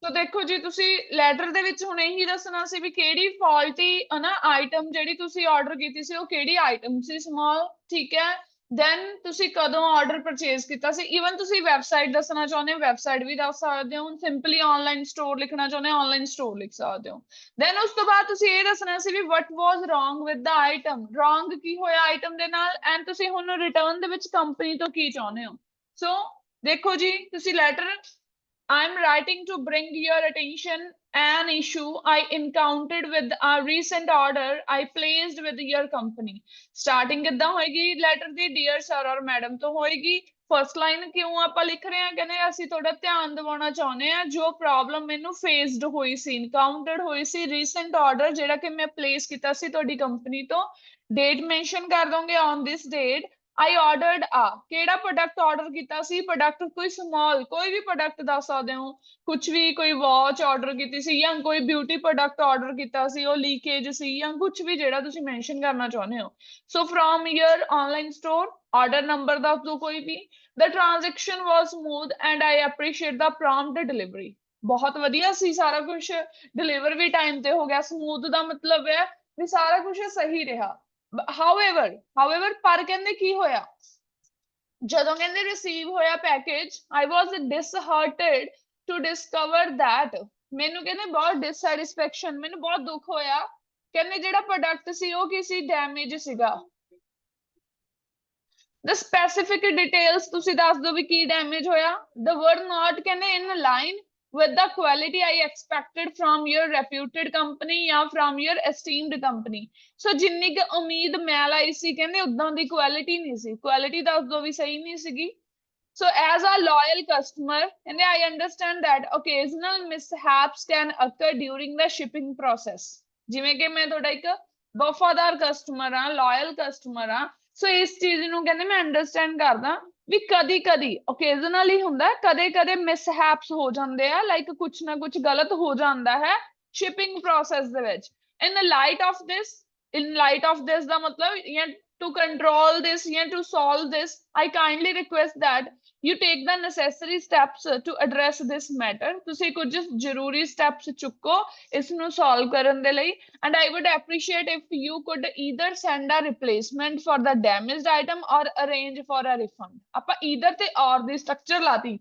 तो देखो जी तुसी लैटर दे विच हुण यही दसना सी भी केड़ी फॉल्टी है ना आइटम जेड़ी तुसी ऑर्डर कीती सी, वो केड़ी आइटम सी स्मॉल, ठीक है। देन तुसी कदों ऑर्डर परचेज कीता सी, इवन तुसी वैबसाइट दसना चाहुंदे हो वैबसाइट भी दस सकदे हो, सिंपली ऑनलाइन स्टोर लिखना चाहुंदे हो ऑनलाइन स्टोर लिख सकदे हो। देन उस तो बाद तुसी ये दसना सी भी what was wrong with the item, wrong की होया आइटम दे नाल, एंड तुसी हुण रिटर्न दे विच कंपनी तो की चाहुंदे हो। सो देखो जी तुसी letter I'm writing to bring your attention an issue I encountered with a recent order I placed with your company. Starting किद्दां होएगी letter दी, dear sir और madam तो होएगी। फर्स्ट लाइन क्यों ਆਪਾਂ ਲਿਖ ਰਹੇ ਹਾਂ, ਕਹਿੰਦੇ ਅਸੀਂ ਤੁਹਾਡਾ ਧਿਆਨ ਦਿਵਾਉਣਾ ਚਾਹੁੰਦੇ ਆ ਜੋ ਪ੍ਰੋਬਲਮ ਮੈਨੂੰ ਫੇਸਡ ਹੋਈ ਸੀ, ਇਨਕਾਊਂਟਰਡ ਹੋਈ ਸੀ ਰੀਸੈਂਟ ਆਰਡਰ ਜਿਹੜਾ ਕਿ ਮੈਂ ਪਲੇਸ ਕੀਤਾ ਸੀ ਤੁਹਾਡੀ ਕੰਪਨੀ ਤੋਂ। ਡੇਟ ਮੈਂਸ਼ਨ ਕਰ ਦੋਗੇ on this date I ordered आ केड़ा प्रोडक्ट ऑर्डर किया सी, प्रोडक्ट कोई स्मॉल कोई भी प्रोडक्ट दस सकते हो, कुछ भी कोई वॉच ऑर्डर की सी या कोई ब्यूटी प्रोडक्ट ऑर्डर किया सी वो लीकेज सी या कुछ भी जेड़ा तुसी मेंशन करना चाहते हो। So from your online store order number दस दो कोई भी। The transaction was smooth and I appreciate the prompt delivery. बहुत वधिया सी सारा कुछ, डिलीवर भी टाइम ते हो गया। स्मूथ का मतलब है भी सारा कुछ सही रहा। हाउएवर पर कहंदे की होया, ਜਦੋਂ ਕਹਿੰਦੇ ਰਿਸੀਵ ਹੋਇਆ package I was disheartened to discover that, ਮੈਨੂੰ ਕਹਿੰਦੇ ਬਹੁਤ ਡਿਸਸੈਟੀਸਫੈਕਸ਼ਨ, ਮੈਨੂੰ ਬਹੁਤ ਦੁੱਖ ਹੋਇਆ। ਕਹਿੰਦੇ ਜਿਹੜਾ ਪ੍ਰੋਡਕਟ ਸੀ ਉਹ ਕਿਸੇ ਡੈਮੇਜ ਸੀਗਾ। द स्पेसिफिक डिटेल्स ਤੁਸੀਂ ਦੱਸ ਦਿਓ ਵੀ ਕੀ ਡੈਮੇਜ ਹੋਇਆ। द वर नॉट ਕਹਿੰਦੇ in line with the quality I expected from your reputed company या from your esteemed company। सो जिन्नी क उम्मीद मैं लाई सी कहंदे उदां दी क्वालिटी नहीं सी, क्वालिटी दस दो भी सही नहीं सीगी। So as a loyal customer and I understand that occasional mishaps can occur during the shipping process। ਜਿਵੇਂ ਕਿ ਮੈਂ ਤੁਹਾਡਾ ਇੱਕ ਵਫਾਦਾਰ ਕਸਟਮਰ ਆ, ਲਾਇਲ ਕਸਟਮਰ ਆ, ਸੋ ਇਸ ਚੀਜ਼ ਨੂੰ ਕਹਿੰਦੇ ਮੈਂ ਅੰਡਰਸਟੈਂਡ ਕਰਦਾ ਵੀ ਕਦੀ ਕਦੀ ਓਕੇਜ਼ਨਲੀ ਹੁੰਦਾ, ਕਦੇ ਕਦੇ ਮਿਸਹੈਪਸ ਹੋ ਜਾਂਦੇ ਆ, ਲਾਈਕ ਕੁਛ ਨਾ ਕੁਛ ਗਲਤ ਹੋ ਜਾਂਦਾ ਹੈ ਸ਼ਿਪਿੰਗ ਪ੍ਰੋਸੈਸ ਦੇ ਵਿੱਚ। In light of this, in light of this ਦਾ ਮਤਲਬ ਜਾਂ to control this ਜਾਂ to solve this I kindly request that you take the necessary steps to address this matter। ਤੁਸੀਂ ਕੁਝ ਜ਼ਰੂਰੀ ਸਟੈਪਸ ਚੁੱਕੋ ਇਸ ਨੂੰ ਸੋਲਵ ਕਰਨ ਦੇ ਲਈ। and I would appreciate if you could either send a replacement for the damaged item or arrange for a refund। ਆਪਾਂ either ਤੇ or ਦੀ ਸਟਰਕਚਰ ਲਾਤੀ,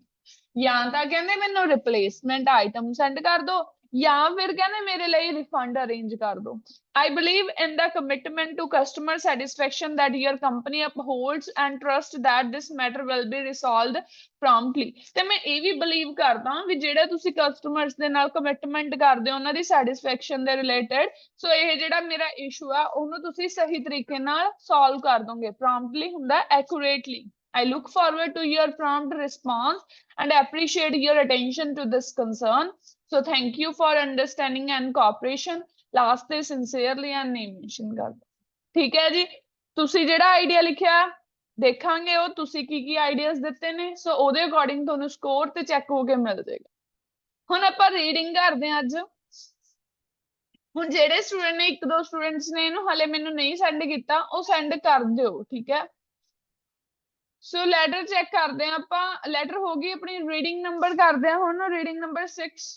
ਜਾਂ ਤਾਂ ਕਹਿੰਦੇ ਮੈਨੂੰ ਰਿਪਲੇਸਮੈਂਟ ਆਈਟਮ ਸੈਂਡ ਕਰ ਦੋ ਜਾਂ ਫਿਰ ਕਹਿੰਦੇ ਮੇਰੇ ਲਈ ਰਿਫੰਡ ਅਰੇਂਜ ਕਰ ਦੋ। I believe in the commitment to customer satisfaction that your company upholds and trust that this matter will be resolved promptly। ਤੇ ਮੈਂ ਇਹ ਵੀ ਬਲੀਵ ਕਰਦਾ ਵੀ ਜਿਹੜੇ ਤੁਸੀਂ ਕਸਟਮਰਸ ਦੇ ਨਾਲ ਕਮਿਟਮੈਂਟ ਕਰਦੇ ਹੋ ਉਹਨਾਂ ਦੀ ਸੈਟੀਸਫੈਕਸ਼ਨ ਦੇ ਰਿਲੇਟਡ, ਸੋ ਇਹ ਜਿਹੜਾ ਮੇਰਾ ਇਸ਼ੂ ਆ ਉਹਨੂੰ ਤੁਸੀਂ ਸਹੀ ਤਰੀਕੇ ਨਾਲ ਸੋਲਵ ਕਰ ਦੋਗੇ। ਪ੍ਰੋਮਪਟਲੀ ਹੁੰਦਾ accurately. I look forward to your prompt response and appreciate your attention to this concern। So thank you for understanding and cooperation। Last ਤੇ sincerely and name mention ਕਰ ਦੋ। ਠੀਕ ਹੈ ਜੀ, ਤੁਸੀਂ ਜਿਹੜਾ ਆਈਡੀਆ ਲਿਖਿਆ ਦੇਖਾਂਗੇ ਉਹ ਤੁਸੀਂ ਕੀ ਆਈਡੀਆਜ਼ ਦਿੱਤੇ ਨੇ, ਸੋ ਉਹਦੇ ਅਕੋਰਡਿੰਗ ਤੁਹਾਨੂੰ ਸਕੋਰ ਤੇ ਚੈੱਕ ਹੋ ਕੇ ਮਿਲ ਜਾਏਗਾ। ਹੁਣ ਆਪਾਂ ਰੀਡਿੰਗ ਕਰਦੇ ਹਾਂ ਅੱਜ। ਹੁਣ ਜਿਹੜੇ ਸਟੂਡੈਂਟ ਨੇ, ਇੱਕ ਦੋ ਸਟੂਡੈਂਟਸ ਨੇ ਇਹਨੂੰ ਹਲੇ ਮੈਨੂੰ ਨਹੀਂ ਸੈਂਡ ਕੀਤਾ, ਉਹ ਸੈਂਡ ਕਰ ਦਿਓ, ਠੀਕ ਹੈ। ਸੋ ਲੈਟਰ ਚੈੱਕ ਕਰਦੇ ਹਾਂ ਆਪਾਂ। ਲੈਟਰ ਹੋ ਗਈ ਆਪਣੀ, ਰੀਡਿੰਗ ਨੰਬਰ ਕਰਦੇ ਹਾਂ ਹੁਣ, ਰੀਡਿੰਗ ਨੰਬਰ 6।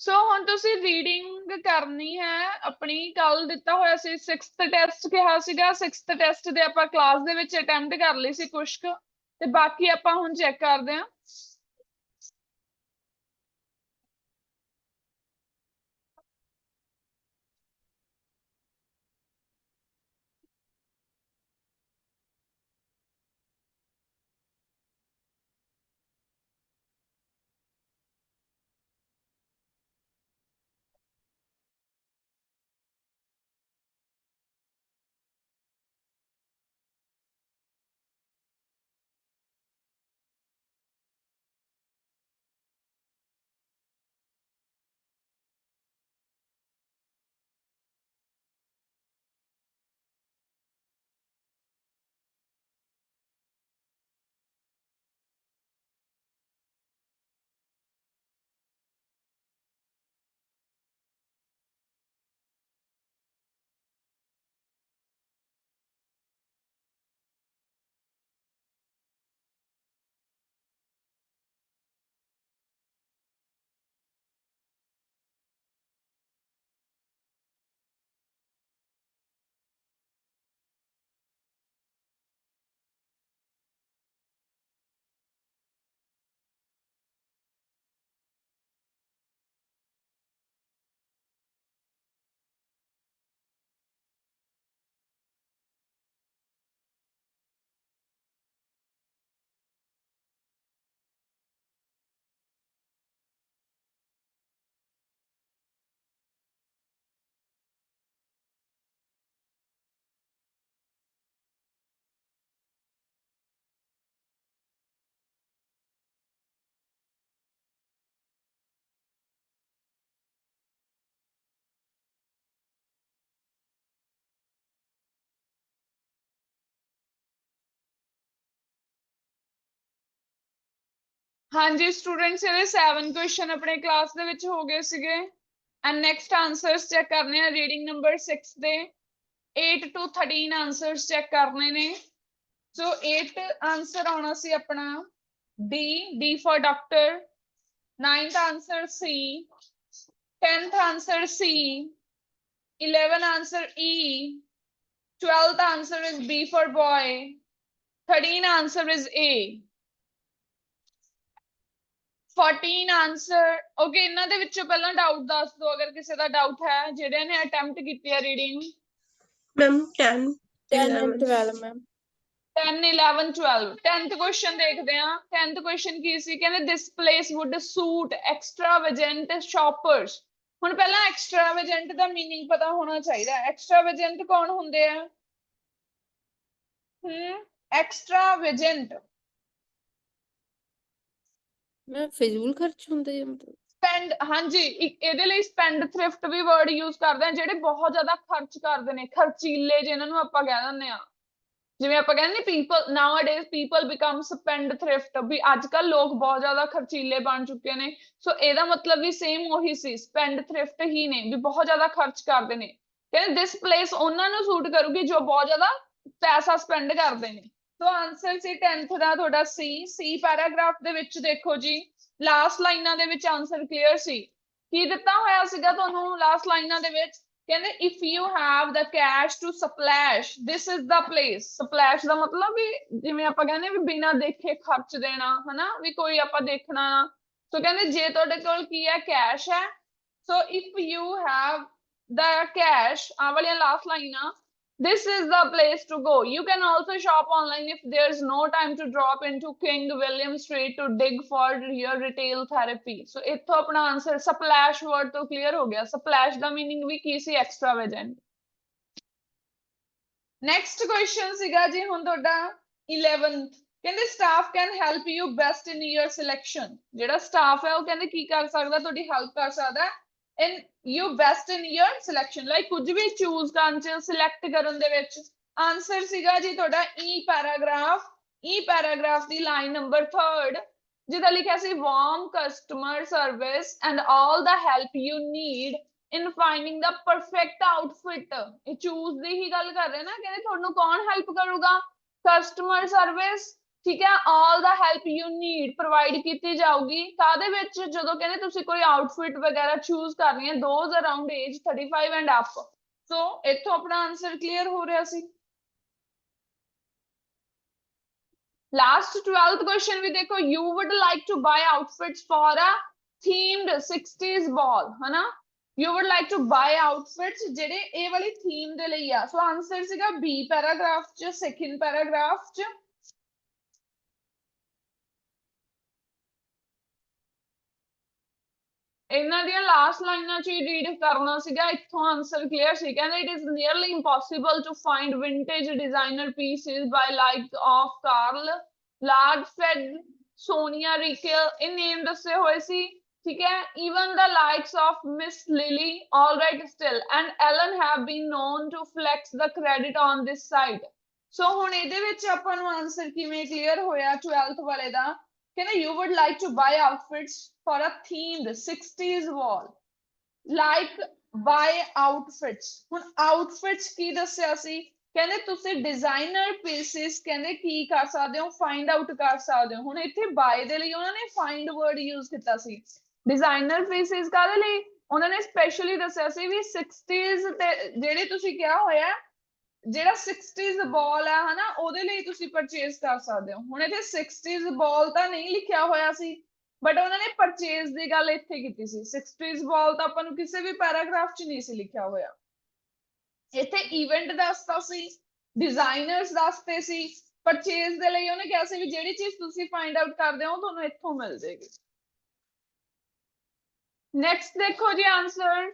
ਸੋ ਹੁਣ ਤੁਸੀਂ ਰੀਡਿੰਗ ਕਰਨੀ ਹੈ ਆਪਣੀ। ਕੱਲ ਦਿੱਤਾ ਹੋਇਆ ਸੀ 6th ਟੈਸਟ ਕਿਹਾ ਸੀਗਾ, 6th ਟੈਸਟ ਦੇ ਆਪਾਂ ਕਲਾਸ ਦੇ ਵਿੱਚ ਅਟੈਂਪਟ ਕਰ ਲਈ ਸੀ ਕੁਛ ਕੁ, ਤੇ ਬਾਕੀ ਆਪਾਂ ਹੁਣ ਚੈੱਕ ਕਰਦੇ ਹਾਂ। हाँ जी स्टूडेंट्स ये 7 क्वेश्चन अपने क्लास ਦੇ ਵਿੱਚ ਹੋ ਗਏ ਸੀਗੇ ਐਂਡ ਨੈਕਸਟ ਆਨਸਰਸ ਚੈੱਕ ਕਰਨੇ ਆ ਰੀਡਿੰਗ ਨੰਬਰ 6 ਦੇ 8 to 13 ਆਨਸਰਸ ਚੈੱਕ ਕਰਨੇ ਨੇ ਸੋ 8 ਆਨਸਰ ਆਉਣਾ ਸੀ ਆਪਣਾ D for doctor 9th answer C 10th answer C 11th answer E 12th answer is B for boy 13th answer is A 14 answer okay ਇਹਨਾਂ ਦੇ ਵਿੱਚੋਂ ਪਹਿਲਾਂ ਡਾਊਟ ਦੱਸ ਦਿਓ ਅਗਰ ਕਿਸੇ ਦਾ ਡਾਊਟ ਹੈ ਜਿਹੜੇ ਨੇ ਅਟੈਂਪਟ ਕੀਤੀ ਹੈ reading ma'am 10 10 and 12 ma'am 10 11 12 10th question ਦੇਖਦੇ ਆ 10th ਕੁਐਸਚਨ ਕੀ ਸੀ ਕਹਿੰਦੇ this place would suit extravagant shoppers ਹੁਣ ਪਹਿਲਾਂ extravagant ਦਾ ਮੀਨਿੰਗ ਪਤਾ ਹੋਣਾ ਚਾਹੀਦਾ extravagant ਕੌਣ ਹੁੰਦੇ ਆ extravagant ਮੈਂ ਫਿਜ਼ੂਲ ਖਰਚ ਹੁੰਦੇ ਆ ਮਤਲਬ ਸਪੈਂਡ ਹਾਂਜੀ ਇਹਦੇ ਲਈ ਸਪੈਂਡ ਥ੍ਰਿਫਟ ਵੀ ਵਰਡ ਯੂਜ਼ ਕਰਦੇ ਆ ਜਿਹੜੇ ਬਹੁਤ ਜ਼ਿਆਦਾ ਖਰਚ ਕਰਦੇ ਨੇ ਖਰਚੀਲੇ ਜਿਹਨਾਂ ਨੂੰ ਆਪਾਂ ਕਹਿ ਦਿੰਦੇ ਆ ਜਿਵੇਂ ਆਪਾਂ ਕਹਿੰਦੇ people ਨਾਊਅਡੇਜ਼ people become spend thrift ਵੀ ਅੱਜ ਕੱਲ ਲੋਕ ਬਹੁਤ ਜ਼ਿਆਦਾ ਖਰਚੀਲੇ ਬਣ ਚੁੱਕੇ ਨੇ ਸੋ ਇਹਦਾ ਮਤਲਬ ਵੀ ਸੇਮ ਉਹੀ ਸੀ ਸਪੈਂਡ ਥ੍ਰਿਫਟ ਹੀ ਨੇ ਵੀ ਬਹੁਤ ਜ਼ਿਆਦਾ ਖਰਚ ਕਰਦੇ ਨੇ ਕਹਿੰਦੇ ਦਿਸ ਪਲੇਸ ਉਹਨਾਂ ਨੂੰ ਸੂਟ ਕਰੂਗੀ ਜੋ ਬਹੁਤ ਜ਼ਿਆਦਾ ਪੈਸਾ ਸਪੈਂਡ ਕਰਦੇ ਨੇ ਸੋ ਆਨਸਰ ਸੀ 10th ਦਾ ਤੁਹਾਡਾ ਸੀ ਪੈਰਾਗ੍ਰਾਫ ਦੇ ਵਿੱਚ ਦੇਖੋ ਜੀ ਲਾਸਟ ਲਾਈਨਾਂ ਦੇ ਵਿੱਚ ਆਨਸਰ ਕਲੀਅਰ ਸੀ ਕੀ ਦਿੱਤਾ ਹੋਇਆ ਸੀਗਾ ਤੁਹਾਨੂੰ ਲਾਸਟ ਲਾਈਨਾਂ ਦੇ ਵਿੱਚ ਕਹਿੰਦੇ if you have the cash to splash this is the place splash ਦਾ ਮਤਲਬ ਵੀ ਜਿਵੇਂ ਆਪਾਂ ਕਹਿੰਦੇ ਵੀ ਬਿਨਾਂ ਦੇਖੇ ਖਰਚ ਦੇਣਾ ਹਨਾ ਵੀ ਕੋਈ ਆਪਾਂ ਦੇਖਣਾ ਨਾ ਸੋ ਕਹਿੰਦੇ ਜੇ ਤੁਹਾਡੇ ਕੋਲ ਕੀ ਹੈ ਕੈਸ਼ ਹੈ ਸੋ if you have the cash ਆ ਵਾਲੀਆਂ ਲਾਸਟ ਲਾਈਨਾਂ this is the place to go you can also shop online if there's no time to drop into King William Street to dig for your retail therapy so ਇੱਥੋਂ ਆਪਣਾ answer splash word ਤੋਂ clear ਹੋ ਗਿਆ splash ਦਾ meaning ਵੀ ਕੀ ਸੀ extravagant next question ਸੀਗਾ ਜੀ ਹੁਣ ਤੁਹਾਡਾ 11th ਕਹਿੰਦੇ staff can help you best in your selection ਜਿਹੜਾ staff ਹੈ ਉਹ ਕਹਿੰਦੇ ਕੀ ਕਰ ਸਕਦਾ ਤੁਹਾਡੀ ਹੈਲਪ ਕਰ ਸਕਦਾ in you best in your selection like ਕੁਝ ਵੀ ਚੂਜ਼ ਕਰਨ ਚ ਸਿਲੈਕਟ ਕਰਨ ਦੇ ਵਿੱਚ ਆਨਸਰ ਸੀਗਾ ਜੀ ਤੁਹਾਡਾ E ਪੈਰਾਗ੍ਰਾਫ ਦੀ ਲਾਈਨ ਨੰਬਰ 3rd ਜਿਹਦਾ ਲਿਖਿਆ ਸੀ warm customer service and all the help you need in finding the perfect outfit ਇਹ ਚੂਜ਼ ਦੀ ਹੀ ਗੱਲ ਕਰ ਰਹੇ ਨਾ ਕਹਿੰਦੇ ਤੁਹਾਨੂੰ ਕੌਣ ਹੈਲਪ ਕਰੂਗਾ ਕਸਟਮਰ ਸਰਵਿਸ ਠੀਕ ਹੈ all the help you need provide ਕੀਤੀ ਜਾਊਗੀ ਕਾਦੇ ਵਿੱਚ ਜਦੋਂ ਕਹਿੰਦੇ ਤੁਸੀਂ ਕੋਈ ਆਊਟਫਿਟ ਵਗੈਰਾ ਚੂਜ਼ ਕਰਨੀ ਹੈ those around age 35 and up ਸੋ ਇੱਥੋਂ ਆਪਣਾ ਆਨਸਰ ਕਲੀਅਰ ਹੋ ਰਿਹਾ ਸੀ ਲਾਸਟ 12th ਕੁਐਸਚਨ ਵੀ ਦੇਖੋ you would like to buy outfits for a themed 60s ball ਹਨਾ you would like to buy outfits ਜਿਹੜੇ ਇਹ ਵਾਲੀ ਥੀਮ ਦੇ ਲਈ ਆ ਸੋ ਆਨਸਰ ਸੀਗਾ B ਪੈਰਾਗ੍ਰਾਫ ਚ ਸੈਕੰਡ ਪੈਰਾਗ੍ਰਾਫ ਚ ਇਹਨਾਂ ਦੀਆਂ ਲਾਸਟ ਲਾਈਨਾਂ ਚ ਹੀ ਰੀਡ ਕਰਨਾ ਸੀਗਾ ਇੱਥੋਂ ਆਨਸਰ ਕਲੀਅਰ ਸੀ ਕਹਿੰਦੇ it is nearly impossible to find vintage designer pieces by like of Karl Lagerfeld Sonia Rykiel ਇਹ ਨੇਮ ਦੱਸੇ ਹੋਏ ਸੀ ਠੀਕ ਹੈ even the likes of Miss Lily all right still and Ellen have been known to flex the credit on this site ਸੋ ਹੁਣ ਇਹਦੇ ਵਿੱਚ ਆਪਾਂ ਨੂੰ ਆਨਸਰ ਕਿਵੇਂ ਕਲੀਅਰ ਹੋਇਆ 12th ਵਾਲੇ ਦਾ ਕਹਿੰਦੇ you would like to buy outfits for a themed 60s wall like buy outfits ਹੁਣ outfits ਕੀ ਦੱਸਿਆ ਸੀ ਕਹਿੰਦੇ ਤੁਸੀਂ ਡਿਜ਼ਾਈਨਰ ਪੀਸਿਸ ਕਹਿੰਦੇ ਕੀ ਕਰ ਸਕਦੇ ਹੋ ਫਾਈਂਡ ਆਊਟ ਕਰ ਸਕਦੇ ਹੋ ਹੁਣ ਇੱਥੇ ਬਾਏ ਦੇ ਲਈ ਉਹਨਾਂ ਨੇ ਫਾਈਂਡ ਵਰਡ ਯੂਜ਼ ਕੀਤਾ ਸੀ ਡਿਜ਼ਾਈਨਰ ਪੀਸਿਸ ਕਾਹਦੇ ਲਈ ਉਹਨਾਂ ਨੇ ਸਪੈਸ਼ਲੀ ਦੱਸਿਆ ਸੀ ਵੀ 60s ਤੇ ਜਿਹੜੇ ਤੁਸੀਂ ਕਿਹਾ ਹੋਇਆ ਜਿਹੜਾ 60s ਬਾਲ ਹੈ ਹਨਾ ਉਹਦੇ ਲਈ ਤੁਸੀਂ ਪਰਚੇਸ ਕਰ ਸਕਦੇ ਹੋ ਹੁਣ ਇੱਥੇ 60s ਬਾਲ ਤਾਂ ਨਹੀਂ ਲਿਖਿਆ ਹੋਇਆ ਸੀ ਬਟ ਉਹਨਾਂ ਨੇ ਪਰਚੇਸ ਦੀ ਗੱਲ ਇੱਥੇ ਕੀਤੀ ਸੀ 60s ਬਾਲ ਤਾਂ ਆਪਾਂ ਨੂੰ ਕਿਸੇ ਵੀ ਪੈਰਾਗ੍ਰਾਫ 'ਚ ਨਹੀਂ ਸੀ ਲਿਖਿਆ ਹੋਇਆ ਇੱਥੇ ਇਵੈਂਟ ਦੱਸਤਾ ਸੀ ਡਿਜ਼ਾਈਨਰਸ ਦੱਸਤੇ ਸੀ ਪਰਚੇਸ ਦੇ ਲਈ ਉਹਨੇ ਕਿਹਾ ਸੀ ਵੀ ਜਿਹੜੀ ਚੀਜ਼ ਤੁਸੀਂ ਫਾਈਂਡ ਆਊਟ ਕਰਦੇ ਹੋ ਤੁਹਾਨੂੰ ਇੱਥੋਂ ਮਿਲ ਜਾਏਗੀ ਨੈਕਸਟ ਦੇਖੋ ਜੀ ਆਨਸਰ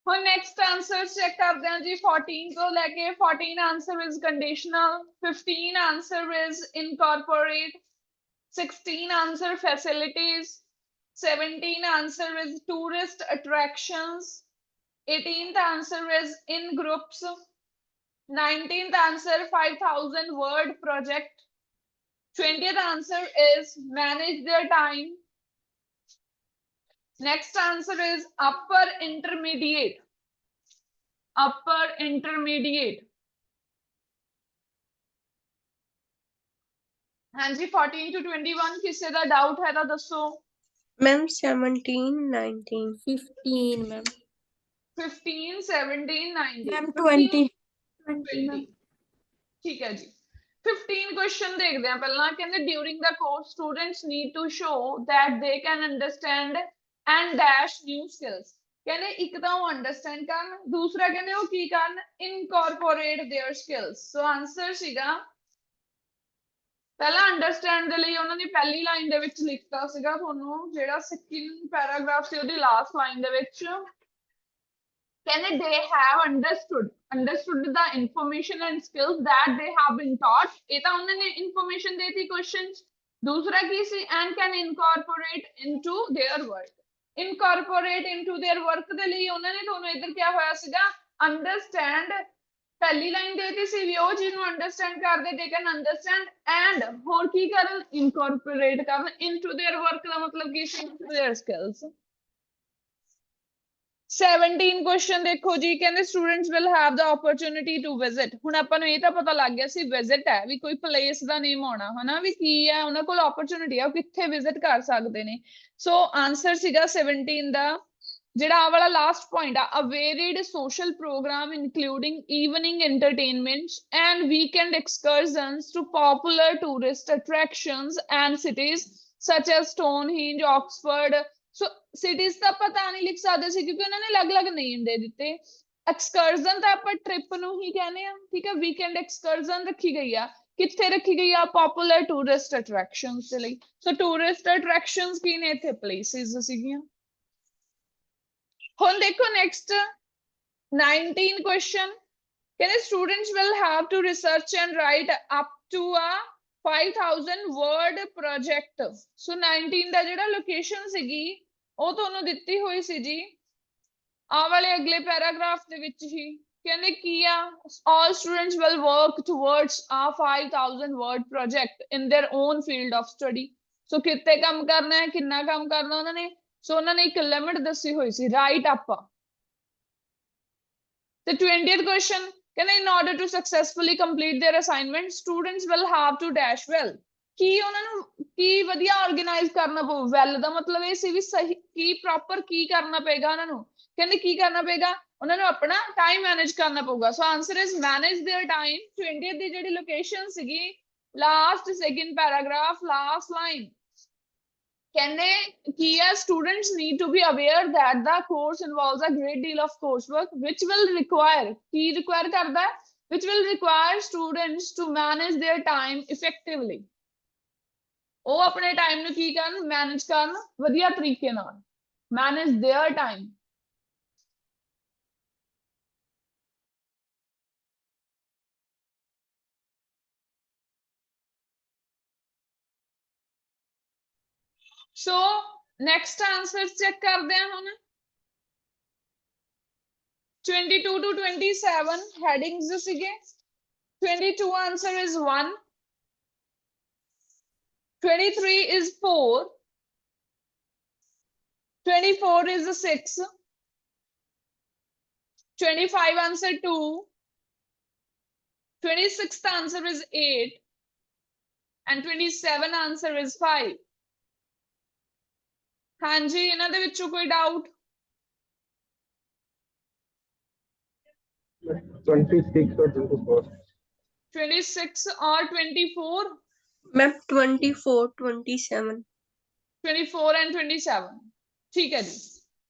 ਹੁਣ ਨੈਕਸਟ ਆਨਸਰ ਚੈੱਕ ਕਰਦੇ ਹਾਂ ਜੀ 14 ਤੋਂ ਲੈ ਕੇ 14 answer is conditional 15 answer is incorporate 16 answer facilities 17 answer is tourist attractions. 18th answer is in groups. 19th answer 5,000 word project. 20th answer is manage their time. Next answer is upper intermediate. Upper intermediate. ਹਾਂਜੀ 14 to 21 ਕਿਸੇ ਦਾ doubt ਹੈ ਤਾਂ ਦੱਸੋ। Ma'am, 17, 19. 15 ma'am 15 17 19 ma'am 15 20 ma'am ਠੀਕ ਹੈ ਜੀ 15 question ਦੇਖਦੇ ਆ ਪਹਿਲਾਂ ਕਹਿੰਦੇ during the course students need to show that they can understand and dash new skills ਕਹਿੰਦੇ ਇੱਕ ਤਾਂ ਉਹ ਅੰਡਰਸਟੈਂਡ ਕਰਨ ਦੂਸਰਾ ਕਹਿੰਦੇ ਉਹ ਕੀ ਕਰਨ ਇਨਕੋਰਪੋਰੇਟ देयर skills ਸੋ ਆਨਸਰ ਸੀਗਾ ਪਹਿਲਾਂ ਅੰਡਰਸਟੈਂਡ ਦੇ ਲਈ ਉਹਨਾਂ ਨੇ ਪਹਿਲੀ ਲਾਈਨ ਦੇ ਵਿੱਚ ਲਿਖਤਾ ਸੀਗਾ ਤੁਹਾਨੂੰ ਜਿਹੜਾ ਸੈਕਿੰਡ ਪੈਰਾਗ੍ਰਾਫ ਸੀ ਉਹਦੀ ਲਾਸਟ ਲਾਈਨ ਦੇ ਵਿੱਚ ਕਹਿੰਦੇ they have understood the information and skills that they have been taught ਇਹ ਤਾਂ ਉਹਨਾਂ ਨੇ information ਦੇਤੀ question ਦੂਸਰਾ ਕੀ ਸੀ and can incorporate into their work incorporate into their work ਦੇ ਲਈ ਉਹਨਾਂ ਨੇ ਤੁਹਾਨੂੰ ਇੱਧਰ ਕਿਹਾ ਹੋਇਆ ਸੀਗਾ understand ਪਹਿਲੀ ਲਾਈਨ ਦੇਤੀ ਸੀ ਵੀ ਉਹ ਚੀਜ਼ ਨੂੰ ਅੰਡਰਸਟੈਂਡ ਕਰਦੇ they can understand and ਹੋਰ ਕੀ ਕਰਨ incorporate ਕਰਨ into their work ਦਾ ਮਤਲਬ ਕੀ ਸੀ into their skills 17 question ਦੇਖੋ ਜੀ ਕਹਿੰਦੇ students will have the opportunity to visit ਹੁਣ ਆਪਾਂ ਨੂੰ ਇਹ ਤਾਂ ਪਤਾ ਲੱਗ ਗਿਆ ਸੀ visit ਹੈ ਵੀ ਕੋਈ place ਦਾ name ਆਉਣਾ ਹਨਾ ਵੀ ਕੀ ਹੈ ਉਹਨਾਂ ਕੋਲ opportunity ਹੈ ਉਹ ਕਿੱਥੇ visit ਕਰ ਸਕਦੇ ਨੇ ਸੋ answer ਸੀਗਾ 17 ਦਾ ਜਿਹੜਾ ਆ ਵਾਲਾ ਲਾਸਟ ਪੁਆਇੰਟ ਆ a varied social program including evening entertainments and weekend excursions to popular tourist attractions and cities such as Stonehenge, Oxford so cities ਤਾਂ ਆਪਾਂ ਤਾਂ ਨਹੀਂ ਲਿਖ ਸਕਦੇ ਸੀ ਕਿਉਂਕਿ ਉਹਨਾਂ ਨੇ ਅਲੱਗ-ਅਲੱਗ ਨੇਮ ਦੇ ਦਿੱਤੇ ਐਕਸਕਰਜ਼ਨ ਤਾਂ ਆਪਾਂ ਟ੍ਰਿਪ ਨੂੰ ਹੀ ਕਹਿੰਦੇ ਆ ਠੀਕ ਹੈ ਵੀਕਐਂਡ ਐਕਸਕਰਜ਼ਨ ਰੱਖੀ ਗਈ ਆ ਕਿੱਥੇ ਰੱਖੀ ਗਈ ਆ ਪਪੂਲਰ ਟੂਰਿਸਟ ਅਟਰੈਕਸ਼ਨਸ ਦੇ ਲਈ ਸੋ ਟੂਰਿਸਟ ਅਟਰੈਕਸ਼ਨਸ ਕੀ ਨੇ ਇੱਥੇ ਪਲੇਸਿਸ ਸੀਗੀਆਂ ਹੁਣ ਦੇਖੋ ਨੈਕਸਟ 19 question ਕਹਿੰਦੇ students will have to research and write up to a 5,000 word project ਸੋ 19 ਦਾ ਜਿਹੜਾ ਲੋਕੇਸ਼ਨ ਸੀਗੀ ਉਹ ਤੁਹਾਨੂੰ ਦਿੱਤੀ ਹੋਈ ਸੀ ਜੀ ਆ ਵਾਲੇ ਅਗਲੇ ਪੈਰਾਗ੍ਰਾਫ ਦੇ ਵਿੱਚ ਹੀ ਕਹਿੰਦੇ ਕੀ ਆ all students will work towards a 5,000 word project in their own field of study ਸੋ ਕਿਤੇ ਕੰਮ ਕਰਨਾ ਹੈ ਕਿੰਨਾ ਕੰਮ ਕਰਨਾ ਉਹਨਾਂ ਨੇ ਸੋ ਉਹਨਾਂ ਨੇ ਇੱਕ ਲਿਮਿਟ ਦੱਸੀ ਹੋਈ ਸੀ ਰਾਈਟ ਅਪ ਤੇ 20th question ਕਹਿੰਦੇ in order to successfully complete their assignment students will have to dash well ਕੀ ਉਹਨਾਂ ਨੂੰ ਕੀ ਵਧੀਆ ਆਰਗੇਨਾਈਜ਼ ਕਰਨਾ ਪਊ ਵੈਲ ਦਾ ਮਤਲਬ ਇਹ ਸੀ ਵੀ ਸਹੀ ਕੀ ਪ੍ਰੋਪਰ ਕੀ ਕਰਨਾ ਪਏਗਾ ਉਹਨਾਂ ਨੂੰ ਕਹਿੰਦੇ ਕੀ ਕਰਨਾ ਪਏਗਾ ਉਹਨਾਂ ਨੂੰ ਆਪਣਾ ਟਾਈਮ ਮੈਨੇਜ ਕਰਨਾ ਪਊਗਾ so answer is manage there time 20th ਦੀ ਜਿਹੜੀ ਲੋਕੇਸ਼ਨ ਸੀਗੀ last second paragraph last line ਕਹਿੰਦੇ ਕੀ ਹੈ students need to be aware that the course involves a great deal of coursework which will require Ki require ਕਰਦਾ which will require students to manage their time effectively ਉਹ ਆਪਣੇ time ਨੂੰ ਕੀ ਕਰਨ manage ਕਰਨ ਵਧੀਆ ਤਰੀਕੇ ਨਾਲ manage there time so next answer check ਕਰਦੇ ਹਾਂ ਹੁਣ 22 to 27 headings ਸੀਗੇ 22 answer is 1 23 is 4 24 is 6 25 answer 2 26th answer is 8 and 27 answer is 5 ਹਾਂਜੀ ਇਹਨਾਂ ਦੇ ਵਿੱਚੋਂ ਕੋਈ doubt 26 or 24 26 or 24 Ma'am, 24, 27. 24 and 27 ਠੀਕ ਹੈ ਜੀ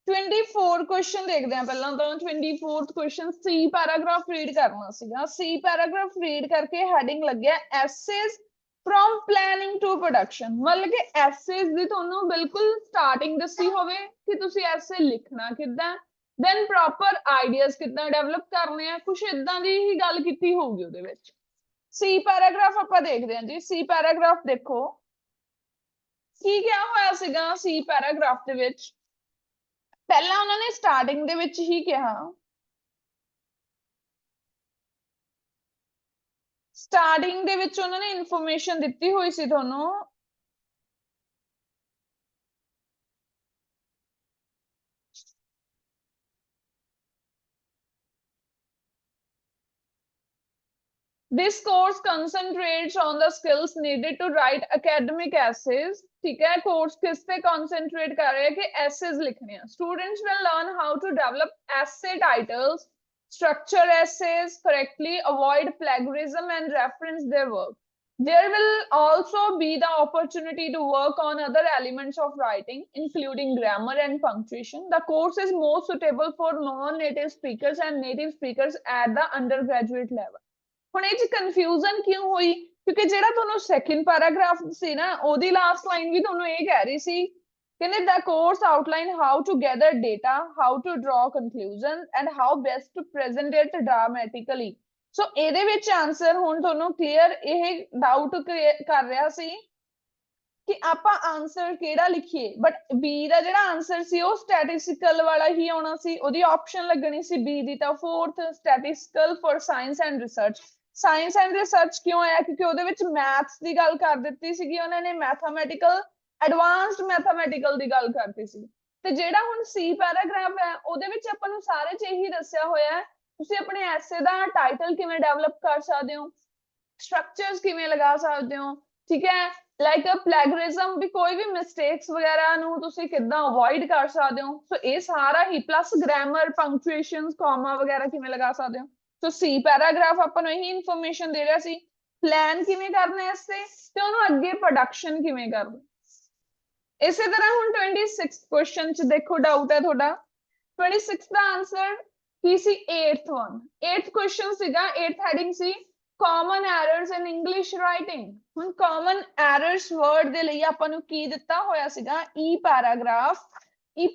24 question ਦੇਖਦੇ ਹਾਂ ਪਹਿਲਾਂ ਤਾਂ 24th question C paragraph read ਕਰਨਾ ਸੀਗਾ C ਪੈਰਾਗ੍ਰਾਫ ਰੀਡ ਕਰਕੇ ਹੈਡਿੰਗ ਲੱਗਿਆ essays from planning to production ਮਤਲਬ ਕਿ essays ਦੀ ਤੁਹਾਨੂੰ ਬਿਲਕੁਲ ਸਟਾਰਟਿੰਗ ਦੱਸੀ ਹੋਵੇ ਕਿ ਤੁਸੀਂ essay ਲਿਖਣਾ ਕਿੱਦਾਂ then proper ideas ਕਿੱਦਾਂ ਡਿਵੈਲਪ ਕਰਨੇ ਆ ਕੁਛ ਇਦਾਂ ਦੀ ਹੀ ਗੱਲ ਕੀਤੀ ਹੋਊਗੀ ਉਹਦੇ ਵਿੱਚ C ਪੈਰਾਗ੍ਰਾਫ ਆਪਾਂ ਦੇਖਦੇ ਹਾਂ ਜੀ C ਪੈਰਾਗ੍ਰਾਫ ਦੇਖੋ ਕੀ ਕਿਹਾ ਹੋਇਆ ਸੀਗਾ ਸੀ ਪੈਰਾਗ੍ਰਾਫ ਦੇ ਵਿੱਚ? ਪਹਿਲਾਂ ਉਹਨਾਂ ਨੇ ਸਟਾਰਟਿੰਗ ਦੇ ਵਿੱਚ ਹੀ ਕਿਹਾ, ਸਟਾਰਟਿੰਗ ਦੇ ਵਿੱਚ ਉਹਨਾਂ ਨੇ ਇਨਫੋਰਮੇਸ਼ਨ ਦਿੱਤੀ ਹੋਈ ਸੀ ਤੁਹਾਨੂੰ, this course concentrates on the skills needed to write academic essays. ठीक है, कोर्स किस पे concentrate कर रहे हैं कि essays लिखने हैं. Students will learn how to develop essay titles, structure essays correctly, avoid plagiarism and reference their work. There will also be the opportunity to work on other elements of writing, including grammar and punctuation. The course is more suitable for non-native speakers and native speakers at the undergraduate level. ਹੁਣ ਇਹ ਚ confusion ਕਿਉਂ ਹੋਈ? ਕਿਉਂਕਿ ਜਿਹੜਾ ਤੁਹਾਨੂੰ second paragraph ਸੀ ਨਾ, ਉਹਦੀ ਲਾਸਟ ਲਾਈਨ ਵੀ ਤੁਹਾਨੂੰ ਇਹ ਕਹਿ ਰਹੀ ਸੀ, ਕਹਿੰਦੇ the course outline how to gather data, how to draw conclusions and how best to present it dramatically. ਸੋ ਇਹਦੇ ਵਿੱਚ ਆਨਸਰ ਹੁਣ ਤੁਹਾਨੂੰ ਕਲੀਅਰ ਇਹ ਡਾਊਟ ਕਰ ਰਿਹਾ ਸੀ ਕਿ ਆਪਾਂ ਆਨਸਰ ਕਿਹੜਾ ਲਿਖੀਏ, ਬਟ ਬੀ ਦਾ ਜਿਹੜਾ ਆਨਸਰ ਸੀ ਉਹ ਸਟੈਟਿਸਟੀਕਲ ਵਾਲਾ ਹੀ ਆਉਣਾ ਸੀ, ਉਹਦੀ ਆਪਸ਼ਨ ਲੱਗਣੀ ਸੀ ਬੀ ਦੀ, ਤਾਂ fourth statistical for science and research. Science and research ਕਿਉਂ ਆਇਆ? ਕਿਉਂਕਿ ਉਹਦੇ ਵਿੱਚ ਮੈਥਸ ਦੀ ਗੱਲ ਕਰ ਦਿੱਤੀ ਸੀਗੀ ਉਹਨਾਂ ਨੇ, ਮੈਥਮੈਟਿਕਲ, ਐਡਵਾਂਸਡ ਮੈਥਮੈਟਿਕਲ ਦੀ ਗੱਲ ਕਰਤੀ ਸੀ। ਤੇ ਜਿਹੜਾ ਹੁਣ ਸੀ ਪੈਰਾਗ੍ਰਾਫ ਹੈ ਉਹਦੇ ਵਿੱਚ ਆਪਾਂ ਨੂੰ ਸਾਰੇ ਚ ਇਹੀ ਦੱਸਿਆ ਹੋਇਆ ਹੈ, ਤੁਸੀਂ ਆਪਣੇ ਐਸੇ ਦਾ ਟਾਈਟਲ ਕਿਵੇਂ ਡਿਵੈਲਪ ਕਰ ਸਕਦੇ ਹੋ, ਸਟਰਕਚਰਸ ਕਿਵੇਂ ਲਗਾ ਸਕਦੇ ਹੋ, ਠੀਕ ਹੈ, ਲਾਈਕ ਪਲੈਗਰਿਜ਼ਮ ਵੀ, ਕੋਈ ਵੀ ਮਿਸਟੇਕਸ ਵਗੈਰਾ ਨੂੰ ਤੁਸੀਂ ਕਿੱਦਾਂ ਅਵੋਇਡ ਕਰ ਸਕਦੇ ਹੋ। ਸੋ ਇਹ ਸਾਰਾ ਹੀ, ਪਲੱਸ ਗ੍ਰਾਮਰ, ਪੰਕਚੁਏਸ਼ਨਸ, ਕਾਮਾ ਵਗੈਰਾ ਕਿਵੇਂ ਲਗਾ ਸਕਦੇ ਹੋ। ਸੋ ਸੀ ਪੈਰਾਗ੍ਰਾਫ ਆਪਾਂ ਨੂੰ ਇਹੀ ਇਨਫੋਰਮੇਸ਼ਨ ਦੇ ਰਿਹਾ ਸੀ, ਪਲਾਨ ਕਿਵੇਂ ਕਰਨਾ ਹੈ ਇਸ ਤੇ ਉਹਨੂੰ ਅੱਗੇ ਪ੍ਰੋਡਕਸ਼ਨ ਕਿਵੇਂ ਕਰਨਾ। ਇਸੇ ਤਰ੍ਹਾਂ ਹੁਣ 26 ਕੁਐਸਚਨ ਚ ਦੇਖੋ ਡਾਊਟ ਹੈ ਤੁਹਾਡਾ, 26 ਦਾ ਆਨਸਰ ਕੀ ਸੀ? 8th one, 8th ਕੁਐਸਚਨ ਸੀਗਾ, 8th heading C common errors in English writing. ਹੁਣ common errors word ਦੇ ਲਈ ਆਪਾਂ ਨੂੰ ਕੀ ਦਿੱਤਾ ਹੋਇਆ ਸੀਗਾ? ਈ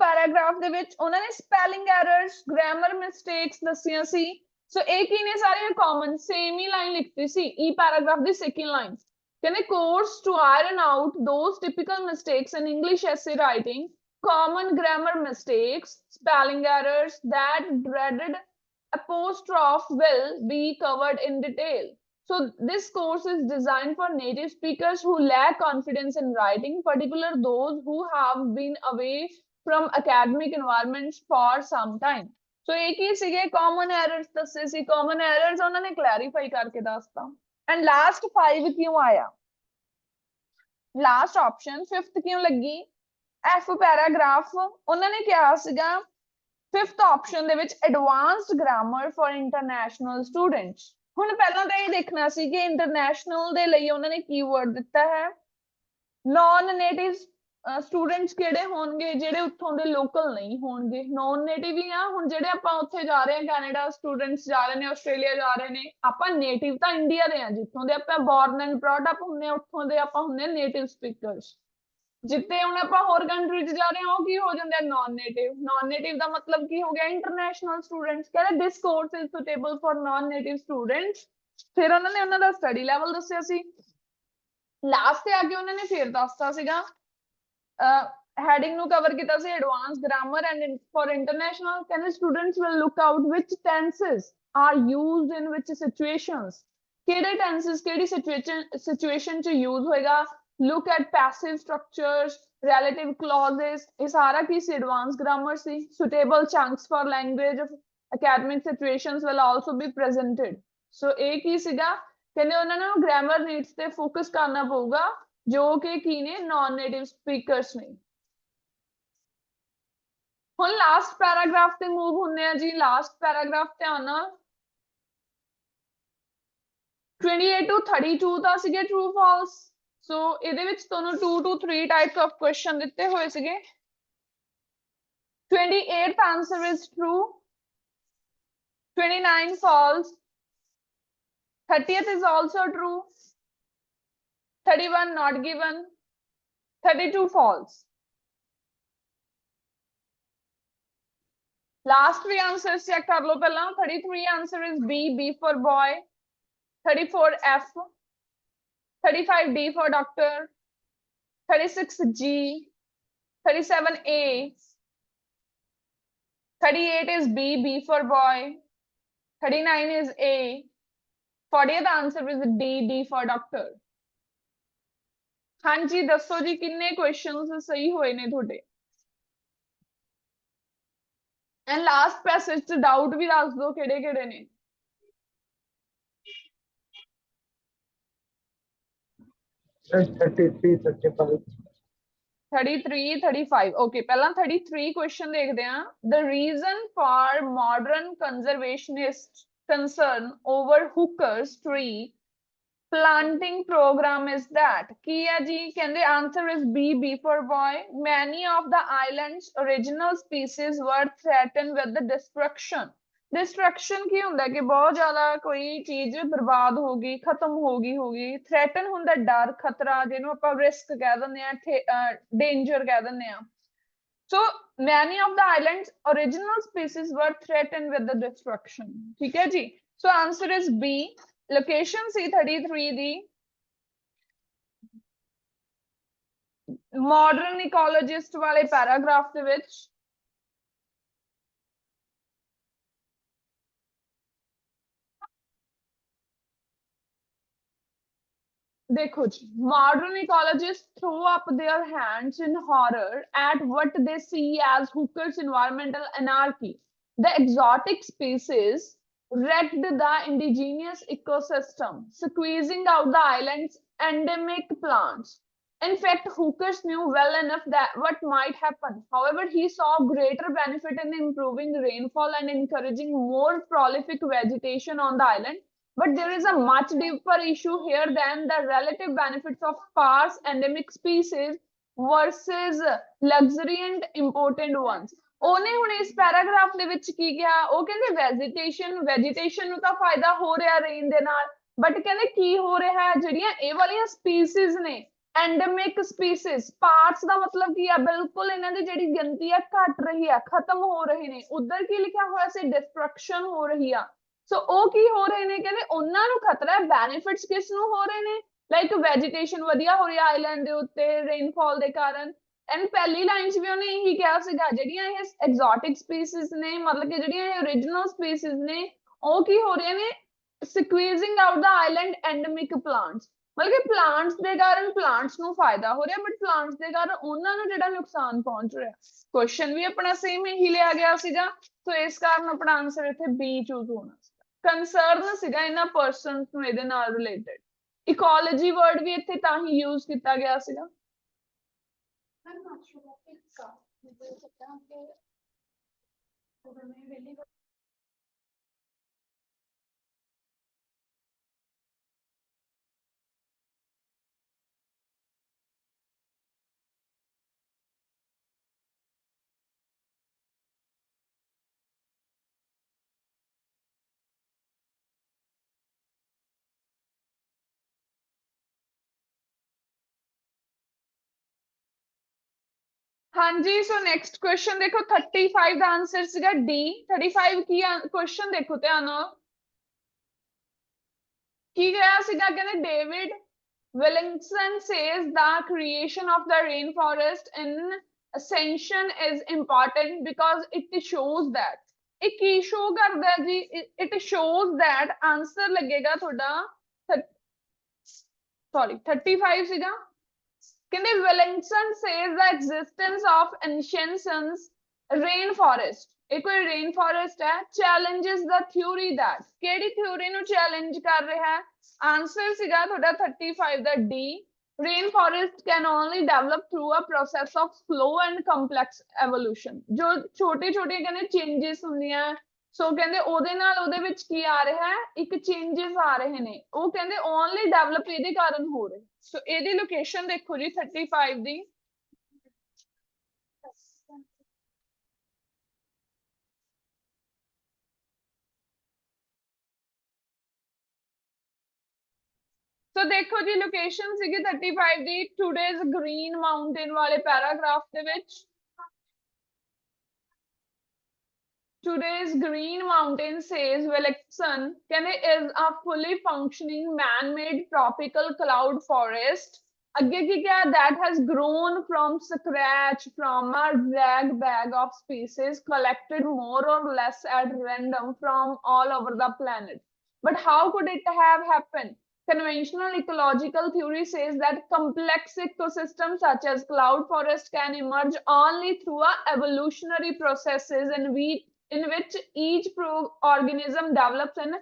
ਪੈਰਾਗ੍ਰਾਫ ਦੇ ਵਿੱਚ ਉਹਨਾਂ ਨੇ spelling errors, grammar mistakes ਦੱਸੀਆਂ ਸੀ। ਸੋ ਇਹ ਕੀ ਨੇ? ਸਾਰੀਆਂ common, same ਹੀ ਲਾਈਨ ਲਿਖਤੀ ਸੀ ਈ ਪੈਰਾਗ੍ਰਾਫ ਦੀ ਸੈਕਿੰਡ ਲਾਈਨ, ਕਹਿੰਦੇ course to iron out those typical mistakes in English essay writing, common grammar mistakes, spelling errors, that dreaded apostrophe will be covered in detail. So this course is designed for native speakers who lack confidence in writing, particularly those who have been away from academic environments for some time. So एक ही सीगे common errors दसे सी, common errors उन्होंने clarify करके दसता। And last 5 क्यों आया? Last option 5th क्यों लगी? F paragraph उन्होंने क्या सीगा? 5th option ਦੇ ਵਿੱਚ advanced grammar for international students। ਹੁਣ ਪਹਿਲਾਂ ਤਾਂ ਇਹ ਦੇਖਣਾ ਸੀ ਕਿ ਇੰਟਰਨੈਸ਼ਨਲ ਦੇ ਲਈ ਉਹਨਾਂ ਨੇ ਕੀਵਰਡ ਦਿੱਤਾ ਹੈ, ਨॉन ਨੇਟਿਵ ਸਟੂਡੈਂਟਸ ਕਿਹੜੇ ਹੋਣਗੇ? ਜਿਹੜੇ ਉੱਥੋਂ ਦੇ ਲੋਕਲ ਨਹੀਂ ਹੋਣਗੇ, ਨॉन ਨੇਟਿਵ ਹੀ ਆ। ਹੁਣ ਜਿਹੜੇ ਆਪਾਂ ਉੱਥੇ ਜਾ ਰਹੇ ਹਾਂ, ਕੈਨੇਡਾ ਸਟੂਡੈਂਟਸ ਜਾ ਰਹੇ ਨੇ, ਆਸਟ੍ਰੇਲੀਆ ਜਾ ਰਹੇ ਨੇ, ਆਪਾਂ ਨੇਟਿਵ ਤਾਂ ਇੰਡੀਆ ਦੇ ਆ, ਜਿੱਥੋਂ ਦੇ ਆਪਾਂ ਬੋਰਨ ਐਂਡ ਬ੍ਰੌਟ ਅਪ ਹੁੰਦੇ ਆ, ਉੱਥੋਂ ਦੇ ਆਪਾਂ ਹੁੰਦੇ ਆ ਨੇਟਿਵ ਸਪੀਕਰਸ। ਜਿੱਤੇ ਹੁਣ ਆਪਾਂ ਹੋਰ ਕੰਟਰੀ ਚ ਜਾ ਰਹੇ ਹਾਂ ਉਹ ਕੀ ਹੋ ਜਾਂਦੇ ਆ? ਨॉन ਨੇਟਿਵ। ਨॉन ਨੇਟਿਵ ਦਾ ਮਤਲਬ ਕੀ ਹੋ ਗਿਆ? International students. ਕਹਿੰਦੇ this course is suitable for non native students. ਫਿਰ ਉਹਨਾਂ ਨੇ ਉਹਨਾਂ ਦਾ ਸਟੱਡੀ ਲੈਵਲ ਦੱਸਿਆ ਸੀ, ਲਾਸਟ ਤੇ ਆ ਕੇ ਉਹਨਾਂ ਨੇ ਫਿਰ ਦੱਸਤਾ ਸੀਗਾ, ਹੈਡਿੰਗ ਨੂੰ ਕਵਰ ਕੀਤਾ ਸੀ advance grammar and for international. ਕਹਿੰਦੇ students will look out which tenses are used in which situations, ਕਿਹੜੇ ਟੈਂਸਸ ਕਿਹੜੀ ਸਿਚੁਏਸ਼ਨ ਚ ਯੂਜ਼ ਹੋਏਗਾ। look at passive structures, relative clauses, ਇਹ ਸਾਰਾ ਕੀ ਸੀ? advanced grammar C. suitable chunks for language of academic situations will also be presented। so ਇਹ ਕੀ ਸੀਗਾ? ਕਹਿੰਦੇ ਉਹਨਾਂ ਨੂੰ grammar needs ਤੇ focus ਕਰਨਾ ਪਊਗਾ ਜੋ ਕਿ ਕੀ ਨੇ? non native speakers ਨੇ। ਹੁਣ ਲਾਸਟ ਪੈਰਾਗ੍ਰਾਫ ਤੇ ਮੂਵ ਹੁੰਦੇ ਆ ਜੀ। ਲਾਸਟ ਪੈਰਾਗ੍ਰਾਫ ਧਿਆਨ ਨਾਲ 28 to 32 ਤਾਂ ਸੀਗੇ true false। ਸੋ ਇਹਦੇ ਵਿੱਚ ਤੁਹਾਨੂੰ 2 to 3 types of question ਦਿੱਤੇ ਹੋਏ ਸੀਗੇ। 28th answer is true, 29 false, 30th is also true, 31 not given, 32 false। Last 3 answers check ਕਰ ਲਓ ਪਹਿਲਾਂ। 33 answer is B for boy, 34 F, 35 D for doctor, 36G, 37A, 38 is B, B for boy, 39 is A, 40 the answer is D, D for doctor. हाँ जी दसो जी किन्ने questions सही होए ने ਤੁਹਾਡੇ ਐਂਡ ਲਾਸਟ ਪੈਸੇਜ ਚ ਡਾਊਟ ਵੀ ਦੱਸ ਦਿਓ ਕਿਹੜੇ ਕਿਹੜੇ ਨੇ Sir, 33, 35. 33 35 okay ਪਹਿਲਾਂ 33 question ਦੇਖਦੇ ਹਾਂ the reason for modern conservationist concern over hookers tree planting program is that ਕੀ ਹੈ ਜੀ ਕਹਿੰਦੇ answer is B, B for boy. Many of the island's original species were threatened with the destruction. Destruction ਕੀ ਹੁੰਦਾ ਕਿ ਬਹੁਤ ਜ਼ਿਆਦਾ ਕੋਈ ਚੀਜ਼ ਬਰਬਾਦ ਹੋ ਗਈ ਖਤਮ ਹੋ ਗਈ threaten ਹੁੰਦਾ ਡਰ ਖਤਰਾ ਜਿਹਨੂੰ ਆਪਾਂ risk ਕਹਿ ਦਿੰਦੇ ਆ danger ਕਹਿ ਦਿੰਦੇ ਆ so many of the island's original species were threatened with the destruction ਠੀਕ ਹੈ ਜੀ so answer is B. Location C 33 the modern ecologist ਵਾਲੇ ਪੈਰਾਗ੍ਰਾਫ ਦੇ ਵਿੱਚ ਦੇਖੋ ਜੀ modern ecologists throw up their hands in horror at what they see as hookers environmental anarchy. The exotic species wrecked the indigenous ecosystem, squeezing out the island's endemic plants. In fact, Hookers knew well enough that what might happen. However, he saw greater benefit in improving rainfall and encouraging more prolific vegetation on the island. But there is a much deeper issue here than the relative benefits of sparse endemic species versus luxuriant imported ones. ਉਹਨੇ ਹੁਣ ਇਸ paragraph ਦੇ ਵਿੱਚ ਕੀ ਕਿਹਾ ਉਹ ਕਹਿੰਦੇ vegetation ਨੂੰ ਤਾਂ ਫਾਇਦਾ ਹੋ ਰਿਹਾ ਰੇਨ ਦੇ ਨਾਲ ਬਟ ਕਹਿੰਦੇ ਕੀ ਹੋ ਰਿਹਾ ਹੈ ਜਿਹੜੀਆਂ ਇਹ ਵਾਲੀਆਂ ਸਪੀਸੀਜ਼ ਨੇ ਐਂਡੇਮਿਕ ਸਪੀਸੀਜ਼ ਪਾਰਟਸ ਦਾ ਮਤਲਬ ਕੀ ਆ ਬਿਲਕੁਲ ਇਹਨਾਂ ਦੀ ਜਿਹੜੀ ਗਿਣਤੀ ਆ ਘਟ ਰਹੀ ਆ ਖਤਮ ਹੋ ਰਹੇ ਨੇ ਉਧਰ ਕੀ ਲਿਖਿਆ ਹੋਇਆ ਸੀ ਡਿਸਟਰਕਸ਼ਨ ਹੋ ਰਹੀ ਆ ਸੋ ਉਹ ਕੀ ਹੋ ਰਹੇ ਨੇ ਕਹਿੰਦੇ ਉਹਨਾਂ ਨੂੰ ਖਤਰਾ ਹੈ ਬੈਨੀਫਿਟਸ ਕਿਸ ਨੂੰ ਹੋ ਰਹੇ ਨੇ ਲਾਈਕ ਵੈਜੀਟੇਸ਼ਨ ਵਧੀਆ ਹੋ ਰਹੀ ਆ ਆਈਲੈਂਡ ਦੇ ਉੱਤੇ ਰੇਨਫਾਲ ਦੇ ਕਾਰਨ ਐਂਡ ਪਹਿਲੀ ਲਾਈਨ 'ਚ ਵੀ ਉਹਨੇ ਇਹੀ ਕਿਹਾ ਸੀਗਾ ਜਿਹੜੀਆਂ ਇਹ ਐਗਜ਼ੋਟਿਕ ਸਪੀਸੀਜ਼ ਨੇ ਮਤਲਬ ਕਿ ਜਿਹੜੀਆਂ ਇਹ ਓਰੀਜਨਲ ਸਪੀਸੀਜ਼ ਨੇ ਉਹ ਕੀ ਹੋ ਰਹੀਆਂ ਨੇ ਸਕੁਈਜ਼ਿੰਗ ਆਊਟ ਦਾ ਆਈਲੈਂਡ ਐਂਡਮਿਕ ਪਲਾਂਟਸ ਮਤਲਬ ਕਿ ਪਲਾਂਟਸ ਦੇ ਕਾਰਨ ਪਲਾਂਟਸ ਨੂੰ ਫਾਇਦਾ ਹੋ ਰਿਹਾ ਬਟ ਪਲਾਂਟਸ ਦੇ ਕਾਰਨ ਉਹਨਾਂ ਨੂੰ ਜਿਹੜਾ ਨੁਕਸਾਨ ਪਹੁੰਚ ਰਿਹਾ ਕੁਐਸਚਨ ਵੀ ਆਪਣਾ ਸੇਮ ਹੀ ਲਿਆ ਗਿਆ ਸੀਗਾ ਸੋ ਇਸ ਕਾਰਨ ਆਪਣਾ ਆਨਸਰ ਇੱਥੇ ਬੀ ਚੂਜ਼ ਹੋਣਾ ਸੀਗਾ ਕੰਸਰਨ ਸੀਗਾ ਇਹਨਾਂ ਪਰਸਨਸ ਨੂੰ ਇਹਦੇ ਨਾਲ ਰਿਲੇਟਡ ਇਕੋਲੋਜੀ ਵਰਡ ਵੀ ਇੱਥੇ ਤਾਂ ਹੀ ਯੂਜ਼ ਕੀਤਾ ਗਿਆ ਸੀਗਾ ਹਾਂਜੀ ਸੋ ਨੈਕਸਟ ਕੁਐਸਚਨ ਦੇਖੋ 35 ਦਾ ਆਨਸਰ ਸੀਗਾ ਡੀ 35 ਕੀ ਕੁਐਸਚਨ ਦੇਖੋ ਧਿਆਨ ਨਾਲ ਕੀ ਕਿਹਾ ਸੀਗਾ ਕਹਿੰਦੇ David Willingson says the creation of the rainforest in ascension is important because it shows that ਇਹ ਕੀ ਸ਼ੋ ਕਰਦਾ ਹੈ ਜੀ it shows that ਆਨਸਰ ਲੱਗੇਗਾ ਤੁਹਾਡਾ ਸੌਰੀ 35 ਸੀਗਾ ਕਹਿੰਦੇ ਵਿਲਿੰਗਸਨ says the existence of ancient rainforest ਇਹ ਕੋਈ rainforest ਹੈ challenges the theory that ਕਿਹੜੀ theory ਨੂੰ challenge ਕਰ ਰਿਹਾ ਹੈ ਆਨਸਰ ਸੀਗਾ ਤੁਹਾਡਾ 35 ਦਾ D rainforest can only develop through a process of slow and complex evolution ਜੋ ਛੋਟੇ ਛੋਟੇ ਕਹਿੰਦੇ changes ਹੁੰਦੀਆਂ ਸੋ ਕਹਿੰਦੇ ਉਹਦੇ ਨਾਲ ਉਹਦੇ ਵਿੱਚ ਕੀ ਆ ਰਿਹਾ ਹੈ ਇੱਕ ਚੇਂजेस ਆ ਰਹੇ ਨੇ ਉਹ ਕਹਿੰਦੇ ਓਨਲੀ ਡਿਵੈਲਪ ਇਹਦੇ ਕਾਰਨ ਹੋ ਰਹੇ ਸੋ ਇਹਦੀ ਲੋਕੇਸ਼ਨ ਦੇਖੋ ਜੀ 35 ਦੀ ਸੋ ਦੇਖੋ ਜੀ ਲੋਕੇਸ਼ਨ ਸੀਗੀ 35 ਦੀ ਟੂਡੇਜ਼ ਗ੍ਰੀਨ ਮਾਊਂਟੇਨ ਵਾਲੇ ਪੈਰਾਗ੍ਰਾਫ ਦੇ ਵਿੱਚ Today's Green Mountain says Williamson is a fully functioning man-made tropical cloud forest ਅੱਗੇ ਕੀ ਕਿਹਾ that has grown from scratch from a rag bag of species collected more or less at random from all over the planet. But how could it have happened? Conventional ecological theory says that complex ecosystems such as cloud forest can emerge only through a evolutionary processes in which each organism develops in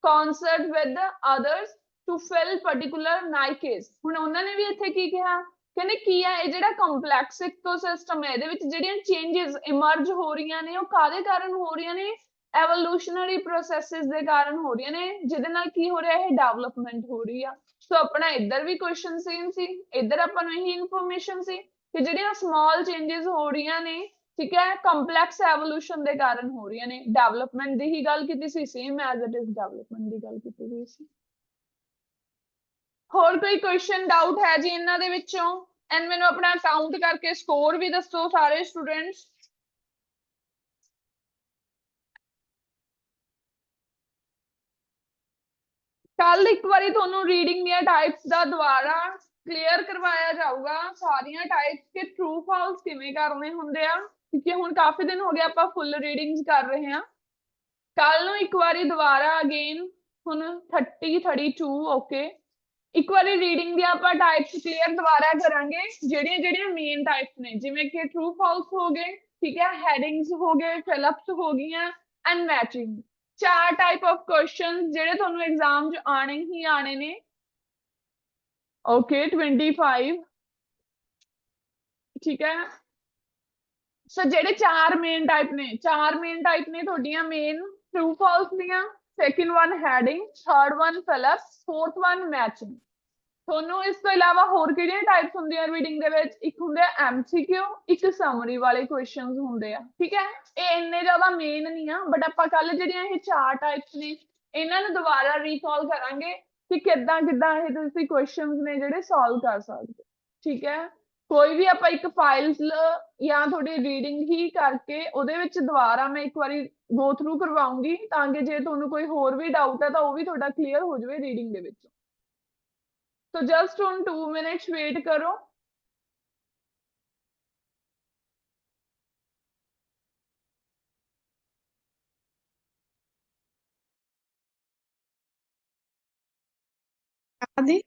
concert with the others to fill particular niches. ਹੁਣ ਉਹਨਾਂ ਨੇ ਵੀ ਇੱਥੇ ਕੀ ਕਿਹਾ, ਕਹਿੰਦੇ ਕੀ ਆ ਇਹ ਜਿਹੜਾ complex ecosystem ਹੈ ਇਹਦੇ ਵਿੱਚ ਜਿਹੜੀਆਂ ਚੇਂਜਸ ਇਮਰਜ ਹੋ ਰਹੀਆਂ ਨੇ ਉਹ ਕਾਹਦੇ ਕਾਰਨ ਹੋ ਰਹੀਆਂ ਨੇ, ਐਵੋਲੂਸ਼ਨਰੀ ਪ੍ਰੋਸੈਸਿਸ ਦੇ ਕਾਰਨ ਹੋ ਰਹੀਆਂ ਨੇ, ਜਿਹਦੇ ਨਾਲ ਕੀ ਹੋ ਰਿਹਾ, ਇਹ ਡਿਵੈਲਪਮੈਂਟ ਹੋ ਰਹੀ ਆ। ਸੋ ਆਪਣਾ ਇੱਧਰ ਵੀ ਕੁਐਸਚਨ ਸੇਮ ਸੀ, ਇੱਧਰ ਆਪਾਂ ਨੂੰ ਇਹੀ ਇਨਫੋਰਮੇਸ਼ਨ ਸੀ ਕਿ ਜਿਹੜੀਆਂ ਸਮਾਲ ਚੇਂਜਸ ਹੋ ਰਹੀਆਂ ਨੇ, ਠੀਕ ਹੈ, ਕੰਪਲੈਕਸ ਐਵੋਲੂਸ਼ਨ ਦੇ ਕਾਰਨ ਹੋ ਰਹੀਆਂ ਨੇ। ਡਿਵੈਲਪਮੈਂਟ ਦੀ ਹੀ ਗੱਲ ਕੀਤੀ ਸੀ, same as it is development ਦੀ ਗੱਲ ਕੀਤੀ ਗਈ ਸੀ। ਹੋਰ ਕੋਈ ਕੁਐਸਚਨ ਡਾਊਟ ਹੈ ਜੀ ਇਹਨਾਂ ਦੇ ਵਿੱਚੋਂ? ਐਂਡ ਮੈਨੂੰ ਆਪਣਾ ਕਾਊਂਟ ਕਰਕੇ ਸਕੋਰ ਵੀ ਦੱਸੋ ਸਾਰੇ ਸਟੂਡੈਂਟਸ। ਕੱਲ ਇੱਕ ਵਾਰੀ ਤੁਹਾਨੂੰ ਰੀਡਿੰਗ ਦੀਆਂ ਟਾਈਪਸ ਦਾ ਦੁਬਾਰਾ ਕਲੀਅਰ ਕਰਵਾਇਆ ਜਾਊਗਾ, ਸਾਰੀਆਂ ਟਾਈਪਸ ਕਿ ਟਰੂ ਫਾਲਸ ਕਿਵੇਂ ਕਰਨੇ ਹੁੰਦੇ ਆ, ਕਿਉਂਕਿ ਹੁਣ ਕਾਫੀ ਦਿਨ ਹੋ ਗਏ ਆਪਾਂ ਫੁੱਲ ਰੀਡਿੰਗਸ ਕਰ ਰਹੇ ਹਾਂ। ਕੱਲ ਨੂੰ ਇੱਕ ਵਾਰੀ ਦੁਬਾਰਾ ਅਗੇਨ ਹੁਣ 30 32 ਓਕੇ, ਇੱਕ ਵਾਰੀ ਰੀਡਿੰਗ ਦੀਆਂ ਆਪਾਂ ਟਾਈਪਸ ਕਲੀਅਰ ਦੁਬਾਰਾ ਕਰਾਂਗੇ, ਜਿਹੜੀਆਂ ਜਿਹੜੀਆਂ ਮੇਨ ਟਾਈਪਸ ਨੇ, ਜਿਵੇਂ ਕਿ ਟਰੂ ਫਾਲਸ ਹੋ ਗਏ, ਠੀਕ ਹੈ, ਹੈਡਿੰਗਸ ਹੋ ਗਏ, ਫਿਲਅਪਸ ਹੋ ਗਈਆਂ and matching. 4 type of question ਜਿਹੜੇ ਤੁਹਾਨੂੰ ਐਗਜ਼ਾਮ 'ਚ ਆਣੇ ਹੀ ਆਣੇ ਨੇ। ਓਕੇ 25, ਠੀਕ ਹੈ। ਸੋ ਜਿਹੜੇ 4 ਮੇਨ ਟਾਈਪ ਨੇ, 4 ਮੇਨ ਟਾਈਪ ਨੇ ਤੁਹਾਡੀਆਂ ਮੇਨ ਟਰੂ ਫਾਲਸ ਦੀਆਂ, second one heading, third one fill up, fourth one matching. ਤੁਹਾਨੂੰ ਇਸ ਤੋਂ ਇਲਾਵਾ ਹੋਰ ਕਿਹੜੀਆਂ ਟਾਈਪਸ ਹੁੰਦੀਆਂ ਰੀਡਿੰਗ ਦੇ ਵਿੱਚ? ਇੱਕ ਹੁੰਦੇ ਆ ਐਮਸੀਕਿਊ, ਇੱਕ ਸਮਰੀ ਵਾਲੇ ਕੁਐਸਚਨਸ ਹੁੰਦੇ ਆ, ਠੀਕ ਹੈ। ਇਹ ਇੰਨੇ ਜ਼ਿਆਦਾ ਮੇਨ ਨਹੀਂ ਆ, ਬਟ ਆਪਾਂ ਕੱਲ ਜਿਹੜੀਆਂ ਇਹ 4 ਟਾਈਪਸ ਨੇ ਇਹਨਾਂ ਨੂੰ ਦੁਬਾਰਾ ਰੀਕਾਲ ਕਰਾਂਗੇ ਕਿ ਕਿੱਦਾਂ ਕਿੱਦਾਂ ਇਹ ਤੁਸੀਂ ਕੁਐਸਚਨਸ ਨੇ ਜਿਹੜੇ ਸੋਲਵ ਕਰ ਸਕਦੇ, ਠੀਕ ਹੈ। ਕੋਈ ਵੀ ਆਪਾਂ ਇੱਕ ਫਾਈਲ ਜਾਂ ਤੁਹਾਡੀ ਰੀਡਿੰਗ ਹੀ ਕਰਕੇ ਉਹਦੇ ਵਿੱਚ ਦੁਬਾਰਾ ਮੈਂ ਇੱਕ ਵਾਰੀ ਗੋ ਥਰੂ ਕਰਵਾਉਂਗੀ, ਤਾਂ ਕਿ ਜੇ ਤੁਹਾਨੂੰ ਕੋਈ ਹੋਰ ਵੀ ਡਾਊਟ ਹੈ ਤਾਂ ਉਹ ਵੀ ਤੁਹਾਡਾ ਕਲੀਅਰ ਹੋ ਜਾਵੇ ਰੀਡਿੰਗ ਦੇ ਵਿੱਚ। तो जस्ट on 2 minutes वेट करो। आदि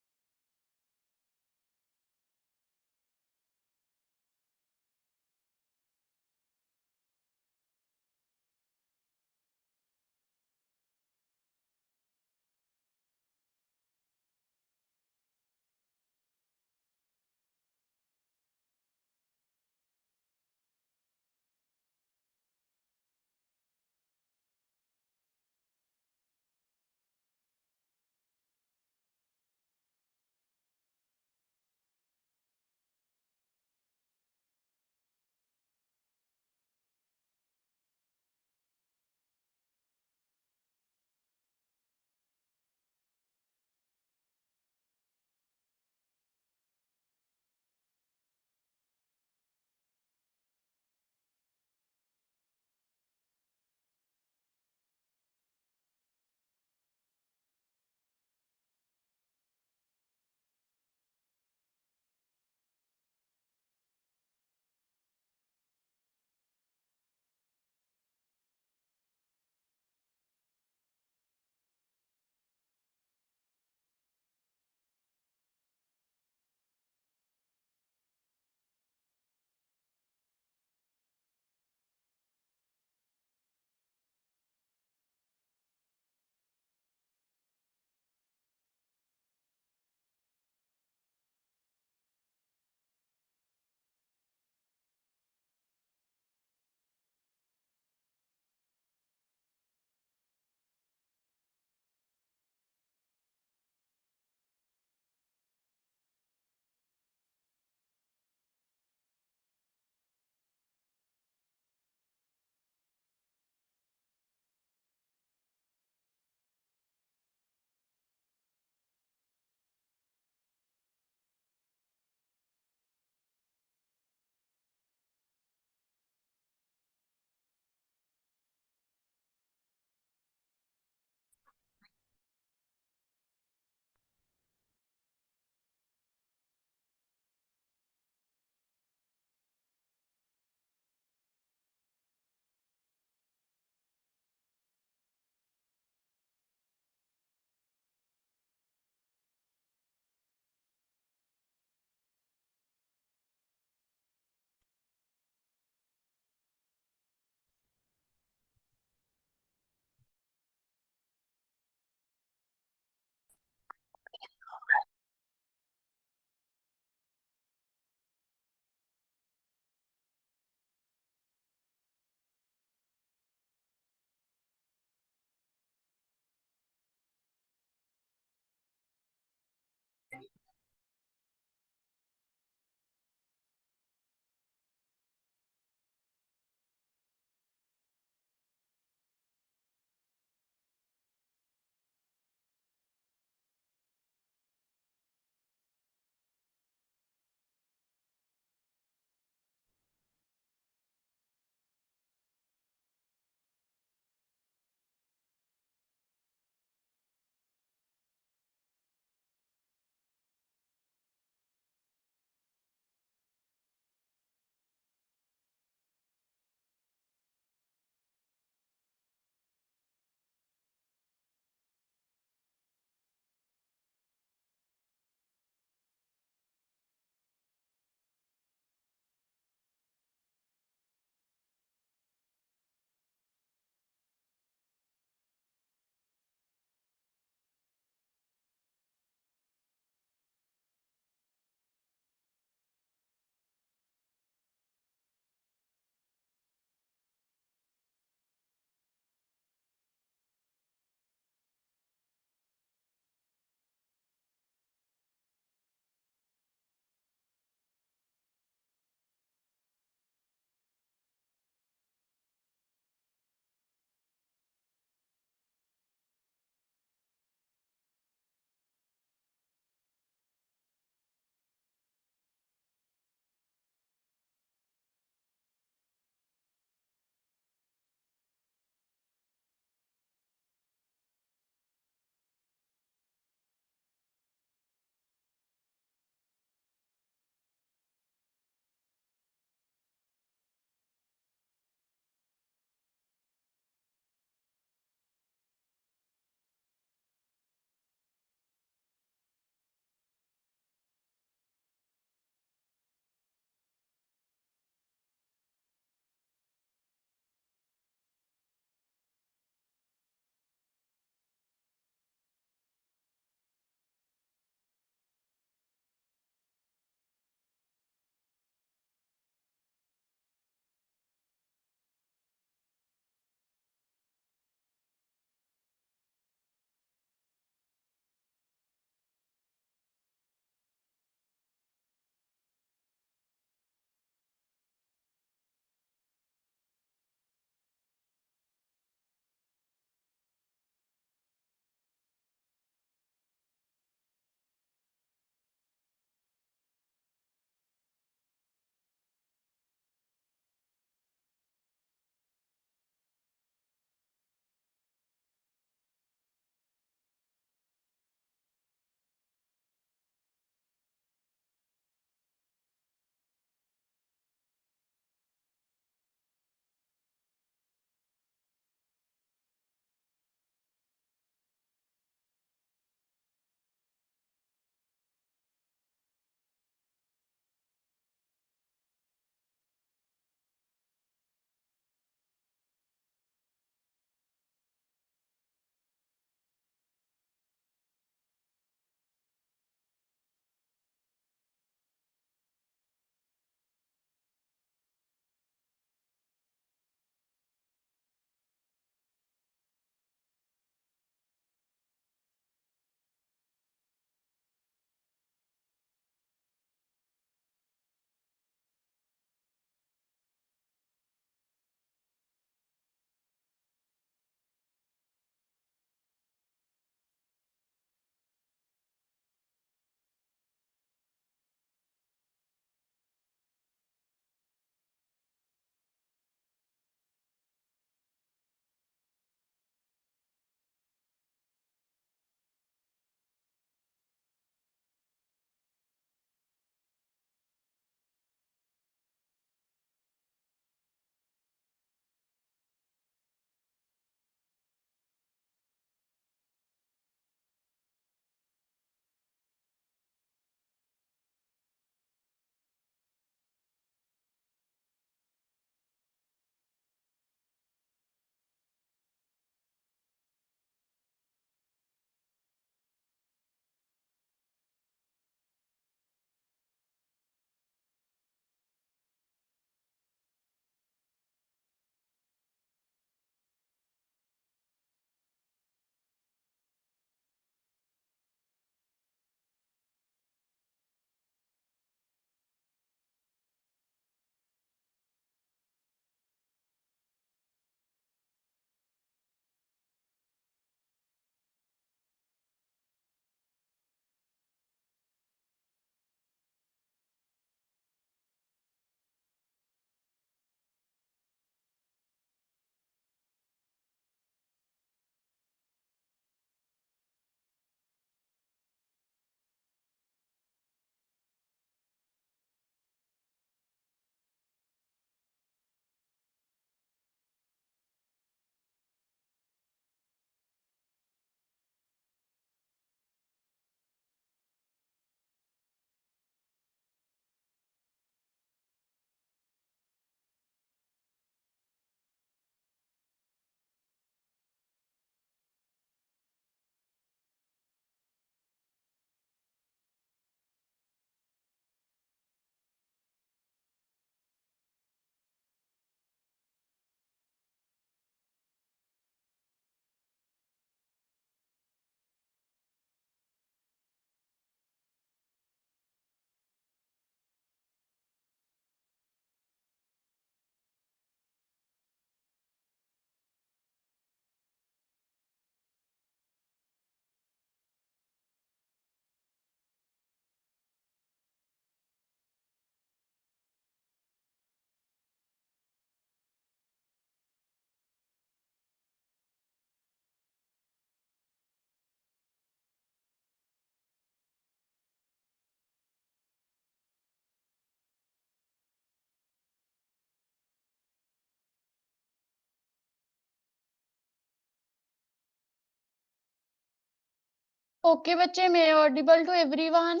Okay, बच्चे, may I audible to everyone?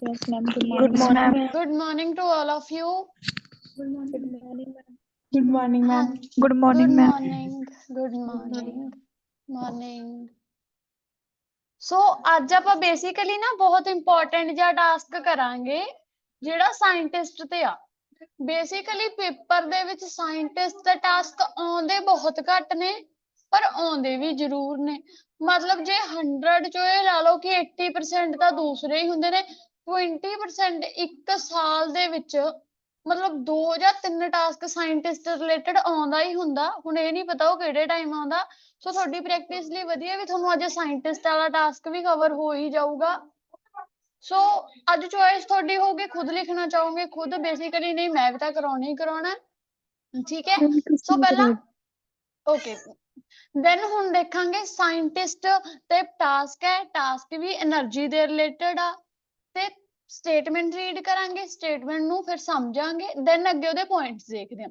Yes, ma'am. Good Good morning, morning, ma'am. ma'am. Good morning to all of you. Good morning, ma'am. Good morning, हाँ, ma'am. Good good morning, ma'am. morning, good morning, morning. So ਅੱਜ ਆਪਾਂ basically ਨਾ ਬਹੁਤ important ਜਿਹਾ task ਕਰਾਂਗੇ ਜਿਹੜਾ scientist ਤੇ ਆ। ਬੇਸਿਕਲੀ ਪੇਪਰ ਦੇ ਵਿੱਚ ਸਾਇੰਟਿਸਟ ਦੇ ਟਾਸਕ ਆਉਂਦੇ ਬਹੁਤ ਘੱਟ ਨੇ ਪਰ ਆਉਂਦੇ ਵੀ ਜ਼ਰੂਰ ਨੇ। ਮਤਲਬ ਜੇ 100 ਚੋਂ ਇਹ ਲਾ ਲਓ ਕਿ 80% ਤਾਂ ਦੂਸਰੇ ਹੀ ਹੁੰਦੇ ਨੇ, 20% ਇੱਕ ਸਾਲ ਦੇ ਵਿੱਚ ਮਤਲਬ 2 ਜਾਂ 3 ਟਾਸਕ ਸਾਇੰਟਿਸਟ ਰਿਲੇਟਡ ਆਉਂਦਾ ਹੀ ਹੁੰਦਾ। ਹੁਣ ਇਹ ਨਹੀਂ ਪਤਾ ਉਹ ਕਿਹੜੇ ਟਾਈਮ ਆਉਂਦਾ। ਸੋ ਤੁਹਾਡੀ ਪ੍ਰੈਕਟਿਸ ਲਈ ਵਧੀਆ ਵੀ ਤੁਹਾਨੂੰ ਅੱਜ ਸਾਇੰਟਿਸਟ ਵਾਲਾ ਟਾਸਕ ਵੀ ਕਵਰ ਹੋ ਹੀ ਜਾਊਗਾ। ਸੋ ਅੱਜ ਚੋਇਸ ਤੁਹਾਡੀ ਹੋਊਗੀ, ਖੁਦ ਲਿਖਣਾ ਚਾਹੋਗੇ ਖੁਦ, ਬੇਸਿਕਲੀ ਨਹੀਂ ਮੈਂ ਵੀ ਤਾਂ ਕਰਾਉਣਾ ਹੀ ਕਰਾਉਣਾ ਹੈ। ਠੀਕ ਹੈ, ਸੋ ਪਹਿਲਾਂ ਓਕੇ ਦੈਨ ਹੁਣ ਦੇਖਾਂਗੇ ਸਾਇੰਟਿਸਟ ਤੇ ਟਾਸਕ ਹੈ। ਟਾਸਕ ਵੀ એનર્ਜੀ ਦੇ ਰਿਲੇਟਡ ਆ ਤੇ ਸਟੇਟਮੈਂਟ ਰੀਡ ਕਰਾਂਗੇ, ਸਟੇਟਮੈਂਟ ਨੂੰ ਫਿਰ ਸਮਝਾਂਗੇ, ਦੈਨ ਅੱਗੇ ਉਹਦੇ ਪੁਆਇੰਟਸ ਦੇਖਦੇ ਹਾਂ।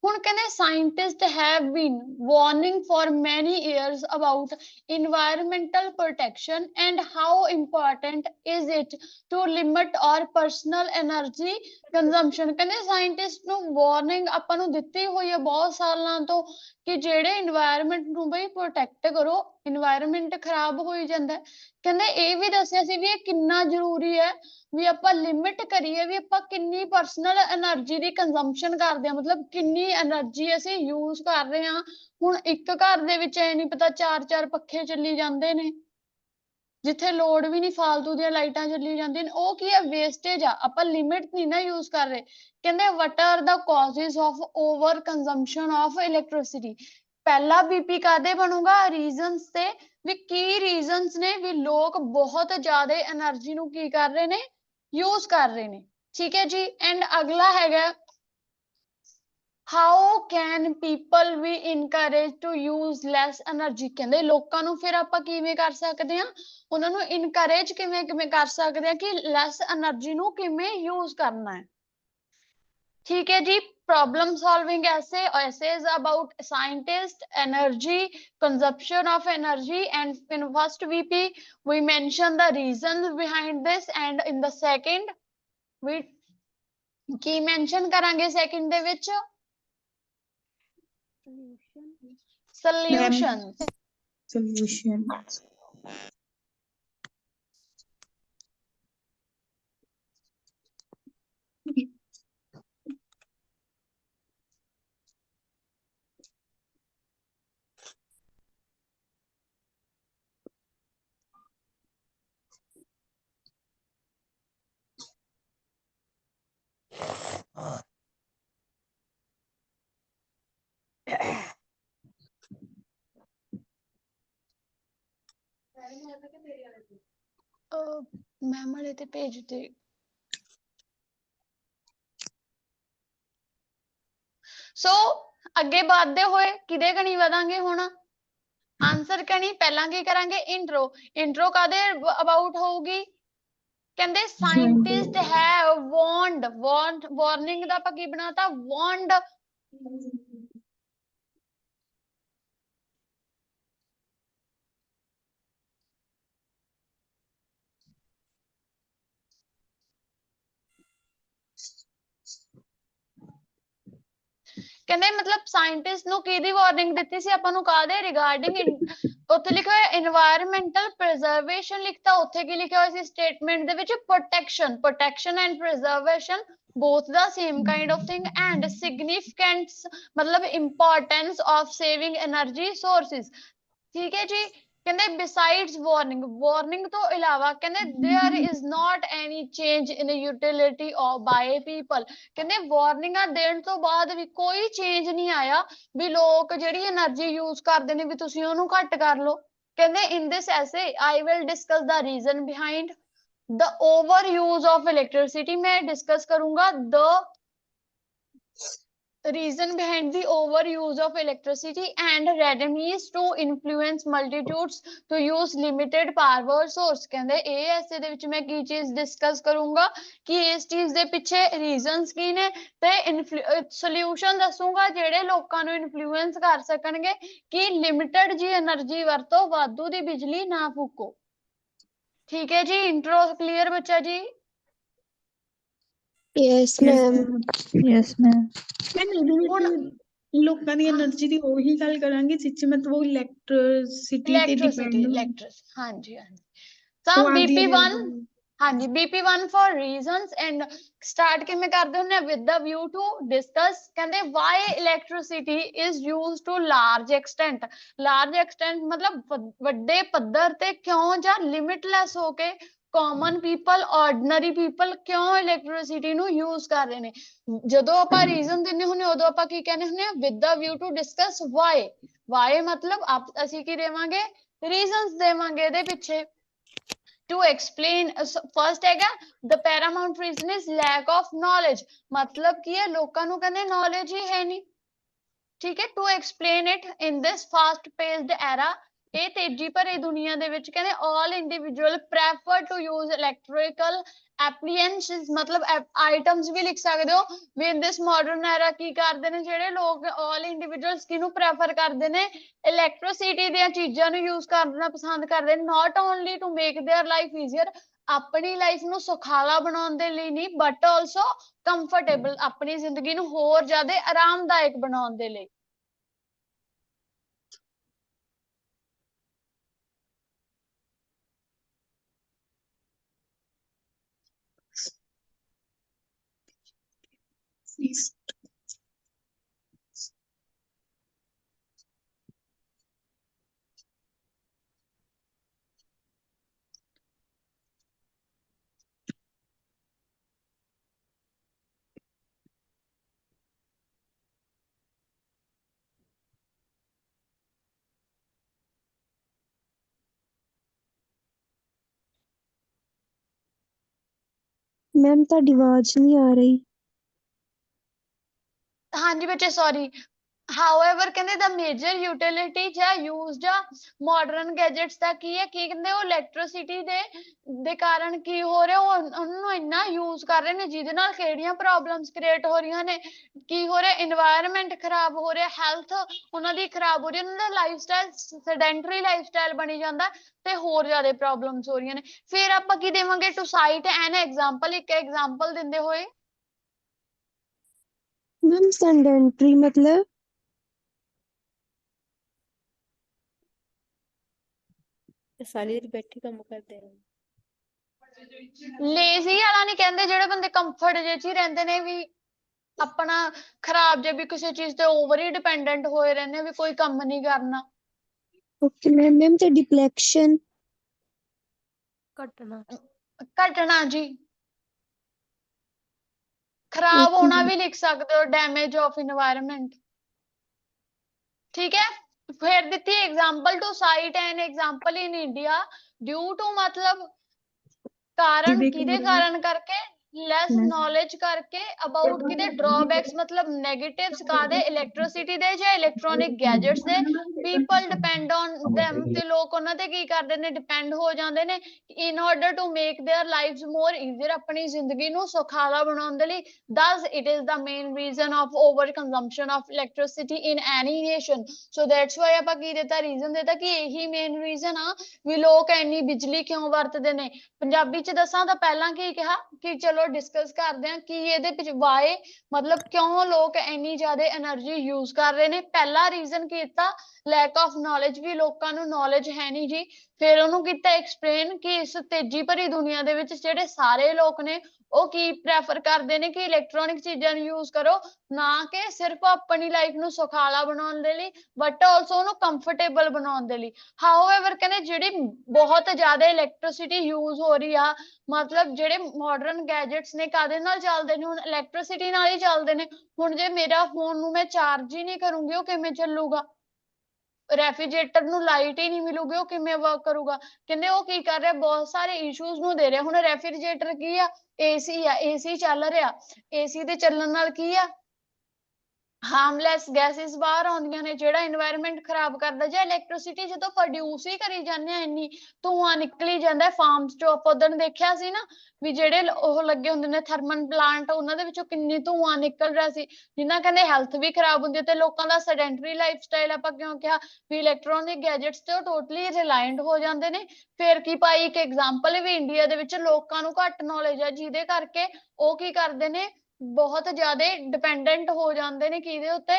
ਹੁਣ ਕਹਿੰਦੇ scientist have been warning for ਮੈਨੀ years about environmental protection and how important is it to limit our personal energy consumption। ਕਹਿੰਦੇ ਸਾਇੰਟਿਸਟ ਨੂੰ ਵਾਰਨਿੰਗ ਆਪਾਂ ਨੂੰ ਦਿੱਤੀ ਹੋਈ ਹੈ ਬਹੁਤ ਸਾਲਾਂ ਤੋਂ ਕਿ ਜਿਹੜੇ এনवायरमेंट ਨੂੰ ਬਈ ਪ੍ਰੋਟੈਕਟ ਕਰੋ, এনवायरमेंट ਖਰਾਬ ਹੋਈ ਜਾਂਦਾ ਹੈ। ਕਹਿੰਦੇ ਇਹ ਵੀ ਦੱਸਿਆ ਸੀ ਵੀ ਇਹ ਕਿੰਨਾ ਜ਼ਰੂਰੀ ਹੈ ਵੀ ਆਪਾਂ ਲਿਮਿਟ ਕਰੀਏ ਵੀ ਆਪਾਂ ਕਿੰਨੀ ਪਰਸਨਲ એનર્ਜੀ ਦੀ ਕੰਜ਼ੰਪਸ਼ਨ ਕਰਦੇ ਹਾਂ, ਮਤਲਬ ਕਿੰਨੀ એનર્ਜੀ ਅਸੀਂ ਯੂਜ਼ ਕਰ ਰਹੇ ਹਾਂ। ਹੁਣ ਇੱਕ ਘਰ ਦੇ ਵਿੱਚ ਇਹ ਨਹੀਂ ਪਤਾ 4-4 ਪੱਖੇ ਚੱਲੀ ਜਾਂਦੇ ਨੇ, ਜਿੱਥੇ ਲੋਡ ਵੀ ਨਹੀਂ, ਫਾਲਤੂ ਦੀਆਂ ਲਾਈਟਾਂ ਚੱਲੀ ਜਾਂਦੀਆਂ ਨੇ, ਉਹ ਕੀ ਹੈ ਵੇਸਟੇਜ ਆ, ਆਪਾਂ ਲਿਮਿਟ ਨਹੀਂ ਨਾ ਯੂਜ਼ ਕਰ ਰਹੇ। ਕਹਿੰਦੇ what are the causes of over consumption of electricity. ਪਹਿਲਾ ਬੀਪੀ ਕਾਦੇ ਬਣੂਗਾ, ਰੀਜ਼ਨਸ ਤੇ ਵੀ ਕੀ ਰੀਜ਼ਨਸ ਨੇ ਵੀ ਲੋਕ ਬਹੁਤ ਜ਼ਿਆਦਾ એનર્ਜੀ ਨੂੰ ਕੀ ਕਰ ਰਹੇ ਨੇ, ਯੂਜ਼ ਕਰ ਰਹੇ ਨੇ। ਠੀਕ ਹੈ ਜੀ, ਐਂਡ ਅਗਲਾ ਹੈਗਾ how can people we encourage to use less energy. ਕਹਿੰਦੇ ਲੋਕਾਂ ਨੂੰ ਫਿਰ ਆਪਾਂ ਕਿਵੇਂ ਕਰ ਸਕਦੇ ਹਾਂ, ਉਹਨਾਂ ਨੂੰ ਇਨਕਰੇਜ ਕਿਵੇਂ ਕਿਵੇਂ ਕਰ ਸਕਦੇ ਹਾਂ ਕਿ ਲੈਸ એનર્ਜੀ ਨੂੰ ਕਿਵੇਂ ਯੂਜ਼ ਕਰਨਾ ਹੈ। ਠੀਕ ਹੈ ਜੀ, problem solving essays about scientist, energy, consumption of energy, and in first VP we mention the reasons behind this, and in the second we Ki mention ਕਰਾਂਗੇ second ਦੇ ਵਿੱਚ solutions। Solution. ਮੈਮ ਵਾਲੇ ਤੇ ਭੇਜ ਦੇ। ਸੋ ਅੱਗੇ ਵਧਦੇ ਹੋਏ ਕਿਹਦੇ ਕਣੀ ਵਧਾਂਗੇ ਹੁਣ, ਆਨਸਰ ਕਣੀ। ਪਹਿਲਾਂ ਕੀ ਕਰਾਂਗੇ, ਇੰਟਰੋ। ਇੰਟਰੋ ਕਾਦੇ ਅਬਾਊਟ ਹੋਊਗੀ, ਕਹਿੰਦੇ ਸਾਇੰਟਿਸਟ ਹੈ ਵਾਰਨਿੰਗ ਦਾ ਆਪਾਂ ਕੀ ਬਣਾਤਾ, ਵਾਰਨਡ। ਕਹਿੰਦੇ ਮਤਲਬ ਸਾਇੰਟਿਸਟ ਨੂੰ ਕਿਹਦੀ ਵਾਰਨਿੰਗ ਦਿੱਤੀ ਸੀ ਆਪਾਂ ਨੂੰ, ਕਾਦੇ ਰਿਗਾਰਡਿੰਗ। ਉੱਥੇ ਲਿਖਿਆ ਹੋਇਆ এনवायरमेंटल ਪ੍ਰੀਜ਼ਰਵੇਸ਼ਨ ਲਿਖਤਾ, ਉੱਥੇ ਕੀ ਲਿਖਿਆ ਹੋਇਆ ਸੀ ਸਟੇਟਮੈਂਟ ਦੇ ਵਿੱਚ, protection and preservation both the same kind of thing, and significance ਮਤਲਬ importance of saving energy sources। ਠੀਕ ਹੈ ਜੀ, ਕਹਿੰਦੇ besides warning ਤੋਂ ਇਲਾਵਾ ਕਹਿੰਦੇ there is not any change in the utility of by people। ਕਹਿੰਦੇ ਵਾਰਨਿੰਗਾਂ ਦੇਣ ਤੋਂ ਬਾਅਦ ਵੀ ਕੋਈ ਚੇਂਜ ਨਹੀਂ ਆਇਆ ਵੀ ਲੋਕ ਜਿਹੜੀ એનર્ਜੀ ਯੂਜ਼ ਕਰਦੇ ਨੇ ਵੀ ਤੁਸੀਂ ਉਹਨੂੰ ਘੱਟ ਕਰ ਲਓ। ਕਹਿੰਦੇ in this essay I will discuss the reason behind the overuse of electricity। मैं डिस्कस करूंगा the reason behind the overuse of electricity and readiness to influence multitudes to use limited power source। ਕਹਿੰਦੇ ਇਹ ਐਸੇ ਦੇ ਵਿੱਚ ਮੈਂ ਕੀ ਚੀਜ਼ discuss ਕਰੂੰਗਾ ਕਿ ਇਸ ਚੀਜ਼ ਦੇ ਪਿੱਛੇ ਰੀਜ਼ਨਸ ਕੀ ਨੇ ਤੇ ਸੋਲੂਸ਼ਨ ਦੱਸੂਗਾ ਜਿਹੜੇ ਲੋਕਾਂ ਨੂੰ ਇਨਫਲੂਐਂਸ ਕਰ ਸਕਣਗੇ ਕਿ ਲਿਮਿਟਡ ਜੀ એનર્ਜੀ ਵਰਤੋ, ਵਾਧੂ ਦੀ ਬਿਜਲੀ ਨਾ ਫੂਕੋ। ਠੀਕ ਹੈ ਜੀ, ਇੰਟਰੋ ਕਲੀਅਰ ਬੱਚਾ ਜੀ? Yes, ma'am. Yes, ma'am. ਮੈਂ ਇਹਦੇ ਹੁਣ ਵਿੱਚ ਲੋਕਾਂ ਦੀ એનર્ਜੀ ਦੀ ਉਹੀ ਗੱਲ ਕਰਾਂਗੇ ਜਿੱਚ ਮਤਲਬ ਉਹ ਇਲੈਕਟ੍ਰਿਸਿਟੀ ਤੇ ਇਲੈਕਟ੍ਰਿਸਿਟੀ ਡਿਪੈਂਡ ਹਾਂਜੀ ਹਾਂਜੀ। ਉਹ ਸਮ ਆਦੀ BP1 ਹਾਂਜੀ BP1 for reasons and start ਕਿਵੇਂ ਕਰਦੇ ਹੁੰਦੇ ਆ with the view to discuss। ਕਹਿੰਦੇ why electricity is used to large extent ਮਤਲਬ ਵੱਡੇ ਪੱਧਰ ਤੇ ਕਿਉਂ ਜਾਂ limitless ਹੋ ਕੇ common people ordinary people ਕਿਉਂ electricity ਨੂੰ use ਕਰ ਰਹੇ ਨੇ। ਜਦੋਂ ਆਪਾਂ ਰੀਜ਼ਨ ਦਿੰਦੇ ਹੁੰਦੇ ਉਦੋਂ ਆਪਾਂ ਕੀ ਕਹਿੰਦੇ ਹੁੰਦੇ ਆ with the view to discuss why ਮਤਲਬ ਅਸੀਂ ਕੀ ਦੇਵਾਂਗੇ ਰੀਜ਼ਨਸ ਦੇਵਾਂਗੇ ਇਹਦੇ ਪਿੱਛੇ। To explain first ਹੈਗਾ the paramount reason is lack of knowledge ਮਤਲਬ ਕੀ ਹੈ ਲੋਕਾਂ ਨੂੰ ਕਹਿੰਦੇ knowledge ਹੀ ਹੈ ਨਹੀਂ। ਠੀਕ ਹੈ, to explain it in this fast paced era ਇਹ ਤੇਜ਼ੀ ਭਰੀ ਦੁਨੀਆ ਦੇ ਵਿੱਚ ਕਹਿੰਦੇ all individual prefer to use electrical appliances ਮਤਲਬ items ਵੀ ਲਿਖ ਸਕਦੇ ਹੋ ਵੀ in this modern era ਕੀ ਕਰਦੇ ਨੇ ਜਿਹੜੇ ਲੋਕ all individuals ਕਿਹਨੂੰ prefer ਕਰਦੇ ਨੇ electricity ਦੀਆਂ ਚੀਜ਼ਾਂ ਨੂੰ use ਕਰਨਾ ਪਸੰਦ ਕਰਦੇ ਨੇ not only to make their life easier ਆਪਣੀ ਲਾਈਫ ਨੂੰ ਸੁਖਾਲਾ ਬਣਾਉਣ ਦੇ ਲਈ ਨਹੀਂ but also comfortable ਆਪਣੀ ਜ਼ਿੰਦਗੀ ਨੂੰ ਹੋਰ ਜ਼ਿਆਦਾ ਆਰਾਮਦਾਇਕ ਬਣਾਉਣ ਦੇ ਲਈ। मैम ਤੁਹਾਡੀ ਆਵਾਜ਼ ਨਹੀਂ ਆ ਰਹੀ। ਹਾਂਜੀ ਬੱਚੇ ਸੌਰੀ। however ਕਹਿੰਦੇ the major utility ਜਾਂ used modern gadgets ਦਾ ਕੀ ਹੈ ਕੀ ਕਹਿੰਦੇ ਉਹ electricity ਦੇ ਕਾਰਨ ਕੀ ਹੋ ਰਿਹਾ ਉਹਨੂੰ ਇੰਨਾ use ਕਰ ਰਹੇ ਨੇ ਜਿਹਦੇ ਨਾਲ ਕਿਹੜੀਆਂ problems create ਹੋ ਰਹੀਆਂ ਨੇ ਕੀ ਹੋ ਰਿਹਾ environment ਖਰਾਬ ਹੋ ਰਿਹਾ health ਉਹਨਾਂ ਦੀ ਖਰਾਬ ਹੋ ਰਹੀ ਹੈ ਉਹਨਾਂ ਦਾ lifestyle sedentary lifestyle ਬਣੀ ਜਾਂਦਾ ਤੇ ਹੋਰ ਜ਼ਿਆਦਾ problems ਹੋ ਰਹੀਆਂ ਨੇ। ਫਿਰ ਆਪਾਂ ਕੀ ਦੇਵਾਂਗੇ to cite an example ਇੱਕ example ਦਿੰਦੇ ਹੋਏ। मैम सेडेंटरी मतलब ਸਾਰੀ ਦਿਨ ਬੈਠੇ ਕੰਮ ਕਰਦੇ ਨੇ। ਲੇਜ਼ੀ ਵਾਲਾ ਨਹੀਂ ਕਹਿੰਦੇ ਜਿਹੜੇ ਬੰਦੇ ਕੰਫਰਟ ਜਿਹੇ ਚ ਹੀ ਰਹਿੰਦੇ ਨੇ ਵੀ ਆਪਣਾ ਖਰਾਬ ਜੇ ਵੀ ਕਿਸੇ ਚੀਜ਼ ਤੇ ਓਵਰ ਹੀ ਡਿਪੈਂਡੈਂਟ ਹੋਏ ਰਹਿੰਦੇ ਵੀ ਕੋਈ ਕੰਮ ਨਹੀਂ ਕਰਨਾ। ओके मैम मैम ਤੇ डिप्लेक्शन ਘਟਣਾ ਜੀ ਖਰਾਬ ਹੋਣਾ ਵੀ ਲਿਖ ਸਕਦੇ ਹੋ ਡੈਮੇਜ ਆਫ ਇਨਵਾਇਰਨਮੈਂਟ। ਠੀਕ ਹੈ, ਫਿਰ ਦਿੱਤੀ example to cite an example in India due to ਮਤਲਬ ਕਾਰਨ ਕਿਹਦੇ ਕਾਰਨ ਕਰਕੇ ਲੈਸ ਨੌਲੇਜ ਕਰਕੇ ਅਬਾਊਟ ਕਿਹਦੇ ਡਰਾਬੈਕਸ ਮਤਲਬ ਨੈਗੇਟਿਵਸ ਕਾਦੇ ਇਲੈਕਟ੍ਰਿਸਿਟੀ ਦੇ ਜਾਂ ਇਲੈਕਟ੍ਰੋਨਿਕ ਗੈਜਟਸ ਦੇ ਪੀਪਲ ਡਿਪੈਂਡ ਔਨ them ਤੇ ਲੋਕ ਉਹਨਾਂ ਤੇ ਕੀ ਕਰਦੇ ਨੇ ਡਿਪੈਂਡ ਹੋ ਜਾਂਦੇ ਨੇ in order to make their lives more easier ਆਪਣੀ ਜ਼ਿੰਦਗੀ ਨੂੰ ਸੁਖਾਲਾ ਬਣਾਉਣ ਦੇ ਲਈ। thus it is the main reason of over consumption of electricity in any nation so that's why ਆਪਾਂ ਕੀ ਦਿੱਤਾ ਰੀਜ਼ਨ ਦਿੱਤਾ ਕਿ ਇਹੀ ਮੇਨ ਰੀਜ਼ਨ ਆ ਵੀ ਲੋਕ ਇੰਨੀ ਬਿਜਲੀ ਕਿਉਂ ਵਰਤਦੇ ਨੇ। ਪੰਜਾਬੀ ਚ ਦੱਸਾਂ ਤਾਂ ਪਹਿਲਾਂ ਕੀ ਕਿਹਾ ਕਿ ਚਲੋ ਡਿਸਕਸ ਕਰਦੇ ਹਾਂ ਕਿ ਇਹਦੇ ਵਿੱਚ ਵਾਏ ਮਤਲਬ ਕਿਉਂ ਲੋਕ ਇੰਨੀ ਜ਼ਿਆਦਾ એનર્ਜੀ ਯੂਜ਼ ਕਰ ਰਹੇ ਨੇ। ਪਹਿਲਾ ਰੀਜ਼ਨ ਕੀ ਦਿੱਤਾ ਲੈਕ ਆਫ ਨੌਲੇਜ ਵੀ ਲੋਕਾਂ ਨੂੰ ਨੌਲੇਜ ਹੈ ਨਹੀਂ ਜੀ। ਫਿਰ ਉਹਨੂੰ ਕੀਤਾ ਐਕਸਪਲੇਨ ਕਿ ਇਸ ਤੇਜ਼ੀ ਭਰੀ ਦੁਨੀਆ ਦੇ ਵਿੱਚ ਜਿਹੜੇ ਸਾਰੇ ਲੋਕ ਨੇ ਉਹ ਕੀ ਪ੍ਰੈਫਰ ਕਰਦੇ ਨੇ ਕਿ ਇਲੈਕਟ੍ਰੋਨਿਕ ਚੀਜ਼ਾਂ ਨੂੰ ਯੂਜ਼ ਕਰੋ ਨਾ ਕਿ ਸਿਰਫ ਆਪਣੀ ਲਾਈਫ ਨੂੰ ਸੁਖਾਲਾ ਬਣਾਉਣ ਦੇ ਲਈ ਬਟ ਆਲਸੋ ਉਹਨੂੰ ਕੰਫਰਟੇਬਲ ਬਣਾਉਣ ਦੇ ਲਈ। ਹਾਊਐਵਰ ਕਹਿੰਦੇ ਜਿਹੜੀ ਬਹੁਤ ਜ਼ਿਆਦਾ ਇਲੈਕਟ੍ਰਿਸਿਟੀ ਯੂਜ਼ ਹੋ ਰਹੀ ਆ ਮਤਲਬ ਜਿਹੜੇ ਮਾਡਰਨ ਗੈਜਟਸ ਨੇ ਕਾਹਦੇ ਨਾਲ ਚੱਲਦੇ ਨੇ ਹੁਣ ਇਲੈਕਟ੍ਰਿਸਿਟੀ ਨਾਲ ਹੀ ਚੱਲਦੇ ਨੇ। ਹੁਣ ਜੇ ਮੇਰਾ ਫੋਨ ਨੂੰ ਮੈਂ ਚਾਰਜ ਹੀ ਨਹੀਂ ਕਰੂੰਗੀ ਉਹ ਕਿਵੇਂ ਚੱਲੂਗਾ। ਰੈਫ੍ਰਿਜਰੇਟਰ ਨੂੰ ਲਾਈਟ ਹੀ ਨਹੀਂ ਮਿਲੂਗੀ ਉਹ ਕਿਵੇਂ ਵਰਕ ਕਰੂਗਾ। ਕਹਿੰਦੇ ਉਹ ਕੀ ਕਰ ਰਿਹਾ ਬਹੁਤ ਸਾਰੇ ਇਸ਼ੂਜ਼ ਨੂੰ ਦੇ ਰਿਹਾ। ਹੁਣ ਰੈਫ੍ਰਿਜਰੇਟਰ ਕੀ ਆ ਏਸੀ ਆ ਏਸੀ ਚੱਲ ਰਿਹਾ ਏਸੀ ਦੇ ਚੱਲਣ ਨਾਲ ਕੀ ਆ ਹਾਰਮਲੈਸ ਗੈਸਿਸ ਬਾਹਰ ਆਉਂਦੀਆਂ ਨੇ, ਜਿਹੜਾ ਇਨਵਾਇਰਨਮੈਂਟ ਖਰਾਬ ਕਰਦਾ। ਜਾਂ ਇਲੈਕਟ੍ਰਿਸਿਟੀ ਜਦੋਂ ਪ੍ਰੋਡਿਊਸ ਹੀ ਕਰੀ ਜਾਂਦੇ ਆ, ਇੰਨੀ ਧੂੰਆਂ ਨਿਕਲੀ ਜਾਂਦਾ ਫਾਰਮਸ ਚੋਂ। ਆਪਾਂ ਉਦੋਂ ਦੇਖਿਆ ਸੀ ਨਾ ਵੀ ਜਿਹੜੇ ਉਹ ਲੱਗੇ ਹੁੰਦੇ ਨੇ ਥਰਮਲ ਪਲਾਂਟ, ਉਹਨਾਂ ਦੇ ਵਿੱਚੋਂ ਕਿੰਨੀ ਧੂੰਆਂ ਨਿਕਲ ਰਿਹਾ ਸੀ, ਜਿੰਨਾ ਕਹਿੰਦੇ ਹੈਲਥ ਵੀ ਖਰਾਬ ਹੁੰਦੀ ਹੈ। ਤੇ ਲੋਕਾਂ ਦਾ ਸੈਡੈਂਟਰੀ ਲਾਈਫ ਸਟਾਈਲ, ਆਪਾਂ ਕਿਉਂ ਕਿਹਾ ਵੀ ਇਲੈਕਟ੍ਰੋਨਿਕ ਗੈਜਟਸ ਤੇ ਉਹ ਟੋਟਲੀ ਰਿਲਾਇੰਟ ਹੋ ਜਾਂਦੇ ਨੇ। ਫਿਰ ਕੀ ਪਾਈ ਇੱਕ ਐਗਜ਼ਾਮਪਲ ਵੀ, ਇੰਡੀਆ ਦੇ ਵਿੱਚ ਲੋਕਾਂ ਨੂੰ ਘੱਟ ਨੌਲੇਜ ਹੈ, ਜਿਹਦੇ ਕਰਕੇ ਉਹ ਕੀ ਕਰਦੇ ਨੇ, ਬਹੁਤ ਜ਼ਿਆਦਾ ਡਿਪੈਂਡੈਂਟ ਹੋ ਜਾਂਦੇ ਨੇ ਕਿਹਦੇ ਉੱਤੇ,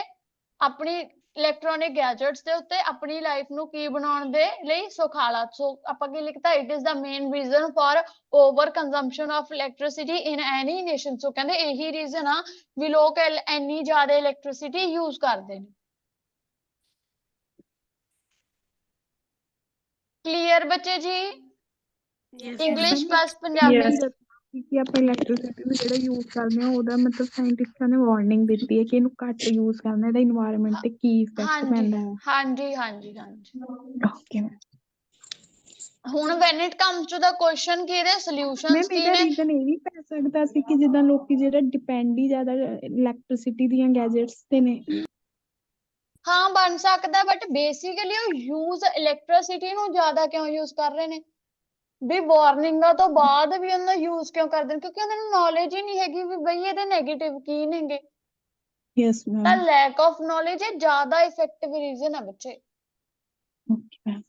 ਆਪਣੀ ਇਲੈਕਟ੍ਰੋਨਿਕ ਗੈਜਟਸ ਦੇ ਉੱਤੇ, ਆਪਣੀ ਲਾਈਫ ਨੂੰ ਕੀ ਬਣਾਉਣ ਦੇ ਲਈ ਸੁਖਾਲਾ। ਸੋ ਆਪਾਂ ਕੀ ਲਿਖਤਾ, it is the main reason for over consumption of electricity in any nation. So ਕਹਿੰਦੇ ਇਹੀ ਰੀਜ਼ਨ ਆ ਵੀ ਲੋਕ ਇੰਨੀ ਜ਼ਿਆਦਾ ਇਲੈਕਟ੍ਰਿਸਿਟੀ ਯੂਜ਼ ਕਰਦੇ ਨੇ। ਕਲੀਅਰ ਬੱਚੇ ਜੀ? English plus Punjabi. Yes, ਕਿ ਆਪਾਂ ਇਲੈਕਟ੍ਰਿਸਿਟੀ ਨੂੰ ਜਿਹੜਾ ਯੂਜ਼ ਕਰਦੇ ਆ, ਉਹਦਾ ਮਤਲਬ ਸਾਇੰਟਿਸਟਾਂ ਨੇ ਵਾਰਨਿੰਗ ਦਿੱਤੀ ਹੈ ਕਿ ਇਹਨੂੰ ਘੱਟ ਯੂਜ਼ ਕਰਨਾ, ਇਹਦਾ ਇਨਵਾਇਰਨਮੈਂਟ ਤੇ ਕੀ ਇਫੈਕਟ ਹਾਂਜੀ ਪੈਂਦਾ ਹੈ। ਹਾਂਜੀ ਹਾਂਜੀ ਹਾਂਜੀ। ਓਕੇ ਹੁਣ when it comes to the question ਕਿ ਇਹਦੇ solutions ਮੈਮ, ਕੀ ਇਹਦਾ ਨੇ? ਰੀਜ਼ਨ ਇਹ ਵੀ ਪੈ ਸਕਦਾ ਸੀ ਕਿ ਜਿੱਦਾਂ ਲੋਕੀ ਜਿਹੜਾ ਡਿਪੈਂਡ ਹੀ ਜ਼ਿਆਦਾ ਇਲੈਕਟ੍ਰਿਸਿਟੀ ਦੀਆਂ ਗੈਜਟਸ ਤੇ ਨੇ। ਹਾਂ ਬਣ ਸਕਦਾ, ਬਟ ਬੇਸਿਕਲੀ ਉਹ ਯੂਜ਼ ਇਲੈਕਟ੍ਰਿਸਿਟੀ ਨੂੰ ਜ਼ਿਆਦਾ ਕਿਉਂ ਯੂਜ਼ ਕਰ ਰਹੇ ਨੇ? ਵੀ ਵਾਰਨਿੰਗਾਂ ਤੋਂ ਬਾਅਦ ਵੀ ਉਹਨਾਂ ਯੂਜ਼ ਕਿਉਂ ਕਰਦੇ ਨੇ? ਕਿਉਂਕਿ ਉਹਨਾਂ ਨੂੰ ਨੌਲੇਜ ਹੀ ਨਹੀਂ ਹੈਗੀ ਵੀ ਬਈ ਇਹਦੇ ਨੈਗੇਟਿਵ ਕੀ ਨੇਗੇ। ਯੈਸ ਤਾਂ ਮੈਮ। ਲੈਕ ਆਫ ਨੌਲੇਜ ਇਹ ਜ਼ਿਆਦਾ ਇਫੈਕਟਿਵ ਰੀਜ਼ਨ ਆ ਬੱਚੇ। Okay ma'am.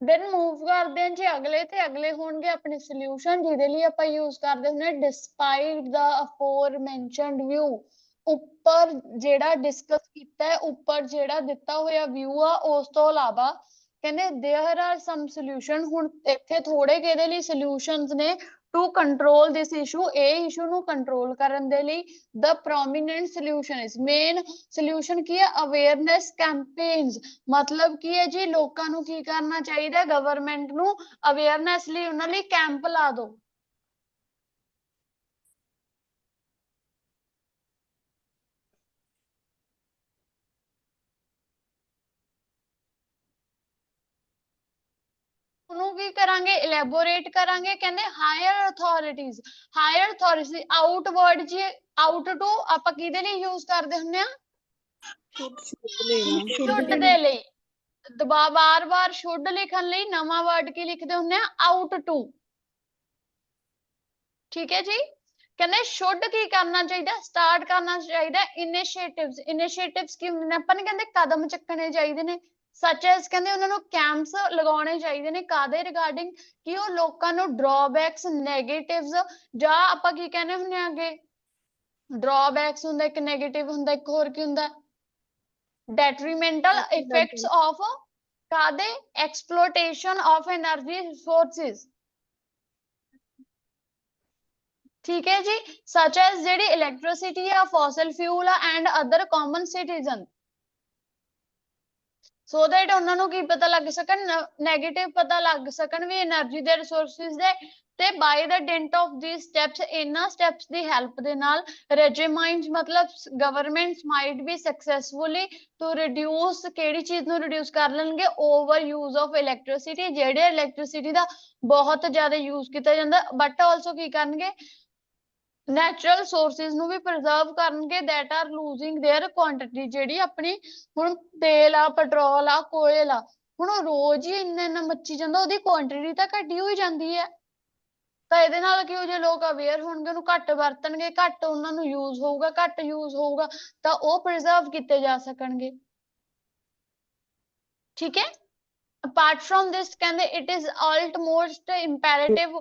ਦੈਨ ਮੂਵ ਕਰਦੇ ਹਾਂ ਜੀ ਅਗਲੇ ਤੇ। ਅਗਲੇ ਹੋਣਗੇ ਆਪਣੇ ਸੋਲਿਊਸ਼ਨ, ਜਿਹਦੇ ਲਈ ਆਪਾਂ ਯੂਜ਼ ਕਰਦੇ ਹੁੰਦੇ ਡਿਸਪਾਈਟ ਦਾ ਅਫੋਰ ਮੈਂਸ਼ਨਡ ਵਿਊ। ਉੱਪਰ ਜਿਹੜਾ ਡਿਸਕਸ ਕੀਤਾ ਹੈ, ਉੱਪਰ ਜਿਹੜਾ ਦਿੱਤਾ ਹੋਇਆ ਵਿਊ ਆ, ਉਸ ਤੋਂ ਇਲਾਵਾ ਕਹਿੰਦੇ देयर आर सम ਸੋਲਿਊਸ਼ਨ। ਹੁਣ ਇੱਥੇ ਥੋੜੇ ਕਿਹਦੇ ਲਈ ਸੋਲਿਊਸ਼ਨਸ ਨੇ? ਟੂ ਕੰਟਰੋਲ ਦਿਸ ਇਸ਼ੂ, ਇਹ ਇਸ਼ੂ ਨੂੰ ਕੰਟਰੋਲ ਕਰਨ ਦੇ ਲਈ। The prominent solution is, main solution ਕੀ ਹੈ? Awareness campaigns. ਮਤਲਬ ਕੀ ਹੈ ਜੀ, ਲੋਕਾਂ ਨੂੰ ਕੀ ਕਰਨਾ ਚਾਹੀਦਾ? ਗਵਰਨਮੈਂਟ ਨੂੰ ਅਵੇਅਰਨੈਸ ਲਈ ਉਹਨਾਂ ਲਈ ਕੈਂਪ ਲਾ ਦਿਓ। ਉਹਨੂੰ ਕੀ ਕਰਾਂਗੇ? ਇਲੈਬੋਰੇਟ ਕਰਾਂਗੇ। ਕਹਿੰਦੇ higher authorities, higher authority outward ਜੀ, ਆਊਟ ਟੂ ਆਪਾਂ ਕਿਹਦੇ ਲਈ ਯੂਜ਼ ਕਰਦੇ ਹੁੰਦੇ ਆ? ਸ਼ੁੱਡ ਦੇ ਲਈ। ਬਾਰ-ਬਾਰ ਸ਼ੁੱਡ ਲਿਖਣ ਲਈ ਨਵਾਂ ਵਰਡ ਕੀ ਲਿਖਦੇ ਹੁੰਦੇ ਆ? Out to. ਠੀਕ ਹੈ ਜੀ। ਕਹਿੰਦੇ ਸ਼ੁੱਡ ਕੀ ਕਰਨਾ ਚਾਹੀਦਾ? ਸਟਾਰਟ ਕਰਨਾ ਚਾਹੀਦਾ ਇਨੀਸ਼ੀਏਟਿਵਸ। ਇਨੀਸ਼ੀਏਟਿਵਸ ਕੀ ਹੁੰਦੇ ਨੇ? ਆਪਾਂ ਨੇ ਕਹਿੰਦੇ ਕਦਮ ਚੱਕਣੇ ਚਾਹੀਦੇ ਨੇ। ਸੱਚ ਐਸ ਕਹਿੰਦੇ ਉਹਨਾਂ ਨੂੰ ਕੈਂਪਸ ਲਗਾਉਣੇ ਚਾਹੀਦੇ ਨੇ। ਕਾਦੇ ਰਿਗਾਰਡਿੰਗ? ਕਿ ਉਹ ਲੋਕਾਂ ਨੂੰ ਡਰਾਬੈਕਸ, ਨੈਗੇਟਿਵਸ, ਜਾਂ ਆਪਾਂ ਕੀ ਕਹਿੰਦੇ ਹੁੰਦੇ ਆਗੇ, ਡਰਾਬੈਕਸ ਹੁੰਦਾ ਇੱਕ, ਨੈਗੇਟਿਵ ਹੁੰਦਾ ਇੱਕ, ਹੋਰ ਕੀ ਹੁੰਦਾ? ਡੈਟਰੀਮੈਂਟਲ ਇਫੈਕਟਸ ਆਫ ਕਾਦੇ? ਐਕਸਪਲੋਟੇਸ਼ਨ ਆਫ એનર્ਜੀ ਰਿਸੋਰਸਿਸ। ਠੀਕ ਹੈ ਜੀ। ਸਚ ਐਸ ਜਿਹੜੀ ਇਲੈਕਟ੍ਰਿਸਿਟੀ ਆ, ਫੋਸਲ ਫਿਊਲ ਆ, and other common citizen, so that ਉਹਨਾਂ ਨੂੰ ਕੀ ਪਤਾ ਲੱਗ ਸਕਣ? ਨੈਗੇਟਿਵ ਪਤਾ ਲੱਗ ਸਕਣ ਵੀ એનર્ਜੀ ਦੇ ਰਿਸੋਰਸਿਸ ਦੇ। ਤੇ by the dint of these steps, ਇਹਨਾਂ ਸਟੈਪਸ ਦੀ ਹੈਲਪ ਦੇ ਨਾਲ ਰੈਜੀਮਾਈਨਸ ਮਤਲਬ governments might be successfully to reduce, ਕਿਹੜੀ ਚੀਜ਼ ਨੂੰ ਰਿਡਿਊਸ ਕਰ ਲੈਣਗੇ? ਓਵਰ ਯੂਜ਼ ਆਫ ਇਲੈਕਟ੍ਰਿਸਿਟੀ, ਜਿਹੜੇ ਇਲੈਕਟ੍ਰਿਸਿਟੀ ਦਾ ਬਹੁਤ ਜ਼ਿਆਦਾ ਯੂਜ਼ ਕੀਤਾ ਜਾਂਦਾ। ਬਟ ਆਲਸੋ ਕੀ ਕਰਨਗੇ? ਨੈਚੁਰਲ ਸੋਰਸਿਸ ਨੂੰ ਵੀ ਪ੍ਰੀਜ਼ਰਵ ਕਰਨਗੇ that are losing their quantity. ਜਿਹੜੀ ਆਪਣੀ ਹੁਣ ਤੇਲ ਆ, ਪੈਟਰੋਲ ਆ, ਕੋਇਲ ਆ, ਹੁਣ ਉਹ ਰੋਜ਼ ਹੀ ਇੰਨਾ ਮੱਚੀ ਜਾਂਦਾ, ਉਹਦੀ ਕੁਆਂਟੀਟੀ ਤਾਂ ਘਟੀ ਹੋਈ ਜਾਂਦੀ ਹੈ। ਤਾਂ ਇਹਦੇ ਨਾਲ ਕੀ ਹੋ, ਜੇ ਲੋਕ ਅਵੇਅਰ ਹੋਣਗੇ, ਉਹਨੂੰ ਘੱਟ ਵਰਤਣਗੇ, ਘੱਟ ਉਹਨਾਂ ਨੂੰ ਯੂਜ਼ ਹੋਊਗਾ, ਘੱਟ ਯੂਜ਼ ਹੋਊਗਾ, ਤਾਂ ਉਹ ਪ੍ਰੀਜ਼ਰਵ ਕੀਤੇ ਜਾ ਸਕਣਗੇ। ਠੀਕ ਹੈ। ਅਪਾਰਟ ਫਰੋਮ ਦਿਸ ਕਹਿੰਦੇ ਇਟ ਇਜ਼ ਆਲਮੋਸਟ ਇੰਪੈਰੇਟਿਵ।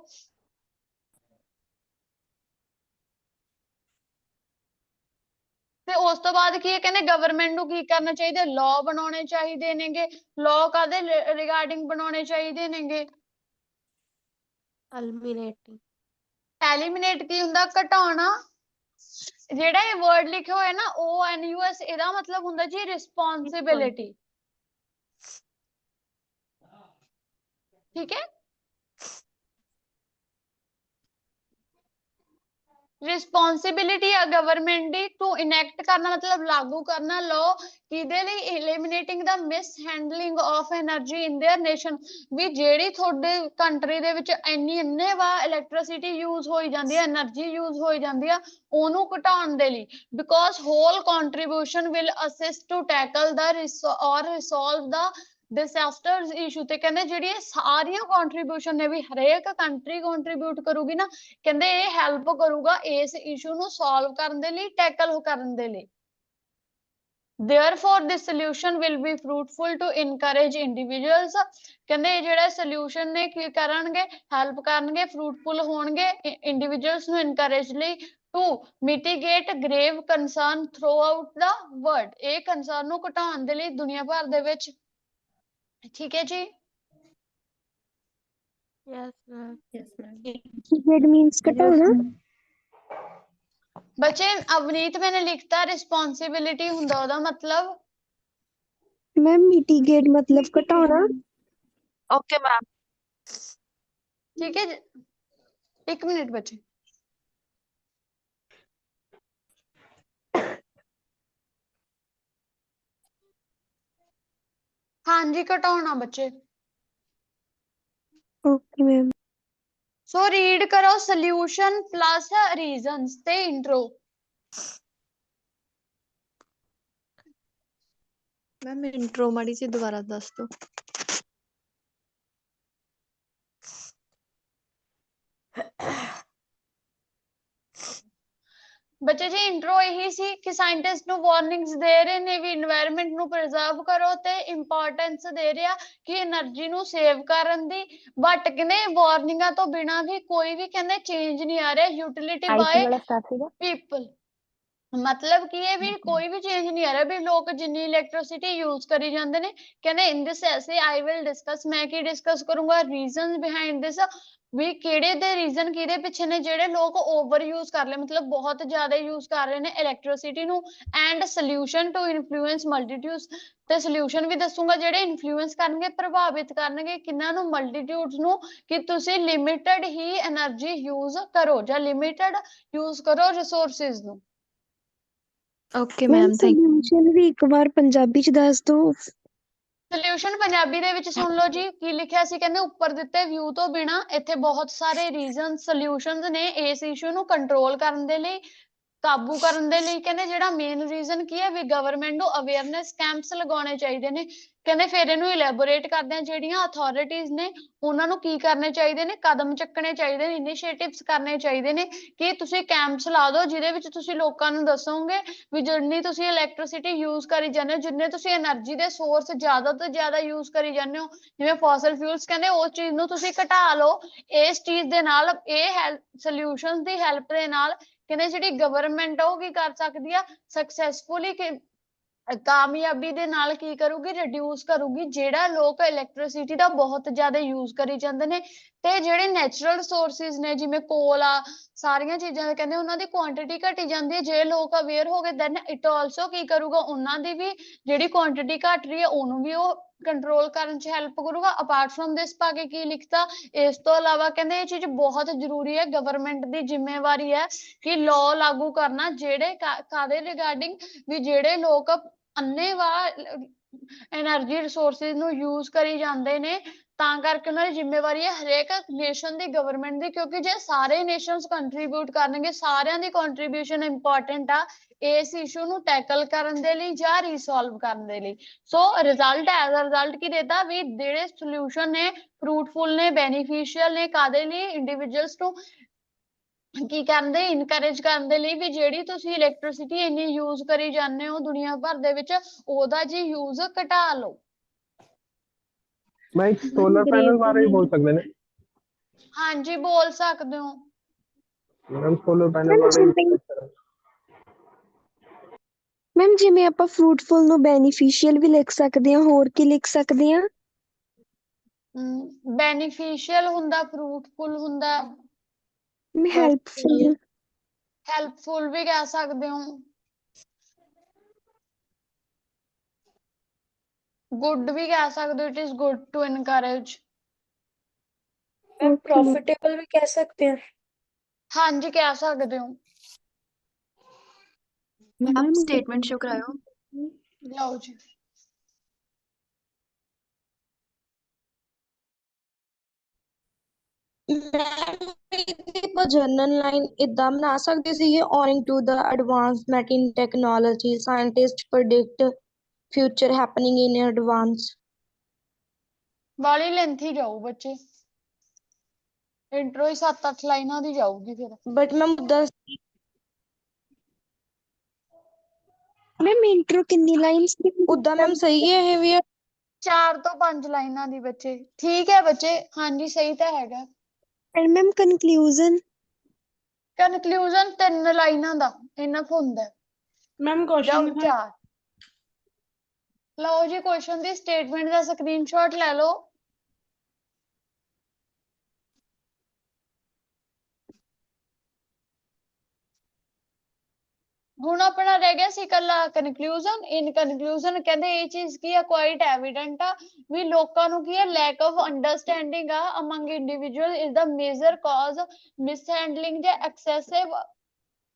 ਤੇ ਉਸ ਤੋਂ ਬਾਅਦ ਕੀ ਹੈ? ਕਹਿੰਦੇ ਗਵਰਨਮੈਂਟ ਨੂੰ ਕੀ ਕਰਨਾ ਚਾਹੀਦਾ? ਲਾਅ ਬਣਾਉਣੇ ਚਾਹੀਦੇ ਨੇਗੇ। ਲਾਅ ਕਾਦੇ ਰਿਗਾਰਡਿੰਗ ਬਣਾਉਣੇ ਚਾਹੀਦੇ ਨੇਗੇ? ਐਲੀਮੀਨੇਟਿੰਗ। ਐਲੀਮੀਨੇਟ ਕੀ ਹੁੰਦਾ? ਘਟਾਉਣਾ। ਜਿਹੜਾ ਇਹ ਵਰਡ ਲਿਖਿਆ ਹੋਇਆ ਨਾ ONUS, ਇਹਦਾ ਮਤਲਬ ਹੁੰਦਾ ਜੀ ਰਿਸਪੌਂਸਿਬਿਲਿਟੀ। ਠੀਕ ਹੈ। ਰਿਸਪੌਂਸਿਬਿਲਿਟੀ ਆ ਗਵਰਨਮੈਂਟ ਦੀ ਟੂ ਇਨੈਕਟ ਕਰਨਾ ਮਤਲਬ ਲਾਗੂ ਕਰਨਾ ਲਾਅ ਕਿਹਦੇ ਲਈ eliminating the mishandling of energy in their nation ਵੀ ਜਿਹੜੀ ਤੁਹਾਡੇ ਕੰਟਰੀ ਦੇ ਵਿੱਚ ਇੰਨੇ ਵਾਰ ਇਲੈਕਟ੍ਰਿਸਿਟੀ ਯੂਜ਼ ਹੋਈ ਜਾਂਦੀ ਹੈ એનર્ਜੀ ਯੂਜ਼ ਹੋਈ ਜਾਂਦੀ ਆ ਉਹਨੂੰ ਘਟਾਉਣ ਦੇ ਲਈ because whole contribution will assist to tackle the or resolve the disasters issue ਤੇ ਕਹਿੰਦੇ ਜਿਹੜੀ ਇਹ ਸਾਰੀਆਂ contribution ਨੇ ਵੀ ਹਰੇਕ ਕੰਟਰੀ contribute ਕਰੂਗੀ ਨਾ ਕਹਿੰਦੇ ਇਹ ਹੈਲਪ ਕਰੂਗਾ ਇਸ ਇਸ਼ੂ ਨੂੰ ਸੋਲਵ ਕਰਨ ਦੇ ਲਈ ਟੈਕਲ ਕਰਨ ਦੇ ਲਈ therefore this solution will be fruitful to encourage individuals ਕਹਿੰਦੇ ਇਹ ਜਿਹੜਾ solution ਨੇ ਕੀ ਕਰਨਗੇ ਹੈਲਪ ਕਰਨਗੇ fruitful ਹੋਣਗੇ individuals ਨੂੰ encourage ਲਈ to mitigate grave concern throughout the world ਇਹ concern ਨੂੰ ਘਟਾਉਣ ਦੇ ਲਈ ਦੁਨੀਆ ਭਰ ਦੇ ਵਿੱਚ ਠੀਕ ਹੈ ਜੀ Yes, ma'am. mitigate means ਘਟਾਉਣਾ बच्चे अवनीत मैंने लिखता रिस्पॉन्सिबिलिटी ਹੁੰਦਾ ਉਹਦਾ ਮਤਲਬ ਮੈਮ mitigate ਮਤਲਬ ਘਟਾਉਣਾ Okay, ma'am. ठीक है एक मिनट बच्चे हाँ जी घटाना बच्चे ਓਕੇ ਮੈਮ सो रीड करो सॉल्यूशन प्लस रीजंस ते इंट्रो मैम इंट्रो माड़ी सी दोबारा दस दो ਬੱਚੇ ਜੀ ਇੰਟਰੋ ਇਹੀ ਸੀ ਕਿ ਸਾਇੰਟਿਸਟ ਨੂੰ ਵਾਰਨਿੰਗਸ ਦੇ ਰਹੇ ਨੇ ਵੀ এনवायरमेंट ਨੂੰ ਪ੍ਰੀਜ਼ਰਵ ਕਰੋ ਤੇ ਇੰਪੋਰਟੈਂਸ ਦੇ ਰਿਹਾ ਕਿ એનર્ਜੀ ਨੂੰ ਸੇਵ ਕਰਨ ਦੀ ਬਟ ਕਹਿੰਦੇ ਵਾਰਨਿੰਗਾਂ ਤੋਂ ਬਿਨਾ ਵੀ ਕੋਈ ਵੀ ਕਹਿੰਦੇ ਚੇਂਜ ਨਹੀਂ ਆ ਰਿਹਾ ਯੂਟਿਲਿਟੀ ਬਾਏ ਪੀਪਲ मतलब कि ये भी कोई भी चेंज नहीं आ रहा भी लोग जिन्नी इलेक्ट्रिसिटी यूज करी जाते ने कहने इन दिस ऐसे आई विल डिस्कस मैं की डिस्कस करूंगा रीजंस बिहाइंड दिस भी ਕਿਹੜੇ ਦੇ ਰੀਜ਼ਨ ਕਿਹਦੇ ਪਿੱਛੇ ਨੇ ਜਿਹੜੇ ਲੋਕ ਓਵਰ ਯੂਜ਼ ਕਰ ਲੈ ਮਤਲਬ ਬਹੁਤ ਜ਼ਿਆਦਾ ਯੂਜ਼ ਕਰ ਰਹੇ ਨੇ ਇਲੈਕਟ੍ਰਿਸਿਟੀ ਨੂੰ ਐਂਡ ਸੋਲੂਸ਼ਨ ਟੂ ਇਨਫਲੂਐਂਸ ਮਲਟੀਟਿਊਡਸ ਤੇ ਸੋਲੂਸ਼ਨ ਵੀ ਦੱਸੂਗਾ ਜਿਹੜੇ ਇਨਫਲੂਐਂਸ ਕਰਨਗੇ ਪ੍ਰਭਾਵਿਤ ਕਰਨਗੇ ਕਿੰਨਾਂ ਨੂੰ ਮਲਟੀਟਿਊਡਸ ਨੂੰ ਕਿ ਤੁਸੀਂ ਲਿਮਿਟਡ ਹੀ એનર્ਜੀ ਯੂਜ਼ ਕਰੋ ਜਾਂ ਲਿਮਿਟਡ ਯੂਜ਼ ਕਰੋ ਰਿਸੋਰਸਿਸ ਨੂੰ Okay, ma'am ma'am. Thank you. Solution ਵੀ ਇੱਕ ਵਾਰ ਪੰਜਾਬੀ ਚ ਦੱਸ ਦਿਓ ਸੋਲੂਸ਼ਨ ਪੰਜਾਬੀ ਦੇ ਵਿੱਚ ਸੁਣ ਲਓ ਜੀ ਕੀ ਲਿਖਿਆ ਸੀ ਕਹਿੰਦੇ ਉੱਪਰ ਦਿੱਤੇ ਵਿਊ ਤੋਂ ਬਿਨਾ ਇੱਥੇ ਬਹੁਤ ਸਾਰੇ ਰੀਜ਼ਨ ਸੋਲੂਸ਼ਨਸ ਨੇ ਇਸ ਇਸ਼ੂ ਨੂੰ ਕੰਟਰੋਲ ਕਰਨ ਦੇ ਲਈ ਕਾਬੂ ਕਰਨ ਦੇ ਲਈ ਕਹਿੰਦੇ ਜਿਹੜਾ ਮੇਨ ਰੀਜ਼ਨ ਕੀ ਹੈ ਵੀ ਗਵਰਨਮੈਂਟ ਨੂੰ ਅਵੇਅਰਨੈਸ ਕੈਂਪਸ ਲਗਾਉਣੇ ਚਾਹੀਦੇ ਨੇ ਕਹਿੰਦੇ ਫਿਰ ਇਹਨੂੰ ਇਲੈਬੋਰੇਟ ਕਰਦੇ ਆ ਜਿਹੜੀਆਂ ਅਥਾਰਟੀਜ਼ ਨੇ ਉਹਨਾਂ ਨੂੰ ਕੀ ਕਰਨੇ ਚਾਹੀਦੇ ਨੇ ਕਦਮ ਚੱਕਣੇ ਚਾਹੀਦੇ ਨੇ ਇਨੀਸ਼ੀਏਟਿਵਸ ਕਰਨੇ ਚਾਹੀਦੇ ਨੇ ਕਿ ਤੁਸੀਂ ਕੈਂਪਸ ਲਾ ਦਿਓ ਜਿਹਦੇ ਵਿੱਚ ਤੁਸੀਂ ਲੋਕਾਂ ਨੂੰ ਦੱਸੋਗੇ ਵੀ ਜਿੰਨੀ ਤੁਸੀਂ ਇਲੈਕਟ੍ਰਿਸਿਟੀ ਯੂਜ਼ ਕਰੀ ਜਾਂਦੇ ਹੋ ਜਿੰਨੇ ਤੁਸੀਂ એનર્ਜੀ ਦੇ ਸੋਰਸ ਜ਼ਿਆਦਾ ਤੋਂ ਜ਼ਿਆਦਾ ਯੂਜ਼ ਕਰੀ ਜਾਂਦੇ ਹੋ ਜਿਵੇਂ ਫੋਸਲ ਫਿਊਲਸ ਕਹਿੰਦੇ ਉਸ ਚੀਜ਼ ਨੂੰ ਤੁਸੀਂ ਘਟਾ ਲਓ ਇਸ ਚੀਜ਼ ਦੇ ਨਾਲ ਇਹ ਸੋਲੂਸ਼ਨਸ ਦੀ ਹੈਲਪ ਦੇ ਨਾਲ ਕਹਿੰਦੇ ਜਿਹੜੀ ਗਵਰਨਮੈਂਟ ਉਹ ਕੀ ਕਰ ਸਕਦੀ ਆ ਸਕਸੈਸਫੁਲੀ ਕਾਮਯਾਬੀ ਦੇ ਨਾਲ ਕੀ ਕਰੂਗੀ ਰਿਡਿਊਸ ਕਰੂਗੀ ਜਿਹੜਾ ਲੋਕ ਇਲੈਕਟ੍ਰਿਸਿਟੀ ਦਾ ਬਹੁਤ ਜ਼ਿਆਦਾ ਯੂਜ਼ ਕਰੀ ਜਾਂਦੇ ਨੇ ਤੇ ਜਿਹੜੇ ਨੈਚੁਰਲ ਰਿਸੋਰਸਿਸ ਨੇ ਜਿਵੇਂ ਕੋਲ ਆ ਸਾਰੀਆਂ ਚੀਜ਼ਾਂ ਦੇ ਕਹਿੰਦੇ ਉਹਨਾਂ ਦੀ ਕੁਆਂਟੀਟੀ ਘਟੀ ਜਾਂਦੀ ਹੈ ਜੇ ਲੋਕ ਅਵੇਅਰ ਹੋ ਗਏ ਦੈਨ ਇਟ ਆਲਸੋ ਕੀ ਕਰੂਗਾ ਉਹਨਾਂ ਦੀ ਵੀ ਜਿਹੜੀ ਕੁਆਂਟੀਟੀ ਘਟ ਰਹੀ ਹੈ ਉਹਨੂੰ ਵੀ ਉਹ ਕੰਟਰੋਲ ਕਰਨ 'ਚ ਹੈਲਪ ਕਰੂਗਾ ਅਪਾਰਟ ਫਰੋਮ ਦਿਸ ਪਾ ਕੇ ਕੀ ਲਿਖਤਾ ਇਸ ਤੋਂ ਇਲਾਵਾ ਕਹਿੰਦੇ ਇਹ ਚੀਜ਼ ਬਹੁਤ ਜ਼ਰੂਰੀ ਹੈ ਗਵਰਨਮੈਂਟ ਦੀ ਜ਼ਿੰਮੇਵਾਰੀ ਹੈ ਕਿ ਲਾਅ ਲਾਗੂ ਕਰਨਾ ਜਿਹੜੇ ਕਾਦੇ ਰਿਗਾਰਡਿੰਗ ਵੀ ਜਿਹੜੇ ਲੋਕ ਅੰਨੇਵਾਹ એનર્ਜੀ ਰਿਸੋਰਸਿਸ ਨੂੰ ਯੂਜ਼ ਕਰੀ ਜਾਂਦੇ ਨੇ ਤਾਂ ਕਰਕੇ ਉਹਨਾਂ ਦੀ ਜ਼ਿੰਮੇਵਾਰੀ ਹੈ ਹਰੇਕ ਨੇਸ਼ਨ ਦੀ ਗਵਰਨਮੈਂਟ ਦੀ ਕਿਉਂਕਿ ਜੇ ਸਾਰੇ ਨੇਸ਼ਨਸ ਕੰਟਰੀਬਿਊਟ ਕਰਨਗੇ ਸਾਰਿਆਂ ਦੀ ਕੰਟਰੀਬਿਊਸ਼ਨ ਇੰਪੋਰਟੈਂਟ ਆ ਇਸ ਇਸ਼ੂ ਨੂੰ ਟੈਕਲ ਕਰਨ ਦੇ ਲਈ ਜਾਂ ਰੀਸੋਲਵ ਕਰਨ ਦੇ ਲਈ ਸੋ ਰਿਜ਼ਲਟ ਐਜ਼ ਅ ਰਿਜ਼ਲਟ ਕੀ ਦੇਤਾ ਵੀ ਜਿਹੜੇ ਸੋਲੂਸ਼ਨ ਨੇ ਫਰੂਟਫੁਲ ਨੇ ਬੈਨੀਫੀਸ਼ੀਅਲ ਨੇ ਕਾਦੇ ਲਈ ਇੰਡੀਵਿਜੂਅਲਸ ਨੂੰ ਕੀ ਕਰਦੇ ਇਨਕਰੇਜ ਕਰਨ ਦੇ ਲਈ ਵੀ ਜਿਹੜੀ ਤੁਸੀਂ ਇਲੈਕਟ੍ਰਿਸਿਟੀ ਇੰਨੀ ਯੂਜ਼ ਕਰੀ ਜਾਂਦੇ ਹੋ ਦੁਨੀਆ ਭਰ ਦੇ ਵਿੱਚ ਉਹਦਾ ਜੀ ਯੂਜ਼ ਘਟਾ ਲਓ ਮੈਂ ਇੱਕ ਸੋਲਰ ਪੈਨਲ ਬਾਰੇ ਵੀ ਬੋਲ ਸਕਦੇ ਨੇ ਹਾਂਜੀ ਬੋਲ ਸਕਦੇ ਹੋ ਮੈਮ ਸੋਲਰ ਪੈਨਲ ਬਾਰੇ ਮੈਮ ਜਿਵੇਂ ਆਪਾਂ ਫਰੂਟਫੁਲ ਨੂੰ ਬੈਨੀਫੀਸ਼ੀਅਲ ਵੀ ਲਿਖ ਸਕਦੇ ਹਾਂ ਹੋਰ ਕੀ ਲਿਖ ਸਕਦੇ ਹਾਂ ਬੈਨੀਫੀਸ਼ੀਅਲ ਹੁੰਦਾ ਫਰੂਟਫੁਲ ਹੁੰਦਾ ਹੈਲਪਫੁਲ ਹੈਲਪਫੁਲ ਵੀ ਕਹਿ ਸਕਦੇ ਹੋ ਗੁੱਡ ਵੀ ਕਹਿ ਸਕਦੇ ਹੋ it is good to encourage ma'am profitable भी कह सकते हैं ਹਾਂਜੀ ਕਹਿ ਸਕਦੇ ਹੋ ਮੈਮ ਸਟੇਟਮੈਂਟ ਸ਼ੋ ਕਰਾਇਓ। ਲਓ ਜੀ। ਆਪਾਂ ਜਰਨਲ ਲਾਈਨ ਇਦਾਂ ਬਣਾ ਸਕਦੇ ਸੀਗੇ owing to the advancement in technology scientists predict future happening in advance। ਵਾਲੀ ਲੈਂਥੀ ਜਾਊ ਬੱਚੇ, ਇੰਟਰੋ ਹੀ 7-8 ਲਾਈਨਾਂ ਦੀ ਜਾਊਗੀ ਫਿਰ। ਬਟ ਮੈਂ ਮੁੱਦਾ ਮੈਮ ਇੰਟਰੋ ਕਿੰਨੀ ਲਾਈਨਸ ਦੀ ਉਦਾਂ ਮੈਮ ਸਹੀ ਹੈ ਇਹ ਵੀ 4 ਤੋਂ 5 ਲਾਈਨਾਂ ਦੀ ਬੱਚੇ। ਠੀਕ ਹੈ ਬੱਚੇ, ਹਾਂਜੀ ਸਹੀ ਤਾਂ ਹੈਗਾ। ਐਂਡ ਮੈਮ ਕਨਕਲੂਜਨ ਕਨਕਲੂਜਨ 3 ਲਾਈਨਾਂ ਦਾ ਇਨਫ ਹੁੰਦਾ ਹੈ। ਮੈਮ ਜਾਂ ਕੁਐਸਚਨ 4। ਲਓ ਜੀ, ਕੁਐਸਚਨ ਦੀ ਸਟੇਟਮੈਂਟ ਦਾ ਸਕਰੀਨਸ਼ਾਟ ਲੈ ਲਓ। ਹੁਣ ਆਪਣਾ ਰਹਿ ਗਿਆ ਸੀ ਇਕੱਲਾ ਕਨਕਲੂਜਨ। ਇਨ ਕਨਕਲੂਜਨ ਕਹਿੰਦੇ ਇਹ ਚੀਜ਼ ਕੀ ਆ, ਕੁਆਇਟ ਐਵੀਡੈਂਟ ਆ ਵੀ ਲੋਕਾਂ ਨੂੰ ਕੀ ਹੈ ਲੈਕ ਆਫ ਅੰਡਰਸਟੈਂਡਿੰਗ ਆ among individual is the major cause mishandling ਜਾਂ ਐਕਸੈਸਿਵ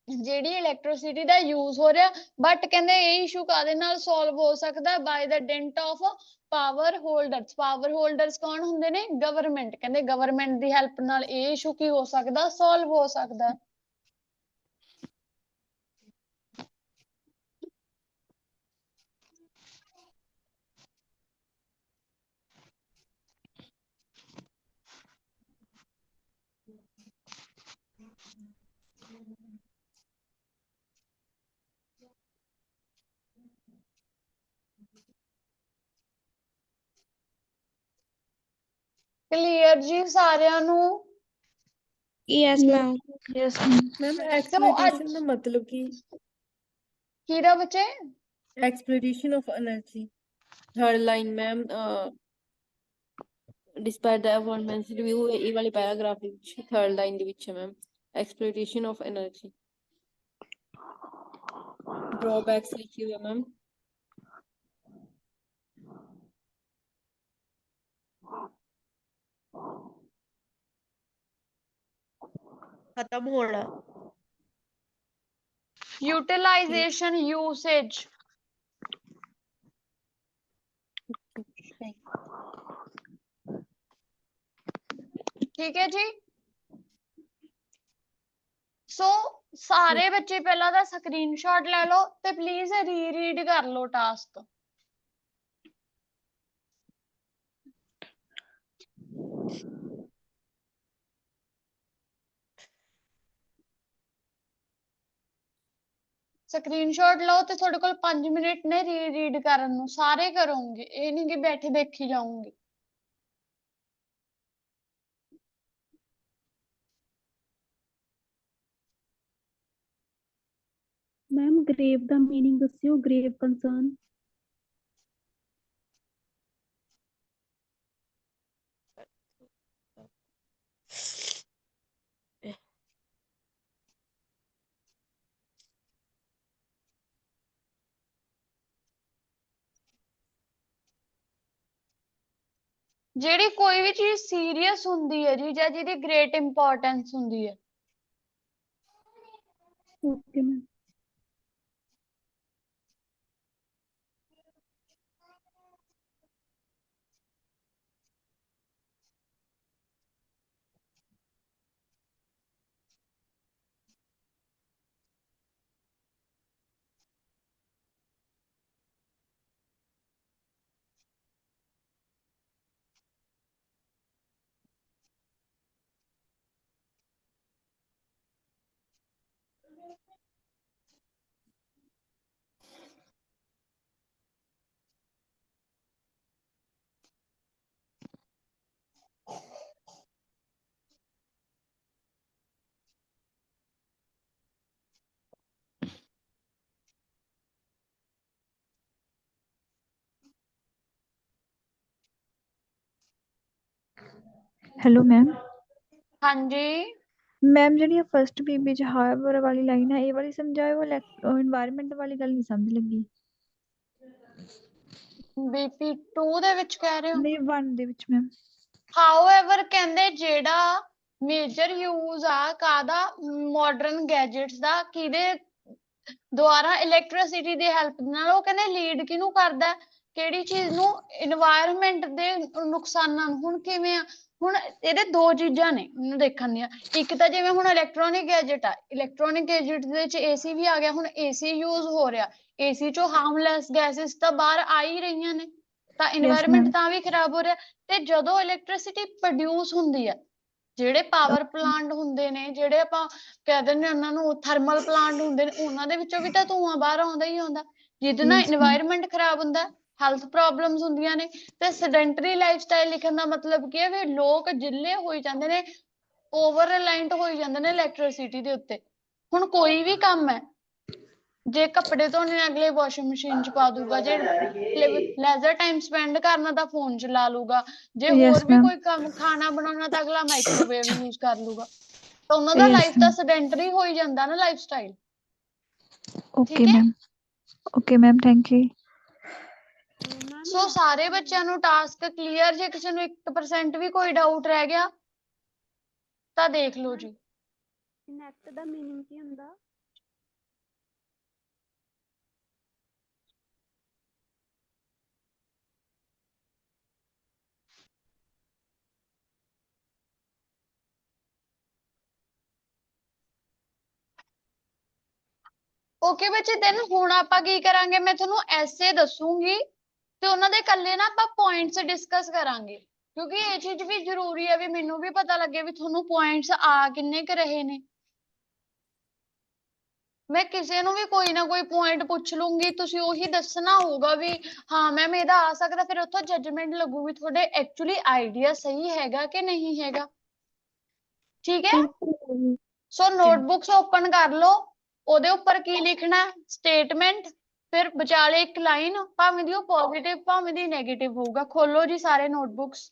ਜਿਹੜੀ ਇਲੈਕਟ੍ਰਿਸਿਟੀ ਦਾ ਯੂਜ਼ ਹੋ ਰਿਹਾ। ਬਟ ਕਹਿੰਦੇ ਇਹ ਇਸ਼ੂ ਕਾਦੇ ਨਾਲ ਸੋਲਵ ਹੋ ਸਕਦਾ, by the dint of power holders. Power holders ਕੌਣ ਹੁੰਦੇ ਨੇ? ਗਵਰਨਮੈਂਟ। ਕਹਿੰਦੇ ਗਵਰਨਮੈਂਟ ਦੀ ਹੈਲਪ ਨਾਲ ਇਹ ਇਸ਼ੂ ਕੀ ਹੋ ਸਕਦਾ, ਸੋਲਵ ਹੋ ਸਕਦਾ। ਕਲੀਅਰ ਜੀ ਸਾਰਿਆਂ ਨੂੰ? Yes ma'am yes ma'am so exploitation ਦਾ ਮਤਲਬ ਕੀ? ਕਿਹੜਾ ਬੱਚੇ? Exploitation of energy. Third line ma'am despite the aforementioned view ਇਹ ਵਾਲੇ ਪੈਰਾਗ੍ਰਾਫ ਦੇ ਵਿੱਚ ਥਰਡ ਲਾਈਨ ਦੇ ਵਿੱਚ ਹੈ ma'am exploitation of energy. Drawbacks ਲਿਖੀ ਹੋਈ ਹੈ ਮੈਮ। ਖਤਮ ਹੋਣਾ। Utilization usage. ठीक है जी। ਸੋ ਸਾਰੇ ਬੱਚੇ ਪਹਿਲਾਂ ਦਾ ਸਕਰੀਨਸ਼ਾਟ ਲੈ ਲਓ ਤੇ ਪਲੀਜ਼ ਰੀਡ ਕਰ ਲਓ ਟਾਸਕ। ਸਕਰੀਨਸ਼ਾਟ ਲਓ ਤੇ ਤੁਹਾਡੇ ਕੋਲ 5 ਮਿੰਟ ਨੇ ਰੀਡ ਕਰਨ ਨੂੰ। ਸਾਰੇ ਕਰੋਗੇ, ਇਹ ਨਹੀਂ ਕਿ ਬੈਠੇ ਦੇਖੀ ਜਾਓਗੇ। ਮੈਮ ਗ੍ਰੇਵ ਦਾ ਮੀਨਿੰਗ ਦੱਸਿਓ। Grave concern. ਜਿਹੜੀ ਕੋਈ ਵੀ ਚੀਜ਼ ਸੀਰੀਅਸ ਹੁੰਦੀ ਹੈ ਜੀ ਜਾਂ ਜਿਹਦੀ ਗ੍ਰੇਟ ਇੰਪੋਰਟੈਂਸ ਹੁੰਦੀ ਹੈ। Okay ma'am. Hello ma'am. ਹਾਂਜੀ ਮੈਮ ਜਿਹੜੀ ਫਸਟ ਬੀਬੀ ਚ ਹਾਵਰ ਵਾਲੀ ਲਾਈਨ ਹੈ ਇਹ ਵਾਲੀ ਸਮਝਾਇਓ। ਇਨਵਾਇਰਨਮੈਂਟ ਵਾਲੀ ਗੱਲ ਨਹੀਂ ਸਮਝ ਲੱਗੀ। ਬੀਪੀ 2 ਦੇ ਵਿੱਚ ਕਹਿ ਰਹੇ ਹੋ? ਨਹੀਂ 1 ਦੇ ਵਿੱਚ ਮੈਮ। ਹਾਊਐਵਰ ਕਹਿੰਦੇ ਜਿਹੜਾ ਮੇਜਰ ਯੂਜ਼ ਆ ਕਾਦਾ ਮਾਡਰਨ ਗੈਜਟਸ ਦਾ, ਕਿਹਦੇ ਦੁਆਰਾ ਇਲੈਕਟ੍ਰਿਸਿਟੀ ਦੀ ਹੈਲਪ ਨਾਲ ਉਹ ਕਹਿੰਦੇ ਲੀਡ ਕਿਹਨੂੰ ਕਰਦਾ ਹੈ? ਕਿਹੜੀ ਚੀਜ਼ ਨੂੰ? ਇਨਵਾਇਰਨਮੈਂਟ ਦੇ ਨੁਕਸਾਨਾਂ ਨੂੰ। ਹੁਣ ਕਿਵੇਂ ਆ? ਹੁਣ ਇਹਦੇ ਦੋ ਚੀਜ਼ਾਂ ਨੇ ਮੈਨੂੰ ਦੇਖਣ ਦੀਆਂ। ਇੱਕ ਤਾਂ ਜਿਵੇਂ ਹੁਣ ਇਲੈਕਟ੍ਰੋਨਿਕ ਗੈਜਟ ਆ, ਇਲੈਕਟ੍ਰੋਨਿਕ ਗੈਜਟ ਦੇ ਵਿੱਚ ਏਸੀ ਵੀ ਆ ਗਿਆ। ਹੁਣ ਏਸੀ ਯੂਜ਼ ਹੋ ਰਿਹਾ, ਏਸੀ ਚੋਂ ਹਾਰਮਲੈਸ ਗੈਸਿਸ ਤਾਂ ਬਾਹਰ ਆ ਹੀ ਰਹੀਆਂ ਨੇ, ਤਾਂ ਇਨਵਾਇਰਨਮੈਂਟ ਤਾਂ ਵੀ ਖਰਾਬ ਹੋ ਰਿਹਾ। ਤੇ ਜਦੋਂ ਇਲੈਕਟ੍ਰਿਸਿਟੀ ਪ੍ਰੋਡਿਊਸ ਹੁੰਦੀ ਹੈ, ਜਿਹੜੇ ਪਾਵਰ ਪਲਾਂਟ ਹੁੰਦੇ ਨੇ, ਜਿਹੜੇ ਆਪਾਂ ਕਹਿ ਦਿੰਦੇ ਉਹਨਾਂ ਨੂੰ ਥਰਮਲ ਪਲਾਂਟ ਹੁੰਦੇ ਨੇ, ਉਹਨਾਂ ਦੇ ਵਿੱਚੋਂ ਵੀ ਤਾਂ ਧੂੰਆਂ ਬਾਹਰ ਆਉਂਦਾ ਹੀ ਆਉਂਦਾ, ਜਿਹਦੇ ਨਾਲ ਇਨਵਾਇਰਨਮੈਂਟ ਖਰਾਬ ਹੁੰਦਾ, ਹੈਲਥ ਪ੍ਰੋਬਲਮਸ ਹੁੰਦੀਆਂ ਨੇ। ਤੇ ਸੈਡੈਂਟਰੀ ਲਾਈਫਸਟਾਈਲ ਲਿਖਣ ਦਾ ਮਤਲਬ ਕੀ ਹੈ? ਵੀ ਲੋਕ ਜਿੱਲੇ ਹੋਈ ਜਾਂਦੇ ਨੇ, ਓਵਰ ਰਿਲਾਇੰਟ ਹੋਈ ਜਾਂਦੇ ਨੇ ਇਲੈਕਟ੍ਰਿਸਿਟੀ ਦੇ ਉੱਤੇ। ਹੁਣ ਕੋਈ ਵੀ ਕੰਮ ਹੈ, ਜੇ ਕੱਪੜੇ ਧੋਣੇ ਨੇ ਅਗਲੇ ਵਾਸ਼ਿੰਗ ਮਸ਼ੀਨ ਚ ਪਾ ਦੂਗਾ, ਜੇ ਲੈਜ਼ਰ ਟਾਈਮ ਸਪੈਂਡ ਕਰਨਾ ਤਾਂ ਫੋਨ ਚਲਾ ਲੂਗਾ, ਜੇ ਹੋਰ ਵੀ ਕੋਈ ਕੰਮ ਖਾਣਾ ਬਣਾਉਣਾ ਤਾਂ ਅਗਲਾ ਮਾਈਕ੍ਰੋਵੇਵ ਯੂਜ਼ ਕਰ ਲੂਗਾ। ਤਾਂ ਉਹਨਾਂ ਦਾ ਲਾਈਫ ਤਾਂ ਸੈਡੈਂਟਰੀ ਹੋਈ ਜਾਂਦਾ ਨਾ lifestyle. Okay ma'am, okay ma'am, thank you. So ਸਾਰੇ ਬੱਚਿਆਂ ਨੂੰ ਟਾਸਕ ਕਲੀਅਰ? ਜੇ ਕਿਸੇ ਨੂੰ 1% ਵੀ ਕੋਈ ਡਾਊਟ ਰਹਿ ਗਿਆ ਤਾਂ ਦੇਖ ਲਓ ਜੀ। ਨੈਟ ਦਾ ਮੀਨਿੰਗ ਕੀ ਹੁੰਦਾ? ਓਕੇ ਬੱਚੇ, ਦੈਨ ਹੁਣ ਆਪਾਂ ਕੀ ਕਰਾਂਗੇ? ਮੈਂ ਤੁਹਾਨੂੰ ਐਸੇ ਦੱਸੂਗੀ ਤੇ ਉਹਨਾਂ ਦੇ ਇਕੱਲੇ ਨਾ ਆਪਾਂ ਪੁਆਇੰਟਸ ਡਿਸਕਸ ਕਰਾਂਗੇ, ਕਿਉਂਕਿ ਇਹ ਚੀਜ਼ ਵੀ ਜ਼ਰੂਰੀ ਹੈ ਵੀ ਮੈਨੂੰ ਵੀ ਪਤਾ ਲੱਗੇ ਵੀ ਤੁਹਾਨੂੰ ਪੁਆਇੰਟਸ ਆ ਕਿੰਨੇ ਕੁ ਰਹੇ ਨੇ। ਮੈਂ ਕਿਸੇ ਨੂੰ ਵੀ ਕੋਈ ਨਾ ਕੋਈ ਪੁਆਇੰਟ ਪੁੱਛ ਲੂੰਗੀ, ਤੁਸੀਂ ਉਹੀ ਦੱਸਣਾ ਹੋਊਗਾ ਵੀ ਹਾਂ ਮੈਮ ਇਹਦਾ ਆ ਸਕਦਾ। ਫਿਰ ਉੱਥੋਂ ਜੱਜਮੈਂਟ ਲੱਗੂਗੀ ਤੁਹਾਡੇ ਐਕਚੁਅਲੀ ਆਈਡੀਆ ਸਹੀ ਹੈਗਾ ਕਿ ਨਹੀਂ ਹੈਗਾ। ਠੀਕ ਹੈ? ਸੋ ਨੋਟਬੁੱਕਸ ਓਪਨ ਕਰ ਲਓ, ਉਹਦੇ ਉੱਪਰ ਕੀ ਲਿਖਣਾ? ਸਟੇਟਮੈਂਟ, ਫਿਰ ਵਿਚਾਲੇ ਇੱਕ ਲਾਈਨ, ਭਾਵੇਂ ਦੀ ਉਹ ਪੋਜ਼ਿਟਿਵ ਭਾਵੇਂ ਦੀ ਨੈਗੇਟਿਵ ਹੋਊਗਾ। ਖੋਲੋ ਜੀ ਸਾਰੇ ਨੋਟਬੁੱਕਸ।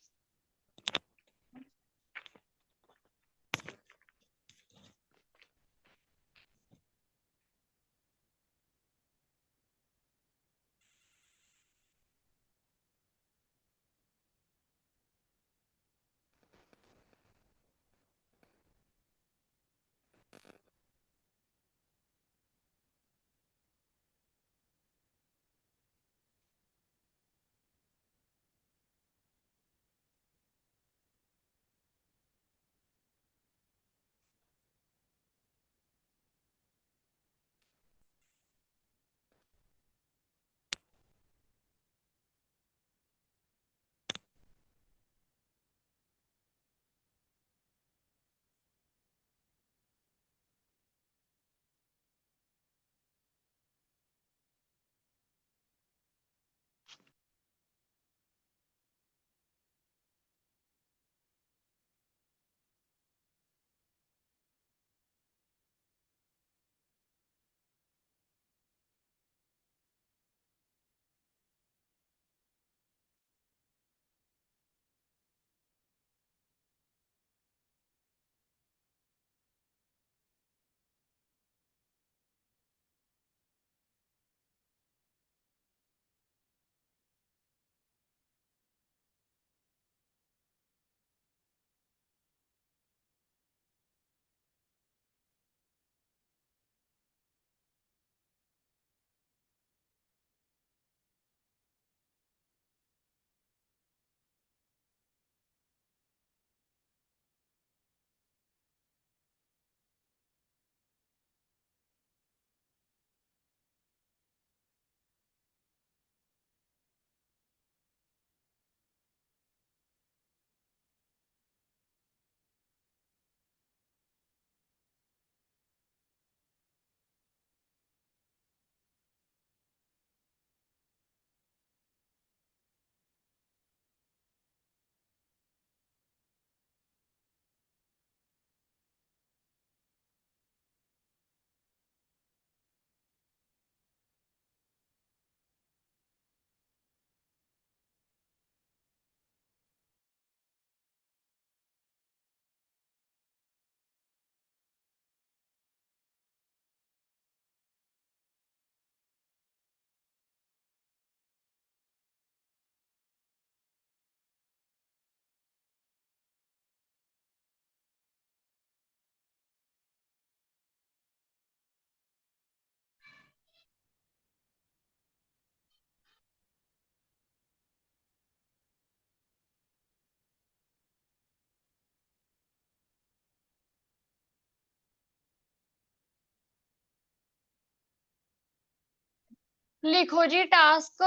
ਲਿਖੋ ਜੀ ਟਾਸਕ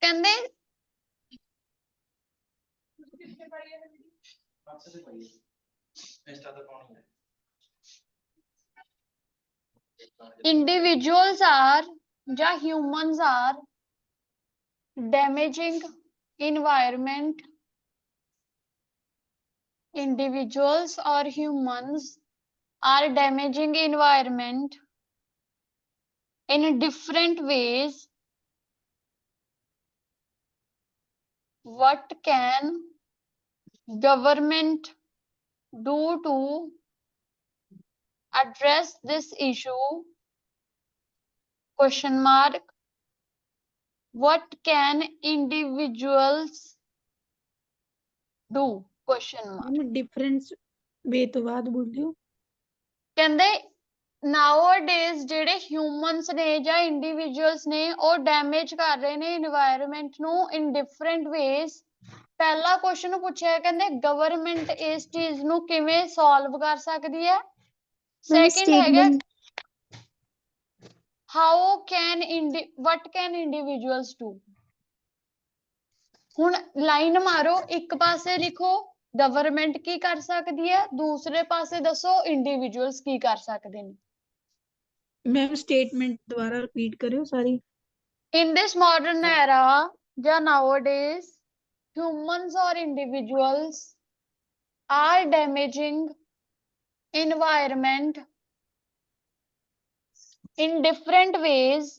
ਕਹਿੰਦੇ individuals are ਜਾਂ humans are damaging environment. Individuals or humans are damaging environment in different ways. What can government do to address this issue? Question mark. What can individuals do? Question mark. Ma'am difference वे तो बाद बोलियो ਕਹਿੰਦੇ nowadays ਜਿਹੜੇ humans ਨੇ ਜਾਂ individuals ਨੇ ਉਹ ਡੈਮੇਜ ਕਰ ਰਹੇ ਨੇ এনवायरमेंट ਨੂੰ ਇਨ ਡਿਫਰੈਂਟ ਵੇਜ਼। ਪਹਿਲਾ ਕੁਐਸਚਨ ਪੁੱਛਿਆ ਕਹਿੰਦੇ ਗਵਰਨਮੈਂਟ ਇਸ ਚੀਜ਼ ਨੂੰ ਕਿਵੇਂ ਸੋਲਵ ਕਰ ਸਕਦੀ ਹੈ। ਸੈਕਿੰਡ ਹੈਗਾ how can what can individuals do. ਹੁਣ ਲਾਈਨ ਮਾਰੋ, ਇੱਕ ਪਾਸੇ ਲਿਖੋ ਗਵਰਨਮੈਂਟ ਕੀ ਕਰ ਸਕਦੀ ਹੈ, ਦੂਸਰੇ ਪਾਸੇ ਦੱਸੋ ਇੰਡੀਵਿਜੂਅਲਸ ਕੀ ਕਰ ਸਕਦੇ ਨੇ। मैम स्टेटमेंट दोबारा रिपीट करियो सारी In this modern era, ਜਾਂ nowadays, humans or individuals are damaging environment in different ways.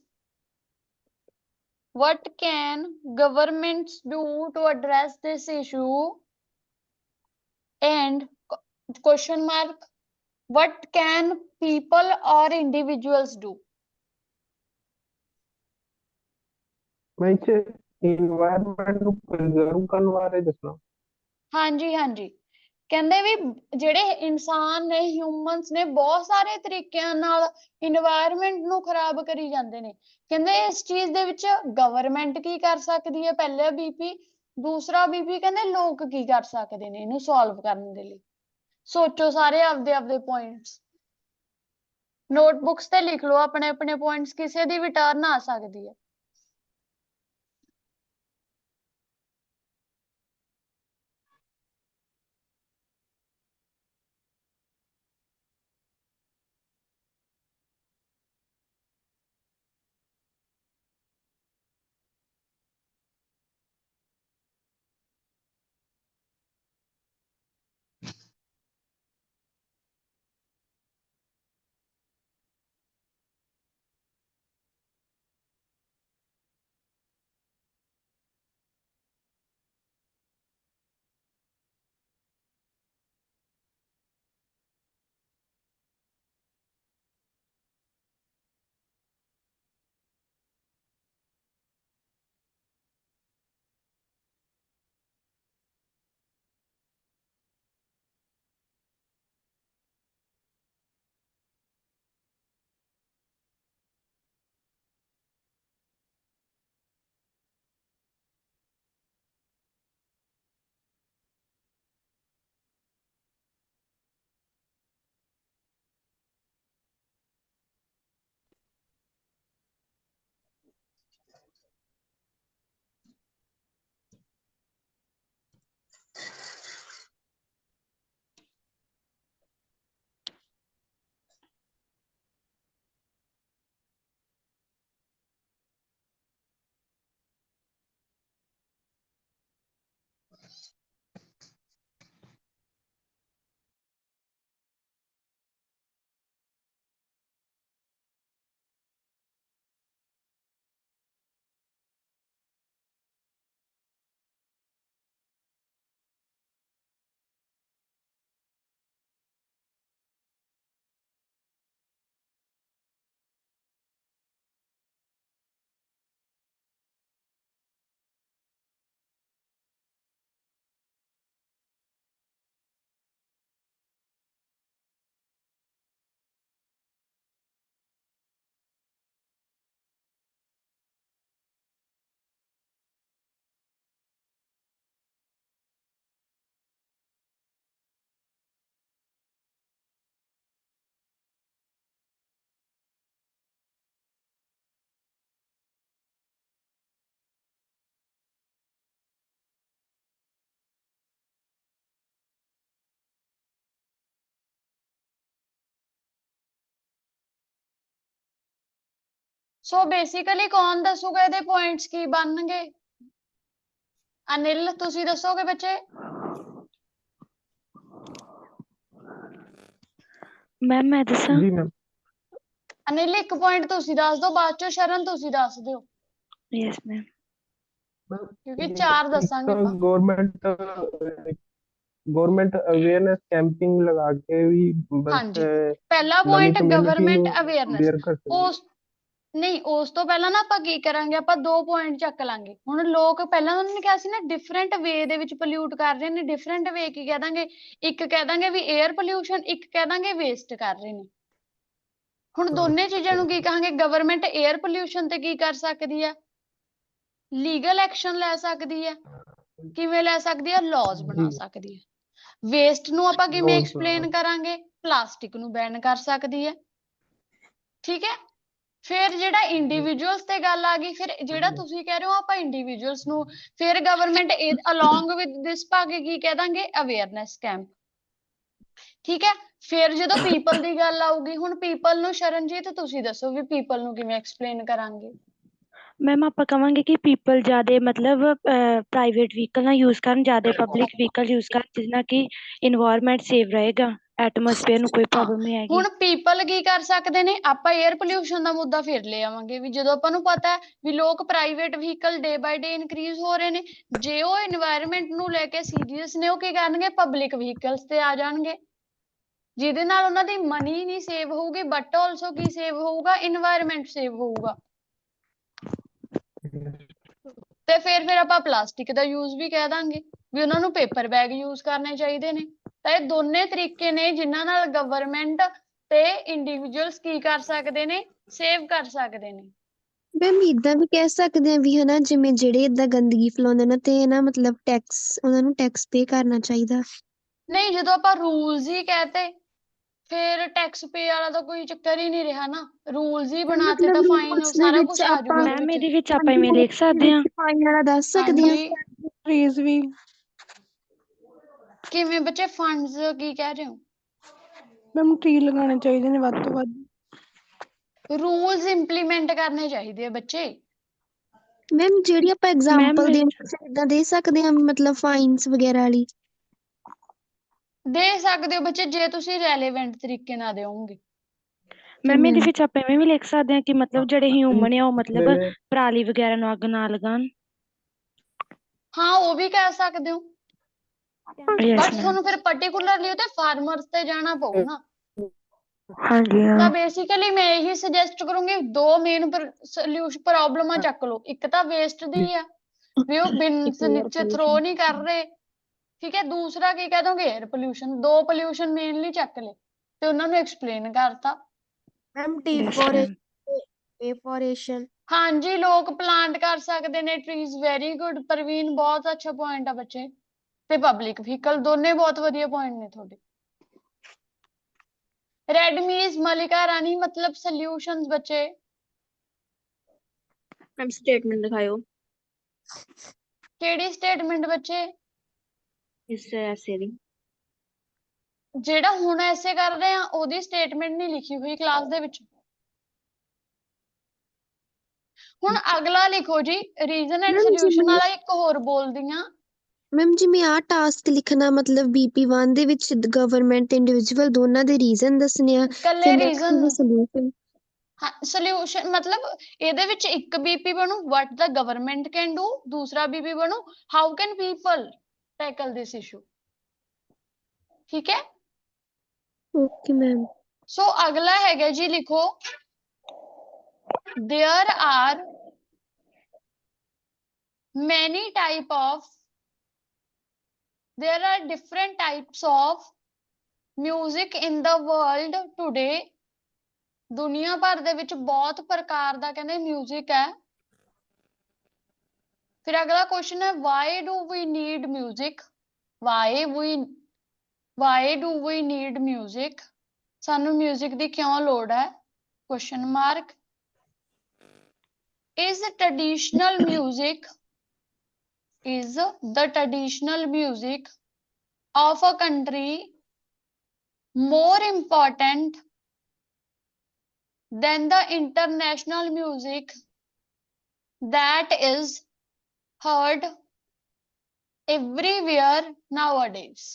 What can governments do to address this issue? And question mark, what can people or individuals do? ਮੈਂ ਇੱਥੇ environment ਨੂੰ preserve ਕਰਨ ਬਾਰੇ ਦੱਸਣਾ। ਹਾਂਜੀ ਹਾਂਜੀ, ਕਹਿੰਦੇ ਵੀ ਜਿਹੜੇ ਇਨਸਾਨ ਨੇ ਹਿਊਮਨਸ ਨੇ ਬਹੁਤ ਸਾਰੇ ਤਰੀਕਿਆਂ ਨਾਲ ਇਨਵਾਇਰਨਮੈਂਟ ਨੂੰ ਖਰਾਬ ਕਰੀ ਜਾਂਦੇ ਨੇ। ਕਹਿੰਦੇ ਇਸ ਚੀਜ਼ ਦੇ ਵਿੱਚ ਗਵਰਨਮੈਂਟ ਕੀ ਕਰ ਸਕਦੀ ਹੈ, ਪਹਿਲਾ ਬੀਪੀ, ਦੂਸਰਾ ਬੀਪੀ ਕਹਿੰਦੇ ਲੋਕ ਕੀ ਕਰ ਸਕਦੇ ਨੇ ਇਹਨੂੰ ਸੋਲਵ ਕਰਨ ਦੇ ਲਈ। ਸੋਚੋ ਸਾਰੇ ਆਪਦੇ ਆਪਦੇ ਪੁਆਇੰਟਸ, ਨੋਟਬੁੱਕਸ ਤੇ ਲਿਖ ਲਓ ਆਪਣੇ ਆਪਣੇ ਪੁਆਇੰਟਸ, ਕਿਸੇ ਦੀ ਵੀ ਟਰਨ ਆ ਸਕਦੀ ਹੈ। ਸੋ ਬੇਸਿਕਲੀ ਕੌਣ ਦੱਸੂਗਾ ਇਹਦੇ ਪੁਆਇੰਟਸ ਕੀ ਬਣਨਗੇ? ਅਨਿਲ ਤੁਸੀਂ ਦੱਸੋਗੇ ਬੱਚੇ? ਮੈਮ ਮੈਂ ਦੱਸਾਂ? ਜੀ ਮੈਮ। ਅਨਿਲ ਇੱਕ ਪੁਆਇੰਟ ਤੁਸੀਂ ਦੱਸ ਦਿਓ, ਬਾਅਦ ਚੋਂ ਸ਼ਰਨ ਤੁਸੀਂ ਦੱਸ ਦਿਓ, ਯੈਸ ਮੈਮ। ਕਿਉਂਕਿ 4 ਦੱਸਾਂਗੇ ਆਪਾਂ। ਗਵਰਨਮੈਂਟ ਅਵੇਅਰਨੈਸ ਕੈਂਪਿੰਗ ਲਗਾ ਕੇ ਵੀ ਹਾਂਜੀ, ਬੱਚੇ ਪਹਿਲਾ ਨਵੀਂ ਪੁਆਇੰਟ ਕਮਿਊਨਿਟੀ ਗਵਰਨਮੈਂਟ ਨੂੰ ਅਵੇਅਰਨੈਸ। ਅਵੇਅਰ ਕਰ ਸਕਦੇ। ਉਸ ਨਹੀਂ, ਉਸ ਤੋਂ ਪਹਿਲਾਂ ਨਾ ਆਪਾਂ ਕੀ ਕਰਾਂਗੇ, ਆਪਾਂ 2 ਪੁਆਇੰਟ ਚੱਕ ਲਾਂਗੇ। ਹੁਣ ਲੋਕ ਪਹਿਲਾਂ ਉਹਨਾਂ ਨੇ ਕਿਹਾ ਸੀ ਨਾ ਡਿਫਰੈਂਟ ਵੇ ਦੇ ਵਿੱਚ ਪੋਲਿਊਟ ਕਰ ਰਹੇ ਨੇ। ਡਿਫਰੈਂਟ ਵੇ ਕੀ ਕਹਿ ਦਾਂਗੇ? ਇੱਕ ਕਹਿ ਦਾਂਗੇ ਵੀ 에ਅਰ ਪੋਲਿਊਸ਼ਨ, ਇੱਕ ਕਹਿ ਦਾਂਗੇ ਵੇਸਟ ਕਰ ਰਹੇ ਨੇ। ਹੁਣ ਦੋਨੇ ਚੀਜ਼ਾਂ ਨੂੰ ਕੀ ਕਹਾਂਗੇ? ਗਵਰਨਮੈਂਟ 에ਅਰ ਪੋਲਿਊਸ਼ਨ ਤੇ ਕੀ ਕਰ ਸਕਦੀ ਹੈ? ਲੀਗਲ ਐਕਸ਼ਨ ਲੈ ਸਕਦੀ ਹੈ। ਕਿਵੇਂ ਲੈ ਸਕਦੀ ਹੈ? ਲਾਜ਼ ਬਣਾ ਜੀ ਸਕਦੀ ਹੈ। ਵੇਸਟ ਨੂੰ ਆਪਾਂ ਕਿਵੇਂ ਲਾਜ਼ ਐਕਸਪਲੇਨ ਕਰਾਂਗੇ? ਪਲਾਸਟਿਕ ਨੂੰ ਬੈਨ ਕਰ ਸਕਦੀ ਹੈ। ਠੀਕ ਹੈ। ਫਿਰ ਜਿਹੜਾ ਇੰਡੀਵਿਜੂਅਲਸ ਤੇ ਗੱਲ ਆ ਗਈ, ਫਿਰ ਜਿਹੜਾ ਤੁਸੀਂ ਕਹਿ ਰਹੇ ਹੋ ਆਪਾਂ ਇੰਡੀਵਿਜੂਅਲਸ ਨੂੰ, ਫਿਰ ਗਵਰਨਮੈਂਟ ਅਲੋਂਗ ਵਿਦ ਦਿਸ ਪਾ ਕੇ ਕੀ ਕਹਿ ਦਾਂਗੇ? Awareness camp. ਠੀਕ ਹੈ। ਫਿਰ ਜਦੋਂ ਪੀਪਲ ਦੀ ਗੱਲ ਆਊਗੀ, ਹੁਣ ਪੀਪਲ ਨੂੰ ਸ਼ਰਨਜੀਤ ਤੁਸੀਂ ਦੱਸੋ ਵੀ ਪੀਪਲ ਨੂੰ ਕਿਵੇਂ ਐਕਸਪਲੇਨ ਕਰਾਂਗੇ? ਮੈਮ ਆਪਾਂ ਕਵਾਂਗੇ ਕਿ ਪੀਪਲ ਜ਼ਿਆਦਾ ਮਤਲਬ ਪ੍ਰਾਈਵੇਟ ਵਹੀਕਲ ਨਾ ਯੂਜ਼ ਕਰਨ, ਜ਼ਿਆਦਾ ਪਬਲਿਕ ਵਹੀਕਲ ਯੂਜ਼ ਕਰਨ, ਜਿਸ ਨਾਲ ਕਿ ਇਨਵਾਇਰਨਮੈਂਟ ਸੇਫ ਰਹੇਗਾ, ਐਟਮੋਸਫੇਅਰ ਨੂੰ ਕੋਈ ਹਾਂ, ਪ੍ਰੋਬਲਮ ਨਹੀਂ ਆਏਗੀ। ਹੁਣ ਪੀਪਲ ਕੀ ਕਰ ਸਕਦੇ ਨੇ? ਆਪਾਂ 에ਅਰ ਪੋਲਿਊਸ਼ਨ ਦਾ ਮੁੱਦਾ ਫਿਰ ਲੈ ਆਵਾਂਗੇ ਵੀ ਜਦੋਂ ਆਪਾਂ ਨੂੰ ਪਤਾ ਹੈ ਵੀ ਲੋਕ ਪ੍ਰਾਈਵੇਟ ਵਹੀਕਲ ਡੇ ਬਾਈ ਡੇ ਇਨਕਰੀਜ਼ ਹੋ ਰਹੇ ਨੇ, ਜੇ ਉਹ ਇਨਵਾਇਰਨਮੈਂਟ ਨੂੰ ਲੈ ਕੇ ਸੀਰੀਅਸ ਨੇ, ਉਹ ਕੀ ਕਰਨਗੇ? ਪਬਲਿਕ ਵਹੀਕਲਸ ਤੇ ਆ ਜਾਣਗੇ, ਜਿਹਦੇ ਨਾਲ ਉਹਨਾਂ ਦੀ ਮਨੀ ਨਹੀਂ ਸੇਵ ਹੋਊਗੀ, ਬਟ ਆਲਸੋ ਕੀ ਸੇਵ ਹੋਊਗਾ? ਇਨਵਾਇਰਨਮੈਂਟ ਸੇਵ ਹੋਊਗਾ। ਤੇ ਫਿਰ ਆਪਾਂ ਪਲਾਸਟਿਕ ਦਾ ਯੂਜ਼ ਵੀ ਕਹਿ ਦਾਂਗੇ ਵੀ ਉਹਨਾਂ ਨੂੰ ਪੇਪਰ ਬੈਗ ਯੂਜ਼ ਕਰਨੇ ਚਾਹੀਦੇ ਨੇ। ਤਾਂ ਇਹ ਦੋਨੇ ਤਰੀਕੇ ਨੇ ਜਿਨ੍ਹਾਂ ਨਾਲ ਗਵਰਨਮੈਂਟ ਤੇ ਇੰਡੀਵਿਜੂਅਲਸ ਕੀ ਕਰ ਸਕਦੇ ਨੇ? ਸੇਵ ਕਰ ਸਕਦੇ ਨੇ। ਮੈਮ ਇਦਾਂ ਵੀ ਕਹਿ ਸਕਦੇ ਆ ਵੀ ਹਨਾ, ਜਿਵੇਂ ਜਿਹੜੇ ਏਦਾਂ ਗੰਦਗੀ ਫੈਲਾਉਂਦੇ ਨੇ ਤੇ ਨਾ ਮਤਲਬ ਟੈਕਸ, ਉਹਨਾਂ ਨੂੰ ਟੈਕਸ ਪੇ ਕਰਨਾ ਚਾਹੀਦਾ। ਨਹੀਂ, ਜਦੋਂ ਆਪਾਂ ਰੂਲਸ ਹੀ ਕਹਤੇ ਫਿਰ ਟੈਕਸ ਪੇ ਵਾਲਾ ਤਾਂ ਕੋਈ ਚੱਕਰ ਹੀ ਨਹੀਂ ਰਿਹਾ ਨਾ। ਰੂਲਸ ਹੀ ਬਣਾਤੇ ਤਾਂ ਫਾਈਨ ਰੂਲਸ ਦੇ ਸਾਰਾ ਵਿੱਚ ਕੁਝ ਆ ਜਾਊਗਾ ਉਹਦੇ ਮੈਮ ਵਿੱਚ। ਇਹਦੇ ਵਿੱਚ ਆਪਾਂ ਇਵੇਂ ਲਿਖ ਸਕਦੇ ਹਾਂ। ਫਾਈਨ ਵਾਲਾ ਦੱਸ ਸਕਦੇ ਹਾਂ। ਹਾਂਜੀ, ਟਰੀਜ਼ ਵੀ ਕਿਵੇਂ ਬੱਚੇ? ਫੰਡਸ ਕੀ ਕਹਿ ਰਹੇ ਹੋ? ਮੈਮ ਟਰੀ ਲਗਾਉਣੇ ਚਾਹੀਦੇ ਨੇ ਵੱਧ ਤੋਂ ਵੱਧ। ਰੂਲਸ ਇੰਪਲੀਮੈਂਟ ਕਰਨੇ ਚਾਹੀਦੇ ਆ ਬੱਚੇ। ਮੈਮ ਜਿਹੜੀ ਆਪਾਂ ਮੈਮ ਐਗਜ਼ਾਮਪਲ ਇਦਾਂ ਦੇ ਸਕਦੇ ਹਾਂ, ਮਤਲਬ ਫਾਈਨਸ ਵਗੈਰਾ ਵਾਲੀ ਦੇ ਸਕਦੇ ਹੋ ਬੱਚੇ, ਜੇ ਤੁਸੀਂ ਰੈਲੇਵੈਂਟ ਤਰੀਕੇ ਨਾਲ ਦਿਓਗੇ। ਮੈਮ ਇਹਦੇ ਵਿੱਚ ਆਪਾਂ ਐਵੇਂ ਵੀ ਲਿਖ ਸਕਦੇ ਹਾਂ ਕਿ ਮਤਲਬ ਜਿਹੜੇ ਹਿਊਮਨ ਆ ਉਹ ਮਤਲਬ ਨੇ ਪਰਾਲੀ ਵਗੈਰਾ ਨੂੰ ਅੱਗ ਨਾ ਲਗਾਉਣ। ਹਾਂ, ਉਹ ਵੀ ਕਹਿ ਸਕਦੇ ਹੋ, ਯੈਸ ਬਟ ਮੈਮ। ਤੁਹਾਨੂੰ ਫਿਰ ਪਾਰਟਿਕੂਲਰਲੀ ਉਹਦੇ ਫਾਰਮਰਸ ਤੇ ਜਾਣਾ ਪਊ ਨਾ। ਹਾਂਜੀ ਹਾਂ। ਤਾਂ ਬੇਸਿਕਲੀ ਮੈਂ ਇਹੀ ਸੁਜੈਸਟ ਕਰੂੰਗੀ, 2 ਮੇਨ ਸੋਲੂਸ਼ਨ ਪ੍ਰੋਬਲਮਾਂ ਚੱਕ ਲਓ। ਇੱਕ ਤਾਂ ਵੇਸਟ ਦੀ ਆ ਵੀ ਉਹ ਬਿਨਸ ਨੀਚੇ ਥਰੋ ਨਹੀਂ ਕਰ ਰਹੇ। ਠੀਕ ਹੈ। ਦੂਸਰਾ ਕੀ ਕਹਿ ਦੋਗੇ? Air pollution. 2 ਪੋਲਿਊਸ਼ਨ ਮੇਨਲੀ ਚੱਕ ਲਏ ਤੇ ਉਹਨਾਂ ਨੂੰ ਐਕਸਪਲੇਨ ਕਰਤਾ। Ma'am yes ma'am. ਡਿਫੋਰੇਸ਼ਨ ਹਾਂਜੀ, ਲੋਕ ਪਲਾਂਟ ਕਰ ਸਕਦੇ ਨੇ ਟਰੀਜ਼। ਵੈਰੀ ਗੁੱਡ ਪ੍ਰਵੀਨ, ਬਹੁਤ ਅੱਛਾ ਪੁਆਇੰਟ ਆ ਬੱਚੇ। ਤੇ ਪਬਲਿਕ ਵਹੀਕਲ, ਦੋਨੇ ਬਹੁਤ ਵਧੀਆ ਪੁਆਇੰਟ ਨੇ ਤੁਹਾਡੇ। ਰੈਡਮੀਜ਼ ਮਲਿਕਾ ਰਾਣੀ ਮਤਲਬ ਸੋਲਿਊਸ਼ਨਸ ਬੱਚੇ। ਮੈਮ ਸਟੇਟਮੈਂਟ ਦਿਖਾਇਓ ਕਿਹੜੀ ਸਟੇਟਮੈਂਟ ਬੱਚੇ? ਇਸ ਐਸੇ ਦੀ। ਜਿਹੜਾ ਹੁਣ ਐਸੇ ਕਰ ਰਹੇ ਆ ਉਹਦੀ ਸਟੇਟਮੈਂਟ ਨਹੀਂ ਲਿਖੀ ਹੋਈ ਕਲਾਸ ਦੇ ਵਿੱਚ। ਹੁਣ ਅਗਲਾ ਲਿਖੋ ਜੀ, ਰੀਜ਼ਨ ਐਂਡ ਸੋਲਿਊਸ਼ਨ ਵਾਲਾ ਇੱਕ ਹੋਰ ਬੋਲਦੀ ਆ। ਮੈਮ ਜਿਵੇਂ ਆਹ ਟਾਸਕ ਲਿਖਣਾ, ਮਤਲਬ BP1 ਦੇ ਵਿੱਚ ਗਵਰਨਮੈਂਟ ਤੇ ਇੰਡੀਵਿਜੂਅਲ ਦੋਨਾਂ ਦੇ ਰੀਜ਼ਨ ਦੱਸਣੇ ਆ, ਇਕੱਲੇ ਫਿਰ ਰੀਜ਼ਨ। Next solution. ਹਾਂ, ਸੋਲਿਊਸ਼ਨ ਮਤਲਬ ਇਹਦੇ ਵਿੱਚ ਇੱਕ BP ਬਣੂ what the government can do, ਦੂਸਰਾ BP ਬਣੂ how can people tackle this issue। ਠੀਕ ਹੈ। Okay ma'am. ਸੋ ਅਗਲਾ ਹੈਗਾ ਜੀ, ਲਿਖੋ there are many there are different types of music in the world today। ਦੁਨੀਆ ਭਰ ਦੇ ਵਿੱਚ ਬਹੁਤ ਪ੍ਰਕਾਰ ਦਾ ਕਹਿੰਦੇ ਮਿਊਜ਼ਿਕ ਹੈ। ਫਿਰ ਅਗਲਾ ਕੁਐਸਚਨ ਹੈ why do we need music, why do we need music, ਸਾਨੂੰ ਮਿਊਜ਼ਿਕ ਦੀ ਕਿਉਂ ਲੋੜ ਹੈ? Question mark. is the traditional music of a country more important than the international music that is heard everywhere nowadays.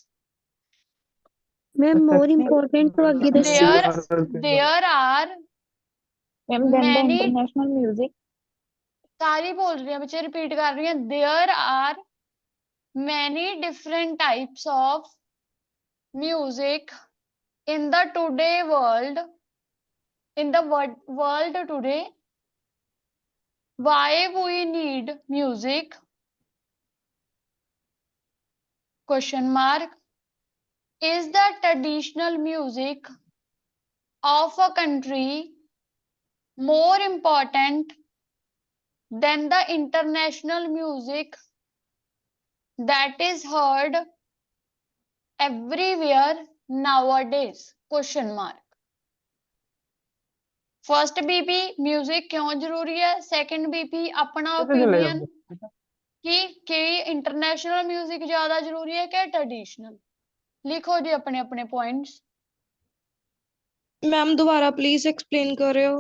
Ma'am ਅੱਛਾ more ਕੀ important ਤੋਂ ਅੱਗੇ ਦੱਸਿਓ There are ma'am then the many, international music ਸਾਰੀ ਬੋਲ ਰਹੀ ਹਾਂ ਬੱਚੇ, ਰਿਪੀਟ ਕਰ ਰਹੀ ਹਾਂ, there are many different types of music in the today world, in the world today. Why we need music? Question mark. Is the traditional music of a country more important than the international music that is heard everywhere nowadays? Question mark. First BP music क्यों जरूरी है? Second BP अपना opinion कि international music ज्यादा जरूरी है क्या traditional? लिखो जी अपने अपने पॉइंट्स। ਮੈਮ ਦੁਬਾਰਾ ਪਲੀਜ਼ ਐਕਸਪਲੇਨ ਕਰਿਓ।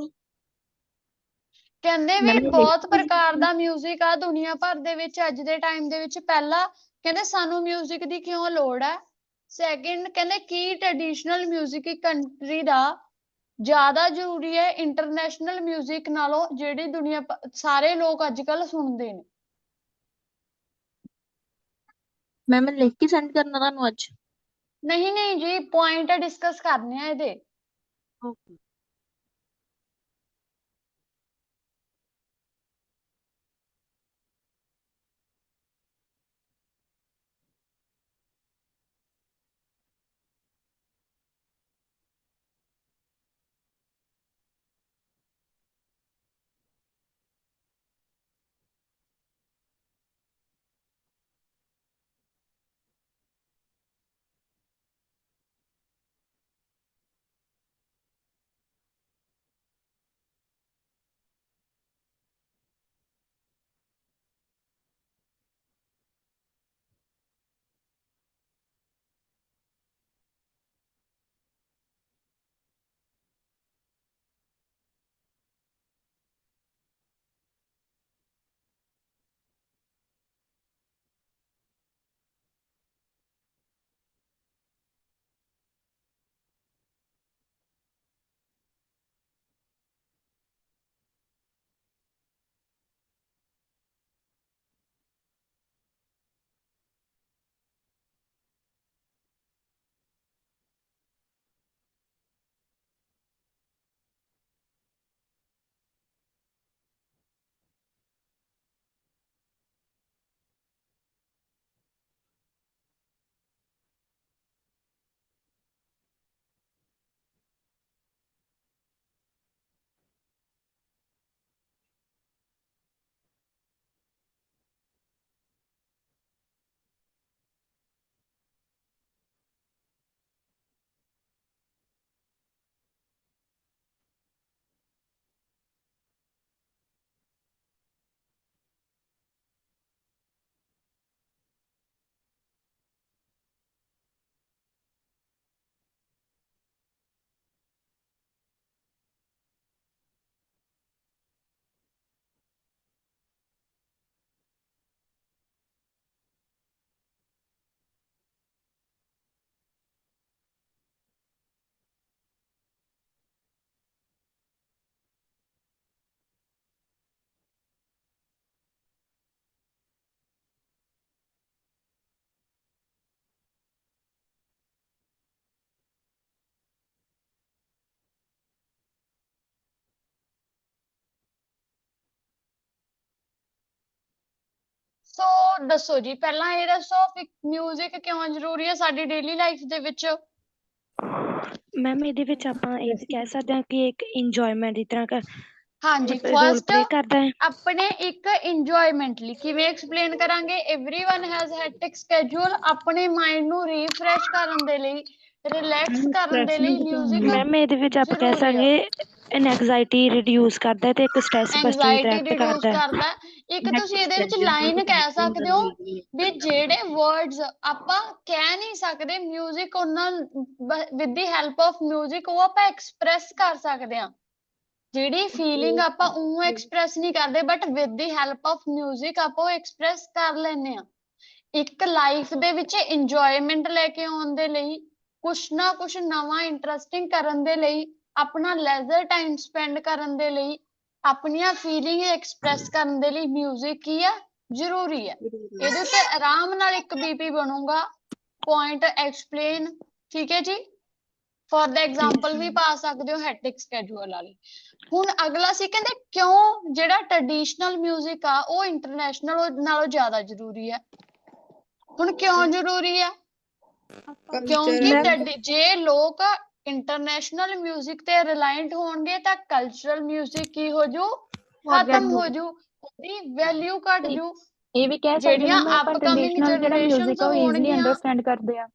ਕਹਿੰਦੇ ਵੀ ਬਹੁਤ ਪ੍ਰਕਾਰ ਦਾ ਮਿਊਜ਼ਿਕ ਆ ਦੁਨੀਆ ਭਰ ਦੇ ਵਿੱਚ ਅੱਜ ਦੇ ਟਾਈਮ ਦੇ ਵਿੱਚ। ਪਹਿਲਾ ਕਹਿੰਦੇ ਸਾਨੂੰ ਮਿਊਜ਼ਿਕ ਦੀ ਕਿਉਂ ਲੋੜ ਹੈ। ਸੈਕਿੰਡ ਕਹਿੰਦੇ ਕੀ ਟ੍ਰੈਡੀਸ਼ਨਲ ਮਿਊਜ਼ਿਕ ਇੱਕ ਕੰਟਰੀ ਦਾ ਜ਼ਿਆਦਾ ਜ਼ਰੂਰੀ ਹੈ ਇੰਟਰਨੈਸ਼ਨਲ ਮਿਊਜ਼ਿਕ ਨਾਲੋਂ, ਜਿਹੜੀ ਦੁਨੀਆ ਸਾਰੇ ਲੋਕ ਅੱਜ ਕੱਲ੍ਹ ਸੁਣਦੇ ਨੇ। ਮੈਮ ਲਿਖ ਕੇ ਸੈਂਡ ਕਰਨਾ ਤੁਹਾਨੂੰ ਅੱਜ? ਨਹੀਂ ਨਹੀਂ ਜੀ, ਪੁਆਇੰਟ ਡਿਸਕਸ ਕਰਨੇ ਆ ਇਹਦੇ। ਓਕੇ। ਸੋ ਦੱਸੋ ਜੀ, ਪਹਿਲਾਂ ਇਹ ਦੱਸੋ ਮਿਊਜ਼ਿਕ ਕਿਉਂ ਜ਼ਰੂਰੀ ਹੈ ਸਾਡੀ ਡੇਲੀ ਲਾਈਫ ਦੇ ਵਿੱਚ? ਮੈਮ ਇਹਦੇ ਵਿੱਚ ਆਪਾਂ ਇਹ ਵੀ ਕਹਿ ਸਕਦੇ ਹਾਂ ਕਿ ਇੱਕ ਇੰਜੋਇਮੈਂਟ ਦੀ ਤਰ੍ਹਾਂ ਹਾਂਜੀ, ਰੋਲ ਫਸਟ ਪਲੇ ਕਰਦਾ ਹੈ। ਆਪਣੇ ਇੱਕ ਇੰਜੋਇਮੈਂਟ ਲਈ ਕਿਵੇਂ ਐਕਸਪਲੇਨ ਕਰਾਂਗੇ? एवरीवन हैज ਹੈਕਟਿਕ ਸਕੇਡਿਊਲ, ਆਪਣੇ ਮਾਈਂਡ ਨੂੰ ਰੀਫਰੈਸ਼ ਕਰਨ ਦੇ ਲਈ, ਰਿਲੈਕਸ ਕਰਨ ਦੇ ਲਈ ਮਿਊਜ਼ਿਕ ਮੈਮ ਇਹਦੇ ਵਿੱਚ ਆਪਾਂ ਕਹਿ ਜ਼ਰੂਰੀ ਆ। ਸਕਦੇ ਐਨਜ਼ਾਈਟੀ ਰਿਡਿਊਸ ਕਰਦਾ ਤੇ ਇੱਕ ਸਟ੍ਰੈਸ ਬਸਟਰ ਦੀ ਤਰ੍ਹਾਂ ਐਂਗਜ਼ਾਇਟੀ ਐਕਟ ਰਿਡਿਊਸ ਕਰਦਾ ਹੈ। ਕਰਦਾ। ਇੱਕ ਤੁਸੀਂ ਇਹਦੇ ਵਿੱਚ ਲਾਈਨ ਕਹਿ ਸਕਦੇ ਹੋ ਵੀ ਜਿਹੜੇ ਵਰਡਸ ਆਪਾਂ ਕਹਿ ਨਹੀਂ ਸਕਦੇ, ਮਿਊਜ਼ਿਕ ਉਹਨਾਂ with the help of music ਉਹ ਆਪਾਂ ਐਕਸਪ੍ਰੈਸ ਕਰ ਸਕਦੇ ਹਾਂ। ਜਿਹੜੀ ਫੀਲਿੰਗ ਆਪਾਂ ਉਹ ਐਕਸਪ੍ਰੈਸ ਨਹੀਂ ਕਰਦੇ but with the help of music ਆਪਾਂ ਉਹ ਐਕਸਪ੍ਰੈਸ ਕਰ ਲੈਂਦੇ ਆ। ਇੱਕ ਲਾਈਫ ਦੇ ਵਿੱਚ ਇੰਜੋਇਮੈਂਟ ਲੈ ਕੇ ਆਉਣ ਦੇ ਲਈ, ਕੁਛ ਨਾ ਕੁਛ ਨਵਾਂ ਇੰਟਰਸਟਿੰਗ ਕਰਨ ਦੇ ਲਈ, ਆਪਣਾ ਲੈਜ਼ਰ ਟਾਈਮ ਸਪੈਂਡ ਕਰਨ ਦੇ ਲਈ, ਆਪਣੀਆਂ ਫੀਲਿੰਗ ਐਕਸਪ੍ਰੈਸ ਕਰਨ ਦੇ ਲਈ ਮਿਊਜ਼ਿਕ ਕੀ ਆ, ਜ਼ਰੂਰੀ ਹੈ। ਇਹਦੇ ਉੱਤੇ ਆਰਾਮ ਨਾਲ ਇੱਕ ਬੀਪੀ ਬਣੂਗਾ, ਪੁਆਇੰਟ ਐਕਸਪਲੇਨ, ਠੀਕ ਹੈ ਜੀ। ਫॉर द ਐਗਜ਼ਾਮਪਲ ਵੀ ਪਾ ਸਕਦੇ ਹੋ ਹੈਟਿਕ ਸਕੇਜੂਅਲ ਵਾਲੀ। ਹੁਣ ਅਗਲਾ ਸੀ ਕਹਿੰਦੇ ਕਿਉਂ ਜਿਹੜਾ ਟ੍ਰੈਡੀਸ਼ਨਲ ਮਿਊਜ਼ਿਕ ਆ ਉਹ ਇੰਟਰਨੈਸ਼ਨਲ ਨਾਲੋਂ ਜ਼ਿਆਦਾ ਜ਼ਰੂਰੀ ਹੈ। ਹੁਣ ਕਿਉਂ ਜ਼ਰੂਰੀ ਹੈ? ਕਿਉਂਕਿ ਜੇ ਲੋਕ ਇੰਟਰਨੈਸ਼ਨਲ ਮਿਊਜ਼ਿਕ ਤੇ ਰਿਲਾਇੰਟ ਹੋਣਗੇ ਤਾਂ ਕਲਚਰਲ ਮਿਊਜ਼ਿਕ ਕੀ ਹੋ ਜੂ, ਖਤਮ ਹੋ ਜੂ, ਉਹਦੀ ਵੈਲਿਊ ਘਟ ਜੂ। ਇਹ ਵੀ ਕਹਿ ਸਕਦੇ ਜਿਹੜੀਆਂ ਮੈਮ ਆਪਾਂ ਅਪਕਮਿੰਗ ਟ੍ਰੈਡੀਸ਼ਨਲ ਜਿਹੜਾ ਜਨਰੇਸ਼ਨਸ ਮਿਊਜ਼ਿਕ ਆ ਉਹ ਈਜ਼ੀਲੀ ਹੋਣਗੀਆਂ, ਅੰਡਰਸਟੈਂਡ ਕਰਦੇ ਆ।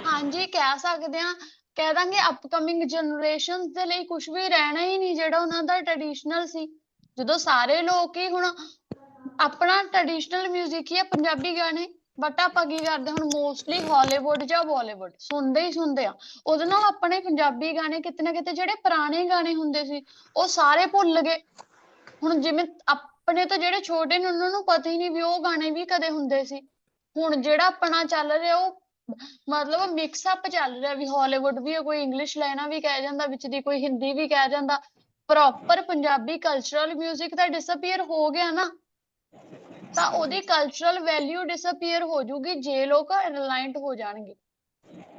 ਹਾਂਜੀ ਕਹਿ ਸਕਦੇ ਆ, ਕਹਿ ਦਾਂਗੇ ਅਪਕਮਿੰਗ ਜਨਰੇਸ਼ਨ ਦੇ ਲਈ ਕੁਝ ਵੀ ਰਹਿਣਾ ਹੀ ਨਹੀਂ ਜਿਹੜਾ ਉਹਨਾਂ ਦਾ ਟ੍ਰੈਡੀਸ਼ਨਲ ਸੀ। ਜਦੋਂ ਸਾਰੇ ਲੋਕ ਹੀ ਹੁਣ ਆਪਣਾ ਟ੍ਰੈਡੀਸ਼ਨਲ ਮਿਊਜ਼ਿਕ ਹੀ ਹੈ ਪੰਜਾਬੀ ਗਾਣੇ, ਬਟ ਆਪਾਂ ਕੀ ਕਰਦੇ ਹੁਣ ਮੋਸਟਲੀ ਹਾਲੀਵੁੱਡ ਜਾਂ ਬਾਲੀਵੁੱਡ ਸੁਣਦੇ ਹੀ ਸੁਣਦੇ ਆ। ਉਹਦੇ ਨਾਲ ਆਪਣੇ ਪੰਜਾਬੀ ਗਾਣੇ ਕਿਤੇ ਨਾ ਕਿਤੇ ਜਿਹੜੇ ਪੁਰਾਣੇ ਗਾਣੇ ਹੁੰਦੇ ਸੀ ਉਹ ਸਾਰੇ ਭੁੱਲ ਗਏ। ਹੁਣ ਜਿਵੇਂ ਆਪਣੇ ਤਾਂ ਜਿਹੜੇ ਛੋਟੇ ਨੇ ਉਹਨਾਂ ਨੂੰ ਪਤਾ ਹੀ ਨਹੀਂ ਵੀ ਉਹ ਗਾਣੇ ਵੀ ਕਦੇ ਹੁੰਦੇ ਸੀ। ਹੁਣ ਜਿਹੜਾ ਆਪਣਾ ਚੱਲ ਰਿਹਾ ਉਹ ਮਤਲਬ ਮਿਕਸ ਅਪ ਚੱਲ ਰਿਹਾ, ਵੀ ਹਾਲੀਵੁੱਡ ਵੀ ਕੋਈ ਇੰਗਲਿਸ਼ ਲਾਈਨਾਂ ਵੀ ਕਹਿ ਜਾਂਦਾ, ਵਿੱਚ ਦੀ ਕੋਈ ਹਿੰਦੀ ਵੀ ਕਹਿ ਜਾਂਦਾ। ਪ੍ਰੋਪਰ ਪੰਜਾਬੀ ਕਲਚਰਲ ਮਿਊਜ਼ਿਕ ਤਾਂ ਡਿਸਅਪੀਅਰ ਹੋ ਗਿਆ ਨਾ, ਤਾਂ ਉਹਦੀ ਕਲਚਰਲ ਵੈਲਿਊ ਡਿਸਅਪੀਅਰ ਹੋ ਜੂਗੀ ਜੇ ਲੋਕ ਰਿਲਾਇੰਟ ਹੋ ਜਾਣਗੇ।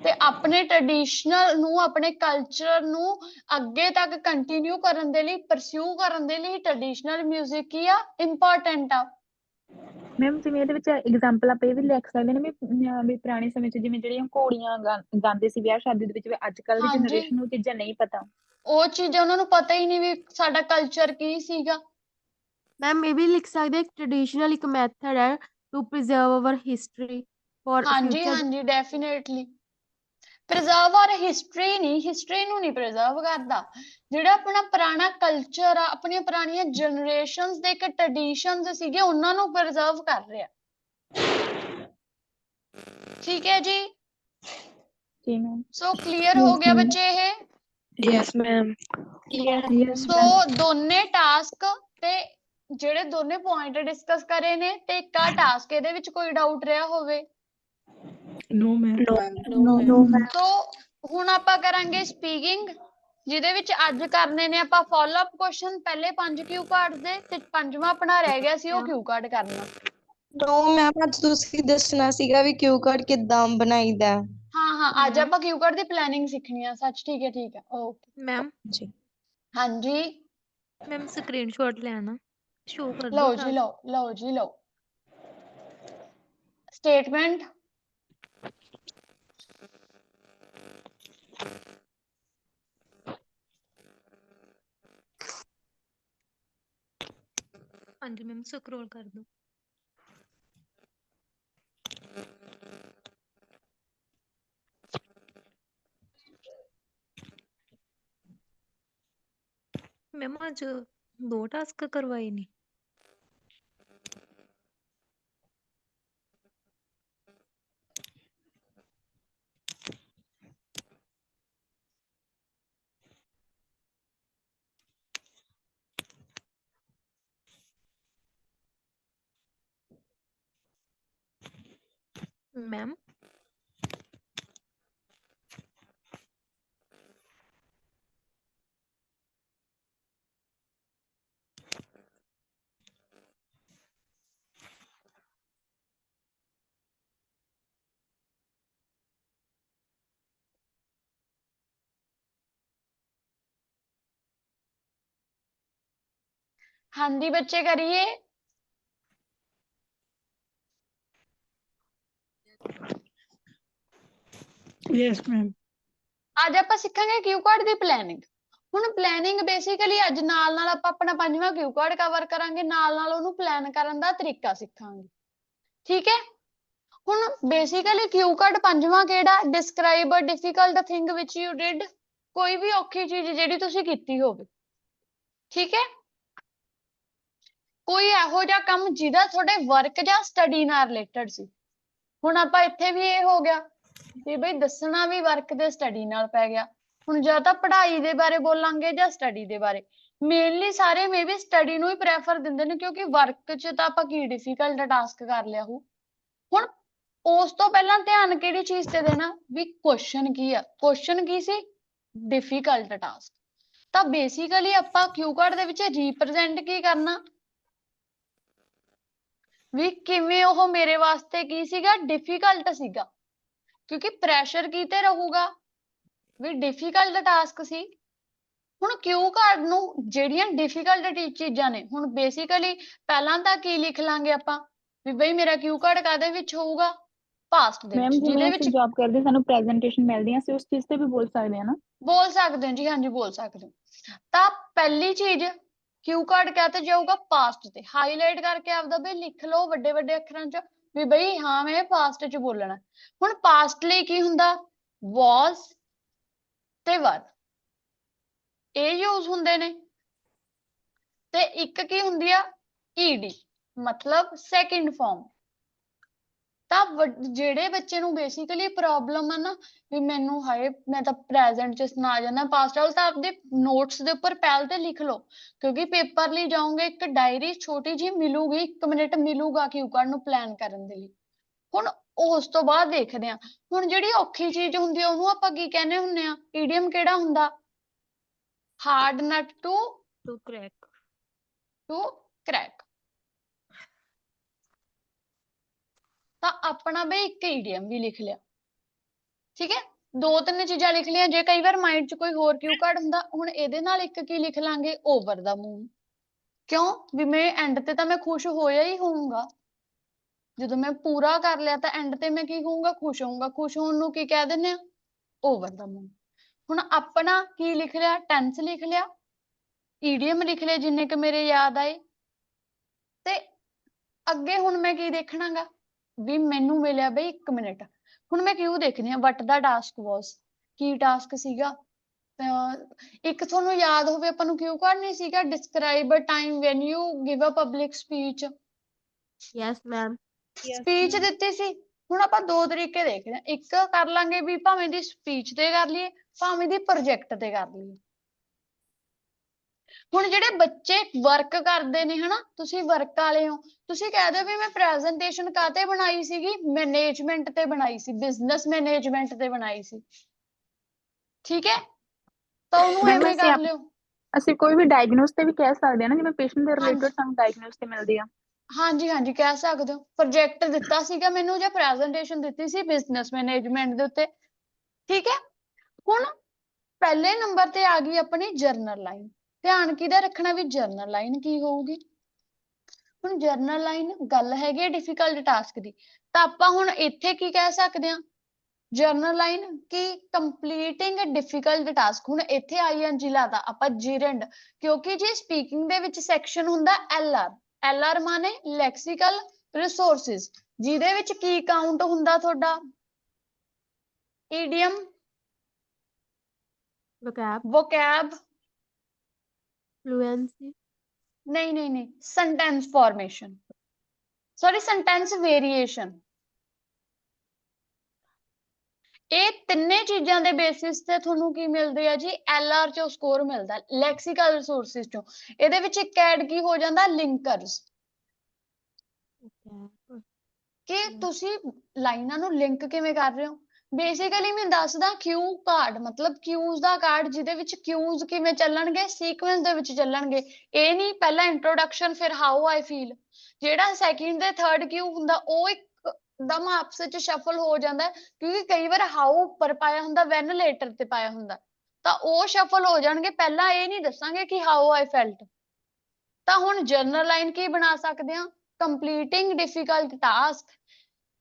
ਤੇ ਆਪਣੇ ਟ੍ਰੈਡੀਸ਼ਨਲ ਨੂੰ, ਆਪਣੇ ਕਲਚਰ ਨੂੰ ਅੱਗੇ ਤੱਕ ਕੰਟੀਨਿਊ ਕਰਨ ਦੇ ਲਈ, ਪਰਸਿਊ ਕਰਨ ਦੇ ਲਈ ਟ੍ਰੈਡੀਸ਼ਨਲ ਮਿਊਜ਼ਿਕ ਹੀ ਆ ਇੰਪੋਰਟੈਂਟ ਆ। ਮੈਮ ਜਿਵੇਂ ਇਹਦੇ ਵਿੱਚ ਐਗਜ਼ਾਮਪਲ ਆਪਾਂ ਇਹ ਵੀ ਲਿਖ ਸਕਦੇ ਨੇ ਵੀ ਪੁਰਾਣੇ ਸਮੇਂ 'ਚ ਜਿਵੇਂ ਜਿਹੜੀਆਂ ਘੋੜੀਆਂ ਗਾਉਂਦੇ ਸੀ ਵਿਆਹ ਸ਼ਾਦੀ ਦੇ ਵਿੱਚ, ਵੀ ਅੱਜ ਕੱਲ੍ਹ ਦੀ ਹਾਂਜੀ, ਜਨਰੇਸ਼ਨ ਨੂੰ ਚੀਜ਼ਾਂ ਨਹੀਂ ਪਤਾ। ਉਹ ਚੀਜ਼ਾਂ ਉਹਨਾਂ ਨੂੰ ਪਤਾ ਹੀ ਨਹੀਂ ਵੀ ਸਾਡਾ ਕਲਚਰ ਕੀ ਸੀਗਾ। ਮੈਮ ਇਹ ਵੀ ਲਿਖ ਸਕਦੇ ਇੱਕ ਟ੍ਰੈਡੀਸ਼ਨਲ ਇੱਕ ਮੈਥਡ ਹੈ to preserve our history for ਹਾਂਜੀ ਫਿਊਚਰ। ਹਾਂਜੀ ਡੈਫੀਨੇਟਲੀ ਪ੍ਰੀਜ਼ਰਵ ਔਰ ਹਿਸਟਰੀ ਨਹੀਂ, ਹਿਸਟਰੀ ਨੂੰ ਨਹੀਂ ਪ੍ਰੀਜ਼ਰਵ ਕਰਦਾ। ਜਿਹੜਾ ਆਪਣਾ ਪੁਰਾਣਾ ਕਲਚਰ ਆ, ਆਪਣੀਆਂ ਪੁਰਾਣੀਆਂ ਜਨਰੇਸ਼ਨਸ ਦੇ ਇੱਕ ਟ੍ਰੈਡੀਸ਼ਨਸ ਸੀਗੇ ਉਹਨਾਂ ਨੂੰ ਪ੍ਰੀਜ਼ਰਵ ਕਰ ਰਿਹਾ। ਠੀਕ ਹੈ ਜੀ। ਜੀ ਮੈਮ। ਸੋ ਕਲੀਅਰ ਹੋ ਗਿਆ ਬੱਚੇ ਇਹ? Yes ma'am. ਸੋ ਦੋਨੇ ਟਾਸਕ ਤੇ ਜਿਹੜੇ ਦੋਨੇ ਪੁਆਇੰਟ ਡਿਸਕਸ ਕਰੇ ਨੇ ਤੇ ਇੱਕ ਆ ਟਾਸਕ, ਇਹਦੇ ਵਿੱਚ ਕੋਈ ਡਾਊਟ ਰਿਹਾ ਹੋਵੇ? No ma'am. No ma'am. So ਹੁਣ ਆਪਾਂ ਕਰਾਂਗੇ ਸਪੀਕਿੰਗ, ਜਿਹਦੇ ਵਿੱਚ ਅੱਜ ਕਰਨੇ ਨੇ ਆਪਾਂ ਫਾਲੋ ਅਪ ਕੁਐਸਚਨ। ਪਹਿਲੇ 5 ਕਿਊ ਕਾਰਡ ਦੇ ਤੇ ਪੰਜਵਾਂ ਆਪਣਾ ਰਹਿ ਗਿਆ ਸੀ ਉਹ ਕਿਊ ਕਾਰਡ ਕਰਨਾ। ਨੋ ਮੈਮ ਅੱਜ ਤੁਸੀਂ ਦੱਸਣਾ ਸੀਗਾ ਵੀ ਕਿਊ ਕਾਰਡ ਕਿੱਦਾਂ ਬਣਾਈਦਾ। ਹਾਂ ਅੱਜ ਆਪਾਂ ਕਿਊ ਕਾਰਡ ਦੀ ਪਲੈਨਿੰਗ ਸਿੱਖਣੀ ਆ ਸੱਚ। ਠੀਕ ਹੈ ਓਕੇ ਮੈਮ ਜੀ ਹਾਂਜੀ ਮੈਮ ਸਕਰੀਨਸ਼ਾਟ ਲੈਣਾ ਸ਼ੋ ਕਰ ਦਿਓ ਲਓ ਜੀ ਟਾਸਕ। ਲਓ ਜੀ ਲਓ। ਸਟੇਟਮੈਂਟ ਹਾਂਜੀ ਮੈਮ ਸਕਰੋਲ ਕਰ ਦਿਓ। ਮੈਮ ਅੱਜ 2 ਟਾਸਕ ਕਰਵਾਏ ਨੇ। ਮੈਮ ਹਾਂਜੀ ਬੱਚੇ ਕਰੀਏ। Yes ma'am. ਅੱਜ ਆਪਾਂ ਸਿੱਖਾਂਗੇ ਕਿਊ ਕਾਰਡ ਦੀ ਪਲੈਨਿੰਗ। ਹੁਣ ਪਲੈਨਿੰਗ ਬੇਸਿਕਲੀ ਅੱਜ ਨਾਲ ਆਪਾਂ ਆਪਣਾ 5ਵਾਂ ਕਿਊ ਕਾਰਡ ਕਵਰ ਕਰਾਂਗੇ, ਨਾਲ ਉਹਨੂੰ ਪਲਾਨ ਕਰਨ ਦਾ ਤਰੀਕਾ ਸਿੱਖਾਂਗੇ। ਠੀਕ ਹੈ। ਹੁਣ ਬੇਸਿਕਲੀ ਕਿਊ ਕਾਰਡ 5ਵਾਂ ਕਿਹੜਾ? Describe a difficult thing which you did. ਕੋਈ ਵੀ ਔਖੀ ਚੀਜ਼ ਜਿਹੜੀ ਤੁਸੀਂ ਕੀਤੀ ਹੋਵੇ। ਠੀਕ ਹੈ। ਕੋਈ ਇਹੋ ਜਿਹਾ ਕੰਮ ਜਿਹਦਾ ਤੁਹਾਡੇ ਵਰਕ ਜਾਂ ਸਟੱਡੀ ਨਾਲ ਰਿਲੇਟਡ ਸੀ। ਹੁਣ ਆਪਾਂ ਇੱਥੇ ਵੀ ਇਹ ਹੋ ਗਿਆ ਵੀ ਬਈ ਦੱਸਣਾ ਵੀ ਵਰਕ ਦੇ ਸਟੱਡੀ ਨਾਲ ਪੈ ਗਿਆ। ਹੁਣ ਜਾਂ ਤਾਂ ਪੜ੍ਹਾਈ ਦੇ ਬਾਰੇ ਬੋਲਾਂਗੇ ਜਾਂ ਸਟੱਡੀ ਦੇ ਬਾਰੇ। ਮੇਨਲੀ ਸਾਰੇ ਮੇ ਵੀ ਸਟੱਡੀ ਨੂੰ ਹੀ ਪ੍ਰੈਫਰ ਦਿੰਦੇ ਨੇ ਕਿਉਂਕਿ ਵਰਕ 'ਚ ਤਾਂ ਆਪਾਂ ਕੀ ਡਿਫੀਕਲਟ ਟਾਸਕ ਕਰ ਲਿਆ ਹੋ। ਹੁਣ ਉਸ ਤੋਂ ਪਹਿਲਾਂ ਧਿਆਨ ਕਿਹੜੀ ਚੀਜ਼ ਤੇ ਦੇਣਾ ਵੀ ਕੁਐਸਚਨ ਕੀ ਆ, ਕੁਐਸਚਨ ਕੀ ਸੀ ਡਿਫੀਕਲਟ ਟਾਸਕ। ਤਾਂ ਬੇਸਿਕਲੀ ਆਪਾਂ ਕਿਊ ਕਾਰਡ ਦੇ ਵਿੱਚ ਰਿਪਰੈਜ਼ੈਂਟ ਕੀ ਕਰਨਾ ਵੀ ਕਿਵੇਂ ਉਹ ਮੇਰੇ ਵਾਸਤੇ ਕੀ ਸੀਗਾ ਡਿਫਿਕਲਟ ਸੀਗਾ ਕਿਉਂਕਿ ਪ੍ਰੈਸ਼ਰ ਕੀ ਤੇ ਰਹੂਗਾ ਵੀ ਡਿਫਿਕਲਟ ਟਾਸਕ ਸੀ। ਹੁਣ ਕਿਊ ਕਾਰਡ ਨੂੰ ਜਿਹੜੀਆਂ ਡਿਫਿਕਲਟ ਚੀਜ਼ਾਂ ਨੇ ਹੁਣ ਬੇਸਿਕਲੀ ਪਹਿਲਾਂ ਤਾਂ ਕੀ ਲਿਖ ਲਾਂਗੇ ਆਪਾਂ ਵੀ ਬਈ ਮੇਰਾ ਕਿਊ ਕਾਰਡ ਕਾਹਦੇ ਵਿੱਚ ਹੋਊਗਾ ਪਾਸਟ ਦੇ ਮੈਮ ਵਿੱਚ ਜਿਵੇਂ ਜਿਹਦੇ ਅਸੀਂ ਵਿੱਚ ਜੌਬ ਕਰਦੇ ਸਾਨੂੰ ਪ੍ਰੈਜੈਂਟੇਸ਼ਨ ਮਿਲਦੀ ਆ ਅਸੀਂ ਉਸ ਚੀਜ਼ ਤੇ ਵੀ ਬੋਲ ਸਕਦੇ ਹਾਂ ਨਾ। ਬੋਲ ਸਕਦੇ ਹੋ ਜੀ, ਹਾਂਜੀ ਬੋਲ ਸਕਦੇ ਹੋ। ਤਾਂ ਪਹਿਲੀ ਚੀਜ਼ ਕਿਊ ਕਾਰਡ ਕਹਤੇ ਜਾਊਗਾ ਪਾਸਟ ਤੇ ਹਾਈਲਾਈਟ ਕਰਕੇ ਆਪਦਾ ਵੀ ਲਿਖ ਲਓ ਵੱਡੇ ਵੱਡੇ ਅੱਖਰਾਂ 'ਚ ਵੀ ਬਈ ਹਾਂ ਮੈਂ ਪਾਸਟ 'ਚ ਬੋਲਣਾ। ਹੁਣ ਪਾਸਟ ਲਈ ਕੀ ਹੁੰਦਾ ਵਾਸ ਤੇ ਵਰ ਇਹ ਯੂਜ਼ ਹੁੰਦੇ ਨੇ ਤੇ ਇੱਕ ਕੀ ਹੁੰਦੀ ਆ ਈਡੀ ਮਤਲਬ ਸੈਕਿੰਡ ਫਾਰਮ। ਤਾਂ ਜਿਹੜੇ ਬੱਚੇ ਨੂੰ ਬੇਸਿਕਲੀ ਪ੍ਰੋਬਲਮ ਆ ਨਾ ਵੀ ਮੈਨੂੰ ਹਾਏ ਮੈਂ ਤਾਂ ਪ੍ਰੈਜ਼ੈਂਟ 'ਚ ਸੁਣਾ ਜਾਂਦਾ ਪਾਸਟ ਵਾਲ ਤਾਂ ਆਪਦੇ ਨੋਟਸ ਦੇ ਉੱਪਰ ਪਹਿਲ ਤੇ ਲਿਖ ਲਓ ਕਿਉਂਕਿ ਪੇਪਰ ਲਈ ਜਾਓਗੇ ਇੱਕ ਡਾਇਰੀ ਛੋਟੀ ਜਿਹੀ ਮਿਲੂਗੀ 1 ਮਿੰਟ ਮਿਲੂਗਾ ਕਿਊ ਕਾਰਡ ਨੂੰ ਪਲਾਨ ਕਰਨ ਦੇ ਲਈ। ਹੁਣ ਉਸ ਤੋਂ ਬਾਅਦ ਦੇਖਦੇ ਹਾਂ ਹੁਣ ਜਿਹੜੀ ਔਖੀ ਚੀਜ਼ ਹੁੰਦੀ ਆ ਉਹਨੂੰ ਆਪਾਂ ਕੀ ਕਹਿੰਦੇ ਹੁੰਦੇ ਆ ਈਡੀਅਮ ਕਿਹੜਾ ਹੁੰਦਾ hard nut to crack to crack. ਤਾਂ ਆਪਣਾ ਬਈ ਇੱਕ ਈਡੀਅਮ ਵੀ ਲਿਖ ਲਿਆ ਠੀਕ ਹੈ 2-3 ਚੀਜ਼ਾਂ ਲਿਖ ਲਈਆਂ ਜੇ ਕਈ ਵਾਰ ਮਾਈਂਡ 'ਚ ਕੋਈ ਹੋਰ ਕਿਊ ਕਾਰਡ ਹੁੰਦਾ ਹੁਣ ਇਹਦੇ ਨਾਲ ਇੱਕ ਕੀ ਲਿਖ ਲਾਂਗੇ ਓਵਰ ਦਾ ਮੂਨ ਕਿਉਂ ਵੀ ਮੈਂ ਐਂਡ ਤੇ ਤਾਂ ਮੈਂ ਖੁਸ਼ ਹੋਇਆ ਹੀ ਹੋਊਂਗਾ ਜਦੋਂ ਮੈਂ ਪੂਰਾ ਕਰ ਲਿਆ ਤਾਂ ਐਂਡ ਤੇ ਮੈਂ ਕੀ ਹੋਊਂਗਾ ਖੁਸ਼ ਹੋਊਂਗਾ ਖੁਸ਼ ਹੋਣ ਨੂੰ ਕੀ ਕਹਿ ਦਿੰਦੇ ਆ ਓਵਰ ਦਾ ਮੂਨ। ਹੁਣ ਆਪਣਾ ਕੀ ਲਿਖ ਲਿਆ ਟੈਂਸ ਲਿਖ ਲਿਆ ਈਡੀਅਮ ਲਿਖ ਲਿਆ ਜਿੰਨੇ ਕ ਮੇਰੇ ਯਾਦ ਆਏ ਤੇ ਅੱਗੇ ਹੁਣ ਮੈਂ ਕੀ ਦੇਖਣਾਗਾ ਵੀ ਮੈਨੂੰ ਮਿਲਿਆ ਬਈ 1 ਮਿੰਟ ਹੁਣ ਮੈਂ ਕਿਉਂ ਦੇਖਦੀ ਆ ਵਟ the task was Ki task ਸੀਗਾ ਇੱਕ ਤੁਹਾਨੂੰ ਯਾਦ ਹੋਵੇ ਆਪਾਂ ਨੂੰ ਕਿਉਂ ਕਾਰਡ ਨਹੀਂ ਸੀਗਾ describe a time when you give a public speech yes ma'am speech ਦਿੱਤੀ ਸੀ। ਹੁਣ ਆਪਾਂ 2 ਤਰੀਕੇ ਦੇਖਦੇ ਹਾਂ ਇੱਕ ਕਰ ਲਾਂਗੇ ਵੀ ਭਾਵੇਂ ਦੀ ਸਪੀਚ ਤੇ ਕਰ ਲਈਏ ਭਾਵੇਂ ਦੀ ਪ੍ਰੋਜੈਕਟ ਤੇ ਕਰ ਲਈਏ। ਹੁਣ ਜਿਹੜੇ ਬੱਚੇ ਵਰਕ ਕਰਦੇ ਨੇ ਹਨਾ ਤੁਸੀਂ ਵਰਕ ਵਾਲੇ ਹੋ ਤੁਸੀਂ ਕਹਿ ਦਿਓ ਵੀ ਮੈਂ ਪ੍ਰੈਜੈਂਟੇਸ਼ਨ ਕਾਤੇ ਬਣਾਈ ਸੀਗੀ ਮੈਨੇਜਮੈਂਟ ਤੇ ਬਣਾਈ ਸੀ ਬਿਜ਼ਨਸ ਮੈਨੇਜਮੈਂਟ ਤੇ ਬਣਾਈ ਸੀ ਠੀਕ ਹੈ ਤਾਂ ਉਹਨੂੰ ਮੈਮ ਐਵੇਂ ਕਰ ਲਿਓ। ਅਸੀਂ ਕੋਈ ਵੀ ਡਾਇਗਨੋਸ ਤੇ ਵੀ ਕਹਿ ਸਕਦੇ ਹਾਂ ਨਾ ਜਿਵੇਂ ਪੇਸ਼ੈਂਟ ਦੇ ਹਾਂਜੀ ਰਿਲੇਟਡ ਸਾਨੂੰ ਡਾਇਗਨੋਸ ਤੇ ਮਿਲਦੀ ਆ। ਹਾਂਜੀ ਹਾਂਜੀ ਕਹਿ ਸਕਦੇ ਹੋ ਪ੍ਰੋਜੈਕਟ ਦਿੱਤਾ ਸੀਗਾ ਮੈਨੂੰ ਜਾਂ ਪ੍ਰੈਜੈਂਟੇਸ਼ਨ ਦਿੱਤੀ ਸੀ ਬਿਜ਼ਨਸ ਮੈਨੇਜਮੈਂਟ ਦੇ ਉੱਤੇ ਠੀਕ ਹੈ। ਹੁਣ ਪਹਿਲੇ ਨੰਬਰ ਤੇ ਆ ਗਈ ਆਪਣੀ ਜਰਨਲ ਲਾਈਨ ਧਿਆਨ ਕਿਹਦਾ ਰੱਖਣਾ ਵੀ ਜਰਨਲ ਲਾਈਨ ਕੀ ਹੋਊਗੀ। ਹੁਣ ਜਰਨਲ ਲਾਈਨ ਗੱਲ ਹੈਗੀ ਡਿਫਿਕਲਟ ਟਾਸਕ ਦੀ ਤਾਂ ਆਪਾਂ ਹੁਣ ਇੱਥੇ ਕੀ ਕਹਿ ਸਕਦੇ ਹਾਂ ਜਰਨਲ ਲਾਈਨ ਕੀ ਕੰਪਲੀਟਿੰਗ ਡਿਫਿਕਲਟ ਟਾਸਕ। ਹੁਣ ਇੱਥੇ ਆਈਐਨਜੀ ਲਾਤਾ ਆਪਾਂ ਜੀਰੈਂਡ ਕਿਉਂਕਿ ਜੀ ਸਪੀਕਿੰਗ ਦੇ ਵਿੱਚ ਸੈਕਸ਼ਨ ਹੁੰਦਾ ਐਲਆਰ ਮਾਨੇ ਲੈਕਸੀਕਲ ਰਿਸੋਰਸਿਸ ਜਿਹਦੇ ਵਿੱਚ ਕੀ ਕਾਊਂਟ ਹੁੰਦਾ ਤੁਹਾਡਾ ਈਡੀਅਮ ਵੋਕੈਬ ਫਲੂਐਂਸੀ ਨਹੀਂ sentence formation sorry sentence variation ਇਹ ਤਿੰਨੇ ਚੀਜ਼ਾਂ ਦੇ ਬੇਸਿਸ ਤੇ ਤੁਹਾਨੂੰ ਕੀ ਮਿਲਦੇ ਆ ਜੀ ਐਲਆਰ ਚੋਂ ਸਕੋਰ ਮਿਲਦਾ ਲੈਕਸੀਕਲ ਰਿਸੋਰਸਿਸ ਚੋਂ ਇਹਦੇ ਵਿੱਚ ਇੱਕ ਐਡ ਕੀ ਹੋ ਜਾਂਦਾ ਲਿੰਕਰਸ ਕਿ ਤੁਸੀਂ ਲਾਈਨਾਂ ਨੂੰ ਲਿੰਕ ਕਿਵੇਂ ਕਰ ਰਹੇ ਹੋ ਬੇਸਿਕਲੀ ਮੈਂ ਦੱਸਦਾ ਕਿਊ ਕਾਰਡ ਮਤਲਬ ਕਿਊਜ਼ ਦਾ ਕਾਰਡ ਜਿਹਦੇ ਵਿੱਚ ਕਿਊਜ਼ ਕਿਵੇਂ ਚੱਲਣਗੇ ਸੀਕੁਐਂਸ ਦੇ ਵਿੱਚ ਚੱਲਣਗੇ ਇਹ ਨਹੀਂ ਪਹਿਲਾਂ ਇੰਟਰੋਡਕਸ਼ਨ ਫਿਰ ਹਾਊ ਆਈ ਫੀਲ ਜਿਹੜਾ ਸੈਕਿੰਡ ਤੇ ਥਰਡ ਕਿਊ ਹੁੰਦਾ ਉਹ ਇੱਕਦਮ ਆਪਸ ਵਿੱਚ ਸ਼ਫਲ ਹੋ ਜਾਂਦਾ ਕਿਉਂਕਿ ਕਈ ਵਾਰ ਹਾਊ ਉੱਪਰ ਪਾਇਆ ਹੁੰਦਾ ਵੈਨ ਲੇਟਰ ਤੇ ਪਾਇਆ ਹੁੰਦਾ ਤਾਂ ਉਹ ਸ਼ਫਲ ਹੋ ਜਾਣਗੇ ਪਹਿਲਾਂ ਇਹ ਨਹੀਂ ਦੱਸਾਂਗੇ ਕਿ ਹਾਊ ਆਈ ਫੈਲਟ। ਤਾਂ ਹੁਣ ਜਰਨਲ ਲਾਈਨ ਕੀ ਬਣਾ ਸਕਦੇ ਹਾਂ completing difficult task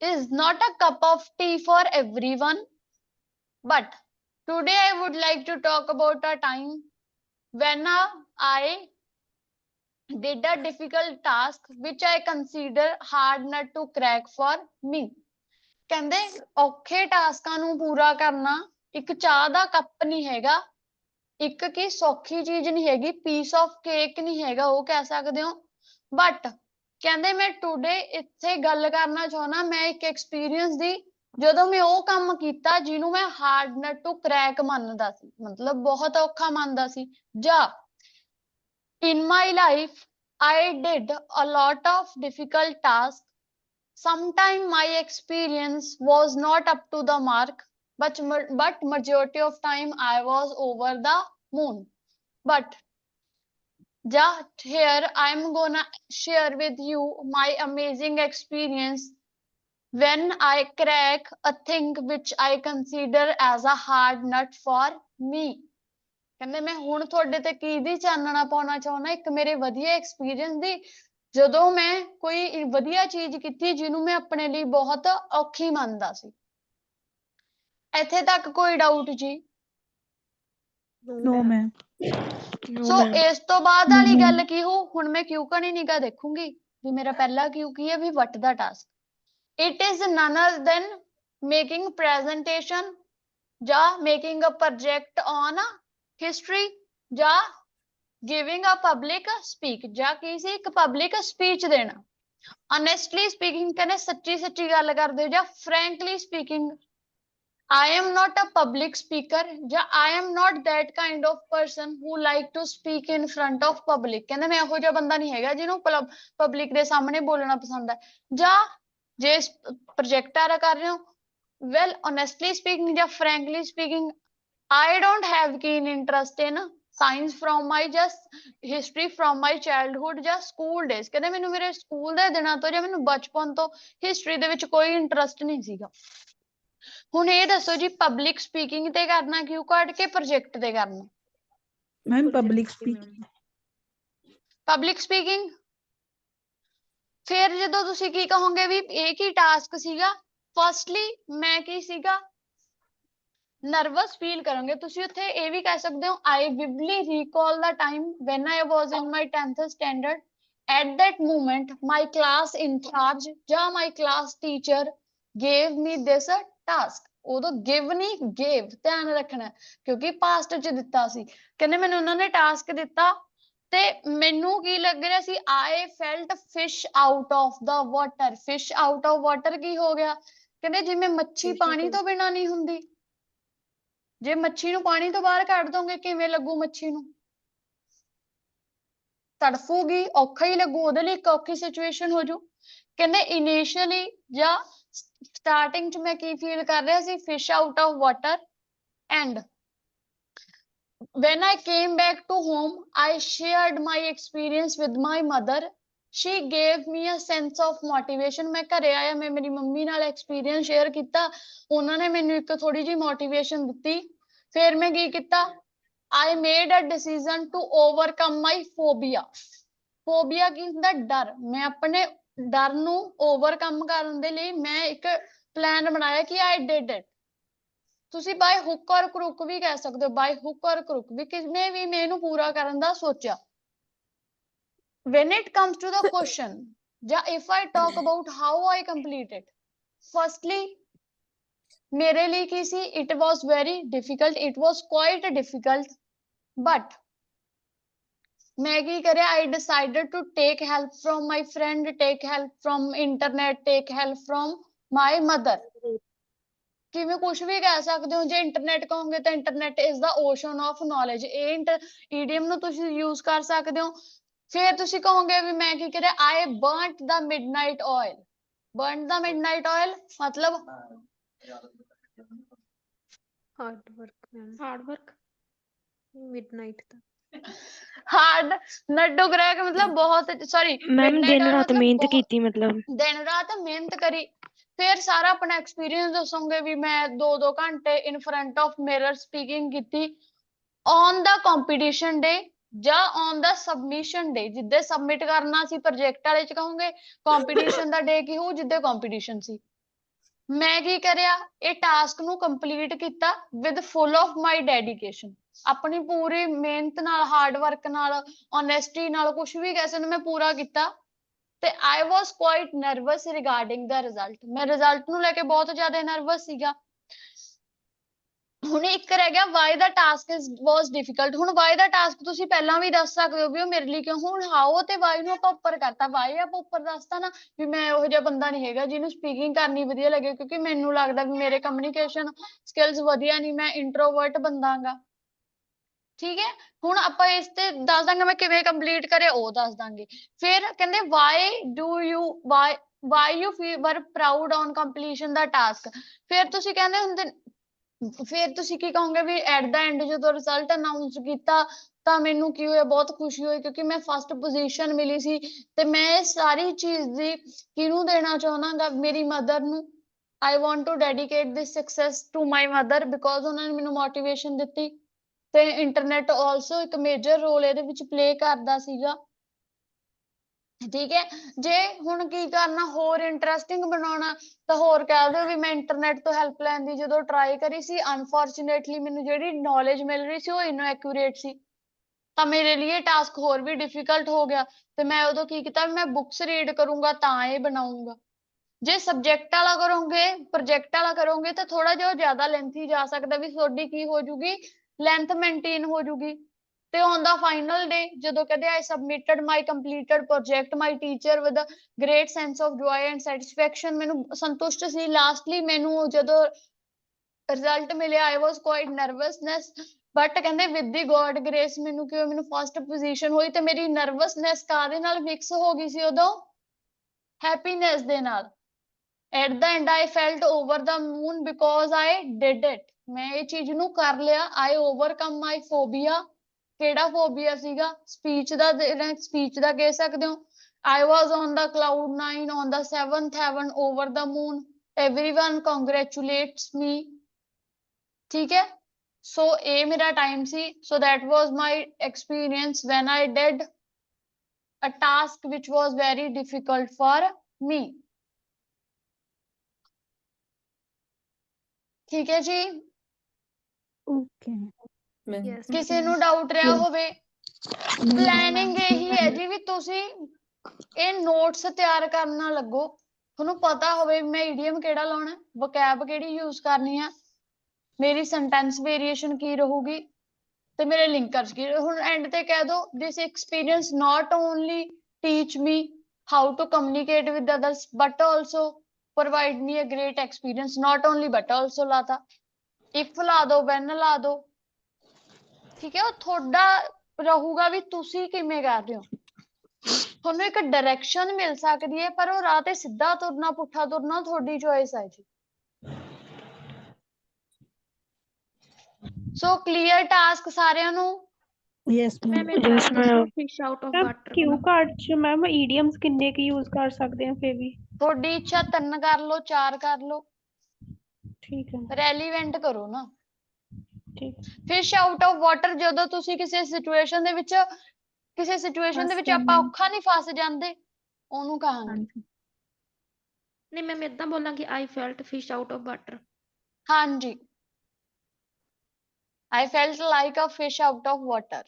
is not a cup of tea for everyone but today I would like to talk about a time when I did a difficult task which I consider hard nut to crack for me ਕਹਿੰਦੇ ਔਖੇ ਟਾਸਕਾਂ ਨੂੰ ਪੂਰਾ ਕਰਨਾ ਇੱਕ ਚਾਹ ਦਾ cup ਨਹੀਂ ਹੈਗਾ ਇੱਕ ਕੀ ਸੌਖੀ ਚੀਜ਼ ਨਹੀਂ ਹੈਗੀ ਪੀਸ ਆਫ ਕੇਕ ਨਹੀਂ ਹੈਗਾ ਉਹ ਕਹਿ ਸਕਦੇ ਹੋ ਬਟ ਕਹਿੰਦੇ ਮੈਂ ਟੂਡੇ ਇੱਥੇ ਗੱਲ ਕਰਨਾ ਚਾਹੁੰਦਾ ਮੈਂ ਇੱਕ ਐਕਸਪੀਰੀਅੰਸ ਦੀ ਜਦੋਂ ਮੈਂ ਉਹ ਕੰਮ ਕੀਤਾ ਜਿਹਨੂੰ ਮੈਂ ਹਾਰਡ ਨਟ ਟੂ ਕਰੈਕ ਮੰਨਦਾ ਸੀ ਮਤਲਬ ਬਹੁਤ ਔਖਾ ਮੰਨਦਾ ਸੀ ਜਾਂ In my life, I did a lot of difficult tasks. Sometimes my experience was not up to the mark, but majority of time I was over the moon. But just here I'm gonna share with you my amazing experience when I crack a thing which I consider as a hard nut for me. ਕਹਿੰਦੇ ਮੈਂ ਹੁਣ ਤੁਹਾਡੇ ਤੇ ਕੀ ਦੀ ਚਾਨਣਾ ਪਾਉਣਾ ਚਾਹੁੰਦਾ, ਇੱਕ ਮੇਰੇ ਵਧੀਆ ਐਕਸਪੀਰੀਅੰਸ ਦੀ, ਜਦੋਂ ਮੈਂ ਕੋਈ ਵਧੀਆ ਚੀਜ਼ ਕੀਤੀ ਜਿਹਨੂੰ ਮੈਂ ਆਪਣੇ ਲਈ ਬਹੁਤ ਔਖੀ ਮੰਨਦਾ ਸੀ। ਇੱਥੇ ਤੱਕ ਕੋਈ ਡਾਊਟ ਜੀ? No ma'am. ਸੋ ਇਸ ਤੋਂ ਬਾਅਦ ਵਾਲੀ ਗੱਲ ਕੀ ਹੋ, ਹੁਣ ਮੈਂ ਕਿਉਂ ਕਣੀ ਨਿਗਾ ਦੇਖੂੰਗੀ ਵੀ ਮੇਰਾ ਪਹਿਲਾ ਕਿਉਂ ਕੀ ਹੈ, ਵੀ what the task. It is none other than making presentation ਜਾਂ making a project on history ਜਾਂ ਗਿਵਿੰਗ ਅ ਪਬਲਿਕ ਸਪੀਕ, ਜਾਂ ਕੀ ਸੀ, ਇੱਕ ਪਬਲਿਕ ਸਪੀਚ ਦੇਣਾ। ਔਨੈਸਟਲੀ ਸਪੀਕਿੰਗ ਕਹਿੰਦੇ ਸੱਚੀ ਸੱਚੀ ਗੱਲ ਕਰਦੇ ਹੋ, ਜਾਂ frankly speaking I am not a public speaker, ਜਾਂ I am not that kind of person who like to speak in front of public। ਕਹਿੰਦੇ ਮੈਂ ਇਹੋ ਜਿਹਾ ਬੰਦਾ ਨਹੀਂ ਹੈਗਾ ਜਿਹਨੂੰ ਪਬਲਿਕ ਦੇ ਸਾਹਮਣੇ ਬੋਲਣਾ ਪਸੰਦ ਹੈ। ਜਾਂ ਜੇ ਪ੍ਰੋਜੈਕਟ ਕਰ ਰਹੇ ਹੋ, well honestly speaking ਜਾਂ frankly speaking, I don't have keen interest in science from my just history from my childhood ਜਾਂ school days। ਕਹਿੰਦੇ ਮੈਨੂੰ ਮੇਰੇ ਸਕੂਲ ਦੇ ਦਿਨਾਂ ਤੋਂ ਜਾਂ ਮੈਨੂੰ ਬਚਪਨ ਤੋਂ ਹਿਸਟਰੀ ਦੇ ਵਿੱਚ ਕੋਈ ਇੰਟਰਸਟ ਨਹੀਂ ਸੀਗਾ। ਹੁਣ ਇਹ ਦੱਸੋ ਜੀ, ਪਬਲਿਕ ਸਪੀਕਿੰਗ ਤੇ ਕਰਨਾ ਕਿਉਂ ਕੱਢ ਕੇ ਪ੍ਰੋਜੈਕਟ ਤੇ ਕਰਨਾ? Ma'am public speaking. Public speaking. ਫਿਰ ਜਦੋਂ ਤੁਸੀਂ ਕੀ ਕਹੋਗੇ ਵੀ ਇਹ ਕੀ ਟਾਸਕ ਸੀਗਾ, ਫਸਟਲੀ ਮੈਂ ਕੀ ਸੀਗਾ, ਨਰਵਸ ਫੀਲ ਕਰਾਂਗੇ। ਤੁਸੀਂ ਉੱਥੇ ਇਹ ਵੀ ਕਹਿ ਸਕਦੇ ਹੋ, I vividly recall the time when I was in my 10th standard. At that moment, my class in charge ਜਾਂ my class teacher gave me this task। ਉਦੋਂ give ਨਹੀਂ gave, ਧਿਆਨ ਰੱਖਣਾ ਕਿਉਂਕਿ ਪਾਸਟ ਚ ਦਿੱਤਾ ਸੀ। ਕਹਿੰਦੇ ਮੈਨੂੰ ਉਹਨਾਂ ਨੇ ਟਾਸਕ ਦਿੱਤਾ ਤੇ ਮੈਨੂੰ ਕੀ ਲੱਗ ਰਿਹਾ ਸੀ, I felt fish out of the water। fish out of water ਕੀ ਹੋ ਗਿਆ? ਕਹਿੰਦੇ ਜਿਵੇਂ ਮੱਛੀ ਪਾਣੀ ਤੋਂ ਬਿਨਾਂ ਨਹੀਂ ਹੁੰਦੀ, ਜੇ ਮੱਛੀ ਨੂੰ ਪਾਣੀ ਤੋਂ ਬਾਹਰ ਕੱਢ ਦੋਗੇ ਕਿਵੇਂ ਲੱਗੂ ਮੱਛੀ ਨੂੰ? ਤੜਫੂਗੀ, ਔਖਾ ਹੀ ਲੱਗੂ, ਉਹਦੇ ਲਈ ਇੱਕ ਔਖੀ ਸਿਚੁਏਸ਼ਨ ਹੋ ਜੂ। ਕਹਿੰਦੇ ਇਨੀਸ਼ੀਅਲੀ ਜਾਂ ਸਟਾਰਟਿੰਗ ਚ ਮੈਂ ਕੀ ਫੀਲ ਕਰ ਰਿਹਾ ਸੀ, fish out of water. And when I came back to home, I shared my experience with my mother. She gave me a sense of motivation। ਮੈਂ ਘਰੇ ਆਇਆ, ਮੈਂ ਮੇਰੀ ਮੰਮੀ ਨਾਲ ਐਕਸਪੀਰੀਅੰਸ ਸ਼ੇਅਰ ਕੀਤਾ, ਉਹਨਾਂ ਨੇ ਮੈਨੂੰ ਇੱਕ ਥੋੜੀ ਜਿਹੀ ਮੋਟੀਵੇਸ਼ਨ ਦਿੱਤੀ। ਫਿਰ ਮੈਂ ਕੀ ਕੀਤਾ, I made a decision to overcome my phobia। Phobia ਕੀ ਹੁੰਦਾ? ਡਰ। ਮੈਂ ਆਪਣੇ ਡਰ ਨੂੰ ਓਵਰਕਮ ਕਰਨ ਦੇ ਲਈ ਮੈਂ ਇੱਕ ਪਲਾਨ ਬਣਾਇਆ ਕਿ I did it। ਤੁਸੀਂ ਬਾਈ ਹੁੱਕ ਔਰ ਕਰੁੱਕ ਵੀ ਕਹਿ ਸਕਦੇ ਹੋ, ਬਾਈ ਹੁੱਕ ਔਰ ਕਰੁੱਕ ਵੀ, ਕਿਸਨੇ ਵੀ ਮੈਂ ਇਹਨੂੰ ਪੂਰਾ ਕਰਨ ਦਾ ਸੋਚਿਆ। when it comes to the question, ਜਾਂ if I talk about how I completed, firstly ਮੇਰੇ ਲਈ ਕੀ ਸੀ, it was very difficult, it was quite difficult, but ਮੈਂ ਕੀ ਕਰਿਆ, I decided to take help from my friend, take help from internet, take help from my mother। ਕਿਵੇਂ ਕੁਝ ਵੀ ਕਹਿ ਸਕਦੇ ਹੋ, ਜੇ ਇੰਟਰਨੈਟ ਕਹੋਗੇ ਤਾਂ internet is the ocean of knowledge, ਇਹ ਈਡੀਐਮ ਨੂੰ ਤੁਸੀਂ ਯੂਜ਼ ਕਰ ਸਕਦੇ ਹੋ। ਫਿਰ ਤੁਸੀਂ ਕਹੋਗੇ ਵੀ ਮੈਂ ਕੀ ਕਰਿਆ, I burnt the midnight oil। burnt the midnight oil ਮਤਲਬ हार्ड वर्क मिडनाइट ਦਾ ਹਾਰਡ ਨੱਡੂ ਕਰੈਕ ਮਤਲਬ ਬਹੁਤ, ਸੌਰੀ ਮੈਮ midnight ਦਿਨ oil ਰਾਤ ਮਤਲਬ ਮਿਹਨਤ ਬਹੁਤ ਕੀਤੀ, ਮਤਲਬ ਦਿਨ ਰਾਤ ਮਿਹਨਤ ਕਰੀ। ਫਿਰ ਸਾਰਾ ਆਪਣਾ ਐਕਸਪੀਰੀਅੰਸ ਦੱਸੋਗੇ ਵੀ ਮੈਂ 2-2 ਘੰਟੇ in front of mirror speaking ਕੀਤੀ ਔਨ ਦਾ ਕੰਪੀਟੀਸ਼ਨ ਡੇ ਜਾਂ ਔਨ ਦਾ ਸਬਮਿਸ਼ਨ ਡੇ। ਜਿੱਦੇ ਸਬਮਿਟ ਕਰਨਾ ਸੀ ਪ੍ਰੋਜੈਕਟ ਵਾਲੇ ਚ ਕਹੋਗੇ, ਕੰਪੀਟੀਸ਼ਨ ਦਾ ਡੇ ਕੀ ਹੋਊ, ਜਿੱਦੇ ਕੰਪੀਟੀਸ਼ਨ ਸੀ। ਮੈਂ ਕੀ ਕਰਿਆ, ਇਹ ਟਾਸਕ ਨੂੰ ਕੰਪਲੀਟ ਕੀਤਾ with full of my dedication. ਆਪਣੀ ਪੂਰੀ ਮਿਹਨਤ ਨਾਲ, ਹਾਰਡ ਵਰਕ ਨਾਲ, ਓਨੈਸਟੀ ਨਾਲ, ਕੁਝ ਵੀ ਕਹਿ ਸਕਦੇ, ਮੈਂ ਪੂਰਾ ਕੀਤਾ। ਤੇ I was quite nervous regarding the result। ਮੈਂ ਰਿਜ਼ਲਟ ਨੂੰ ਲੈ ਕੇ ਬਹੁਤ ਜ਼ਿਆਦਾ ਨਰਵਸ ਸੀਗਾ। ਹੁਣ ਇੱਕ ਰਹਿ ਗਿਆ why the task was difficult। ਹੁਣ why ਦਾ ਟਾਸਕ ਤੁਸੀਂ ਪਹਿਲਾਂ ਵੀ ਦੱਸ ਸਕਦੇ ਹੋ ਵੀ ਉਹ ਮੇਰੇ ਲਈ ਕਿਉਂ। ਹੁਣ how ਤੇ why ਨੂੰ ਆਪਾਂ ਉੱਪਰ ਕਰਤਾ, why ਆਪਾਂ ਉੱਪਰ ਦੱਸਤਾ ਨਾ ਵੀ ਮੈਂ ਉਹੋ ਜਿਹਾ ਬੰਦਾ ਨਹੀਂ ਹੈਗਾ ਜਿਹਨੂੰ ਸਪੀਕਿੰਗ ਕਰਨੀ ਵਧੀਆ ਲੱਗੇ, ਕਿਉਂਕਿ ਮੈਨੂੰ ਲੱਗਦਾ ਵੀ ਮੇਰੇ ਕਮਿਊਨੀਕੇਸ਼ਨ ਸਕਿੱਲਸ ਵਧੀਆ ਨਹੀਂ, ਮੈਂ ਇੰਟਰੋਵਰਟ ਬੰਦਾ ਗਾ। ਠੀਕ ਹੈ। ਹੁਣ ਆਪਾਂ ਇਸ ਤੇ ਦੱਸ ਦਾਂਗੇ ਮੈਂ ਕਿਵੇਂ ਕੰਪਲੀਟ ਕਰਿਆ, ਉਹ ਦੱਸ ਦਾਂਗੇ। ਫਿਰ ਕਹਿੰਦੇ why you were proud on completion the task. ਫਿਰ ਤੁਸੀਂ ਕਹਿੰਦੇ ਹੁੰਦੇ, ਫਿਰ ਤੁਸੀਂ ਕੀ ਕਹੋਗੇ ਵੀ ਐਟ ਦਾ ਐਂਡ ਜਦੋਂ ਰਿਜ਼ਲਟ ਅਨਾਉਂਸ ਕੀਤਾ ਤਾਂ ਮੈਨੂੰ ਕੀ ਹੋਇਆ, ਬਹੁਤ ਖੁਸ਼ੀ ਹੋਈ ਕਿਉਂਕਿ ਮੈਂ ਫਸਟ ਪੋਜੀਸ਼ਨ ਮਿਲੀ ਸੀ। ਤੇ ਮੈਂ ਇਹ ਸਾਰੀ ਚੀਜ਼ ਦੀ ਕਿਹਨੂੰ ਦੇਣਾ ਚਾਹੁੰਦਾਗਾ, ਮੇਰੀ ਮਦਰ ਨੂੰ। I want to dedicate this success to my mother because ਉਹਨਾਂ ਨੇ ਮੈਨੂੰ ਮੋਟੀਵੇਸ਼ਨ ਦਿੱਤੀ। ਤੇ ਇੰਟਰਨੈਟ ਆਲਸੋ ਇੱਕ ਮੇਜਰ ਰੋਲ ਇਹਦੇ ਵਿੱਚ ਪਲੇ ਕਰਦਾ ਸੀਗਾ। ਠੀਕ ਹੈ। ਜੇ ਹੁਣ ਕੀ ਕਰਨਾ, ਹੋਰ ਇੰਟਰਸਟਿੰਗ ਬਣਾਉਣਾ, ਤਾਂ ਹੋਰ ਕਹਿ ਦਿਓ ਵੀ ਮੈਂ ਇੰਟਰਨੈਟ ਤੋਂ ਹੈਲਪ ਲੈਣ ਦੀ ਜਦੋਂ ਟਰਾਈ ਕਰੀ ਸੀ, ਅਨਫੋਰਚੂਨੇਟਲੀ ਮੈਨੂੰ ਜਿਹੜੀ ਨੌਲੇਜ ਮਿਲ ਰਹੀ ਸੀ ਉਹ ਇਨਐਕੂਰੇਟ ਸੀ, ਤਾਂ ਮੇਰੇ ਲਈ ਟਾਸਕ ਹੋਰ ਵੀ ਡਿਫਿਕਲਟ ਹੋ ਗਿਆ। ਤੇ ਮੈਂ ਉਦੋਂ ਕੀ ਕੀਤਾ, ਮੈਂ ਬੁੱਕਸ ਰੀਡ ਕਰੂੰਗਾ ਤਾਂ ਇਹ ਬਣਾਉਂਗਾ। ਜੇ ਸਬਜੈਕਟ ਵਾਲਾ ਕਰੋਗੇ, ਪ੍ਰੋਜੈਕਟ ਵਾਲਾ ਕਰੋਗੇ ਤਾਂ ਥੋੜਾ ਜਿਹਾ ਜ਼ਿਆਦਾ ਲੈਂਥੀ ਜਾ ਸਕਦਾ, ਵੀ ਤੁਹਾਡੀ ਕੀ ਹੋ ਜੂਗੀ, ਲੈਂਥ ਮੇਨਟੇਨ ਹੋ ਜੂਗੀ। ਤੇ ਔਨ ਦਾ ਫਾਈਨਲ ਡੇ ਜਦੋਂ ਕਹਿੰਦੇ I submitted my completed project, my teacher with great sense of joy and satisfaction, ਮੈਨੂੰ ਸੰਤੁਸ਼ਟ ਸੀ। ਲਾਸਟਲੀ ਮੈਨੂੰ ਜਦੋਂ ਰਿਜ਼ਲਟ ਮਿਲਿਆ I was quite nervousness, but ਕਹਿੰਦੇ ਵਿਦ ਦੀ ਗੋਡ ਗ੍ਰੇਸ ਮੈਨੂੰ ਕਿਉਂ ਮੈਨੂੰ ਫਸਟ ਪੋਜੀਸ਼ਨ ਹੋਈ। ਤੇ ਮੇਰੀ ਨਰਵਸਨੈਸ ਕਾਹਦੇ ਨਾਲ ਮਿਕਸ ਹੋ ਗਈ ਸੀ ਉਦੋਂ, ਹੈਪੀਨੈਸ ਦੇ ਨਾਲ। At the end I felt over the moon because I did it, ਮੈਂ ਇਹ ਚੀਜ਼ ਨੂੰ ਕਰ ਲਿਆ। ਆਈ ਓਵਰਕਮ ਮਾਈ ਫੋਬੀਆ, ਕਿਹੜਾ ਫੋਬੀਆ ਸੀਗਾ, ਸਪੀਚ ਦਾ, ਸਪੀਚ ਦਾ ਕਹਿ ਸਕਦੇ ਹੋ। I was on the cloud 9 on the 7th heaven over the moon, everyone congratulates me। ਠੀਕ ਹੈ। ਸੋ ਇਹ ਮੇਰਾ time C. So that was my experience when I did a task which was very difficult for me। ਠੀਕ ਹੈ ਜੀ। Okay yes ਕਿਸੇ ਨੂੰ doubt ਰਿਹਾ ਹੋਵੇ, ਪਲੈਨਿੰਗ ਇਹੀ ਹੈ ਜੀ ਵੀ ਤੁਸੀਂ ਇਹ ਨੋਟਸ ਤਿਆਰ ਕਰਨ ਲੱਗੋ, ਤੁਹਾਨੂੰ ਪਤਾ ਹੋਵੇ ਮੈਂ ਈਡੀਅਮ ਕਿਹੜਾ ਲਾਉਣਾ, ਵੋਕੈਬ ਕਿਹੜੀ ਯੂਜ਼ ਕਰਨੀ ਆ, ਮੇਰੀ ਸੈਂਟੈਂਸ ਵੇਰੀਏਸ਼ਨ ਕੀ ਰਹੂਗੀ, ਤੇ ਮੇਰੇ ਲਿੰਕਰਸ ਕੀ। ਹੁਣ ਐਂਡ ਤੇ ਕਹਿ ਦੋ this experience not only teach me how to communicate with others but also provide me a great experience, not only but also ਲਾਤਾ, ਇਫ ਲਾ ਦੋ, ਵੈਨ ਲਾ ਦੋ। ਠੀਕ ਹੈ। ਉਹ ਤੁਹਾਡਾ ਰਹੂਗਾ ਵੀ ਤੁਸੀਂ ਕਿਵੇਂ ਕਰ ਰਹੇ ਹੋ, ਤੁਹਾਨੂੰ ਇੱਕ ਡਾਇਰੈਕਸ਼ਨ ਮਿਲ ਸਕਦੀ ਹੈ, ਪਰ ਉਹ ਰਾਹ ਤੇ ਸਿੱਧਾ ਤੁਰਨਾ ਪੁੱਠਾ ਤੁਰਨਾ ਤੁਹਾਡੀ ਚੋਇਸ ਹੈ ਜੀ। ਸੋ ਕਲੀਅਰ ਟਾਸਕ ਸਾਰਿਆਂ ਨੂੰ। ਯੈਸ ਮੈਮ ਇੱਕ Yes, ਗੱਲ ma'am. ਦੱਸੋ, fish out of water Q card ਚ ਮੈਮ ਈਡੀਅਮਸ ਕਿੰਨੇ ਕੁ ਯੂਜ਼ ਕਰ ਸਕਦੇ ਆ ਫੇਰ ਵੀ? ਤੁਹਾਡੀ ਇੱਛਾ 3 ਕਰ ਲਓ, 4 ਕਰ ਲਓ, ਠੀਕ ਹੈ ਰੈਲੀਵੈਂਟ ਕਰੋ ਨਾ। ਠੀਕ। ਫਿਸ਼ ਆਊਟ ਆਫ ਵਾਟਰ, ਜਦੋਂ ਤੁਸੀਂ ਕਿਸੇ ਸਿਚੁਏਸ਼ਨ ਦੇ ਵਿੱਚ ਆਪਾਂ ਔਖਾ ਨਹੀਂ ਫਸ ਜਾਂਦੇ, ਉਹਨੂੰ ਕਹਾਂਗੇ। ਨਹੀਂ ਮੈਮ ਏਦਾਂ ਬੋਲਾਂਗੀ, I felt fish out of water. ਹਾਂਜੀ, I felt like a fish out of water।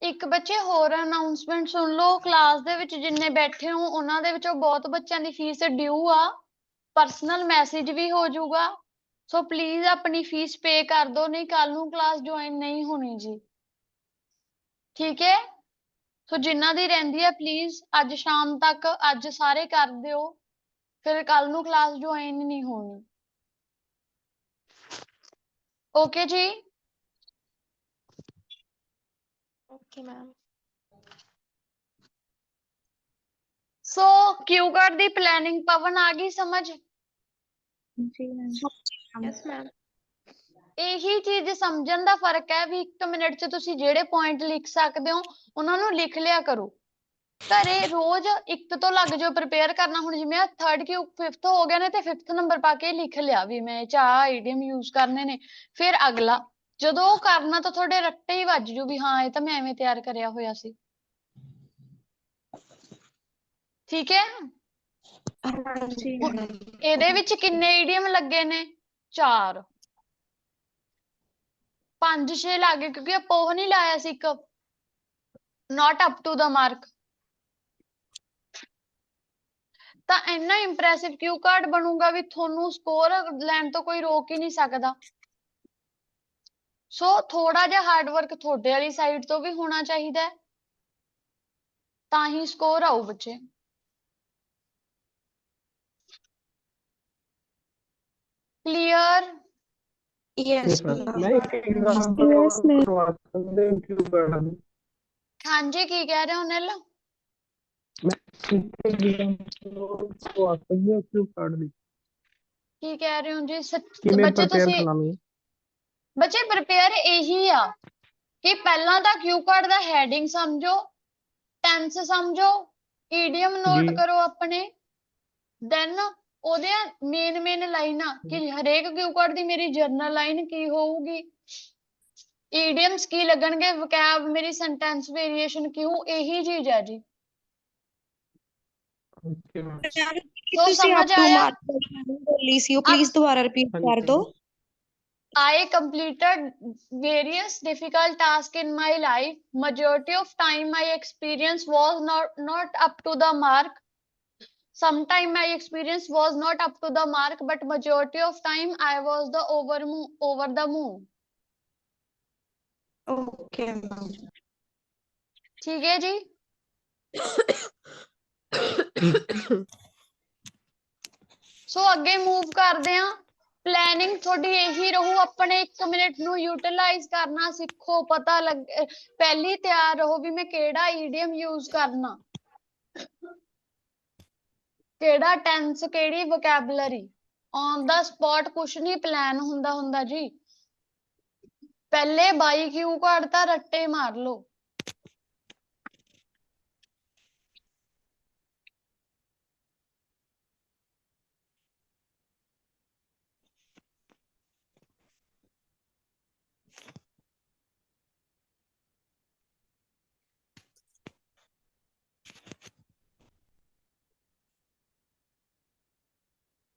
ਇੱਕ ਬੱਚੇ ਹੋਰ ਅਨਾਉਂਸਮੈਂਟ ਸੁਣ ਲਓ, ਕਲਾਸ ਦੇ ਵਿੱਚ ਜਿੰਨੇ ਬੈਠੇ ਹੋ ਉਹਨਾਂ ਦੇ ਵਿੱਚੋਂ ਬਹੁਤ ਬੱਚਿਆਂ ਦੀ ਫੀਸ ਡਿਊ ਆ, ਪਰਸਨਲ ਮੈਸੇਜ ਵੀ ਹੋ ਜਾਊਗਾ। ਸੋ ਪਲੀਜ਼ ਆਪਣੀ ਫੀਸ ਪੇ ਕਰ ਦਿਓ, ਨਹੀਂ ਕੱਲ ਨੂੰ ਕਲਾਸ ਜੁਆਇਨ ਨਹੀਂ ਹੋਣੀ ਜੀ। ਠੀਕ ਹੈ। ਸੋ ਜਿਨ੍ਹਾਂ ਦੀ ਰਹਿੰਦੀ ਹੈ ਪਲੀਜ਼ ਅੱਜ ਸ਼ਾਮ ਤੱਕ ਅੱਜ ਸਾਰੇ ਕਰ ਦਿਓ, ਫਿਰ ਕੱਲ ਨੂੰ ਕਲਾਸ ਜੁਆਇਨ ਨਹੀਂ ਹੋਣੀ। ਓਕੇ ਜੀ। Okay ma'am. So Q card ਦੀ ਪਲੈਨਿੰਗ ਪਵਨ ਆ ਗਈ ਸਮਝ? ਜੀ ਮੈਮ। Yes ma'am. ਇਹੀ ਚੀਜ਼ ਸਮਝਣ ਦਾ ਫਰਕ ਹੈ ਵੀ 1 ਮਿੰਟ 'ਚ ਤੁਸੀਂ ਜਿਹੜੇ ਪੁਆਇੰਟ ਲਿਖ ਸਕਦੇ ਹੋ ਉਹਨਾਂ ਨੂੰ ਲਿਖ ਲਿਆ ਕਰੋ। ਘਰੇ ਰੋਜ਼ ਇੱਕ ਤੋਂ ਲੱਗ ਜਾਓ ਪ੍ਰਪੇਅਰ ਕਰਨਾ। ਹੁਣ ਜਿਵੇਂ ਥਰਡ ਕਿਊ ਫਿਫਥ ਹੋ ਗਿਆ ਨੇ ਤੇ ਫਿਫਥ ਨੰਬਰ ਪਾ ਕੇ ਲਿਖ ਲਿਆ ਵੀ ਮੈਂ ਇਹ 'ਚ ਆਹ ਆਈਡੀਅਮ ਯੂਜ਼ ਕਰਨੇ ਨੇ। ਫਿਰ ਅਗਲਾ ਜਦੋਂ ਉਹ ਕਰਨਾ ਤਾਂ ਤੁਹਾਡੇ ਰੱਟੇ ਹੀ ਵੱਜ ਜੂ ਵੀ ਹਾਂ ਇਹ ਤਾਂ ਮੈਂ ਐਵੇਂ ਤਿਆਰ ਕਰਿਆ ਹੋਇਆ ਸੀ। ਠੀਕ ਹੈ। ਹਾਂਜੀ ਹੁਣ ਇਹਦੇ ਵਿੱਚ ਕਿੰਨੇ ਈਡੀਅਮ ਲੱਗੇ ਨੇ? 4 5 6 ਲੱਗ ਗਏ ਕਿਉਂਕਿ ਆਪਾਂ ਉਹ ਨਹੀਂ ਲਾਇਆ ਸੀ ਇੱਕ ਨਾਟ ਅਪ ਟੂ ਦਾ ਮਾਰਕ। ਤਾਂ ਇੰਨਾ ਇੰਪ੍ਰੈਸਿਵ ਕਿਊ ਕਾਰਡ ਬਣੂਗਾ ਵੀ ਤੁਹਾਨੂੰ ਸਕੋਰ ਲੈਣ ਤੋਂ ਕੋਈ ਰੋਕ ਹੀ ਨਹੀਂ ਸਕਦਾ। ਸੋ ਥੋੜਾ ਜਿਹਾ ਹਾਰਡ ਵਰਕ ਤੁਹਾਡੇ ਵਾਲੀ ਸਾਈਡ ਤੋਂ ਵੀ ਹੋਣਾ ਚਾਹੀਦਾ ਹੈ ਤਾਂ ਹੀ ਸਕੋਰ ਆਊ ਬੱਚੇ। ਕਲੀਅਰ? ਯੈਸ मैं ਮੈਮ एक एग्जांपल और यस मैम। करवा सकते हैं क्यों पढ़ा ਹਾਂਜੀ ਕੀ ਕਹਿ ਰਹੇ ਹੋ ਨਿਲ? मैं एक एग्जांपल और करवा सकते हैं क्यों पढ़ दी ਕੀ ਕਹਿ ਰਹੇ ਹੋ ਜੀ? किमें ਬੱਚੇ प्रिपेयर ਤੁਸੀਂ करना मैं ਬੱਚੇ ਪ੍ਰਪੇਅਰ ਇਹੀ ਆ ਕਿ ਪਹਿਲਾਂ ਤਾਂ ਕਿਊ ਕਾਰਡ ਦਾ ਹੈਡਿੰਗ ਸਮਝੋ, ਟੈਂਸ ਸਮਝੋ, ਈਡੀਅਮ जी ਨੋਟ ਕਰੋ ਆਪਣੇ, ਦੈਨ ਉਹਦੇ ਮੇਨ ਲਾਈਨਾਂ ਕਿ ਹਰੇਕ ਕਿਊ ਕਾਰਡ ਦੀ ਮੇਰੀ ਜਰਨਲ ਲਾਈਨ ਕੀ ਹੋਊਗੀ, ਈਡੀਅਮਸ ਕੀ ਲੱਗਣਗੇ, ਵੋਕੈਬ ਮੇਰੀ ਸੈਂਟੈਂਸ ਵੇਰੀਏਸ਼ਨ ਕੀ ਹੋਊ। ਇਹੀ ਚੀਜ਼ ਹੈ ਜੀ। ओके मैम ਕਿ ਸੋ ਤੁਸੀਂ ਅਪ ਸਮਝ ਟੂ ਆਇਆ? ਮਾਰਕ ਬੋਲੀ ਸੀ ਉਹ ਅਬ ਪਲੀਜ਼ ਦੁਬਾਰਾ ਰਿਪੀਟ हाँ ਕਰ जी ਦਿਓ। I completed various difficult tasks in my life. Majority of time my experience was not up to the mark. Sometime my experience was not up to the mark, but majority of time I was the over the moon. Okay ma'am ठीक है जी। ਸੋ ਅੱਗੇ move ਕਰਦੇ ਹਾਂ। Planning ਤੁਹਾਡੀ ਇਹੀ ਰਹੂ, ਆਪਣੇ 1 minute ਨੂੰ ਯੂਟਿਲਾਈਜ਼ ਕਰਨਾ ਸਿੱਖੋ। ਪਤਾ ਲੱਗ ਪਹਿਲੀ ਤਿਆਰ ਰਹੋ ਵੀ ਮੈਂ ਕਿਹੜਾ ਈਡੀਅਮ ਯੂਜ਼ ਕਰਨਾ, ਕਿਹੜਾ ਟੈਂਸ, ਕਿਹੜੀ ਵੋਕੈਬਲਰੀ। ਔਨ ਦਾ ਸਪੌਟ ਕੁਛ ਨਹੀਂ ਪਲਾਨ ਹੁੰਦਾ ਜੀ। ਪਹਿਲੇ 22 ਕਿਊ ਕਾਰਡ ਤਾਂ ਰੱਟੇ ਮਾਰ ਲਓ।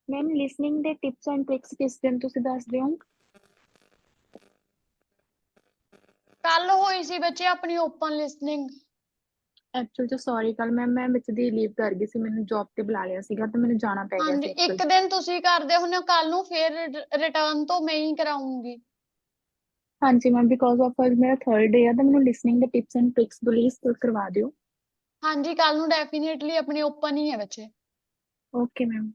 ਮੈਮ ਲਿਸਨਿੰਗ ਦੇ ਟਿਪਸ ਐਂਡ ਟ੍ਰਿਕਸ ਕਿਸ ਦਿਨ ਤੁਸੀਂ ਦੱਸ ਦਿਓ? ਕੱਲ ਹੋਈ ਸੀ ਬੱਚੇ ਆਪਣੀ ਓਪਨ ਲਿਸਨਿੰਗ। ਐਕਚੁਅਲ ਚ ਸੌਰੀ ਕੱਲ ਮੈਂ ਵਿੱਚ ਦੀ ਲੀਵ ਕਰ ਗਈ ਸੀ, ਮੈਨੂੰ ਜੌਬ ਤੇ ਬੁਲਾ ਲਿਆ ਸੀਗਾ ਤੇ ਮੈਨੂੰ ਜਾਣਾ ਪੈ ਗਿਆ ਹਾਂਜੀ ਸੀ ਐਕਚੁਅਲ ਇੱਕ ਦਿਨ ਤੁਸੀਂ ਕਰਦੇ ਹੁੰਦੇ ਹੋ, ਕੱਲ ਨੂੰ ਫਿਰ ਰਿਟਰਨ ਤੋਂ ਮੈਂ ਹੀ ਕਰਾਉਂਗੀ। ਹਾਂਜੀ ਮੈਮ ਬਿਕੋਜ਼ ਆਫ ਅੱਜ ਮੇਰਾ ਥਰਡ ਡੇ ਆ ਤਾਂ ਮੈਨੂੰ ਲਿਸਨਿੰਗ ਦੇ ਟਿਪਸ ਐਂਡ ਟ੍ਰਿਕਸ ਪਲੀਜ਼ ਕਰਵਾ ਦਿਓ। ਹਾਂਜੀ ਕੱਲ ਨੂੰ ਡੈਫੀਨੇਟਲੀ ਆਪਣੀ ਓਪਨ ਹੀ ਹੈ ਬੱਚੇ। Okay ma'am.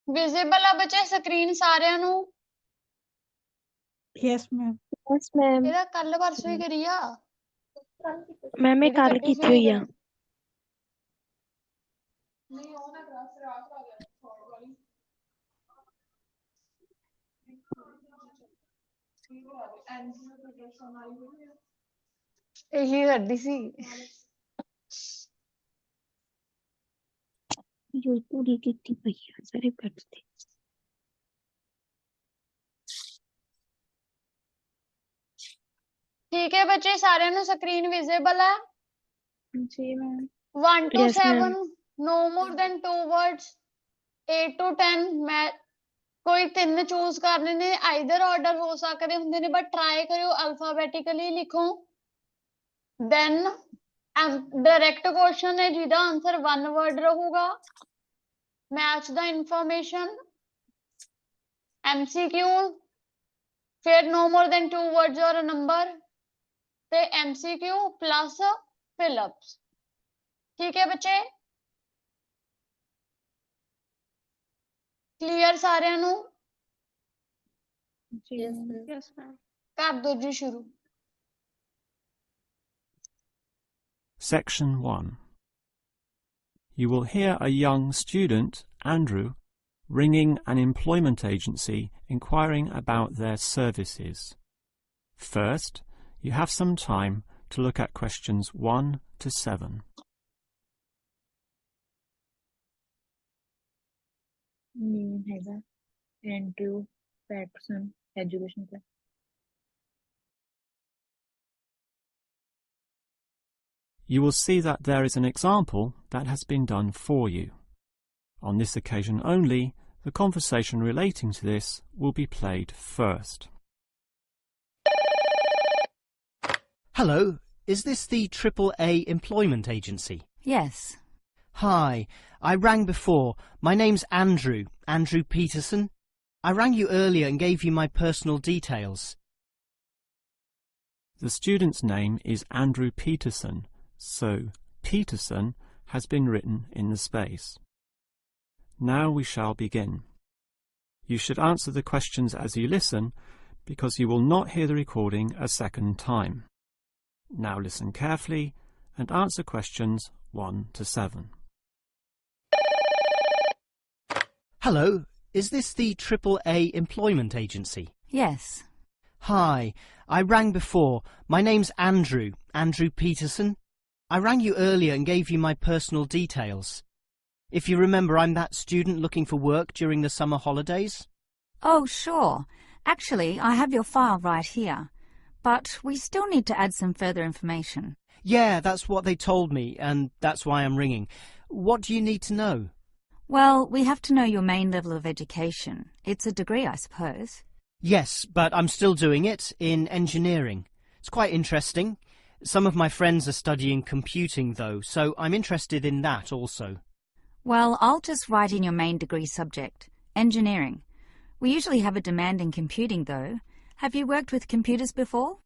ਵਿਜ਼ੀਬਲ ਆ ਬੱਚੇ ਸਕਰੀਨ ਸਾਰਿਆਂ ਨੂੰ? Yes ma'am. Yes ma'am. ਇਹਦਾ ਕੱਲ ਪਰਸੋਂ ਹੀ ਕਰੀ ਆ। ਮੈਮ ਇਹ ਇਹਦੀ ਕੱਲ ਕੱਢੀ ਕੀਤੀ ਸੀ ਹੋਈ ਆ। ਨਹੀਂ ਉਹ ਨਾ ਕਲਾਸ ਰਾਤ ਆ ਗਿਆ ਥੋੜ ਵਾਲੀ ਇਹੀ ਕਰਦੀ ਸੀ ਜੋ ਪੂਰੀ ਕੀਤੀ ਪਈ ਆ ਸਾਰੇ ਕੱਟ ਤੇ ਠੀਕ ਹੈ ਬੱਚੇ ਸਾਰਿਆਂ ਨੂੰ ਸਕਰੀਨ ਵਿਜ਼ੀਬਲ ਹੈ जी ma'am 1 to Yes, 7 ma'am. no more than 2 words 8 to 10 ਮੈਂ ਕੋਈ 3 ਚੂਜ਼ ਕਰਨੇ ਨੇ ਆਈਦਰ ਆਰਡਰ ਹੋ ਸਕਦੇ ਹੁੰਦੇ ਨੇ ਬਟ ਟਰਾਈ ਕਰਿਓ ਅਲਫਾਬੈਟਿਕਲੀ ਲਿਖੋ ਦੈਨ ਡਾਇਰੈਕਟ ਕੁਐਸਚਨ ਹੈ ਜਿਹਦਾ ਆਨਸਰ 1 ਵਰਡ ਰਹੂਗਾ ਮੈਚ ਦਾ ਇਨਫੋਰਮੇਸ਼ਨ MCQ ਫਿਰ no more than 2 words or a number ਤੇ MCQ plus fill-ups ਠੀਕ ਹੈ ਬੱਚੇ ਕਲੀਅਰ ਸਾਰਿਆਂ ਨੂੰ जी Yes, ma'am ma'am. Yes, ma'am. ਕਰ ਦੋ ਜੀ ਸ਼ੁਰੂ Section 1. You will hear a young student, Andrew, ringing an employment agency inquiring about their services. First, you have some time to look at questions 1 to 7. ਨੇਮ ਹੈਗਾ Andrew Patterson education the You will see that there is an example that has been done for you. On this occasion only, the conversation relating to this will be played first. Hello, is this the AAA employment agency? Yes. Hi, I rang before. My name's Andrew Peterson. I rang you earlier and gave you my personal details. The student's name is Andrew Peterson, so Peterson has been written in the space. Now we shall begin. You should answer the questions as you listen, because you will not hear the recording a second time. Now listen carefully and answer questions 1 to 7. Hello, is this the AAA employment agency? Yes. Hi, I rang before. My name's Andrew Peterson. I rang you earlier and gave you my personal details. If you remember, I'm that student looking for work during the summer holidays. Oh, sure. Actually, I have your file right here. But we still need to add some further information. Yeah, that's what they told me, and that's why I'm ringing. What do you need to know? Well, we have to know your main level of education. It's a degree, I suppose. Yes, but I'm still doing it in engineering. It's quite interesting. Some of my friends are studying computing, though, so I'm interested in that also. Well, I'll just write in your main degree subject, engineering. We usually have a demand in computing, though. Have you worked with computers before?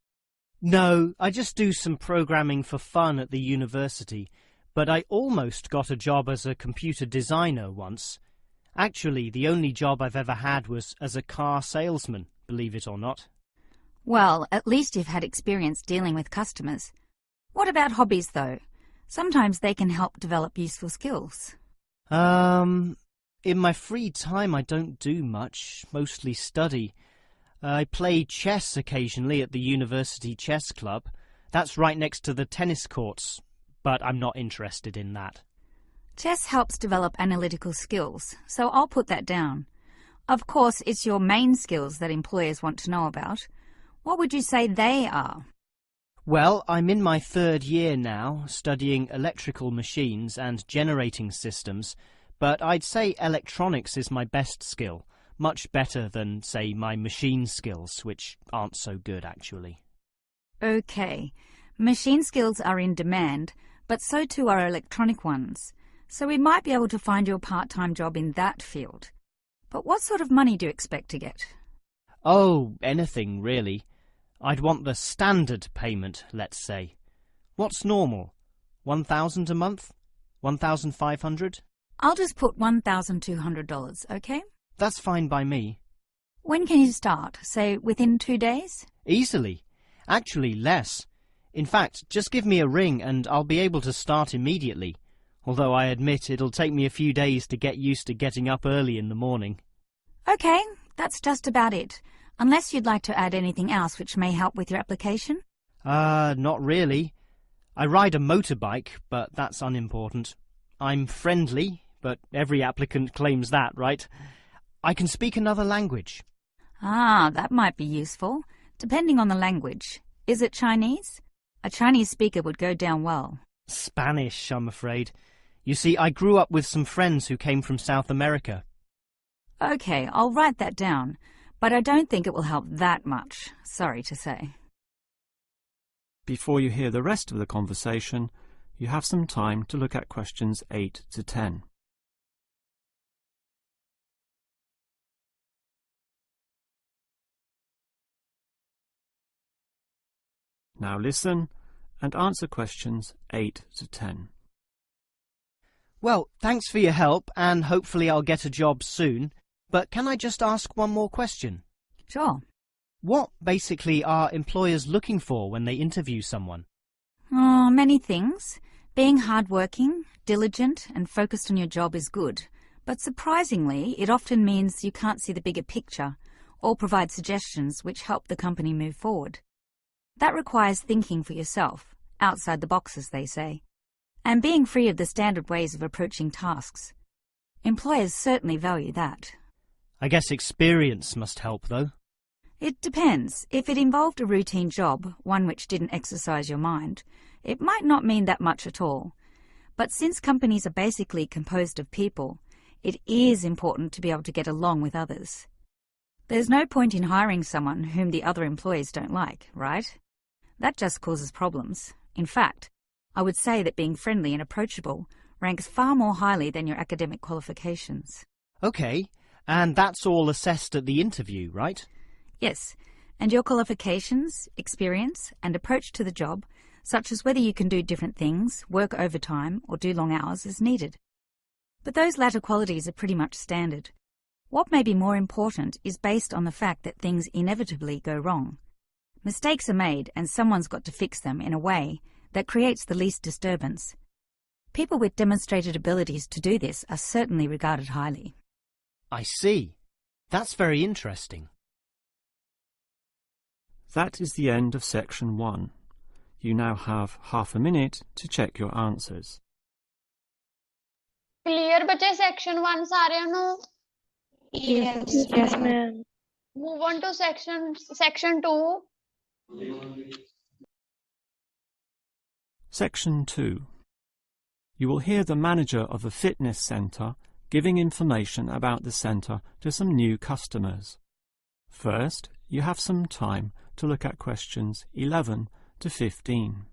No, I just do some programming for fun at the university, but I almost got a job as a computer designer once. Actually, the only job I've ever had was as a car salesman, believe it or not. Well, at least you've had experience dealing with customers. What about hobbies, though? Sometimes they can help develop useful skills. In my free time I don't do much, mostly study. I play chess occasionally at the university chess club. That's right next to the tennis courts, but I'm not interested in that. Chess helps develop analytical skills, so I'll put that down. Of course, it's your main skills that employers want to know about. What would you say they are? Well, I'm in my 3rd year now, studying electrical machines and generating systems, but I'd say electronics is my best skill, much better than, say, my machine skills, which aren't so good, actually. Okay. Machine skills are in demand, but so too are electronic ones, so we might be able to find you a part-time job in that field. But what sort of money do you expect to get? Oh, anything, really. I'd want the standard payment, let's say. What's normal? 1,000 a month? 1,500? I'll just put $1,200, okay? That's fine by me. When can you start? Say, within 2 days? Easily. Actually, less. In fact, just give me a ring and I'll be able to start immediately. Although I admit it'll take me a few days to get used to getting up early in the morning. Okay, that's just about it. Unless you'd like to add anything else which may help with your application? Not really. I ride a motorbike, but that's unimportant. I'm friendly, but every applicant claims that, right? I can speak another language. Ah, that might be useful, depending on the language. Is it Chinese? A Chinese speaker would go down well. Spanish, I'm afraid. You see, I grew up with some friends who came from South America. Okay, I'll write that down, but I don't think it will help that much, sorry to say. Before you hear the rest of the conversation, you have some time to look at questions 8 to 10. Now listen and answer questions 8 to 10. Well, thanks for your help, and hopefully I'll get a job soon. But can I just ask one more question? Sure. What basically are employers looking for when they interview someone? Oh, many things. Being hardworking, diligent, and focused on your job is good. But surprisingly, it often means you can't see the bigger picture or provide suggestions which help the company move forward. That requires thinking for yourself, outside the box, as they say, and being free of the standard ways of approaching tasks. Employers certainly value that. I guess experience must help, though. It depends. If it involved a routine job, one which didn't exercise your mind, it might not mean that much at all. But since companies are basically composed of people, it is important to be able to get along with others. There's no point in hiring someone whom the other employees don't like, right? That just causes problems. In fact, I would say that being friendly and approachable ranks far more highly than your academic qualifications. Okay, and that's all assessed at the interview, right? Yes, and your qualifications, experience, and approach to the job, such as whether you can do different things, work overtime, or do long hours, is needed. But those latter qualities are pretty much standard. What may be more important is based on the fact that things inevitably go wrong. Mistakes are made, and someone's got to fix them in a way that creates the least disturbance. People with demonstrated abilities to do this are certainly regarded highly. I see. That's very interesting. That is the end of section 1. You now have half a minute to check your answers. Clear बचे section 1 सारिਆਂ ਨੂੰ? Yes, ma'am. Move on to section 2. Section 2. You will hear the manager of a fitness centre giving information about the centre to some new customers. First, you have some time to look at questions 11 to 15.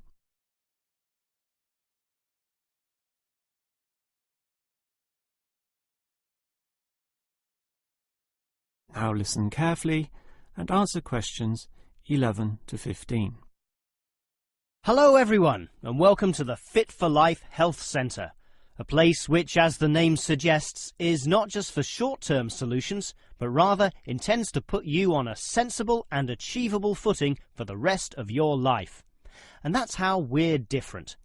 Now listen carefully and answer questions 11 to 15. Hello everyone, and welcome to the Fit for Life Health Centre, a place which, as the name suggests, is not just for short-term solutions, but rather intends to put you on a sensible and achievable footing for the rest of your life. And that's how we're different.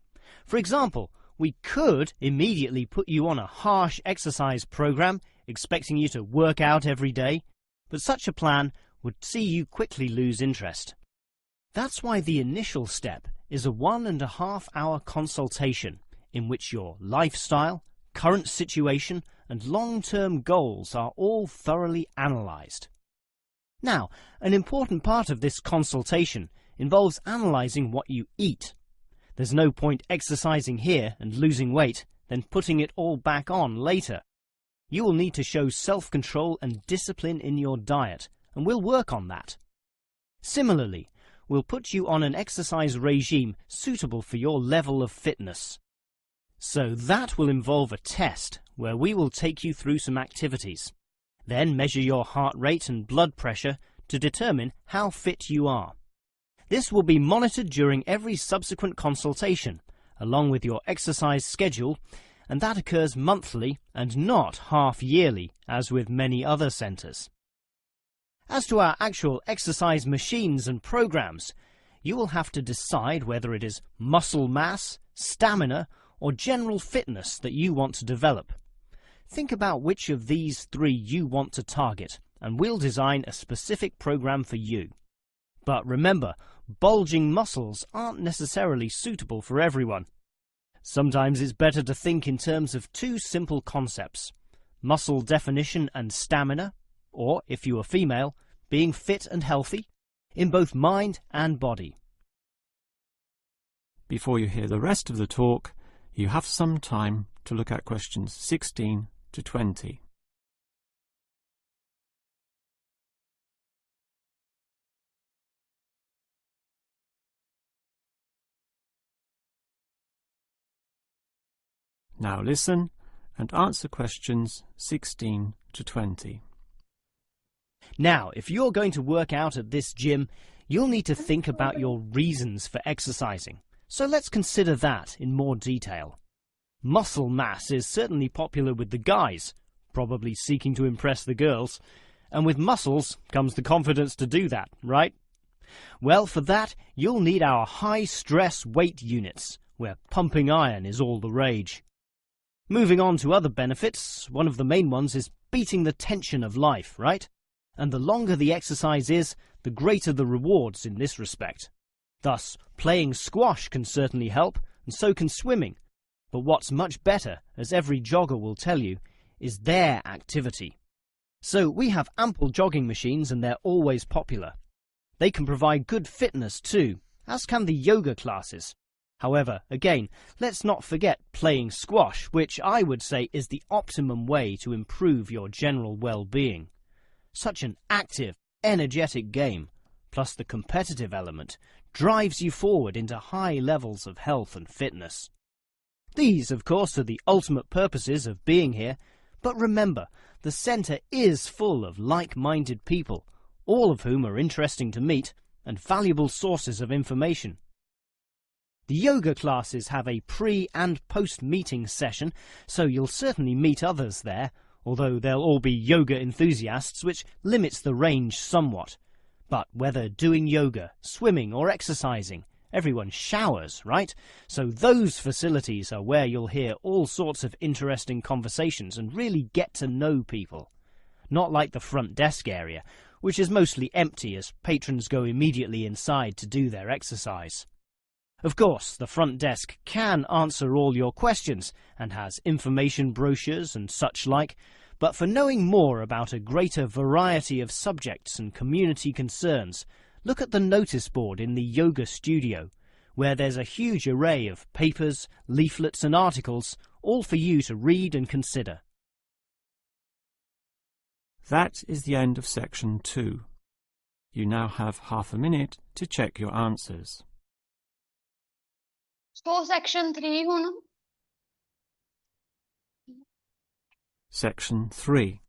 For example, we could immediately put you on a harsh exercise program, expecting you to work out every day, but such a plan would see you quickly lose interest. That's why the initial step is a 1.5-hour consultation in which your lifestyle, current situation, and long-term goals are all thoroughly analysed. Now, an important part of this consultation involves analysing what you eat. There's no point exercising here and losing weight, then putting it all back on later. You will need to show self-control and discipline in your diet, and we'll work on that. Similarly, we'll put you on an exercise regime suitable for your level of fitness. So that will involve a test where we will take you through some activities, then measure your heart rate and blood pressure to determine how fit you are. This will be monitored during every subsequent consultation, along with your exercise schedule, and that occurs monthly and not half-yearly, as with many other centres. As to our actual exercise machines and programs, you will have to decide whether it is muscle mass, stamina, or general fitness that you want to develop. Think about which of these 3 you want to target, and we'll design a specific program for you. But remember, bulging muscles aren't necessarily suitable for everyone. Sometimes it's better to think in terms of two simple concepts: muscle definition and stamina, or, if you are female, being fit and healthy, in both mind and body. Before you hear the rest of the talk, you have some time to look at questions 16 to 20. Now listen and answer questions 16 to 20. Now, if you're going to work out at this gym, you'll need to think about your reasons for exercising. So let's consider that in more detail. Muscle mass is certainly popular with the guys, probably seeking to impress the girls. And with muscles comes the confidence to do that, right? Well, for that, you'll need our high-stress weight units, where pumping iron is all the rage. Moving on to other benefits, one of the main ones is beating the tension of life, right? And the longer the exercise is, the greater the rewards in this respect. Thus, playing squash can certainly help, and so can swimming. But what's much better, as every jogger will tell you, is their activity. So we have ample jogging machines and they're always popular. They can provide good fitness too, as can the yoga classes. However, again, let's not forget playing squash, which I would say is the optimum way to improve your general well-being. Such an active, energetic game, plus the competitive element, drives you forward into high levels of health and fitness. These, of course, are the ultimate purposes of being here, but remember, the centre is full of like-minded people, all of whom are interesting to meet and valuable sources of information. The yoga classes have a pre- and post-meeting session, so you'll certainly meet others there, although they'll all be yoga enthusiasts, which limits the range somewhat. But whether doing yoga, swimming or exercising, everyone showers, right? So those facilities are where you'll hear all sorts of interesting conversations and really get to know people. Not like the front desk area, which is mostly empty as patrons go immediately inside to do their exercise. Of course, the front desk can answer all your questions and has information brochures and such like, but for knowing more about a greater variety of subjects and community concerns, look at the notice board in the yoga studio, where there's a huge array of papers, leaflets and articles, all for you to read and consider. That is the end of section 2. You now have half a minute to check your answers. So section 3 ਹੁਣ Section 3.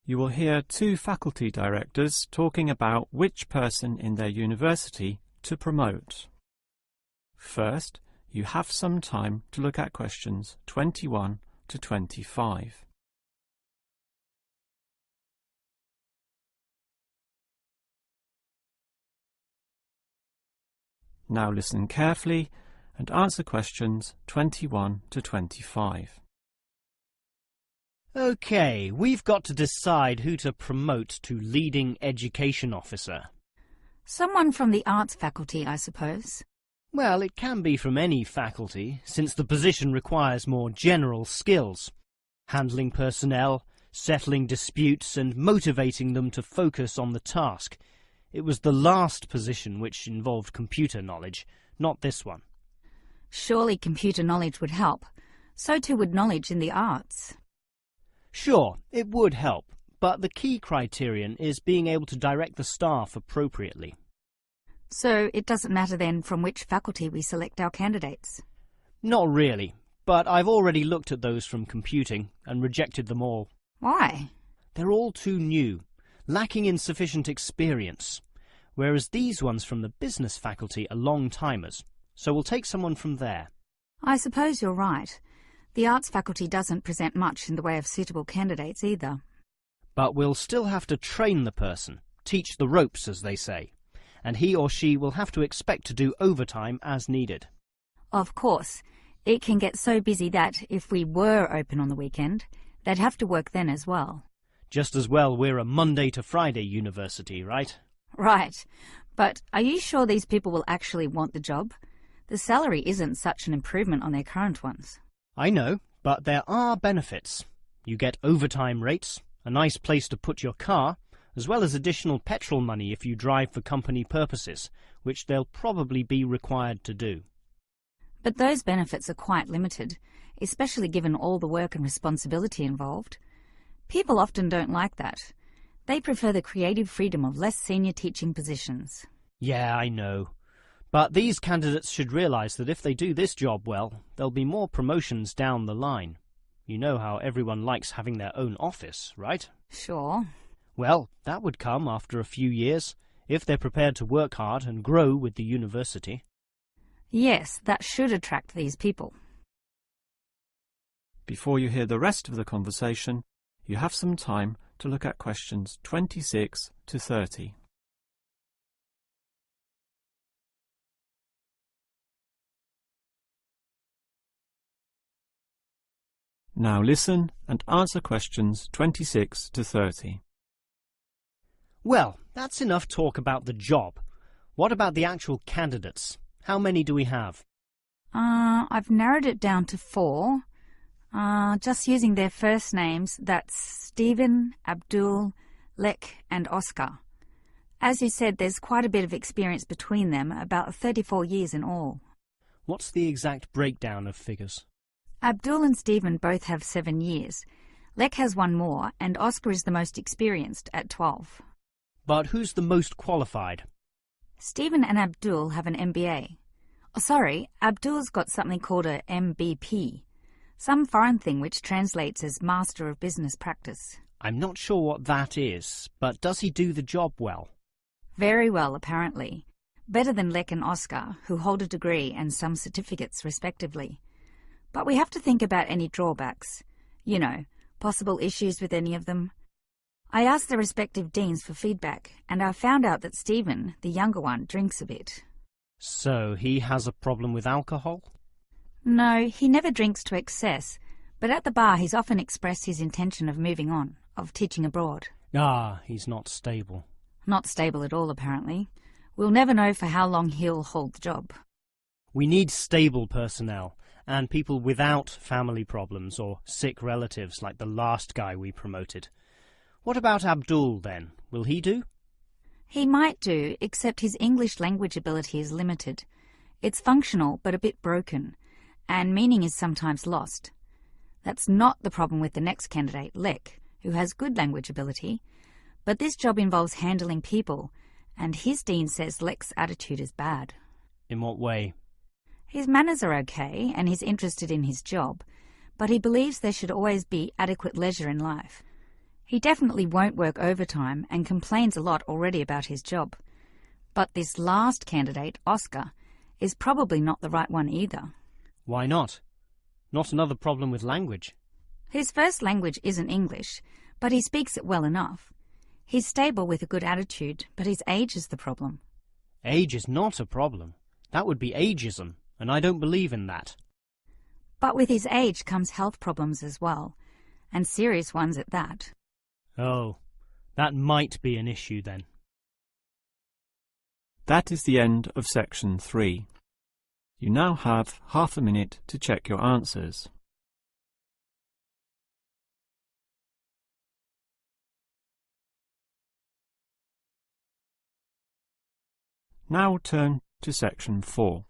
You will hear two faculty directors talking about which person in their university to promote. First, you have some time to look at questions 21 to 25. Now listen carefully and answer questions 21 to 25. Okay, we've got to decide who to promote to leading education officer. Someone from the arts faculty, I suppose. Well, it can be from any faculty, since the position requires more general skills. Handling personnel, settling disputes and motivating them to focus on the task. It was the last position which involved computer knowledge, not this one. Surely computer knowledge would help. So too would knowledge in the arts. Sure, it would help, but the key criterion is being able to direct the staff appropriately. So it doesn't matter then from which faculty we select our candidates? Not really, but I've already looked at those from computing and rejected them all. Why? They're all too new, lacking in sufficient experience, whereas these ones from the business faculty are long-timers, so we'll take someone from there. I suppose you're right. The arts faculty doesn't present much in the way of suitable candidates either. But we'll still have to train the person, teach the ropes, as they say, and he or she will have to expect to do overtime as needed. Of course, it can get so busy that, if we were open on the weekend, they'd have to work then as well. Just as well we're a Monday to Friday university, right? Right. But are you sure these people will actually want the job? The salary isn't such an improvement on their current ones. I know, but there are benefits. You get overtime rates, a nice place to put your car, as well as additional petrol money if you drive for company purposes, which they'll probably be required to do. But those benefits are quite limited, especially given all the work and responsibility involved. People often don't like that. They prefer the creative freedom of less senior teaching positions. Yeah, I know. But these candidates should realise that if they do this job well, there'll be more promotions down the line. You know how everyone likes having their own office, right? Sure. Well, that would come after a few years, if they're prepared to work hard and grow with the university. Yes, that should attract these people. Before you hear the rest of the conversation, you have some time to look at questions 26 to 30. Now listen and answer questions 26 to 30. Well, that's enough talk about the job. What about the actual candidates? How many do we have? I've narrowed it down to 4. Just using their first names, that's Stephen, Abdul, Lek and Oscar. As you said, there's quite a bit of experience between them, about 34 years in all. What's the exact breakdown of figures? Abdul and Stephen both have 7 years. Lek has 1 more, and Oscar is the most experienced at 12. But who's the most qualified? Stephen and Abdul have an MBA. Oh, sorry, Abdul's got something called a MBP, some foreign thing which translates as Master of Business Practice. I'm not sure what that is, but does he do the job well? Very well, apparently. Better than Lek and Oscar, who hold a degree and some certificates respectively. But we have to think about any drawbacks. You know, possible issues with any of them. I asked the respective deans for feedback, and I found out that Stephen, the younger one, drinks a bit. So he has a problem with alcohol? No, he never drinks to excess, but at the bar he's often expressed his intention of moving on, of teaching abroad. Ah, he's not stable. Not stable at all, apparently. We'll never know for how long he'll hold the job. We need stable personnel, and people without family problems or sick relatives like the last guy we promoted. What about Abdul, then? Will he do? He might do, except his English language ability is limited. It's functional, but a bit broken, and meaning is sometimes lost. That's not the problem with the next candidate, Lek, who has good language ability, but this job involves handling people, and his dean says Lek's attitude is bad. In what way? His manners are okay, and he's interested in his job, but he believes there should always be adequate leisure in life. He definitely won't work overtime and complains a lot already about his job. But this last candidate, Oscar, is probably not the right one either. Why not? Not another problem with language. His first language isn't English, but he speaks it well enough. He's stable with a good attitude, but his age is the problem. Age is not a problem. That would be ageism, and I don't believe in that. But with his age comes health problems as well, and serious ones at that. Oh, that might be an issue then. That is the end of section 3. You now have half a minute to check your answers. Now turn to section 4.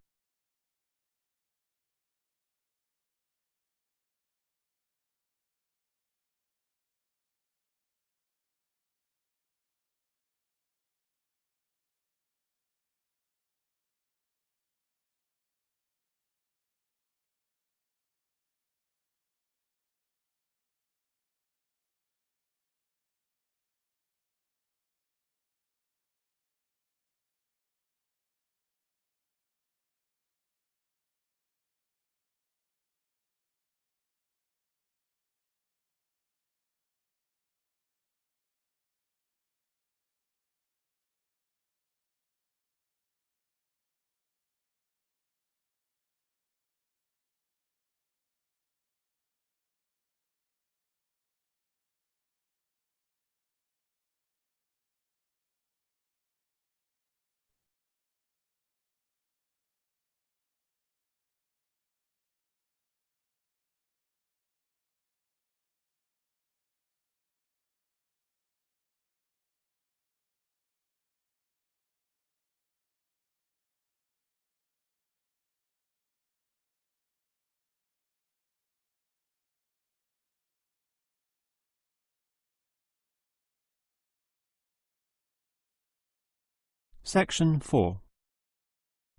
Section 4.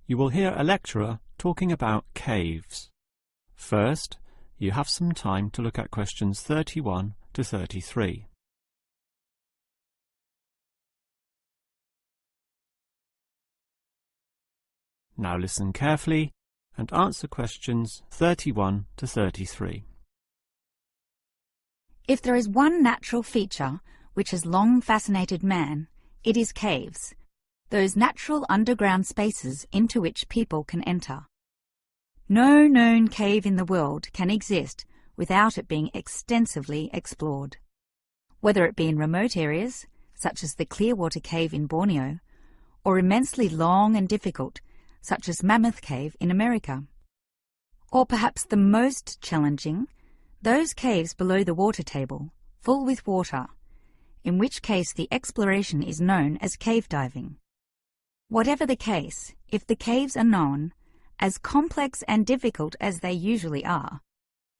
You will hear a lecturer talking about caves. First, you have some time to look at questions 31 to 33. Now listen carefully and answer questions 31 to 33. If there is one natural feature which has long fascinated man, it is caves, those natural underground spaces into which people can enter. No known cave in the world can exist without it being extensively explored. Whether it be in remote areas, such as the Clearwater Cave in Borneo, or immensely long and difficult, such as Mammoth Cave in America. Or perhaps the most challenging, those caves below the water table, full with water, in which case the exploration is known as cave diving. Whatever the case, if the caves are known, as complex and difficult as they usually are,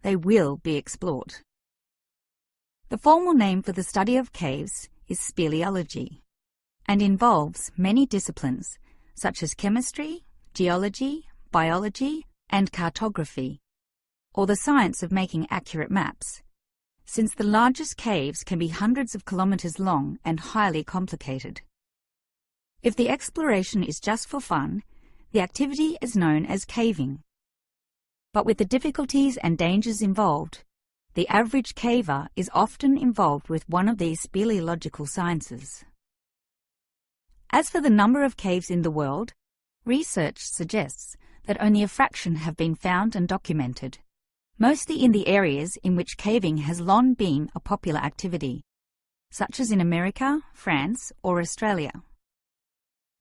they will be explored. The formal name for the study of caves is speleology, and involves many disciplines such as chemistry, geology, biology, and cartography, or the science of making accurate maps, since the largest caves can be hundreds of kilometers long and highly complicated. If the exploration is just for fun, the activity is known as caving. But with the difficulties and dangers involved, the average caver is often involved with one of these speleological sciences. As for the number of caves in the world, research suggests that only a fraction have been found and documented, mostly in the areas in which caving has long been a popular activity, such as in America, France, or Australia.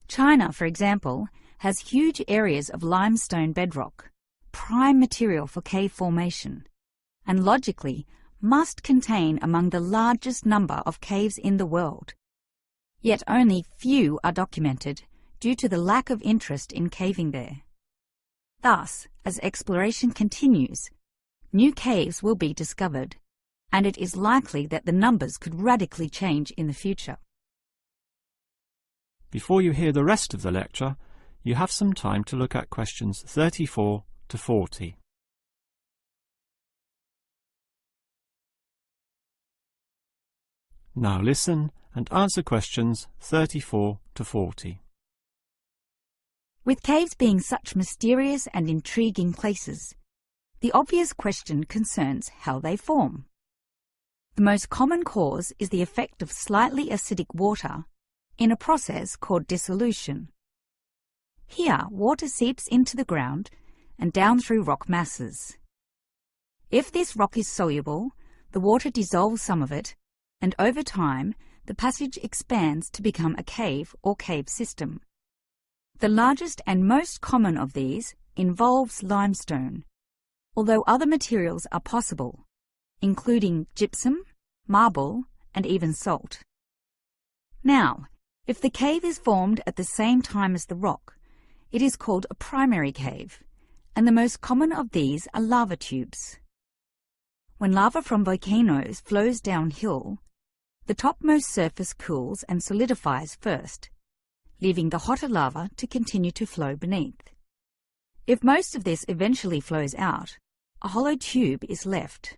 China, for example, has huge areas of limestone bedrock, prime material for cave formation, and logically must contain among the largest number of caves in the world. Yet only few are documented due to the lack of interest in caving there. Thus, as exploration continues, new caves will be discovered, and it is likely that the numbers could radically change in the future. Before you hear the rest of the lecture, you have some time to look at questions 34 to 40. Now listen and answer questions 34 to 40. With caves being such mysterious and intriguing places, the obvious question concerns how they form. The most common cause is the effect of slightly acidic water in a process called dissolution. Here, water seeps into the ground and down through rock masses. If this rock is soluble, the water dissolves some of it, and over time, the passage expands to become a cave or cave system. The largest and most common of these involves limestone, although other materials are possible, including gypsum, marble, and even salt. Now, if the cave is formed at the same time as the rock, it is called a primary cave, and the most common of these are lava tubes. When lava from volcanoes flows downhill, the topmost surface cools and solidifies first, leaving the hotter lava to continue to flow beneath. If most of this eventually flows out, a hollow tube is left.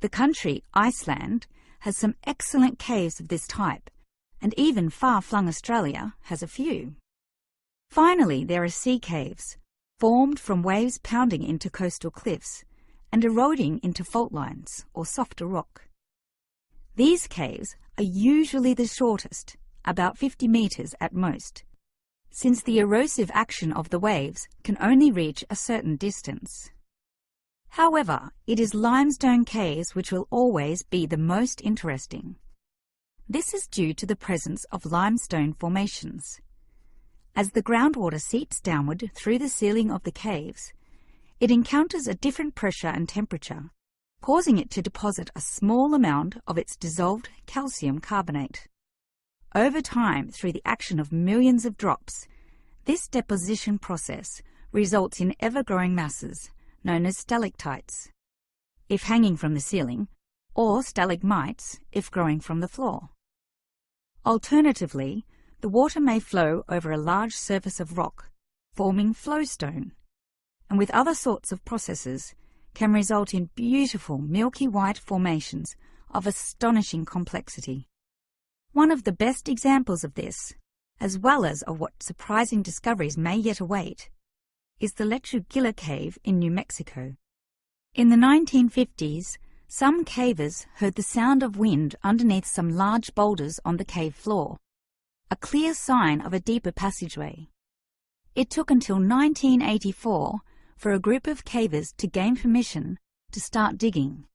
The country, Iceland, has some excellent caves of this type, and even far-flung Australia has a few. Finally, there are sea caves, formed from waves pounding into coastal cliffs and eroding into fault lines or softer rock. These caves are usually the shortest, about 50 meters at most, since the erosive action of the waves can only reach a certain distance. However, it is limestone caves which will always be the most interesting. This is due to the presence of limestone formations. As the groundwater seeps downward through the ceiling of the caves, it encounters a different pressure and temperature, causing it to deposit a small amount of its dissolved calcium carbonate. Over time, through the action of millions of drops, this deposition process results in ever-growing masses, known as stalactites, if hanging from the ceiling, or stalagmites, if growing from the floor. Alternatively, the water may flow over a large surface of rock, forming flowstone, and with other sorts of processes can result in beautiful milky white formations of astonishing complexity. One of the best examples of this, as well as of what surprising discoveries may yet await, is the Lechu Gila Cave in New Mexico. In the 1950s, some cavers heard the sound of wind underneath some large boulders on the cave floor, a clear sign of a deeper passageway. It took until 1984 for a group of cavers to gain permission to start digging,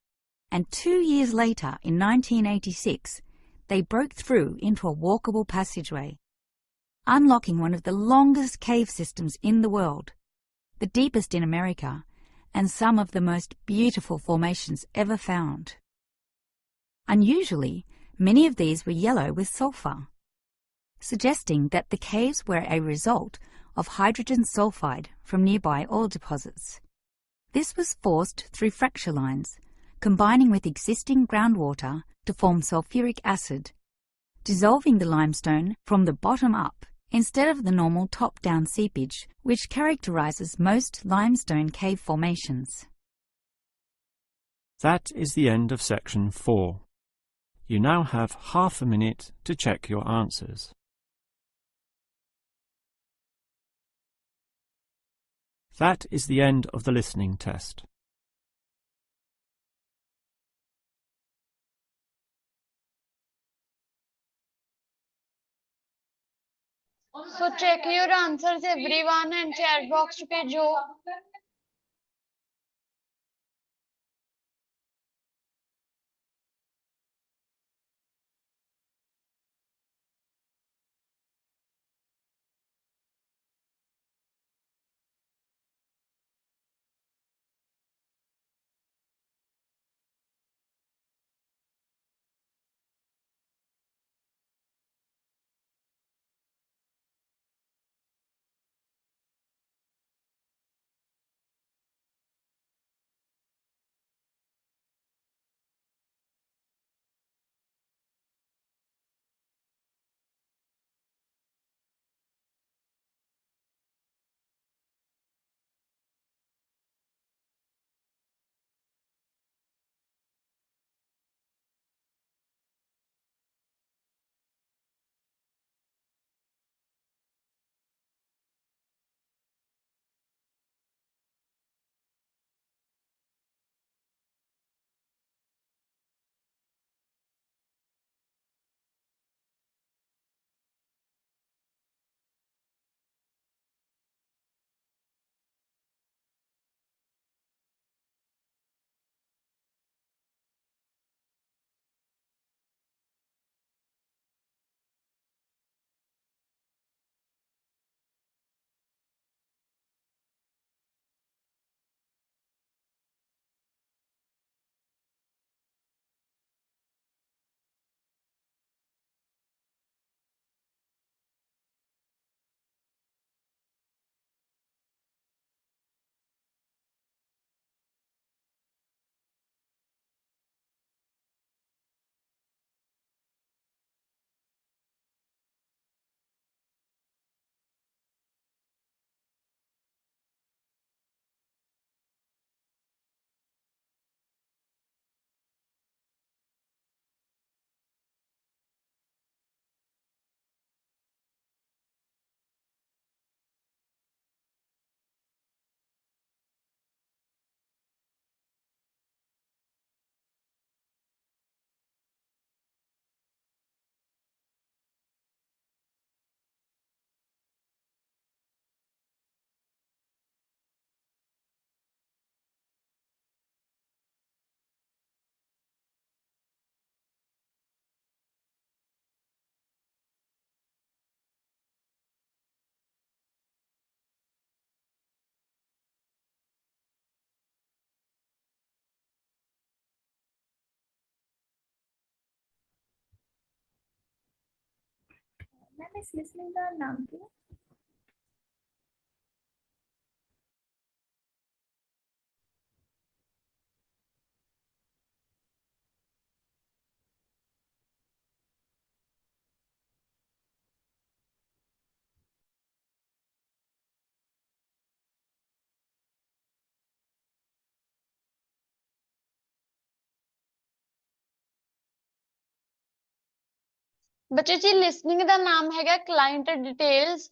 and 2 years later, in 1986, they broke through into a walkable passageway, unlocking one of the longest cave systems in the world, the deepest in America, and some of the most beautiful formations ever found. Unusually, many of these were yellow with sulfur, suggesting that the caves were a result of hydrogen sulfide from nearby oil deposits. This was forced through fracture lines, combining with existing groundwater to form sulfuric acid, dissolving the limestone from the bottom up instead of the normal top-down seepage, which characterizes most limestone cave formations. That is the end of section 4. You now have half a minute to check your answers. That is the end of the listening test. So check your answers, everyone, and chat box पे जो ma'am इस listening का नाम क्या है? ਬੱਚੇ ਜੀ listening ਦਾ ਨਾਮ ਹੈਗਾ ਕਲਾਇੰਟ ਡਿਟੇਲਸ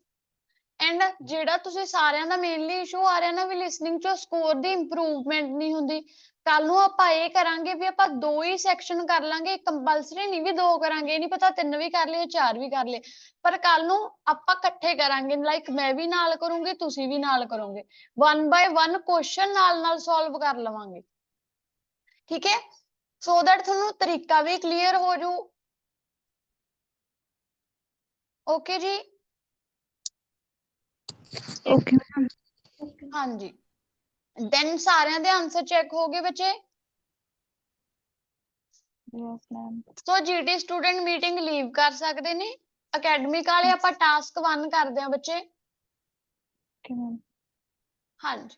ਐਂਡ ਜਿਹੜਾ ਤੁਸੀਂ ਸਾਰਿਆਂ ਦਾ ਮੇਨਲੀ ਇਸ਼ੂ ਆ ਰਿਹਾ ਨਾ ਵੀ ਲਿਸਨਿੰਗ ਚੋਂ ਸਕੋਰ ਦੀ ਇੰਪਰੂਵਮੈਂਟ ਨਹੀਂ ਹੁੰਦੀ। ਕੱਲ ਨੂੰ ਆਪਾਂ ਇਹ ਕਰਾਂਗੇ ਵੀ ਆਪਾਂ 2 ਹੀ ਸੈਕਸ਼ਨ ਕਰ ਲਾਂਗੇ, ਕੰਪਲਸਰੀ ਨਹੀਂ ਵੀ 2 ਕਰਾਂਗੇ, ਇਹ ਨਹੀਂ ਪਤਾ 3 ਵੀ ਕਰ ਲਏ 4 ਵੀ ਕਰ ਲਏ, ਪਰ ਕੱਲ ਨੂੰ ਆਪਾਂ ਇਕੱਠੇ ਕਰਾਂਗੇ। ਲਾਈਕ ਮੈਂ ਵੀ ਨਾਲ ਕਰੂੰਗੀ, ਤੁਸੀਂ ਵੀ ਨਾਲ ਕਰੋਗੇ, 1 ਬਾय 1 ਕੁਐਸਚਨ ਨਾਲ ਸੋਲਵ ਕਰ ਲਵਾਂਗੇ। ਠੀਕ ਹੈ, ਸੋ ਦੈਟ ਤੁਹਾਨੂੰ ਤਰੀਕਾ ਵੀ ਕਲੀਅਰ ਹੋ ਜੂ। ਓਕੇ ਜੀ, ਓਕੇ ਮੈਮ। ਹਾਂਜੀ। ਦੈਨ ਸਾਰਿਆਂ ਦੇ ਆਨਸਰ ਚੈੱਕ ਹੋ ਗਏ ਬੱਚੇ। Yes ma'am. So GT student meeting leave ਕਰ ਸਕਦੇ ਨੇ। ਅਕੈਡਮਿਕ ਵਾਲੇ ਆਪਾਂ ਟਾਸਕ 1 ਕਰਦੇ ਹਾਂ ਬੱਚੇ। Okay ma'am. ਹਾਂਜੀ।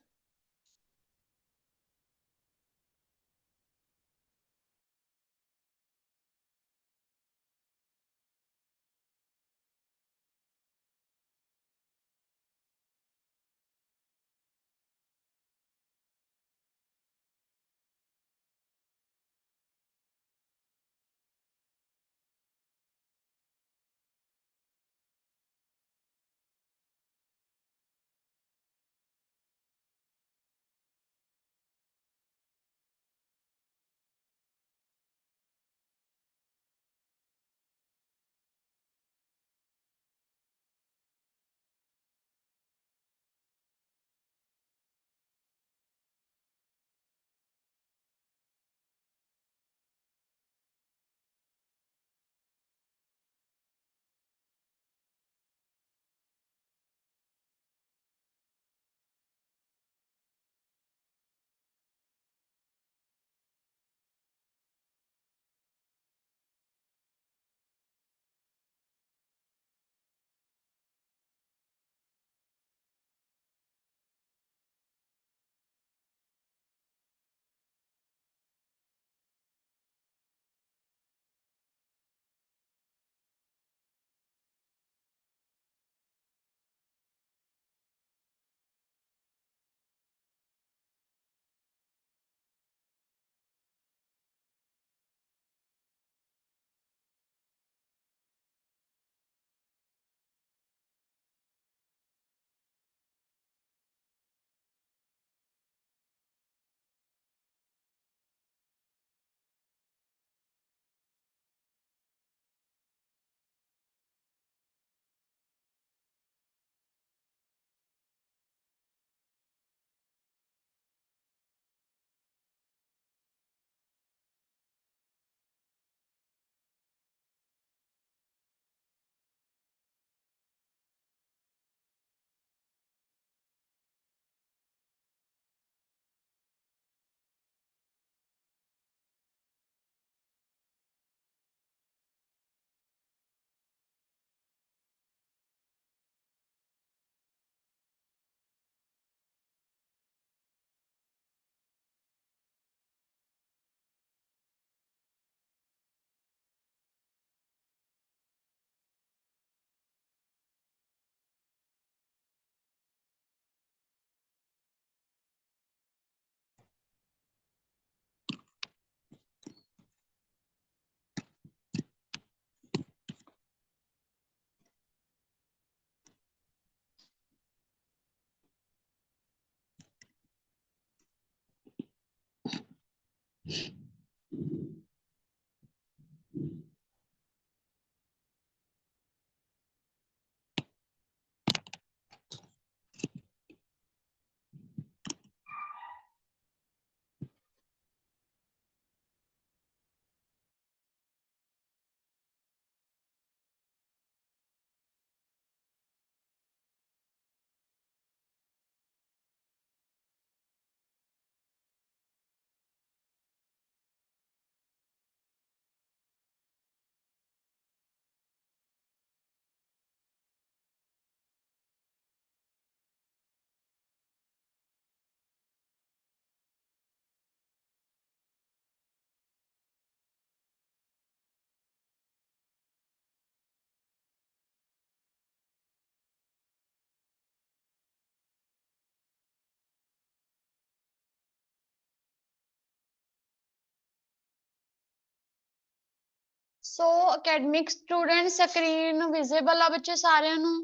So academic student screen visible ਆ ਬੱਚੇ ਸਾਰਿਆਂ ਨੂੰ?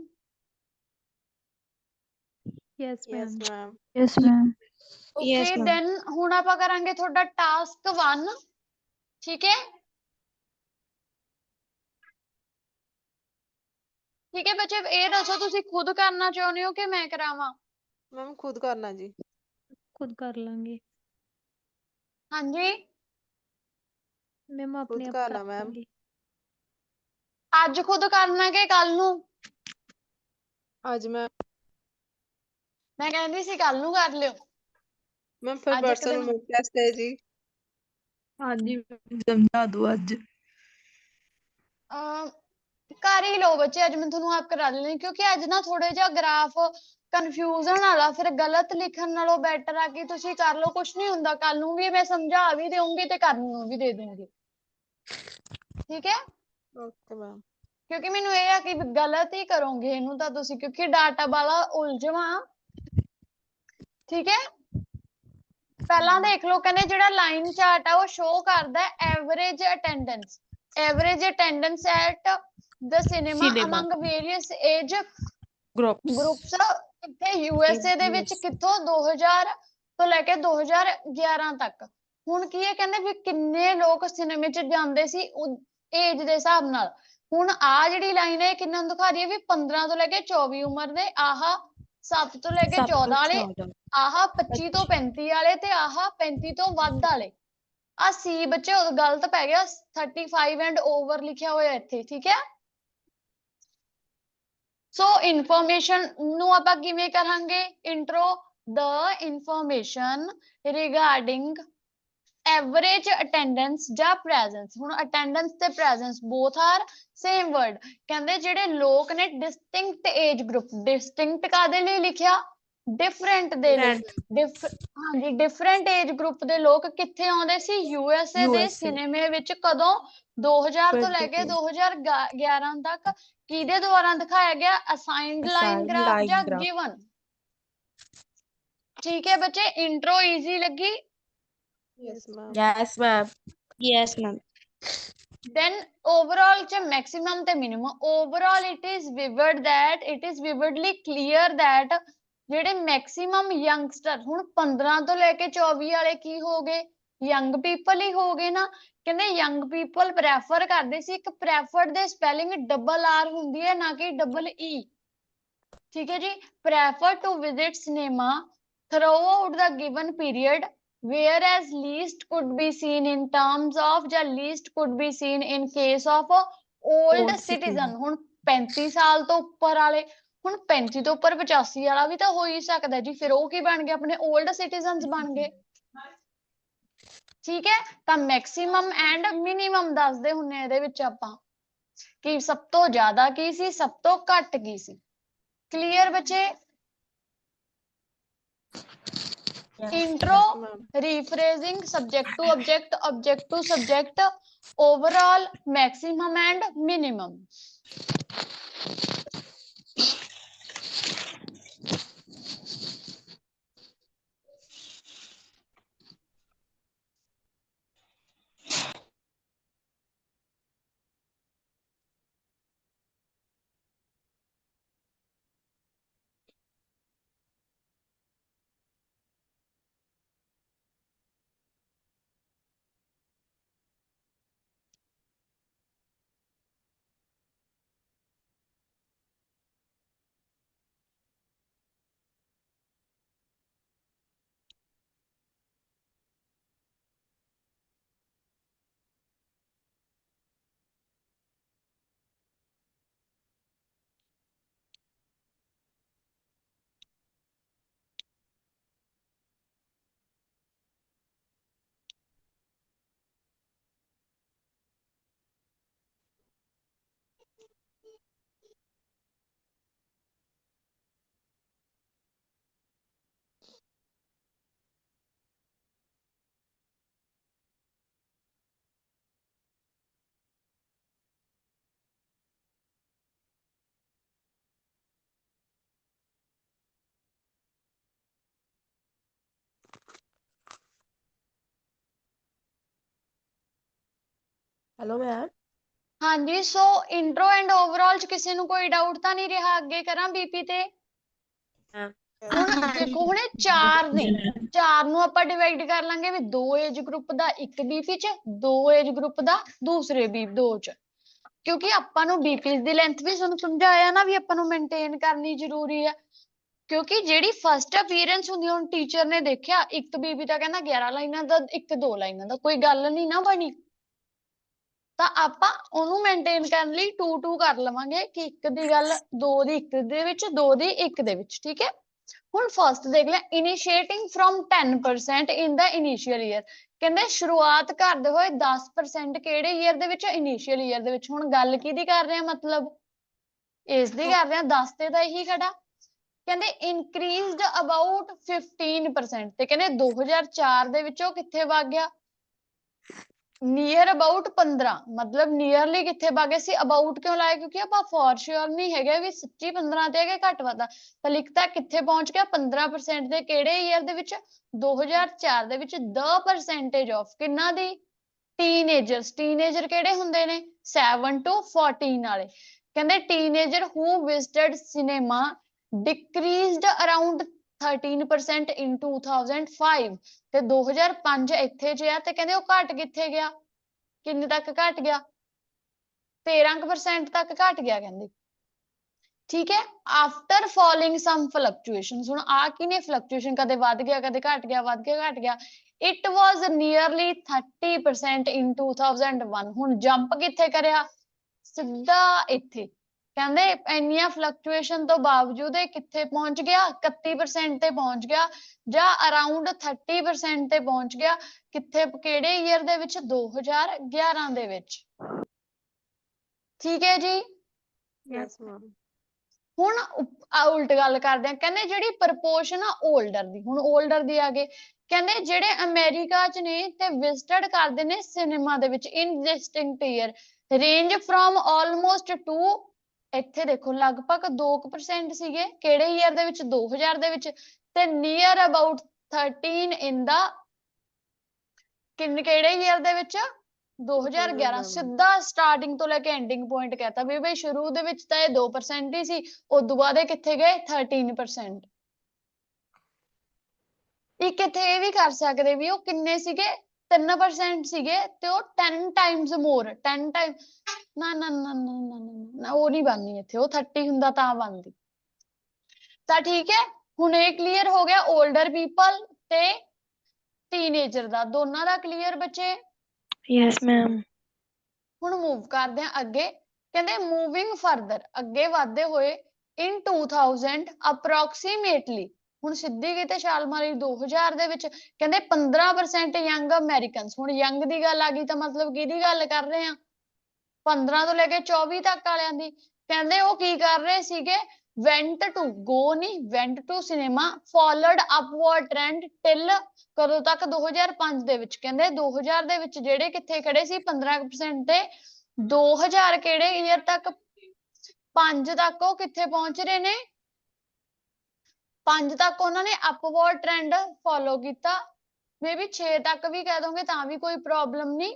Yes ma'am. Ma'am. Yes ma'am. Okay then ਹੁਣ ਆਪਾਂ ਕਰਾਂਗੇ ਤੁਹਾਡਾ ਟਾਸਕ 1, ਠੀਕ ਹੈ? ਠੀਕ ਹੈ ਬੱਚੇ, ਇਹ ਦੱਸੋ ਤੁਸੀਂ ਖੁਦ ਕਰਨਾ ਚਾਹੁੰਦੇ ਹੋ ਕਿ ਮੈਂ ਕਰਾਵਾਂ? ਮੈਮ ਖੁਦ ਕਰਨਾ ਜੀ। ਖੁਦ ਕਰ ਲਾਂਗੇ ਹਾਂਜੀ ਮੈਮ, ਆਪਣੇ ਖੁਦ ਆਪ ਕਰ ਕਰਨਾ ਮੈਮ। ਲਾਂਗੇ। ਅੱਜ ਖੁਦ ਕਰਨਾ ਕਿ ਕੱਲ ਨੂੰ? ਅੱਜ ਮੈਂ ਮੈਂ ਕਹਿੰਦੀ ਸੀ ਕੱਲ ਨੂੰ ਕਰ ਲਿਓ। ਮੈਮ ਫਿਰ ਅੱਜ ਇੱਕ ਪਰਸੋਂ ਨੂੰ ਦਿਨ ਮੁੱਕ ਟੈਸਟ ਹੈ ਜੀ। ਹਾਂਜੀ ਸਮਝਾ ਦੋ ਅੱਜ। ਅਹ ਕਰ ਹੀ ਲਓ ਬੱਚੇ, ਅੱਜ ਮੈਂ ਤੁਹਾਨੂੰ ਆਪ ਕਰਾ ਲੈਣੀ, ਕਿਉਂਕਿ ਅੱਜ ਨਾ ਥੋੜੇ ਜਿਹਾ ਗ੍ਰਾਫ ਕਨਫਿਊਜ਼ਨ ਵਾਲਾ, ਫਿਰ ਗਲਤ ਲਿਖਣ ਨਾਲੋਂ ਬੈਟਰ ਆ ਕਿ ਤੁਸੀਂ ਕਰ ਲਓ, ਕੁਛ ਨਹੀਂ ਹੁੰਦਾ। ਕੱਲ ਨੂੰ ਵੀ ਮੈਂ ਸਮਝਾ ਵੀ ਦੇਵਾਂਗੀ ਤੇ ਕਰਨ ਨੂੰ ਵੀ ਦੇ ਦੂੰਗੀ, ਠੀਕ ਹੈ? Okay ma'am. ਕਿਉਂਕਿ ਮੈਨੂੰ ਇਹ ਆ ਕਿ ਗਲਤ ਹੀ ਕਰੋਗੇ ਇਹਨੂੰ ਤਾਂ ਤੁਸੀਂ, ਕਿਉਂਕਿ ਡਾਟਾ ਵਾਲਾ ਉਲਝਵਾ, ਠੀਕ ਹੈ? ਪਹਿਲਾਂ ਦੇਖ ਲਓ, ਕਹਿੰਦੇ ਜਿਹੜਾ ਲਾਈਨ ਚਾਰਟ ਆ ਉਹ ਸ਼ੋ ਕਰਦਾ average attendance, average attendance at the cinema among various age groups. ਕਿੱਥੇ? USA ਦੇ ਵਿੱਚ। ਕਿੱਥੋਂ? 2000 ਤੋਂ ਲੈ ਕੇ 2011 ਤੱਕ। ਹੁਣ ਕੀ ਹੈ, ਕਹਿੰਦੇ ਵੀ ਕਿੰਨੇ ਲੋਕ ਸਿਨੇਮੇ 'ਚ ਜਾਂਦੇ ਸੀ ਏਜ ਦੇ ਹਿਸਾਬ ਨਾਲ। ਹੁਣ ਆ ਜਿਹੜੀ ਲਾਈਨ ਹੈ ਇਹ ਕਿੰਨਾ ਨੂੰ ਦਿਖਾ ਰਹੀ ਹੈ ਵੀ 15 ਤੋਂ ਲੈ ਕੇ 24 ਉਮਰ ਦੇ, ਆਹ 7 ਤੋਂ ਲੈ ਕੇ 14 ਵਾਲੇ, ਆਹ 25 ਤੋਂ 35 ਵਾਲੇ, ਤੇ ਆਹ 35 ਤੋਂ ਵੱਧ ਵਾਲੇ। ਆ ਸੀ ਬੱਚੇ ਉਹ ਗਲਤ ਪੈ ਗਿਆ, 35 ਐਂਡ ਓਵਰ ਲਿਖਿਆ ਹੋਇਆ ਇੱਥੇ, ਠੀਕ ਹੈ? ਸੋ ਇਨਫੋਰਮੇਸ਼ਨ ਨੂੰ ਆਪਾਂ ਕਿਵੇਂ ਕਰਾਂਗੇ? Intro the information regarding average attendance ਜਾਂ ਪ੍ਰੈਜ਼ੈਂਸ। ਹੁਣ ਅਟੈਂਡੈਂਸ ਤੇ presence both are same word. ਕਹਿੰਦੇ ਜਿਹੜੇ ਲੋਕ ਨੇ ਡਿਸਟਿੰਕਟ ਏਜ ਗਰੁੱਪ, ਡਿਸਟਿੰਕਟ ਕਾਦੇ ਲਈ ਲਿਖਿਆ? ਡਿਫਰੈਂਟ ਦੇ ਲਈ। ਹਾਂਜੀ, ਡਿਫਰੈਂਟ ਏਜ ਗਰੁੱਪ ਦੇ ਲੋਕ ਕਿੱਥੇ ਆਉਂਦੇ ਸੀ? USA ਦੇ ਸਿਨੇਮੇ ਵਿੱਚ। ਕਦੋਂ? 2000 ਤੋਂ ਲੈ ਕੇ 2011 ਤੱਕ। ਕਿਹਦੇ ਦੁਆਰਾ ਦਿਖਾਇਆ ਗਿਆ? ਅਸਾਈਨਡ ਲਾਈਨ ਗ੍ਰਾਫ ਜਾਂ ਗਿਵਨ। ਠੀਕ ਹੈ ਬੱਚੇ, ਇੰਟਰੋ ਈਜ਼ੀ ਲੱਗੀ? Yes ma'am. Yes, ma'am. Yes, ma'am. Then overall ਚ maximum ਤੇ minimum. Overall it is vividly clear that ਜਿਹੜੇ ਮੈਕਸਿਮਮ ਯੰਗਸਟਰ, ਹੁਣ 15 ਤੋਂ ਲੈ ਕੇ 24 ਵਾਲੇ ਕੀ ਹੋ ਗਏ? ਯੰਗ ਪੀਪਲ ਹੀ ਹੋ ਗਏ ਨਾ। ਕਹਿੰਦੇ ਯੰਗ ਪੀਪਲ ਪ੍ਰੈਫਰ ਕਰਦੇ ਸੀ, ਇੱਕ ਪ੍ਰੈਫਰਡ ਦੇ ਸਪੈਲਿੰਗ ਡਬਲ ਆਰ ਹੁੰਦੀ ਹੈ, ਨਾ ਕਿ ਡਬਲ ਈ, ਠੀਕ ਹੈ ਜੀ? Prefer to visit cinema throughout the given period, whereas least could be seen in terms of ਜਾਂ least could be seen in case of old citizen। ਹੁਣ 35 ਸਾਲ ਤੋਂ ਉੱਪਰ ਵਾਲੇ, ਹੁਣ 35 ਤੋਂ ਉੱਪਰ 85 ਵਾਲਾ ਵੀ ਤਾਂ ਹੋ ਹੀ ਸਕਦਾ ਜੀ, ਫਿਰ ਉਹ ਕੀ ਬਣ ਗਏ? ਆਪਣੇ old citizens ਬਣ ਗਏ, ਠੀਕ ਹੈ? ਤਾਂ ਮੈਕਸਿਮਮ ਐਂਡ ਮਿਨੀਮਮ ਦੱਸਦੇ ਹੁੰਨੇ ਇਹਦੇ ਵਿੱਚ ਆਪਾਂ, ਕਿ ਸਭ ਤੋਂ ਜ਼ਿਆਦਾ ਕੀ ਸੀ, ਸਭ ਤੋਂ ਘੱਟ ਕੀ ਸੀ। ਕਲੀਅਰ ਬੱਚੇ? Intro, Yes ma'am. rephrasing, subject to object, object to subject, overall, maximum and minimum. Hello, ma'am. ਹਾਂਜੀ ਸੋ ਇੰਟਰੋ ਐਂਡ ਓਵਰਆਲ ਚ ਕਿਸੇ ਨੂੰ ਕੋਈ ਡਾਊਟ ਤਾਂ ਨਹੀਂ ਰਿਹਾ? ਅੱਗੇ ਕਰਾਂ ਬੀਪੀ ਤੇ। ਹੁਣ ਦੇਖੋ ਹੁਣ ਇਹ ਚਾਰ ਨੇ, ਚਾਰ ਨੂੰ ਆਪਾਂ ਡਿਵਾਈਡ ਕਰ ਲਾਂਗੇ ਵੀ 2 ਏਜ ਗਰੁੱਪ ਦਾ ਇੱਕ ਬੀਪੀ ਚ, 2 ਏਜ ਗਰੁੱਪ ਦਾ ਦੂਸਰੇ ਦੋ ਚ, ਕਿਉਂਕਿ ਆਪਾਂ ਨੂੰ ਬੀਪੀ ਦੀ ਲੈਂਥ ਵੀ ਤੁਹਾਨੂੰ ਸਮਝਾਇਆ ਨਾ ਵੀ ਆਪਾਂ ਨੂੰ ਮੇਨਟੇਨ ਕਰਨੀ ਜ਼ਰੂਰੀ ਹੈ। ਕਿਉਂਕਿ ਜਿਹੜੀ ਫਸਟ ਅਪੀਅਰੈਂਸ ਹੁੰਦੀ ਹੁਣ ਟੀਚਰ ਨੇ ਦੇਖਿਆ ਇੱਕ ਬੀਬੀ ਤਾਂ ਕਹਿੰਦਾ 11 ਲਾਈਨਾਂ ਦਾ, ਇੱਕ 2 ਲਾਈਨਾਂ ਦਾ, ਕੋਈ ਗੱਲ ਨਹੀਂ ਨਾ ਬਣੀ, ਤਾਂ ਆਪਾਂ ਉਹਨੂੰ ਮੇਨਟੇਨ ਕਰਨ ਲਈ 2-2 ਕਰ ਲਵਾਂਗੇ ਕਿ ਇੱਕ ਦੀ ਗੱਲ 2 ਦੀ ਇੱਕ ਦੇ ਵਿੱਚ, 2 ਦੀ ਇੱਕ ਦੇ ਵਿੱਚ। ਠੀਕ ਹੈ, ਹੁਣ ਫਸਟ ਦੇਖ ਲਿਆ initiating from 10% in the initial year, ਕਹਿੰਦੇ ਸ਼ੁਰੂਆਤ ਕਰਦੇ ਹੋਏ 10% ਕਿਹੜੇ ਈਅਰ ਦੇ ਵਿੱਚ? ਇਨੀਸ਼ੀਅਲ ਈਅਰ ਦੇ ਵਿੱਚ। ਹੁਣ ਗੱਲ ਕਿਹਦੀ ਕਰ ਰਹੇ ਆ, ਮਤਲਬ ਇਸ ਦੀ ਕਰ ਰਹੇ ਆ, 10 ਤੇ ਤਾਂ ਇਹੀ ਖੜਾ। ਕਹਿੰਦੇ ਇਨਕਰੀਜ਼ਡ ਅਬਾਊਟ 15% ਤੇ ਕਹਿੰਦੇ 2004 ਦੇ ਵਿੱਚ ਉਹ ਕਿੱਥੇ ਵਗ ਗਿਆ? ਨੀਅਰ ਅਬਾਊਟ 15, ਮਤਲਬ ਨੀਅਰਲੀ ਕਿੱਥੇ ਵਗ ਗਏ ਸੀ? ਅਬਾਊਟ ਕਿਉਂ ਲਾਇਆ? ਕਿਉਂਕਿ ਆਪਾਂ ਫੋਰ ਸ਼ੋਰ ਨਹੀਂ ਹੈਗੇ ਵੀ ਸੱਚੀ 15 ਤੇ ਹੈਗੇ ਘੱਟ ਵੱਧ, ਤਾਂ ਲਿਖਤਾ ਕਿੱਥੇ ਪਹੁੰਚ ਗਿਆ? 15% ਦੇ ਕਿਹੜੇ ਈਅਰ ਦੇ ਵਿੱਚ? 2004 ਦੇ ਵਿੱਚ। ਦ ਪਰਸੈਂਟੇਜ ਆਫ ਕਿੰਨਾ ਦੀ? ਟੀਨੇਜਰਸ। ਟੀਨੇਜਰ ਕਿਹੜੇ ਹੁੰਦੇ ਨੇ? 7 to 14 ਵਾਲੇ। ਕਹਿੰਦੇ teenager who visited cinema decreased around 13% in 2005 ਤੇ 2005 ਇੱਥੇ ਜਿਆ, ਤੇ ਕਹਿੰਦੇ ਉਹ ਘਟ ਕਿੱਥੇ ਗਿਆ? ਕਿੰਨੇ ਤੱਕ ਘਟ ਗਿਆ? 13% ਤੱਕ ਘਟ ਗਿਆ ਕਹਿੰਦੇ। ਠੀਕ ਹੈ, ਆਫਟਰ ਫॉलोइंग ਸਮ ਫਲਕਚੁਏਸ਼ਨਸ। ਹੁਣ ਆ ਕੀ ਨੇ? ਫਲਕਚੁਏਸ਼ਨ, ਕਦੇ ਵੱਧ ਗਿਆ, ਕਦੇ ਘਟ ਗਿਆ, ਵੱਧ ਗਿਆ, ਘਟ ਗਿਆ। It was nearly 30% in 2001। ਹੁਣ ਜੰਪ ਕਿੱਥੇ ਕਰਿਆ? ਸਿੱਧਾ ਇੱਥੇ। ਕਹਿੰਦੇ ਇੰਨੀਆਂ ਫਲਕਚੁਏਸ਼ਨ ਤੋਂ ਬਾਵਜੂਦ ਇਹ ਕਿੱਥੇ ਪਹੁੰਚ ਗਿਆ? 31% ਤੇ ਪਹੁੰਚ ਗਿਆ, ਜਾਂ ਅਰਾਊਂਡ 30% ਤੇ ਪਹੁੰਚ ਗਿਆ। ਕਿੱਥੇ? ਕਿਹੜੇ ਈਅਰ ਦੇ ਵਿੱਚ? 2011 ਦੇ ਵਿੱਚ। ਠੀਕ ਹੈ ਜੀ। Yes ma'am. ਹੁਣ ਉਲਟ ਗੱਲ ਕਰਦੇ ਆ, ਕਹਿੰਦੇ ਜਿਹੜੀ ਪ੍ਰਪੋਰਸ਼ਨ ਆ 올ਡਰ ਦੀ, ਹੁਣ 올ਡਰ ਦੀ ਆ ਗਏ। ਕਹਿੰਦੇ ਜਿਹੜੇ ਅਮਰੀਕਾ ਚ ਨੇ ਤੇ ਵਿਜ਼ਿਟਡ ਕਰਦੇ ਨੇ ਸਿਨੇਮਾ ਦੇ ਵਿੱਚ in distinct year, range from almost two, ਇੱਥੇ ਦੇਖੋ ਲਗਭਗ 2% ਸੀਗੇ ਕਿਹੜੇ ਈਅਰ ਦੇ ਵਿੱਚ? 2000 ਦੇ ਵਿੱਚ, ਤੇ ਨੀਅਰ ਅਬਾਊਟ 13 ਇਨ ਦਾ ਕਿਹੜੇ ਈਅਰ ਦੇ ਵਿੱਚ? 2011। ਸਿੱਧਾ ਸਟਾਰਟਿੰਗ ਤੋਂ ਲੈ ਕੇ ਐਂਡਿੰਗ ਪੁਆਇੰਟ ਕਹਤਾ ਵੀ ਬਈ ਸ਼ੁਰੂ ਦੇ ਵਿੱਚ ਤਾਂ ਇਹ 2% ਹੀ ਸੀ, ਉਦੋਂ ਬਾਅਦ ਇਹ ਕਿੱਥੇ ਗਏ? 13%। ਇੱਕ ਇੱਥੇ ਇਹ ਵੀ ਕਰ ਸਕਦੇ ਵੀ ਉਹ ਕਿੰਨੇ ਸੀਗੇ? 3% ਸੀਗੇ ਤੇ ਉਹ 10 ਟਾਈਮਸ ਮੋਰ, 10 ਟਾਈਮ, ਨਾ ਨਾ ਨਾ ਨਾ ਨਾ ਨਾ ਉਹ ਨਹੀਂ ਬਣਨੀ ਇੱਥੇ, ਉਹ 30 ਹੁੰਦਾ ਤਾਂ ਬਣਦੀ। ਤਾਂ ਠੀਕ ਹੈ, ਹੁਣ ਇਹ ਕਲੀਅਰ ਹੋ ਗਿਆ 올ਡਰ ਪੀਪਲ ਤੇ ਟੀਨੇਜਰ ਦਾ, ਦੋਨਾਂ ਦਾ ਕਲੀਅਰ ਬੱਚੇ? Yes ma'am. ਹੁਣ ਮੂਵ ਕਰਦੇ ਆ ਅੱਗੇ। ਕਹਿੰਦੇ ਮੂਵਿੰਗ ਫਰਦਰ, ਅੱਗੇ ਵਧਦੇ ਹੋਏ ਇਨ 2000 ਅਪਰੋਕਸੀਮੇਟਲੀ, ਹੁਣ ਸਿੱਧੀ ਕਿਤੇ ਛਾਲ ਮਾਰੀ 2000 ਦੇ ਵਿੱਚ, ਕਹਿੰਦੇ 15% ਯੰਗ ਅਮਰੀਕਨਸ। ਹੁਣ ਯੰਗ ਦੀ ਗੱਲ ਆ ਗਈ ਤਾਂ ਮਤਲਬ ਕਿਹਦੀ ਗੱਲ ਕਰ ਰਹੇ ਆ? 15 ਤੋਂ ਲੈ ਕੇ 24 ਤੱਕ ਵਾਲਿਆਂ ਦੀ। ਕਹਿੰਦੇ ਉਹ ਕੀ ਕਰ ਰਹੇ ਸੀਗੇ? went to go ਨਹੀਂ, went to cinema, followed upward trend till ਕਦੋਂ ਤੱਕ? 2005 ਦੇ ਵਿੱਚ। ਕਹਿੰਦੇ 2000 ਦੇ ਵਿੱਚ ਜਿਹੜੇ ਕਿੱਥੇ ਖੜੇ ਸੀ? 15% ਤੇ 2000 ਕਿਹੜੇ ਈਅਰ ਤੱਕ? 5 ਤੱਕ ਉਹ ਕਿੱਥੇ ਪਹੁੰਚ ਰਹੇ ਨੇ? 5 ਤੱਕ ਉਹਨਾਂ ਨੇ ਅਪਵਰਡ ਟ੍ਰੈਂਡ ਫੋਲੋ ਕੀਤਾ। ਮੇਬੀ 6 ਤੱਕ ਵੀ ਕਹਿ ਦੋਗੇ ਤਾਂ ਵੀ ਕੋਈ ਪ੍ਰੋਬਲਮ ਨਹੀਂ।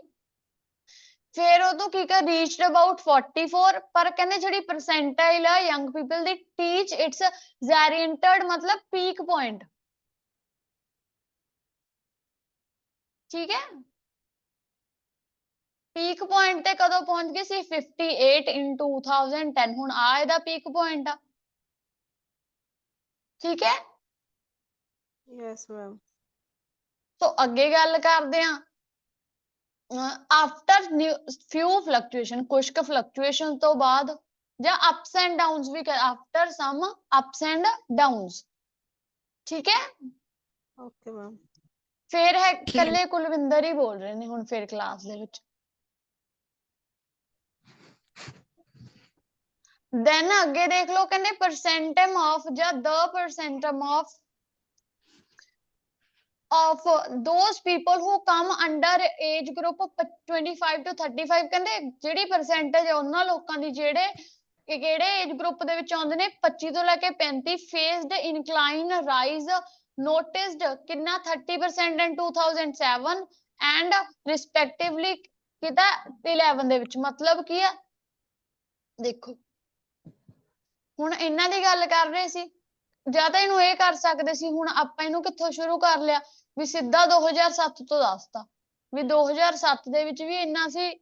ਫਿਰ ਉਦੋਂ ਕੀ ਕਰ ਰੀਚਡ ਅਬਾਊਟ 44, ਪਰ ਕਹਿੰਦੇ ਜਿਹੜੀ ਪਰਸੈਂਟਾਈਲ ਆ young people the teach it's ਜ਼ੈਰੀਐਂਟਡ, ਮਤਲਬ ਪੀਕ ਪੁਆਇੰਟ। ਠੀਕ ਹੈ, ਪੀਕ ਪੁਆਇੰਟ ਤੇ ਕਦੋਂ ਪਹੁੰਚ ਗਏ ਸੀ? 58 in 2010। ਹੁਣ ਆ ਇਹਦਾ ਪੀਕ ਪੁਆਇੰਟ ਆ। ਠੀਕ ਹੈ, ਯੈਸ ਮੈਮ। ਸੋ ਅੱਗੇ ਗੱਲ ਕਰਦੇ ਆ। ਆਫਟਰ ਫਿਊ ਫਲਕਚੁਏਸ਼ਨ, ਕੁਝ ਕੁ ਫਲਕਚੁਏਸ਼ਨ ਤੋਂ ਬਾਅਦ, ਜਾਂ ਅਪਸ ਐਂਡ ਡਾਊਨਸ ਵੀ, after some ups and downs. ਠੀਕ ਹੈ, ਓਕੇ ਮੈਮ। ਫਿਰ ਹੈ ਇਕੱਲੇ ਕੁਲਵਿੰਦਰ ਹੀ ਬੋਲ ਰਹੇ ਨੇ ਹੁਣ ਫਿਰ ਕਲਾਸ ਦੇ ਵਿੱਚ। ਦੈਨ ਅੱਗੇ ਦੇਖ ਲਓ, ਕਹਿੰਦੇ ਪਰਸੈਂਟਮ ਆਫ ਜਾਂ ਦ ਪਰਸੈਂਟਮ of those people who come under age group 25 to 35। ਕਹਿੰਦੇ ਜਿਹੜੀ ਪਰਸੈਂਟੇਜ ਉਹਨਾਂ ਲੋਕਾਂ ਦੀ ਜਿਹੜੇ ਕਿਹੜੇ ਏਜ ਗਰੁੱਪ ਦੇ ਵਿੱਚ ਆਉਂਦੇ ਨੇ 25 ਤੋਂ ਲੈ ਕੇ 35, ਫੇਸਡ ਇਨਕਲਾਈਨ ਰਾਈਜ਼ ਨੋਟਿਸਡ ਕਿੰਨਾ 30% in 2007 and respectively ਕਿਤਾ 11 ਦੇ ਵਿੱਚ ਮਤਲਬ ਕੀ ਆ ਦੇਖੋ ਹੁਣ ਇਹਨਾਂ ਦੀ ਗੱਲ ਕਰ ਰਹੇ ਸੀ ਜਾਂ ਤਾਂ ਇਹਨੂੰ ਇਹ ਕਰ ਸਕਦੇ ਸੀ ਹੁਣ ਆਪਾਂ ਇਹਨੂੰ ਕਿੱਥੋਂ ਸ਼ੁਰੂ ਕਰ ਲਿਆ ਵੀ ਸਿੱਧਾ 2007 ਤੋਂ ਦੱਸਤਾ ਵੀ 2007 ਦੇ ਵਿੱਚ ਵੀ ਇੰਨਾ ਸੀ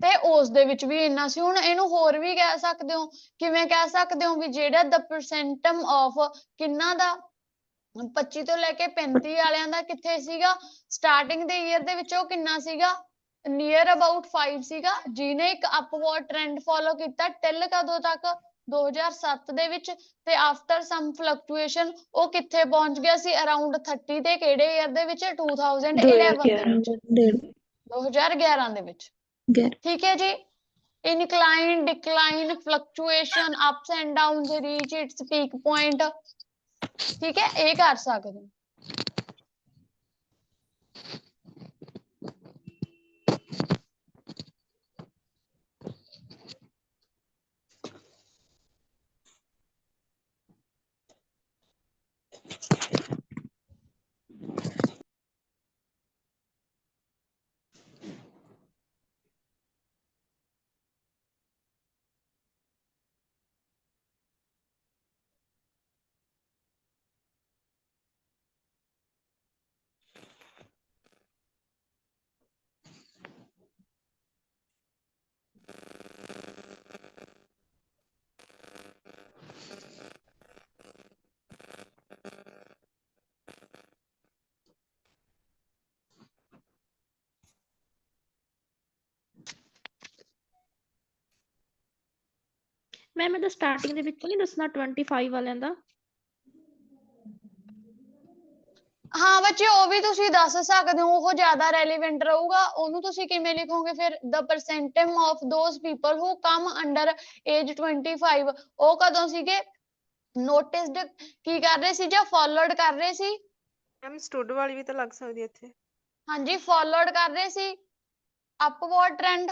ਤੇ ਉਸ ਦੇ ਵਿੱਚ ਵੀ ਇੰਨਾ ਸੀ ਹੁਣ ਇਹਨੂੰ ਹੋਰ ਵੀ ਕਹਿ ਸਕਦੇ ਹੋ ਕਿਵੇਂ ਕਹਿ ਸਕਦੇ ਹੋ ਵੀ ਜਿਹੜਾ the percentum of ਕਿੰਨਾ ਦਾ 25 ਤੋਂ ਲੈ ਕੇ 35 ਵਾਲਿਆਂ ਦਾ ਕਿੱਥੇ ਸੀਗਾ ਸਟਾਰਟਿੰਗ ਦੇ ਈਅਰ ਦੇ ਵਿੱਚ ਉਹ ਕਿੰਨਾ ਸੀਗਾ ਨੀਅਰ ਅਬਾਊਟ 5 ਸੀਗਾ ਜਿਹਨੇ ਇੱਕ ਅਪਵਰਡ ਟ੍ਰੈਂਡ ਫੋਲੋ ਕੀਤਾ ਟਿਲ ਕਦੋਂ ਤੱਕ 2007 ਦੇ ਵਿੱਚ ਤੇ ਆਫਟਰ ਸਮ ਫਲਕਚੁਏਸ਼ਨ ਉਹ ਕਿੱਥੇ ਪਹੁੰਚ ਗਿਆ ਸੀ ਅਰਾਊਂਡ 30 ਤੇ ਕਿਹੜੇ ਈਅਰ ਦੇ ਵਿੱਚ 2011 ਦੇ ਵਿੱਚ 2011 ਦੇ ਵਿੱਚ ਠੀਕ ਹੈ ਜੀ incline decline fluctuation ups and downs reach its peak point ਠੀਕ ਹੈ ਇਹ ਕਰ ਸਕਦੇ ਹੋ ਮੈਮ ਇਹਦਾ ਸਟਾਰਟਿੰਗ ਦੇ ਵਿੱਚ ਨਹੀਂ ਦੱਸਣਾ 25 ਵਾਲਿਆਂ ਦਾ ਹਾਂ ਬੱਚੇ ਉਹ ਵੀ ਤੁਸੀਂ ਦੱਸ ਸਕਦੇ ਹੋ ਉਹ ਜ਼ਿਆਦਾ ਰੈਲੀਵੈਂਟ ਰਹੂਗਾ ਉਹਨੂੰ ਤੁਸੀਂ ਕਿਵੇਂ ਲਿਖੋਗੇ ਫਿਰ the percentum of those people who come under age 25 ਉਹ ਕਦੋਂ ਸੀਗੇ ਨੋਟਿਸਡ ਕੀ ਕਰ ਰਹੇ ਸੀ ਜਾਂ ਫਾਲੋਡ ਕਰ ਰਹੇ ਸੀ ਮੈਮ ਸਟੂਡ ਵਾਲੀ ਵੀ ਤਾਂ ਲੱਗ ਸਕਦੀ ਹੈ ਇੱਥੇ ਹਾਂਜੀ ਫਾਲੋਡ ਕਰ ਰਹੇ ਸੀ ਅਪਵਰਡ ਟ੍ਰੈਂਡ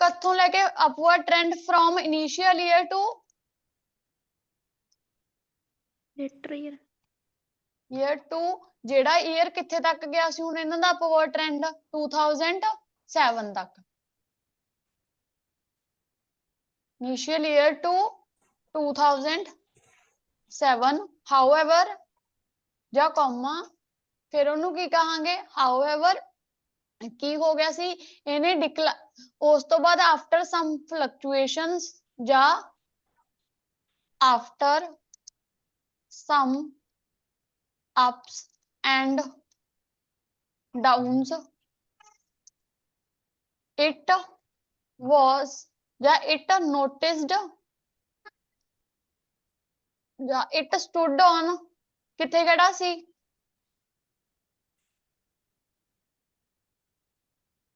ਕਿੱਥੋਂ ਲੈ ਕੇ upward trend from initial year to later year year 2 ਜਿਹੜਾ ਈਅਰ ਕਿੱਥੇ ਤੱਕ ਗਿਆ ਸੀ ਹੁਣ ਇਹਨਾਂ ਦਾ ਅਪਵਰਡ ਟ੍ਰੈਂਡ 2007 ਤੱਕ ਇਨੀਸ਼ੀਅਲ ਈਅਰ ਟੂ 2007 however ਜਾਂ comma ਫਿਰ ਉਹਨੂੰ ਕੀ ਕਹਾਂਗੇ however ਕੀ ਹੋ ਗਿਆ ਸੀ ਇਹਨੇ ਉਸ ਤੋਂ ਬਾਅਦ after some fluctuations ਜਾਂ after some ups and downs it was ਜਾਂ it noticed ਜਾਂ it stood on ਕਿੱਥੇ ਖੜਾ ਸੀ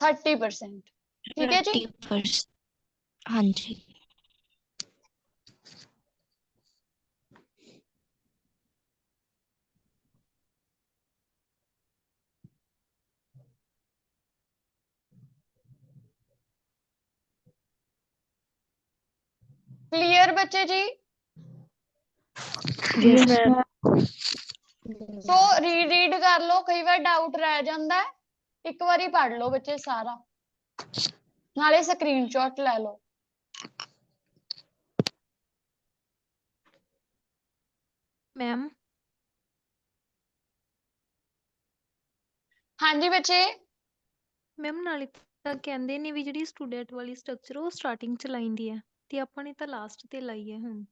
30% ਠੀਕ ਹੈ ਜੀ 30% ਹਾਂਜੀ ਕਲੀਅਰ ਬੱਚੇ ਜੀ yes ma'am ਸੋ ਰੀਡ ਕਰ ਲਓ ਕਈ ਵਾਰ ਡਾਊਟ ਰਹਿ ਜਾਂਦਾ ਹੈ ਇੱਕ ਵਾਰੀ ਪੜ੍ਹ ਲਓ ਬੱਚੇ ਸਾਰਾ ਨਾਲੇ ਸਕਰੀਨਸ਼ਾਟ ਲੈ ਲਓ ਮੈਮ ਹਾਂਜੀ ਬੱਚੇ ਮੈਮ ਨਾਲੇ ਤਾਂ ਕਹਿੰਦੇ ਨੇ ਵੀ ਜਿਹੜੀ ਸਟੂਡੈਂਟ ਵਾਲੀ ਸਟਰਕਚਰ ਉਹ ਸਟਾਰਟਿੰਗ ਚ ਲਾਈਂਦੀ ਹੈ ਤੇ ਆਪਾਂ ਨੇ ਤਾਂ ਲਾਸਟ ਤੇ ਲਾਈ ਹੈ ਹੁਣ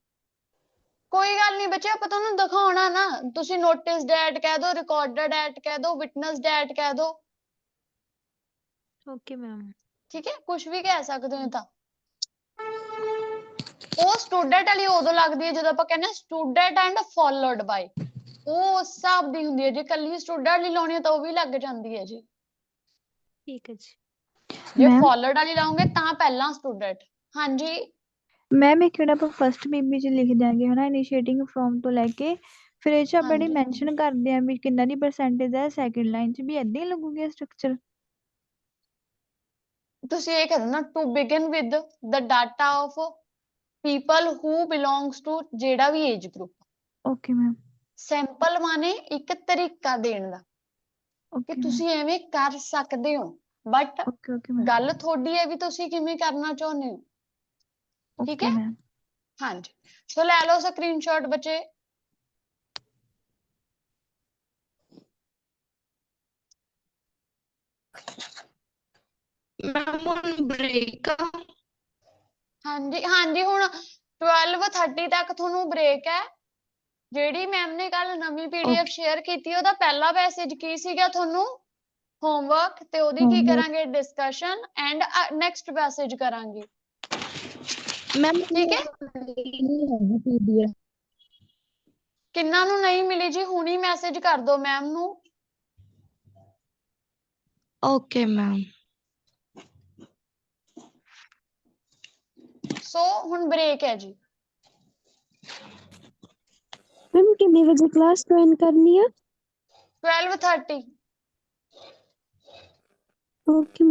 ਕੋਈ ਗੱਲ ਨਹੀਂ ਬੱਚੇ ਆਪਾਂ ਤੁਹਾਨੂੰ ਦਿਖਾਉਣਾ ਨਾ ਤੁਸੀਂ ਨੋਟਿਸ ਡੈਟ ਕਹਿ ਦਿਓ ਰਿਕਾਰਡਡ ਐਟ ਕਹਿ ਦਿਓ ਵਿਟਨੈਸ ਡੈਟ ਕਹਿ ਦਿਓ ਓਕੇ ਮੈਮ ਠੀਕ ਹੈ ਕੁਝ ਵੀ ਕਹਿ ਸਕਦੇ ਹੋ ਤਾਂ ਉਹ ਸਟੂਡੈਂਟ ਵਾਲੀ ਉਦੋਂ ਲੱਗਦੀ ਹੈ ਜਦੋਂ ਆਪਾਂ ਕਹਿੰਦੇ ਸਟੂਡੈਂਟ ਐਂਡ ਫਾਲੋਡ ਬਾਈ ਉਹ ਉਸ ਹਿਸਾਬ ਦੀ ਹੁੰਦੀ ਹੈ ਜੇ ਕੱਲੀ ਸਟੂਡੈਂਟ ਲਈ ਲਾਉਣੀ ਹੈ ਤਾਂ ਉਹ ਵੀ ਲੱਗ ਜਾਂਦੀ ਹੈ ਜੀ ਠੀਕ ਹੈ ਜੀ ਜੇ ਮੈਮ ਫਾਲੋਡ ਵਾਲੀ ਲਾਉਂਗੇ ਤਾਂ ਪਹਿਲਾਂ ਸਟੂਡੈਂਟ ਹਾਂਜੀ ਮੈਮ ਇਹ ਕਿਹੜਾ ਆਪਾਂ ਫਸਟ ਬੀਬੀ ਚ ਲਿਖ ਦਿਆਂਗੇ ਹਨਾ ਇਨੀਸ਼ੀਏਟਿੰਗ ਫਰੋਮ ਤੋਂ ਲੈ ਕੇ ਫਿਰ ਇਹ ਚ ਆਪਾਂ ਜਿਹੜੀ ਮੈਂਸ਼ਨ ਕਰਦੇ ਆਂ ਵੀ ਕਿੰਨਾ ਦੀ ਪਰਸੈਂਟੇਜ ਹੈ ਸੈਕਿੰਡ ਲਾਈਨ ਚ ਵੀ ਏਦਾਂ ਹੀ ਲੱਗੂਗੀ ਸਟਰਕਚਰ ਤੁਸੀਂ ਇਹ ਕਰੋ ਨਾ to begin with the data of people who belongs to ਜਿਹੜਾ ਵੀ age group okay ma'am sample ਮਾਨੇ ਇੱਕ ਤਰੀਕਾ ਦੇਣ ਦਾ ਕਿ ਓਕੇ ਮੈਮ ਤੁਸੀਂ ਐਵੇਂ ਕਰ ਸਕਦੇ ਹੋ, ਬਟ ਓਕੇ ਮੈਮ ਗੱਲ ਤੁਹਾਡੀ ਹੈ ਵੀ ਤੁਸੀਂ ਕਿਵੇਂ ਕਰਨਾ ਚਾਹੁੰਦੇ ਹੋ। ਠੀਕ ਓਕੇ ਹੈ, ਮੈਮ ਹਾਂਜੀ। ਸੋ ਲੈ ਲਓ ਸਕਰੀਨਸ਼ਾਟ ਬੱਚੇ। ਮੈਮ ਹੁਣ ਬ੍ਰੇਕ ਆ। ਹਾਂਜੀ ਹਾਂਜੀ, ਹੁਣ 12:30 ਤੱਕ ਤੁਹਾਨੂੰ ਬ੍ਰੇਕ ਹੈ। ਜਿਹੜੀ ਮੈਮ ਨੇ ਕੱਲ ਨਵੀਂ PDF ਸ਼ੇਅਰ ਕੀਤੀ ਉਹਦਾ ਪਹਿਲਾ ਮੈਸੇਜ ਕੀ ਸੀਗਾ ਤੁਹਾਨੂੰ? ਹੋਮਵਰਕ, ਤੇ ਉਹਦੀ ਕੀ ਕਰਾਂਗੇ? ਡਿਸਕਸ਼ਨ ਐਂਡ ਨੈਕਸਟ ਮੈਸੇਜ ਕਰਾਂਗੇ। ਮੈਮ ਠੀਕ ਹੈ, ਕਿੰਨਾਂ ਨੂੰ ਨਹੀਂ ਮਿਲੀ ਜੀ? ਹੁਣੀ ਮੈਸੇਜ ਕਰ ਦਿਓ ਮੈਮ ਨੂੰ। Okay ma'am. ਸੋ ਹੁਣ ਬ੍ਰੇਕ ਹੈ ਜੀ। ਮੈਮ ਕਿੰਨੇ ਵਜੇ ਕਲਾਸ ਜੁਆਇਨ ਕਰਨੀ ਆ? 12:30। ਓਕੇ।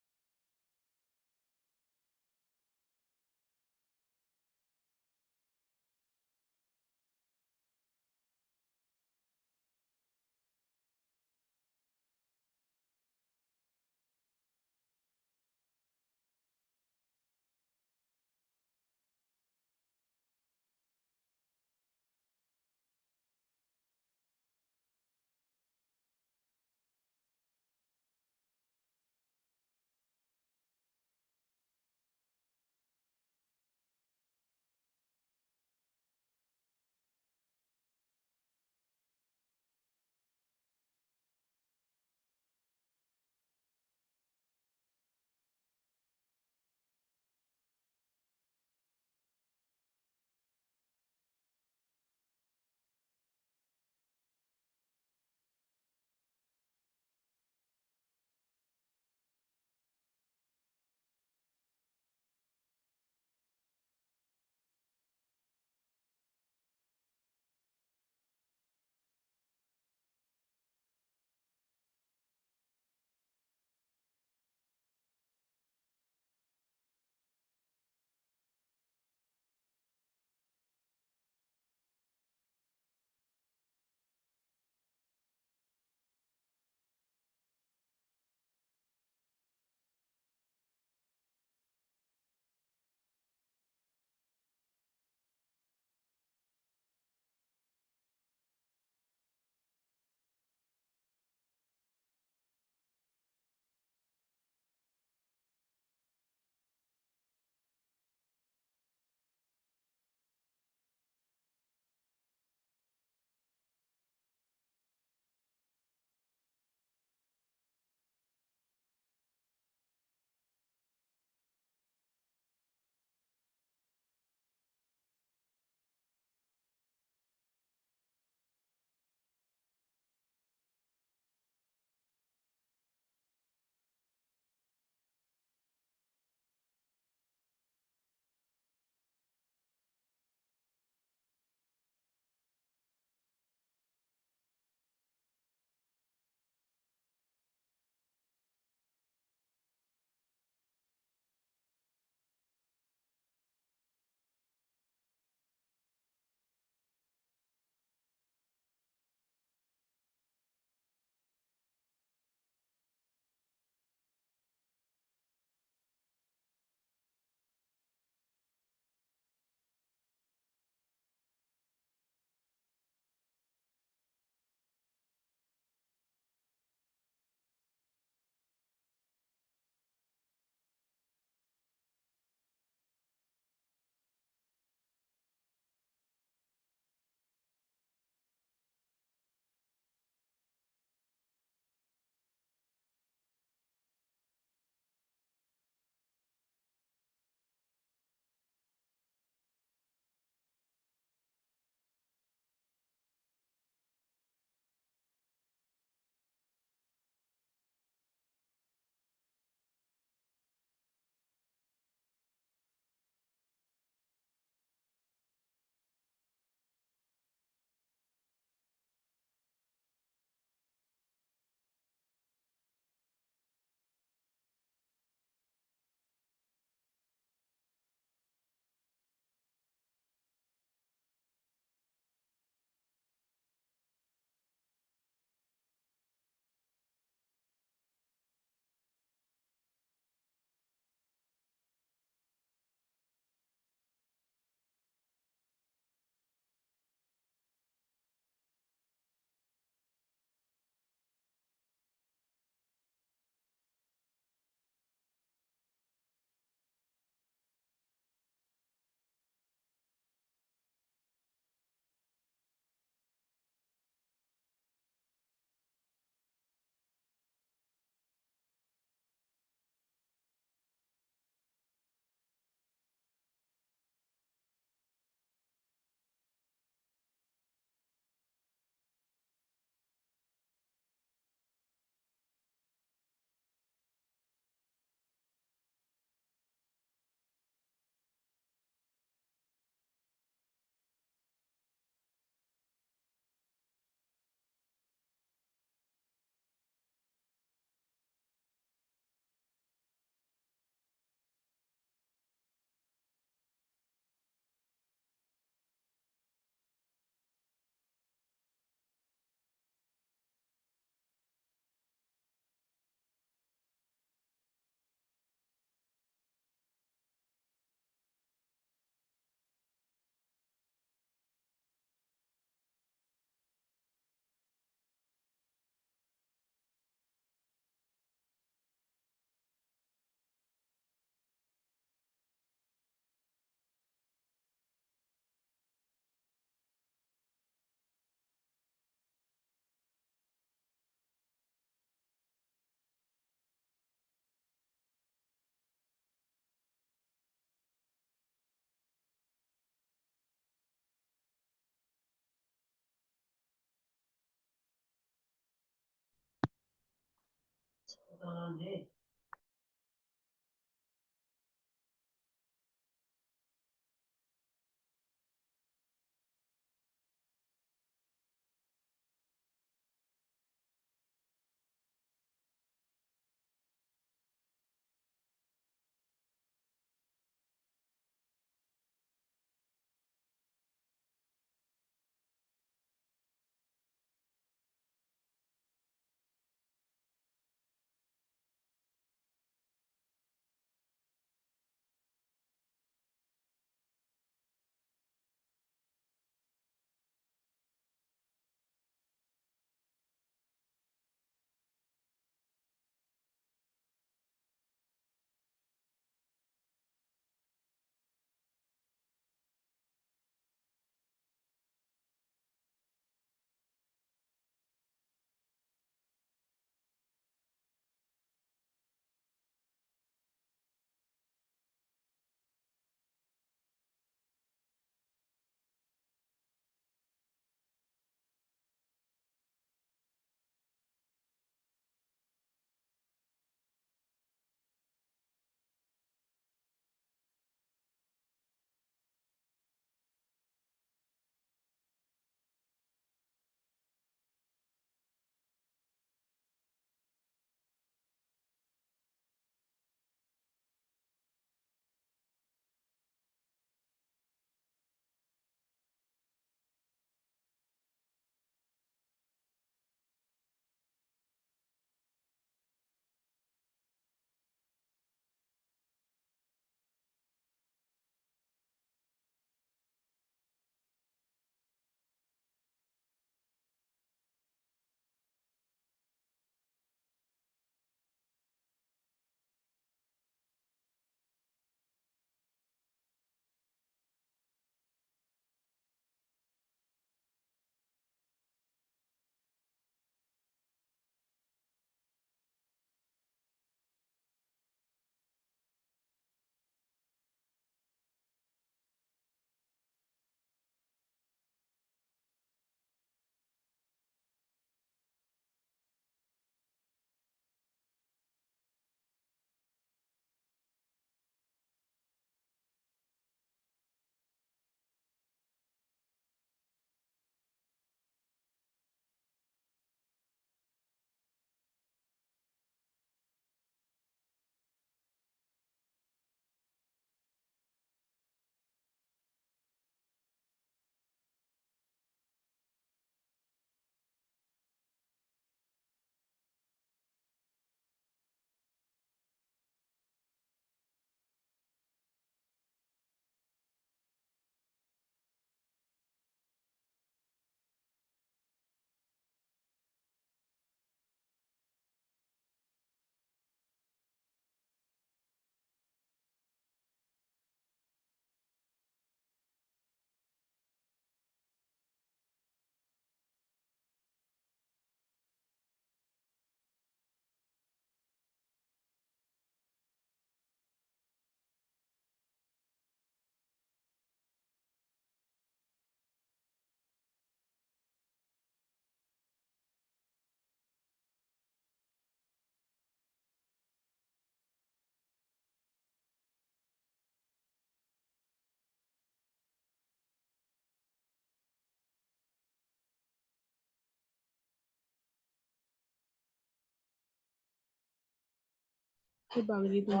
ਤੇ ਬਗ ਜੀ ਤੂੰ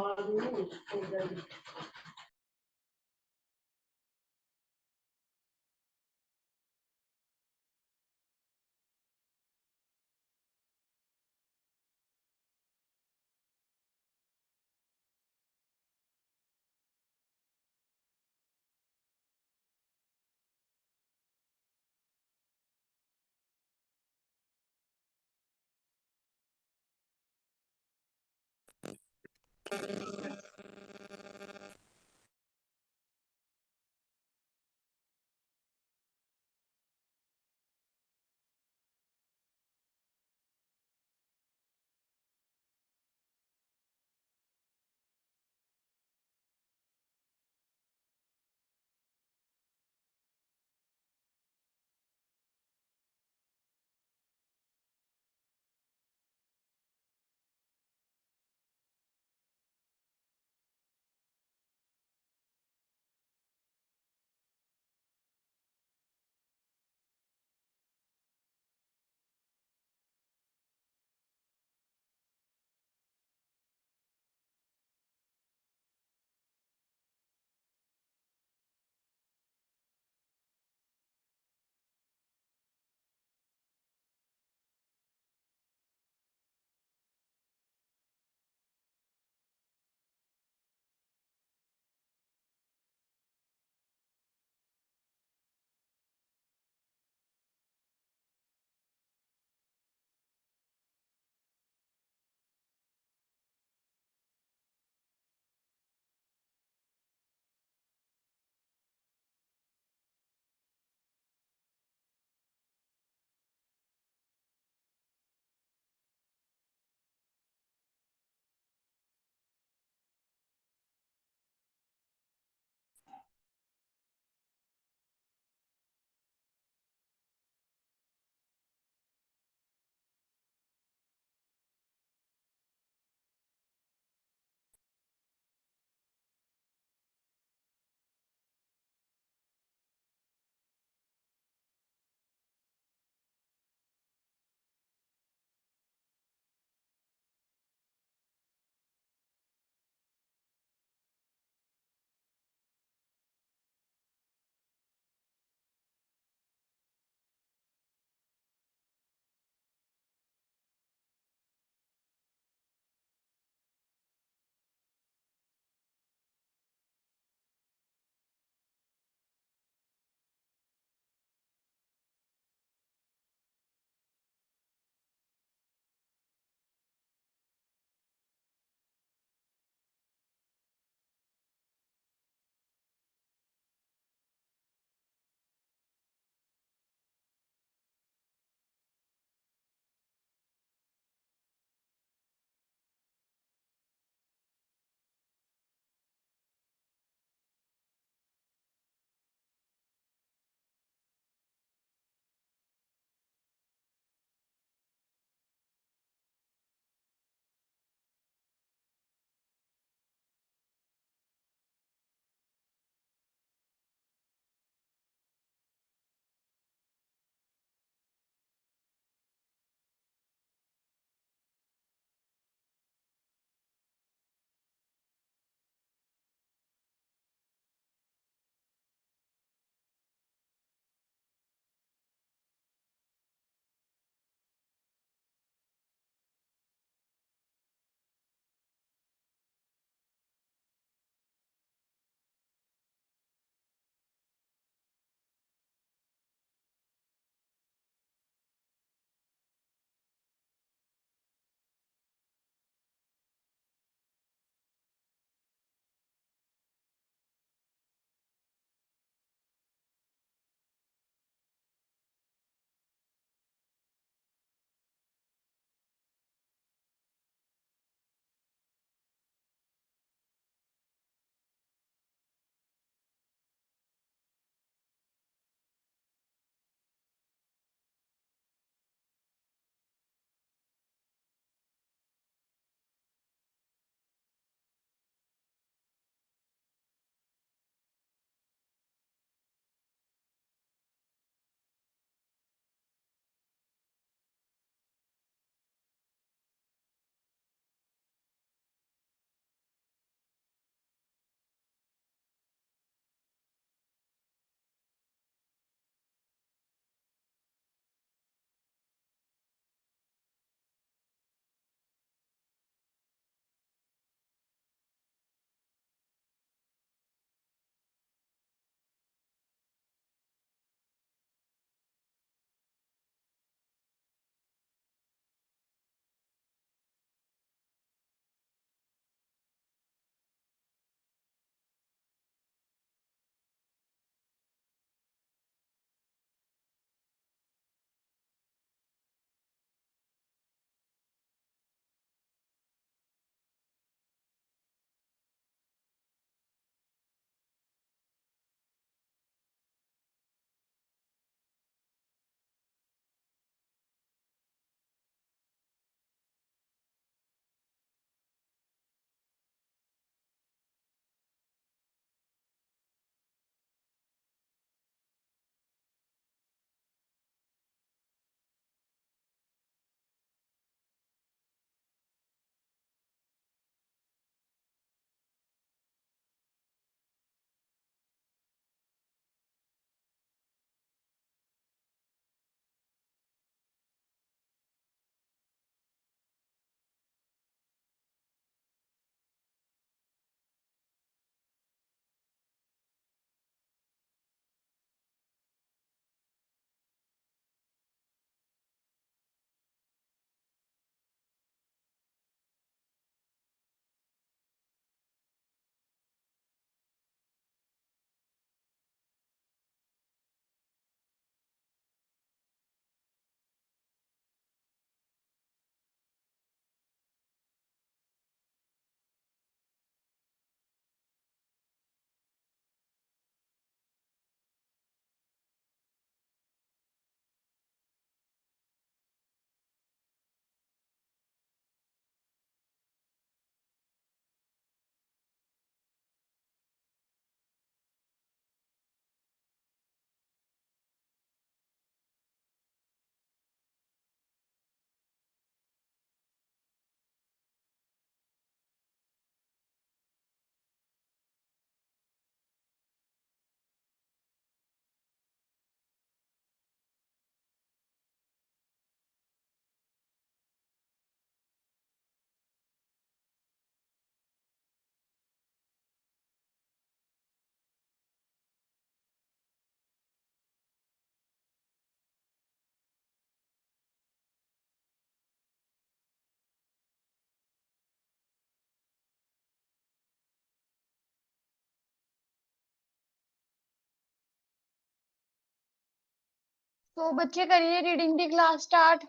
तो बच्चे करिए रीडिंग दी क्लास स्टार्ट।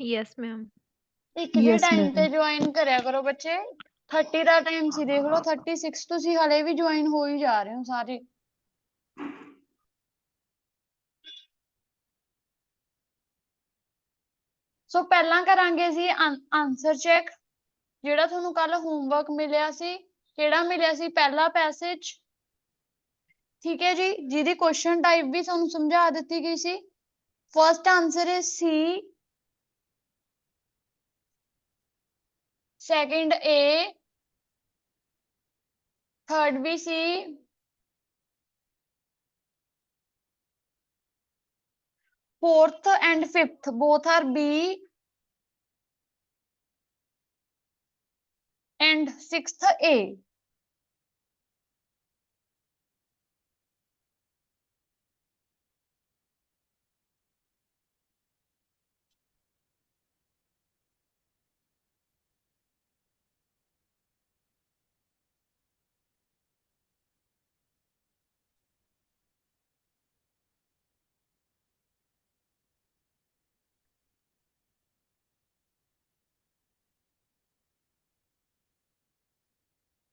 Yes ma'am. एक जे यस टाइम ते मैम ज्वाइन करया करो बच्चे। 30 ਦਾ ਟਾਈਮ ਸੀ ਦੇਖ ਲਓ 36 ਤੁਸੀਂ ਹਲੇ ਵੀ ਜੁਆਇਨ ਹੋ ਹੀ ਜਾ ਰਹੇ ਹੋ ਸਾਰੇ। ਸੋ ਪਹਿਲਾਂ ਕਰਾਂਗੇ ਅਸੀਂ ਆਨਸਰ ਚੈੱਕ। ਜਿਹੜਾ ਤੁਹਾਨੂੰ ਕੱਲ ਹੋਮਵਰਕ ਮਿਲਿਆ ਸੀ ਕਿਹੜਾ ਮਿਲਿਆ ਸੀ ਪਹਿਲਾ ਪੈਸੇਜ। ਠੀਕ ਹੈ ਜੀ, ਜਿਹਦੀ ਕੁਐਸਚਨ ਟਾਈਪ ਵੀ ਤੁਹਾਨੂੰ ਸਮਝਾ ਦਿੱਤੀ ਗਈ ਸੀ। First answer is C, second A, third B C, fourth and fifth both are B, and sixth A.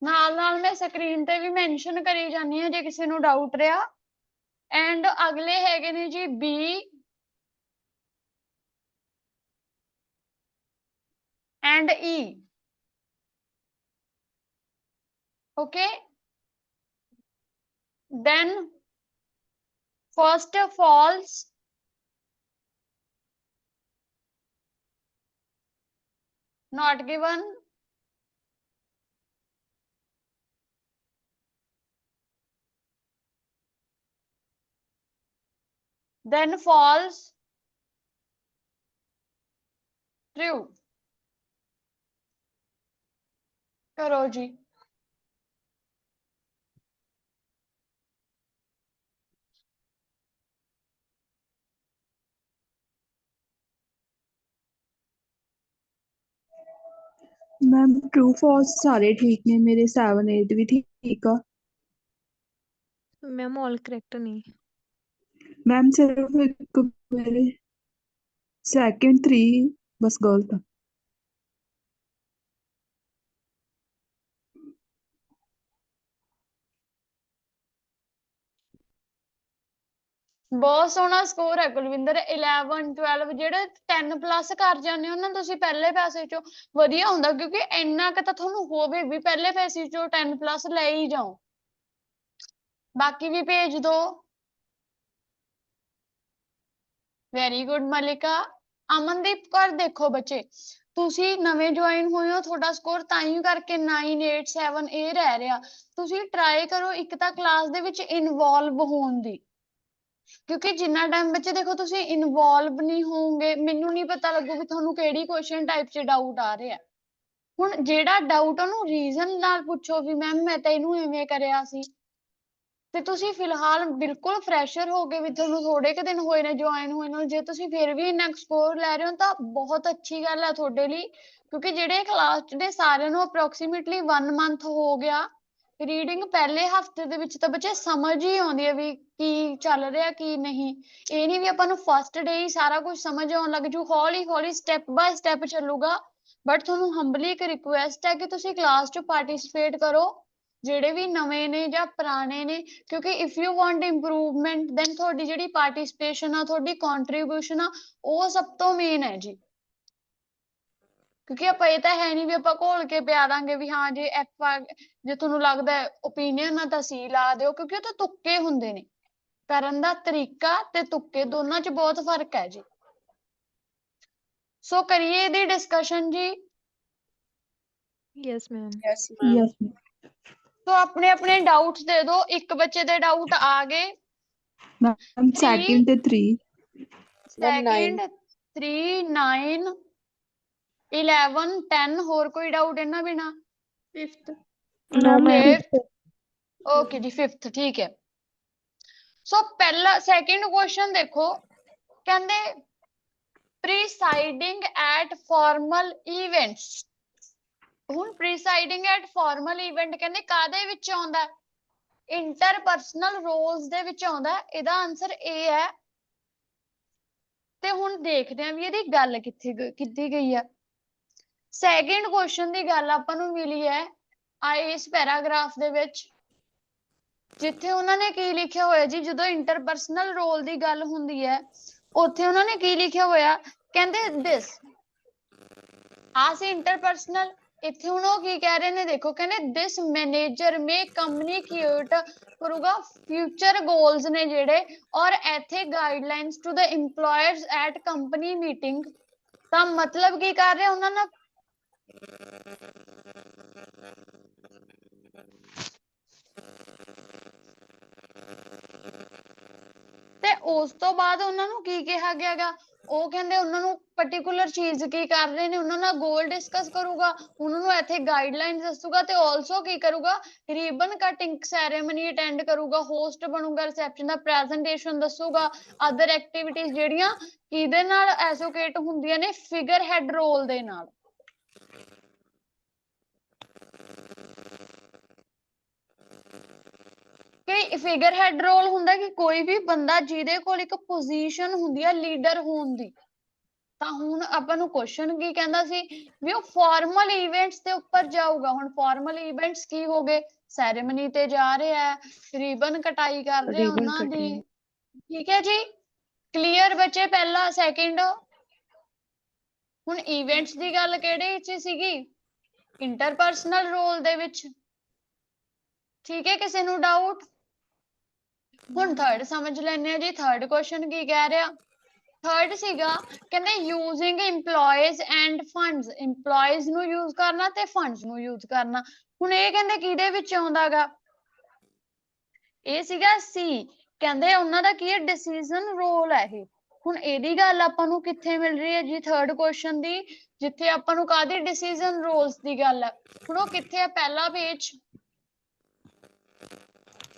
ਨਾਲ ਮੈਂ ਸਕਰੀਨ ਤੇ ਵੀ ਮੈਂਸ਼ਨ ਕਰੀ ਜਾਨੀ ਹਾਂ ਜੇ ਕਿਸੇ ਨੂੰ ਡਾਊਟ ਰਿਹਾ। ਐਂਡ ਅਗਲੇ ਹੈਗੇ ਨੇ ਜੀ B and E. Okay, then first false, not given, then false, true। करो जी। ਮੈਮ ਟਰੂ ਫਾਲਸ ਸਾਰੇ ਠੀਕ ਨੇ ਮੇਰੇ 7 8 ਵੀ ਠੀਕ ਆ। मैम ऑल करेक्ट नहीं। ਮੈਮ ਸਿਰਫ ਇੱਕ ਮੇਰੇ ਸੈਕਿੰਡ 3 ਬਸ ਗਲਤ ਆ। ਬਹੁਤ ਸੋਹਣਾ ਸਕੋਰ ਹੈ ਕੁਲਵਿੰਦਰ। 11 12 ਜਿਹੜੇ 10 ਪਲੱਸ ਕਰ ਜਾਂਦੇ ਹੋ ਨਾ ਤੁਸੀਂ ਪਹਿਲੇ ਪੈਸੇ ਚੋਂ ਵਧੀਆ ਹੁੰਦਾ, ਕਿਉਂਕਿ ਇੰਨਾ ਕੁ ਤਾਂ ਤੁਹਾਨੂੰ ਹੋਵੇ ਵੀ ਪਹਿਲੇ ਪੈਸੇ ਚੋਂ 10 ਪਲੱਸ ਲੈ ਹੀ ਜਾਓ। ਬਾਕੀ ਵੀ ਭੇਜ ਦੋ। ਵੈਰੀ ਗੁੱਡ ਮਲਿਕਾ। ਅਮਨਦੀਪ ਕੌਰ ਦੇਖੋ ਬੱਚੇ ਤੁਸੀਂ ਨਵੇਂ ਜੁਆਇਨ ਹੋਏ ਹੋ, ਤੁਹਾਡਾ ਸਕੋਰ ਤਾਂ ਹੀ ਕਰਕੇ 987 ਇਹ ਰਹਿ ਰਿਹਾ। ਤੁਸੀਂ ਟਰਾਈ ਕਰੋ ਇੱਕ ਤਾਂ ਕਲਾਸ ਦੇ ਵਿੱਚ ਇਨਵੋਲਵ ਹੋਣ ਦੀ, ਕਿਉਂਕਿ ਜਿੰਨਾ ਟਾਈਮ ਬੱਚੇ ਦੇਖੋ ਤੁਸੀਂ ਇਨਵੋਲਵ ਨਹੀਂ ਹੋਵੋਗੇ ਮੈਨੂੰ ਨਹੀਂ ਪਤਾ ਲੱਗੂ ਵੀ ਤੁਹਾਨੂੰ ਕਿਹੜੀ ਕੁਐਸਚਨ ਟਾਈਪ 'ਚ ਡਾਊਟ ਆ ਰਿਹਾ। ਹੁਣ ਜਿਹੜਾ ਡਾਊਟ ਉਹਨੂੰ ਰੀਜ਼ਨ ਨਾਲ ਪੁੱਛੋ ਵੀ ਮੈਮ ਮੈਂ ਤਾਂ ਇਹਨੂੰ ਇਵੇਂ ਕਰਿਆ ਸੀ। ਤੇ ਤੁਸੀਂ ਫਿਲਹਾਲ ਬਿਲਕੁਲ ਫਰੈਸ਼ਰ ਹੋ ਗਏ ਵੀ ਤੁਹਾਨੂੰ ਥੋੜੇ ਕੁ ਦਿਨ ਹੋਏ ਨੇ ਜੁਆਇਨ ਹੋਏ ਨੂੰ, ਜੇ ਤੁਸੀਂ ਫਿਰ ਵੀ ਇੰਨਾ ਸਕੋਰ ਲੈ ਰਹੇ ਹੋ ਤਾਂ ਬਹੁਤ ਅੱਛੀ ਗੱਲ ਹੈ ਤੁਹਾਡੇ ਲਈ, ਕਿਉਂਕਿ ਜਿਹੜੇ ਕਲਾਸ 'ਚ ਦੇ ਸਾਰਿਆਂ ਨੂੰ ਅਪਰੋਕਸੀਮੇਟਲੀ 1 ਮੰਥ ਹੋ ਗਿਆ ਰੀਡਿੰਗ ਪਹਿਲੇ ਹਫਤੇ ਦੇ ਵਿੱਚ ਤਾਂ ਬੱਚੇ ਸਮਝ ਹੀ ਆਉਂਦੀ ਹੈ ਵੀ ਕੀ ਚੱਲ ਰਿਹਾ ਕੀ ਨਹੀਂ। ਇਹ ਨਹੀਂ ਵੀ ਆਪਾਂ ਨੂੰ ਫਸਟ ਡੇ ਹੀ ਸਾਰਾ ਕੁਝ ਸਮਝ ਆਉਣ ਲੱਗ ਜੂ, ਹੌਲੀ ਹੌਲੀ ਸਟੈਪ ਬਾਏ ਸਟੈਪ ਚੱਲੂਗਾ। ਬਟ ਤੁਹਾਨੂੰ ਹੰਬਲੀ ਇੱਕ ਰਿਕੁਐਸਟ ਹੈ ਕਿ ਤੁਸੀਂ ਕਲਾਸ 'ਚ ਪਾਰਟਿਸਿਪੇਟ ਕਰੋ, ਜਿਹੜੇ ਵੀ ਨਵੇਂ ਨੇ ਜਾਂ ਪੁਰਾਣੇ ਨੇ, ਕਿਉਂਕਿ if you want improvement then ਤੁਹਾਡੀ ਜਿਹੜੀ ਪਾਰਟਿਸਿਪੇਸ਼ਨ ਆ ਤੁਹਾਡੀ ਕੰਟਰੀਬਿਊਸ਼ਨ ਆ ਉਹ ਸਭ ਤੋਂ ਮੇਨ ਹੈ ਜੀ। ਕਿਉਂਕਿ ਆਪਾਂ ਇਹ ਤਾਂ ਹੈ ਨਹੀਂ ਵੀ ਆਪਾਂ ਘੋਲ ਕੇ ਪਿਆ ਦਾਂਗੇ ਵੀ ਹਾਂ ਜੇ ਐਫ ਆ ਜੇ ਤੁਹਾਨੂੰ ਲੱਗਦਾ ਓਪੀਨੀਅਨ ਆ ਤਾਂ ਸੀ ਲਾ ਦਿਓ, ਕਿਉਂਕਿ ਉਹ ਤਾਂ ਤੁੱਕੇ ਹੁੰਦੇ ਨੇ। ਕਰਨ ਦਾ ਤਰੀਕਾ ਤੇ ਤੁੱਕੇ ਦੋਨਾਂ 'ਚ ਬਹੁਤ ਫਰਕ ਹੈ ਜੀ। ਸੋ ਕਰੀਏ ਇਹਦੀ ਡਿਸਕਸ਼ਨ ਜੀ। Yes ma'am. ਯਸ ਸੋ ਆਪਣੇ ਆਪਣੇ ਡਾਊਟਸ ਦੇ ਦਿਓ। ਇੱਕ ਬੱਚੇ ਦੇ ਡਾਊਟ ਆ ਗਏ। ਮੈਮ 3 ਸੈਕਿੰਡ ਤੇ 3 ਸੈਕਿੰਡ 3 9 11 10 ਹੋਰ ਕੋਈ ਡਾਊਟ ਇਹਨਾਂ ਬਿਨਾ? फिफ्थ। No ma'am. ਓਕੇ ਜੀ 5th ਠੀਕ ਹੈ। ਸੋ ਪਹਿਲਾ ਸੈਕਿੰਡ ਕੁਐਸਚਨ ਦੇਖੋ, ਕਹਿੰਦੇ ਪ੍ਰੀਸਾਈਡਿੰਗ ਐਟ ਫਾਰਮਲ ਇਵੈਂਟਸ। ਹੁਣ ਪ੍ਰੀਸਾਈਡਿੰਗ ਐਟ ਫਾਰਮਲ ਇਵੈਂਟ ਕਹਿੰਦੇ ਕਾਦੇ ਵਿੱਚ ਆਉਂਦਾ? ਇੰਟਰਪਰਸਨਲ ਰੋਲਸ ਦੇ ਵਿੱਚ ਆਉਂਦਾ ਹੈ। ਇਹਦਾ ਆਨਸਰ ਏ ਹੈ। ਤੇ ਹੁਣ ਦੇਖਦੇ ਹਾਂ ਵੀ ਇਹਦੀ ਗੱਲ ਕਿੱਥੇ ਕੀਤੀ ਗਈ ਆ। ਸੈਕਿੰਡ ਕੁਐਸਚਨ ਦੀ ਗੱਲ ਆਪਾਂ ਨੂੰ ਮਿਲੀ ਹੈ ਇਸ ਪੈਰਾਗ੍ਰਾਫ ਦੇ ਵਿੱਚ, ਜਿੱਥੇ ਉਹਨਾਂ ਨੇ ਕੀ ਲਿਖਿਆ ਹੋਇਆ ਜੀ, ਜਦੋਂ ਇੰਟਰਪਰਸਨਲ ਰੋਲ ਦੀ ਗੱਲ ਹੁੰਦੀ ਹੈ ਉੱਥੇ ਉਹਨਾਂ ਨੇ ਕੀ ਲਿਖਿਆ ਹੋਇਆ, ਕਹਿੰਦੇ ਦਿਸ ਆ ਸੀ ਇੰਟਰਪਰਸਨਲ। ਇੱਥੇ ਹੁਣ ਉਹ ਕੀ ਕਹਿ ਰਹੇ ਨੇ, ਦੇਖੋ ਕਹਿੰਦੇ ਦਿਸ ਮੈਨੇਜਰ ਮੇ ਕਮਿਊਨੀਕੇਟ ਕਰੂਗਾ ਫਿਊਚਰ ਗੋਲਸ ਨੇ ਜਿਹੜੇ, ਔਰ ਇੱਥੇ guidelines to the EMPLOYERS at company meeting. ਤਾਂ ਮਤਲਬ ਕੀ ਕਰ ਰਹੇ ਉਹਨਾਂ ਨਾਲ, ਤੇ ਉਸ ਤੋਂ ਬਾਅਦ ਉਹਨਾਂ ਨੂੰ ਕੀ ਕਿਹਾ ਗਿਆ ਗਾ, ਉਹ ਕਹਿੰਦੇ ਉਹਨਾਂ ਨੂੰ ਪਾਰਟਿਕੂਲਰ ਚੀਜ਼ ਕੀ ਕਰ ਰਹੇ ਨੇ, ਉਹਨਾਂ ਨਾਲ ਗੋਲ ਡਿਸਕਸ ਕਰੂਗਾ, ਉਹਨਾਂ ਨੂੰ ਇੱਥੇ ਗਾਈਡਲਾਈਨਸ ਦੱਸੂਗਾ, ਤੇ ਆਲਸੋ ਕੀ ਕਰੂਗਾ, ਰਿਬਨ ਕਟਿੰਗ ਸੈਰੇਮਨੀ ਅਟੈਂਡ ਕਰੂਗਾ, ਹੋਸਟ ਬਣੂਗਾ, ਰਿਸੈਪਸ਼ਨ ਦਾ ਪ੍ਰੈਜੈਂਟੇਸ਼ਨ ਦੱਸੂਗਾ, ਅਦਰ ਐਕਟੀਵਿਟੀਜ਼ ਜਿਹੜੀਆਂ ਕਿਹਦੇ ਨਾਲ ਐਸੋਸੀਏਟ ਹੁੰਦੀਆਂ ਨੇ, ਫਿਗਰ ਹੈਡ ਰੋਲ ਦੇ ਨਾਲ। ਕਿ ਫਿਗਰ ਹੈਡ ਰੋਲ ਹੁੰਦਾ ਕਿ ਕੋਈ ਵੀ ਬੰਦਾ ਜਿਹਦੇ ਕੋਲ ਇੱਕ ਪੋਜੀਸ਼ਨ ਹੁੰਦੀ ਹੈ ਲੀਡਰ ਹੋਣ ਦੀ। ਤਾਂ ਹੁਣ ਆਪਾਂ ਨੂੰ ਕੁਐਸਚਨ ਕੀ ਕਹਿੰਦਾ ਸੀ ਵੀ ਉਹ ਫਾਰਮਲ ਇਵੈਂਟਸ ਦੇ ਉੱਪਰ ਜਾਊਗਾ। ਹੁਣ ਫਾਰਮਲ ਇਵੈਂਟਸ ਕੀ ਹੋ ਗਏ, ਸੈਰੇਮਨੀ ਤੇ ਜਾ ਰਿਹਾ ਹੈ, ਰਿਬਨ ਕਟਾਈ ਕਰ ਰਿਹਾ ਉਹਨਾਂ ਦੀ, ਠੀਕ ਹੈ ਜੀ, ਕਲੀਅਰ ਬੱਚੇ, ਪਹਿਲਾ ਸੈਕਿੰਡ। ਹੁਣ ਇਵੈਂਟਸ ਦੀ ਗੱਲ ਕਿਹੜੇ ਚ ਸੀਗੀ, ਇੰਟਰਪਰਸਨਲ ਰੋਲ ਦੇ ਵਿੱਚ, ਠੀਕ ਹੈ, ਕਿਸੇ ਨੂੰ ਡਾਊਟ। ਹੁਣ ਥਰਡ ਸਮਝ ਲੈਂਦੇ ਆ ਜੀ, ਥਰਡ ਕੁਐਸਚਨ ਕੀ ਕਹਿ ਰਿਹਾ। ਥਰਡ ਸੀਗਾ ਕਹਿੰਦੇ using EMPLOYEES and funds, EMPLOYEES ਨੂੰ ਯੂਜ਼ ਕਰਨਾ ਤੇ ਫੰਡਸ ਨੂੰ ਯੂਜ਼ ਕਰਨਾ। ਹੁਣ ਇਹ ਕਹਿੰਦੇ ਕਿਹਦੇ ਵਿੱਚ ਆਉਂਦਾ ਗਾ, ਇਹ ਸੀਗਾ ਸੀ, ਕਹਿੰਦੇ ਉਹਨਾਂ ਦਾ ਕੀ ਹੈ, ਡਿਸੀਜ਼ਨ ਰੋਲ ਹੈ ਇਹ। ਹੁਣ ਇਹਦੀ ਗੱਲ ਆਪਾਂ ਨੂੰ ਕਿੱਥੇ ਮਿਲ ਰਹੀ ਹੈ ਜੀ, ਥਰਡ ਕੁਐਸਚਨ ਦੀ, ਜਿੱਥੇ ਆਪਾਂ ਨੂੰ ਕਾਹਦੀ ਡਿਸੀਜ਼ਨ ਰੋਲਸ ਦੀ ਗੱਲ ਹੈ। ਹੁਣ ਉਹ ਕਿੱਥੇ ਹੈ, ਪਹਿਲਾ ਪੇਜ,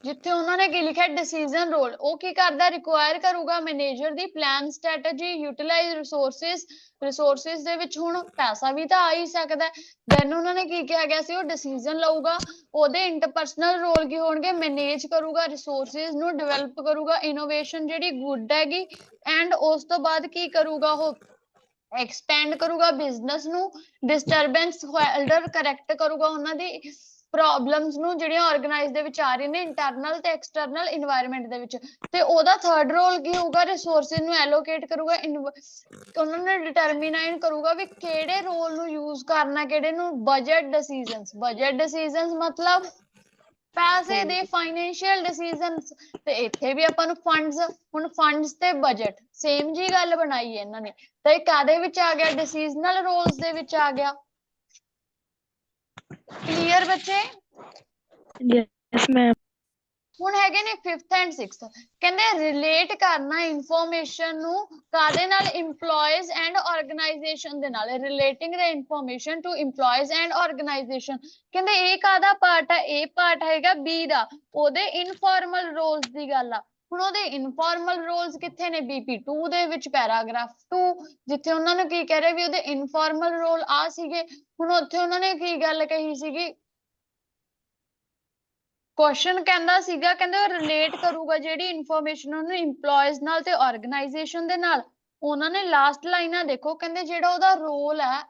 ਜਿੱਥੇ ਉਹਨਾਂ ਨੇ ਕੀ ਲਿਖਿਆ, ਡਿਸੀਜ਼ਨ ਰੋਲ। ਉਹ ਕੀ ਕਰਦਾ, ਰਿਕੁਆਇਰ ਕਰੂਗਾ ਮੈਨੇਜਰ ਦੀ ਪਲਾਨ ਸਟ੍ਰੈਟਜੀ, ਯੂਟਿਲਾਈਜ਼ ਰਿਸੋਰਸਿਸ ਦੇ ਵਿੱਚ ਹੁਣ ਪੈਸਾ ਵੀ ਤਾਂ ਆ ਹੀ ਸਕਦਾ। ਦੈਨ ਉਹਨਾਂ ਨੇ ਕੀ ਕਿਹਾ ਗਿਆ ਸੀ, ਉਹ ਡਿਸੀਜ਼ਨ ਲਊਗਾ। ਉਹਦੇ ਇੰਟਰਪਰਸਨਲ ਰੋਲ ਕੀ ਹੋਣਗੇ, ਮੈਨੇਜ ਕਰੂਗਾ ਰਿਸੋਰਸਿਸ ਨੂੰ, ਡਿਵੈਲਪ ਕਰੂਗਾ ਇਨੋਵੇਸ਼ਨ ਜਿਹੜੀ ਗੁੱਡ ਹੈਗੀ, ਐਂਡ ਉਸ ਤੋਂ ਬਾਅਦ ਕੀ ਕਰੂਗਾ, ਉਹ ਐਕਸਪੈਂਡ ਕਰੂਗਾ ਬਿਜ਼ਨਸ ਨੂੰ, ਡਿਸਟਰਬੈਂਸ ਹੋਲਡਰ ਕਰੈਕਟ ਕਰੂਗਾ ਉਹਨਾਂ ਦੀ ਪ੍ਰੋਬਲਮਸ ਨੂੰ ਜਿਹੜੀਆਂ ਆਰਗੇਨਾਈਜ਼ ਦੇ ਵਿੱਚ ਆ ਰਹੀਆਂ ਨੇ, ਇੰਟਰਨਲ ਤੇ ਐਕਸਟਰਨਲ ਇਨਵਾਇਰਨਮੈਂਟ ਦੇ ਵਿੱਚ। ਤੇ ਉਹਦਾ ਥਰਡ ਰੋਲ ਕੀ ਹੋਊਗਾ, ਰਿਸੋਰਸਿਸ ਨੂੰ ਐਲੋਕੇਟ ਕਰੂਗਾ, ਉਹਨਾਂ ਨੇ ਡਿਟਰਮਿਨਾਈਨ ਕਰੂਗਾ ਵੀ ਕਿਹੜੇ ਰੋਲ ਨੂੰ ਯੂਜ਼ ਕਰਨਾ, ਕਿਹੜੇ ਨੂੰ। ਬਜਟ ਡਿਸੀਜਨਸ ਮਤਲਬ ਪੈਸੇ ਦੇ ਫਾਈਨੈਂਸ਼ੀਅਲ ਡਿਸੀਜਨਸ। ਤੇ ਇੱਥੇ ਵੀ ਆਪਾਂ ਨੂੰ ਫੰਡਸ, ਹੁਣ ਫੰਡਸ ਤੇ ਬਜਟ ਸੇਮ ਜੀ ਗੱਲ ਬਣਾਈ ਹੈ ਇਹਨਾਂ ਨੇ। ਤਾਂ ਇਹ ਕਾਦੇ ਵਿੱਚ ਆ ਗਿਆ, ਡਿਸੀਜ਼ਨਲ ਰੋਲਸ ਦੇ ਵਿੱਚ ਆ ਗਿਆ। ਕਲੀਅਰ ਬੱਚੇ। Yes ma'am. ਹੁਣ ਹੈਗੇ ਨੇ 5th ਐਂਡ 6th, ਕਹਿੰਦੇ ਰਿਲੇਟ ਕਰਨਾ ਇਨਫੋਰਮੇਸ਼ਨ ਨੂੰ ਕਾਦੇ ਨਾਲ, EMPLOYEES ਐਂਡ ਆਰਗੇਨਾਈਜੇਸ਼ਨ ਦੇ ਨਾਲ। Relating the information to EMPLOYEES and organization, ਕਹਿੰਦੇ ਇਹ ਕਾਦਾ ਪਾਰਟ ਹੈ, ਇਹ ਪਾਰਟ ਹੈਗਾ ਬੀ ਦਾ, ਉਹਦੇ ਇਨਫਾਰਮਲ ਰੋਲਸ ਦੀ ਗੱਲ ਆ। ਹੁਣ ਉਹਦੇ ਇਨਫਾਰਮਲ ਰੋਲਸ ਕਿੱਥੇ ਨੇ, BP2 ਦੇ ਵਿੱਚ ਪੈਰਾਗ੍ਰਾਫ 2, ਜਿੱਥੇ ਉਹਨਾਂ ਨੂੰ ਕੀ ਕਹਿ ਰਹੇ ਵੀ ਉਹਦੇ ਇਨਫਾਰਮਲ ਰੋਲ ਆ ਸੀਗੇ। ਹੁਣ ਉੱਥੇ ਉਹਨਾਂ ਨੇ ਕੀ ਗੱਲ ਕਹੀ ਸੀਗੀ, ਕੁਐਸਚਨ ਕਹਿੰਦਾ ਸੀਗਾ, ਕਹਿੰਦੇ ਉਹ ਰਿਲੇਟ ਕਰੂਗਾ ਜਿਹੜੀ ਇਨਫੋਰਮੇਸ਼ਨ ਉਹਨੂੰ EMPLOYEES ਨਾਲ ਤੇ ਆਰਗੇਨਾਈਜੇਸ਼ਨ ਦੇ ਨਾਲ। ਉਹਨਾਂ ਨੇ ਲਾਸਟ ਲਾਈਨਾਂ ਦੇਖੋ, ਕਹਿੰਦੇ ਜਿਹੜਾ ਉਹਦਾ ਰੋਲ ਹੈ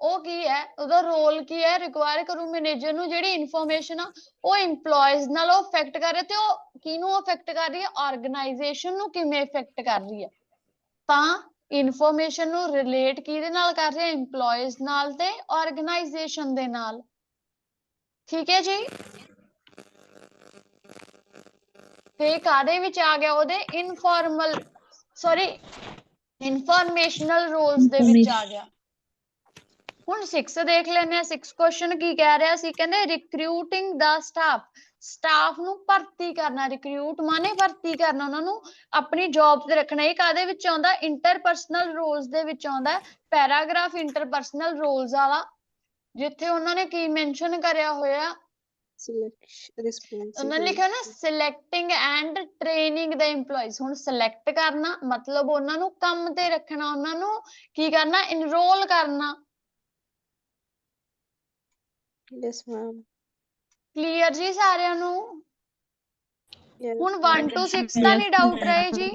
ਉਹ ਕੀ ਹੈ, ਉਹਦਾ ਰੋਲ ਕੀ ਹੈ, ਰਿਕੁਆਇਰ ਕਰੂ ਮੈਨੇਜਰ ਨੂੰ ਜਿਹੜੀ ਇਨਫੋਰਮੇਸ਼ਨ ਆ ਉਹ EMPLOYEES ਨਾਲ ਉਹ ਅਫੈਕਟ ਕਰ ਰਿਹਾ, ਤੇ ਉਹ ਕਿਹਨੂੰ ਅਫੈਕਟ ਕਰ ਰਹੀ ਹੈ, ਆਰਗੇਨਾਈਜੇਸ਼ਨ ਨੂੰ ਕਿਵੇਂ ਅਫੈਕਟ ਕਰ ਰਹੀ ਹੈ। ਤਾਂ ਇਨਫੋਰਮੇਸ਼ਨ ਨੂੰ ਰਿਲੇਟ ਕਿਹਦੇ ਨਾਲ ਕਰ ਰਿਹਾ, EMPLOYEES ਨਾਲ ਤੇ ਆਰਗੇਨਾਈਜੇਸ਼ਨ ਦੇ ਨਾਲ। ਠੀਕ ਹੈ ਜੀ। ਤੇ ਕਾਦੇ ਵਿੱਚ ਆ ਗਿਆ, ਉਹਦੇ ਇਨਫੋਰਮੇਸ਼ਨਲ ਰੋਲਸ ਦੇ ਵਿੱਚ ਆ ਗਿਆ। ਹੁਣ 6 ਦੇਖ ਲੈਂਦੇ ਆ। 6 ਕੁਐਸਚਨ ਕੀ ਕਹਿ ਰਿਹਾ ਸੀ, ਕਹਿੰਦੇ ਰਿਕਰੂਟਿੰਗ ਦਾ ਸਟਾਫ ਨੂੰ ਭਰਤੀ ਕਰਨਾ। ਰਿਕਰੂਟ ਮਾਨੇ ਭਰਤੀ ਕਰਨਾ, ਉਹਨਾਂ ਨੂੰ ਆਪਣੀ ਜੌਬ ਤੇ ਰੱਖਣਾ। ਇਹ ਕਾਦੇ ਵਿੱਚ ਆਉਂਦਾ, ਇੰਟਰਪਰਸਨਲ ਰੋਲਸ ਦੇ ਵਿੱਚ ਆਉਂਦਾ। ਪੈਰਾਗ੍ਰਾਫ ਇੰਟਰਪਰਸਨਲ ਰੋਲਸ ਵਾਲਾ, ਜਿੱਥੇ ਉਹਨਾਂ ਨੇ ਕੀ ਮੈਂਸ਼ਨ ਕਰਿਆ ਹੋਇਆ, ਉਹਨਾਂ ਨੇ ਲਿਖਿਆ ਨਾ ਸਿਲੈਕਟਿੰਗ ਐਂਡ ਟ੍ਰੇਨਿੰਗ ਦਾ EMPLOYEES। ਹੁਣ ਸਿਲੈਕਟ ਕਰਨਾ ਮਤਲਬ ਉਹਨਾਂ ਨੂੰ ਕੰਮ ਤੇ ਰੱਖਣਾ, ਉਹਨਾਂ ਨੂੰ ਕੀ ਕਰਨਾ, ਇਨਰੋਲ ਕਰਨਾ। Yes ma'am. ਕਲੀਅਰ ਜੀ ਸਾਰਿਆਂ ਨੂੰ। ਹੁਣ 1 to 6 ਤਾਂ ਨਹੀਂ ਡਾਊਟ ਰਹੇ ਜੀ।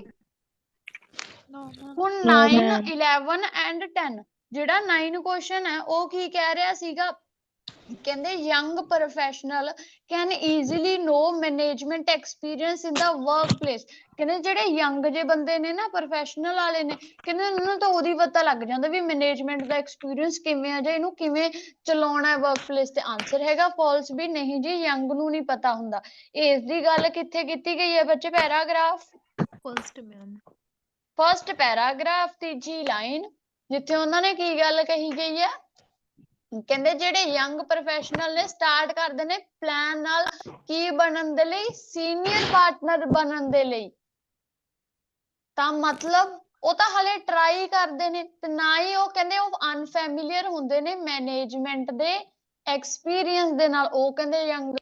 ਹੁਣ 9 11 ਐਂਡ 10 ਜਿਹੜਾ 9 ਕੁਐਸਚਨ ਹੈ ਉਹ ਕੀ ਕਹਿ ਰਿਹਾ ਸੀਗਾ, ਕਹਿੰਦੇ young professional can easily know management experience in the work place. ਕਹਿੰਦੇ ਜਿਹੜੇ ਯੰਗ ਜੇ ਬੰਦੇ ਨੇ ਨਾ, ਪ੍ਰੋਫੈਸ਼ਨਲ ਵਾਲੇ ਨੇ, ਕਹਿੰਦੇ ਉਹਨਾਂ ਨੂੰ ਤਾਂ ਉਹਦੀ ਪਤਾ ਲੱਗ ਜਾਂਦਾ ਵੀ ਮੈਨੇਜਮੈਂਟ ਦਾ ਐਕਸਪੀਰੀਅੰਸ ਕਿਵੇਂ ਆ ਜਾਂ ਇਹਨੂੰ ਕਿਵੇਂ ਚਲਾਉਣਾ ਹੈ ਵਰਕ ਪਲੇਸ ਤੇ। ਆਂਸਰ ਹੈਗਾ ਫਾਲਸ ਵੀ ਨਹੀਂ ਜੀ, ਯੰਗ ਨੂੰ ਨਹੀਂ ਪਤਾ ਹੁੰਦਾ। ਇਸ ਦੀ ਗੱਲ ਕਿੱਥੇ ਕੀਤੀ ਗਈ ਹੈ ਬੱਚੇ? ਪੈਰਾਗ੍ਰਾਫ ਫਸਟ ਪੈਰਾਗ੍ਰਾਫ ਤੀਜੀ ਲਾਈਨ, ਜਿੱਥੇ ਉਹਨਾਂ ਨੇ ਕੀ ਗੱਲ ਕਹੀ ਗਈ ਹੈ, ਕਹਿੰਦੇ ਜਿਹੜੇ ਯੰਗ ਪ੍ਰੋਫੈਸ਼ਨਲ ਨੇ ਸਟਾਰਟ ਕਰਦੇ ਨੇ ਪਲਾਨ ਨਾਲ ਕੀ ਬਣਨ ਦੇ ਲਈ, ਸੀਨੀਅਰ ਪਾਰਟਨਰ ਬਣਨ ਦੇ ਲਈ। ਤਾਂ ਮਤਲਬ ਉਹ ਤਾਂ ਹਲੇ ਟਰਾਈ ਕਰਦੇ ਨੇ ਤੇ ਨਾ ਹੀ ਉਹ ਕਹਿੰਦੇ ਉਹ ਅਨਫੈਮਿਲੀਅਰ ਹੁੰਦੇ ਨੇ ਮੈਨੇਜਮੈਂਟ ਦੇ ਐਕਸਪੀਰੀਅੰਸ ਦੇ ਨਾਲ, ਉਹ ਕਹਿੰਦੇ ਯੰਗ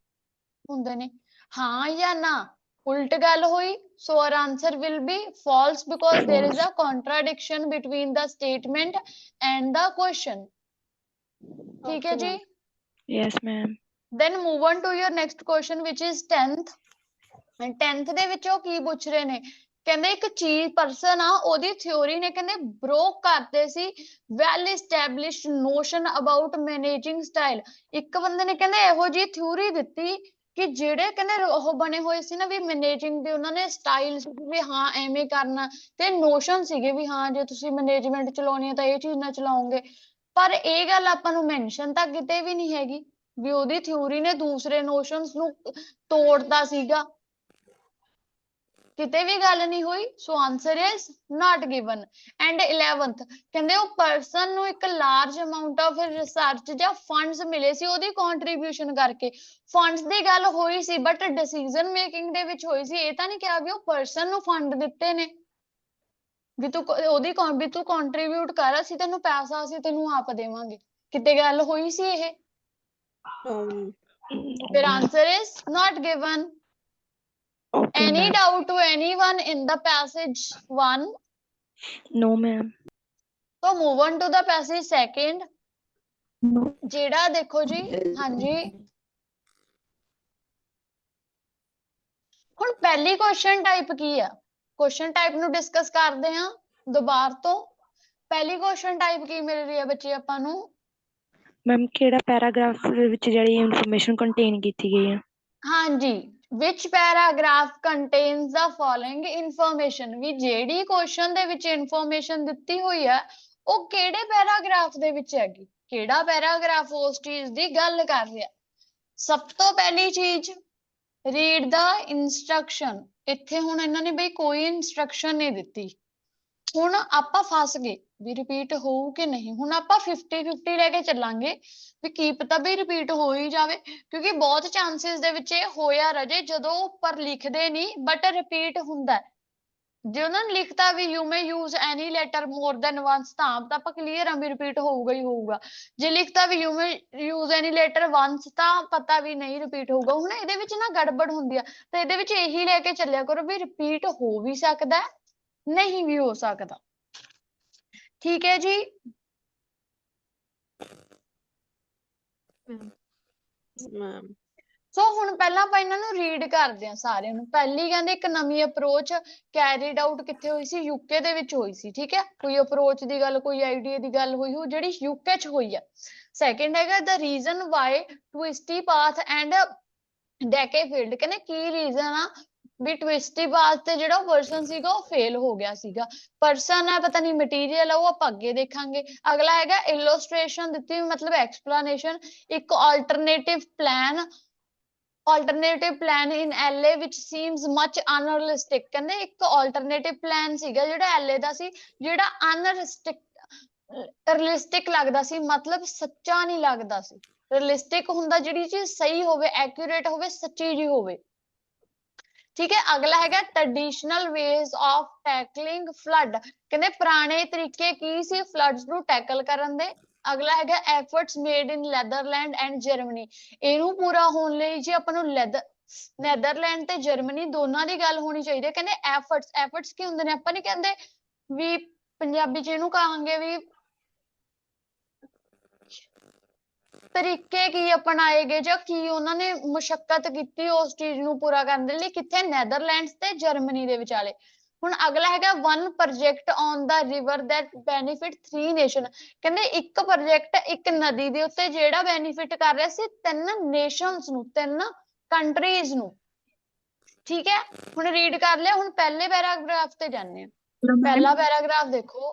ਹੁੰਦੇ ਨੇ। ਹਾਂ ਜਾਂ ਨਾ, ਉਲਟ ਗੱਲ ਹੋਈ। ਸੋ our answer will be false because there is a contradiction between the statement and the question. ठीक है जी? Yes, ma'am. Then move on to your next question which is 10th. And 10th ਦੇ ਵਿੱਚ ਉਹ ਕੀ ਪੁੱਛ ਰਹੇ ਨੇ, ਕਹਿੰਦੇ ਇੱਕ ਚੀਜ਼ ਪਰਸਨ ਆ, ਉਹਦੀ ਥਿਉਰੀ ਨੇ ਕਹਿੰਦੇ ਬ੍ਰੋਕ ਕਰਦੇ ਸੀ well established notion about managing style। ਇੱਕ ਬੰਦੇ ਨੇ ਕਹਿੰਦੇ ਇਹੋ ਜਿਹੀ ਥਿਉਰੀ ਦਿੱਤੀ ਕਿ ਜਿਹੜੇ ਕਹਿੰਦੇ ਉਹ ਬਣੇ ਹੋਏ ਸੀ ਨਾ ਵੀ ਮੈਨੇਜਿੰਗ ਦੇ, ਉਹਨਾਂ ਨੇ ਸਟਾਈਲ ਵੀ ਹਾਂ ਐਵੇਂ ਕਰਨਾ, ਤੇ ਨੋਸ਼ਨ ਸੀਗੇ ਵੀ ਹਾਂ ਜੇ ਤੁਸੀਂ ਮੈਨੇਜਮੈਂਟ ਚਲਾਉਣੀ ਹੈ ਤਾਂ ਇਹ ਚੀਜ਼ ਨਾਲ ਚਲਾਓਗੇ। ਪਰ ਇਹ ਗੱਲ ਆਪਾਂ ਨੂੰ ਮੈਂਸ਼ਨ ਤਾਂ ਕਿਤੇ ਵੀ ਨਹੀਂ ਹੈਗੀ ਵੀ ਉਹਦੀ ਥਿਊਰੀ ਨੇ ਦੂਸਰੇ ਨੋਸ਼ਨਸ ਨੂੰ ਤੋੜਦਾ ਸੀਗਾ, ਕਿਤੇ ਵੀ ਗੱਲ ਨਹੀਂ ਹੋਈ। So answer is not given. And 11th ਕਹਿੰਦੇ ਉਹ ਪਰਸਨ ਨੂੰ ਇੱਕ ਲਾਰਜ ਅਮਾਉਂਟ ਆਫ ਰਿਸਰਚ ਜਾਂ ਫੰਡਸ ਮਿਲੇ ਸੀ ਉਹਦੀ ਕੰਟਰੀਬਿਊਸ਼ਨ ਕਰਕੇ। ਫੰਡਸ ਦੀ ਗੱਲ ਹੋਈ ਸੀ ਬਟ ਡਿਸੀਜਨ ਮੇਕਿੰਗ ਦੇ ਵਿੱਚ ਹੋਈ ਸੀ, ਇਹ ਤਾਂ ਨਹੀਂ ਕਿਹਾ ਵੀ ਉਹ ਪਰਸਨ ਨੂੰ ਫੰਡ ਦਿੱਤੇ ਨੇ ਵੀ ਤੂੰ ਉਹਦੀ ਵੀ ਤੂੰ ਕੰਟਰੀਬਿਊਟ ਕਰ, ਅਸੀਂ ਤੈਨੂੰ ਪੈਸਾ ਅਸੀਂ ਤੈਨੂੰ ਆਪ ਦੇਵਾਂਗੇ। ਕਿਤੇ ਗੱਲ ਹੋਈ ਸੀ ਇਹ? ਫਿਰ answer is not given. Any doubt to anyone in the passage 1? No, ma'am. So move on to the passage 2nd. ਜਿਹੜਾ ਦੇਖੋ ਜੀ, ਹਾਂਜੀ ਹੁਣ ਪਹਿਲੀ ਕੁਐਸਚਨ ਟਾਈਪ ਕੀ ਆ? ਕੁਐਸਚਨ ਟਾਈਪ ਨੂੰ ਡਿਸਕਸ ਕਰਦੇ ਹਾਂ ਦੁਬਾਰ ਤੋਂ। ਪਹਿਲੀ ਕੁਐਸਚਨ ਟਾਈਪ ਕੀ ਮਿਲ ਰਹੀ ਹੈ ਬੱਚੇ ਆਪਾਂ ਨੂੰ? ਮੈਮ ਕਿਹੜਾ ਪੈਰਾਗ੍ਰਾਫ ਦੇ ਵਿੱਚ ਜਿਹੜੀ ਇਨਫੋਰਮੇਸ਼ਨ ਕੰਟੇਨ ਕੀਤੀ ਗਈ ਹੈ? ਹਾਂਜੀ, which paragraph contains the following information? ਵੀ ਜਿਹੜੀ ਕੁਐਸਚਨ ਦੇ ਵਿੱਚ ਇਨਫੋਰਮੇਸ਼ਨ ਦਿੱਤੀ ਹੋਈ ਹੈ ਉਹ ਕਿਹੜੇ ਪੈਰਾਗ੍ਰਾਫ ਦੇ ਵਿੱਚ ਹੈਗੀ, ਕਿਹੜਾ ਪੈਰਾਗ੍ਰਾਫ ਉਸ ਚੀਜ਼ ਦੀ ਗੱਲ ਕਰ ਰਿਹਾ। ਸਭ ਤੋਂ ਪਹਿਲੀ ਚੀਜ਼, ਰੀਡ ਦਾ ਇੰਸਟਰਕਸ਼ਨ। ਇੱਥੇ ਹੁਣ ਇਹਨਾਂ ਨੇ ਬਈ ਕੋਈ ਇੰਸਟਰਕਸ਼ਨ ਨਹੀਂ ਦਿੱਤੀ, ਹੁਣ ਆਪਾਂ ਫਸ ਗਏ ਵੀ ਰਿਪੀਟ ਹੋਊ ਕਿ ਨਹੀਂ। ਹੁਣ ਆਪਾਂ 50-50 ਲੈ ਕੇ ਚੱਲਾਂਗੇ ਵੀ ਕੀ ਪਤਾ ਵੀ ਰਿਪੀਟ ਹੋ ਹੀ ਜਾਵੇ, ਕਿਉਂਕਿ ਬਹੁਤ ਚਾਂਸਸ ਦੇ ਵਿੱਚ ਇਹ ਹੋਇਆ ਰਜੇ ਜਦੋਂ ਉੱਪਰ ਲਿਖਦੇ ਨਹੀਂ ਬਟ ਰਿਪੀਟ ਹੁੰਦਾ। ਜੇ ਉਹਨਾਂ ਨੇ ਲਿਖਤਾ ਵੀ you may use any letter more than once ਤਾਂ ਆਪਾਂ ਕਲੀਅਰ ਆ ਵੀ ਰਿਪੀਟ ਹੋਊਗਾ ਹੀ ਹੋਊਗਾ। ਜੇ ਲਿਖਤਾ ਵੀ you may use any letter once ਤਾਂ ਪਤਾ ਵੀ ਨਹੀਂ ਰਿਪੀਟ ਹੋਊਗਾ। ਹੁਣ ਇਹਦੇ ਵਿੱਚ ਨਾ ਗੜਬੜ ਹੁੰਦੀ ਆ, ਤਾਂ ਇਹਦੇ ਵਿੱਚ ਇਹੀ ਲੈ ਕੇ ਚੱਲਿਆ ਕਰੋ ਵੀ ਰਿਪੀਟ ਹੋ ਵੀ ਸਕਦਾ ਨਹੀਂ ਵੀ ਹੋ ਸਕਦਾ। ਠੀਕ ਹੈ ਜੀ? ਸੋ ਹੁਣ ਪਹਿਲਾਂ ਆਪਾਂ ਇਹਨਾਂ ਨੂੰ ਰੀਡ ਕਰਦੇ ਹਾਂ ਸਾਰਿਆਂ ਨੂੰ। ਪਹਿਲੀ ਕਹਿੰਦੇ ਇੱਕ ਨਵੀਂ ਅਪਰੋਚ ਕੈਰੀਡ ਆਊਟ ਕਿੱਥੇ ਹੋਈ ਸੀ? ਯੂਕੇ ਦੇ ਵਿੱਚ ਹੋਈ ਸੀ। ਠੀਕ ਹੈ, ਕੋਈ ਅਪਰੋਚ ਦੀ ਗੱਲ, ਕੋਈ ਆਈਡੀਆ ਦੀ ਗੱਲ ਹੋਈ ਹੋ ਜਿਹੜੀ ਯੂਕੇ ਚ ਹੋਈ ਆ। ਸੈਕਿੰਡ ਹੈਗਾ the reason why twisty path and ਡੈਕੇਫੀਲਡ। ਕਹਿੰਦੇ ਕੀ ਰੀਜ਼ਨ ਆ ਵੀ ਟਵਿਸਟੀ ਪਾਥ ਤੇ ਜਿਹੜਾ ਪਰਸਨ ਸੀਗਾ ਉਹ ਫੇਲ ਹੋ ਗਿਆ ਸੀਗਾ। ਪਰਸਨ ਹੈ ਪਤਾ ਨਹੀਂ ਮਟੀਰੀਅਲ ਆ, ਉਹ ਆਪਾਂ ਅੱਗੇ ਦੇਖਾਂਗੇ। ਅਗਲਾ ਹੈਗਾ ਇਲੋਸਟ੍ਰੇਸ਼ਨ ਦਿੱਤੀ ਮਤਲਬ ਐਕਸਪਲੇਨੇਸ਼ਨ। ਇੱਕ alternative plan in LA which seems much unrealistic। ਕਹਿੰਦੇ ਇੱਕ alternative plan ਸੀਗਾ ਜਿਹੜਾ LA ਦਾ ਸੀ, ਜਿਹੜਾ realistic ਲੱਗਦਾ ਸੀ, ਮਤਲਬ ਸੱਚਾ ਨਹੀਂ ਲੱਗਦਾ ਸੀ। realistic ਹੁੰਦਾ ਜਿਹੜੀ ਚੀਜ਼ ਸਹੀ ਹੋਵੇ, accurate ਹੋਵੇ, ਸੱਚੀ ਜੀ ਹੋਵੇ। ਠੀਕ ਹੈ, ਅਗਲਾ ਹੈਗਾ traditional ways of tackling flood। ਕਹਿੰਦੇ ਪੁਰਾਣੇ ਤਰੀਕੇ ਕੀ ਸੀ floods ਨੂੰ ਟੈਕਲ ਕਰਨ ਦੇ। ਅਗਲਾ ਹੈਗਾ efforts made in Netherlands and Germany। ਇਹਨੂੰ ਪੂਰਾ ਹੋਣ ਲਈ ਜੀ ਆਪਾਂ ਨੂੰ ਨੈਦਰਲੈਂਡ ਤੇ ਜਰਮਨੀ ਦੋਨਾਂ ਦੀ ਗੱਲ ਹੋਣੀ ਚਾਹੀਦੀ ਹੈ। ਕਹਿੰਦੇ efforts ਕੀ ਹੁੰਦੇ ਨੇ? ਆਪਾਂ ਨਹੀਂ ਕਹਿੰਦੇ ਵੀ ਪੰਜਾਬੀ ਚ ਇਹਨੂੰ ਕਹਾਂਗੇ ਵੀ ਤਰੀਕੇ ਕੀ ਅਪਣਾਏ ਗਏ ਜਾਂ ਕੀ ਉਹਨਾਂ ਨੇ ਮੁਸ਼ੱਕਤ ਕੀਤੀ ਉਸ ਚੀਜ਼ ਨੂੰ ਪੂਰਾ ਕਰਨ ਦੇ ਲਈ, ਕਿੱਥੇ? ਨੈਦਰਲੈਂਡਸ ਤੇ ਜਰਮਨੀ ਦੇ ਵਿਚਾਲੇ। ਹੁਣ ਅਗਲਾ ਹੈਗਾ one project on the river that benefit 3 nation. ਕਹਿੰਦੇ ਇੱਕ ਪ੍ਰੋਜੈਕਟ ਇੱਕ ਨਦੀ ਦੇ ਉੱਤੇ ਜਿਹੜਾ ਬੈਨੀਫਿਟ ਕਰ ਰਿਹਾ ਸੀ 3 ਨੇਸ਼ਨਸ ਨੂੰ, 3 ਕੰਟਰੀਜ਼ ਨੂੰ। ਠੀਕ ਹੈ, ਹੁਣ ਰੀਡ ਕਰ ਲਿਆ। ਹੁਣ ਪਹਿਲੇ ਪੈਰਾਗ੍ਰਾਫ ਤੇ ਜਾਂਦੇ ਆ। Hello ma'am. ਪਹਿਲਾ ਪੈਰਾਗ੍ਰਾਫ ਦੇਖੋ,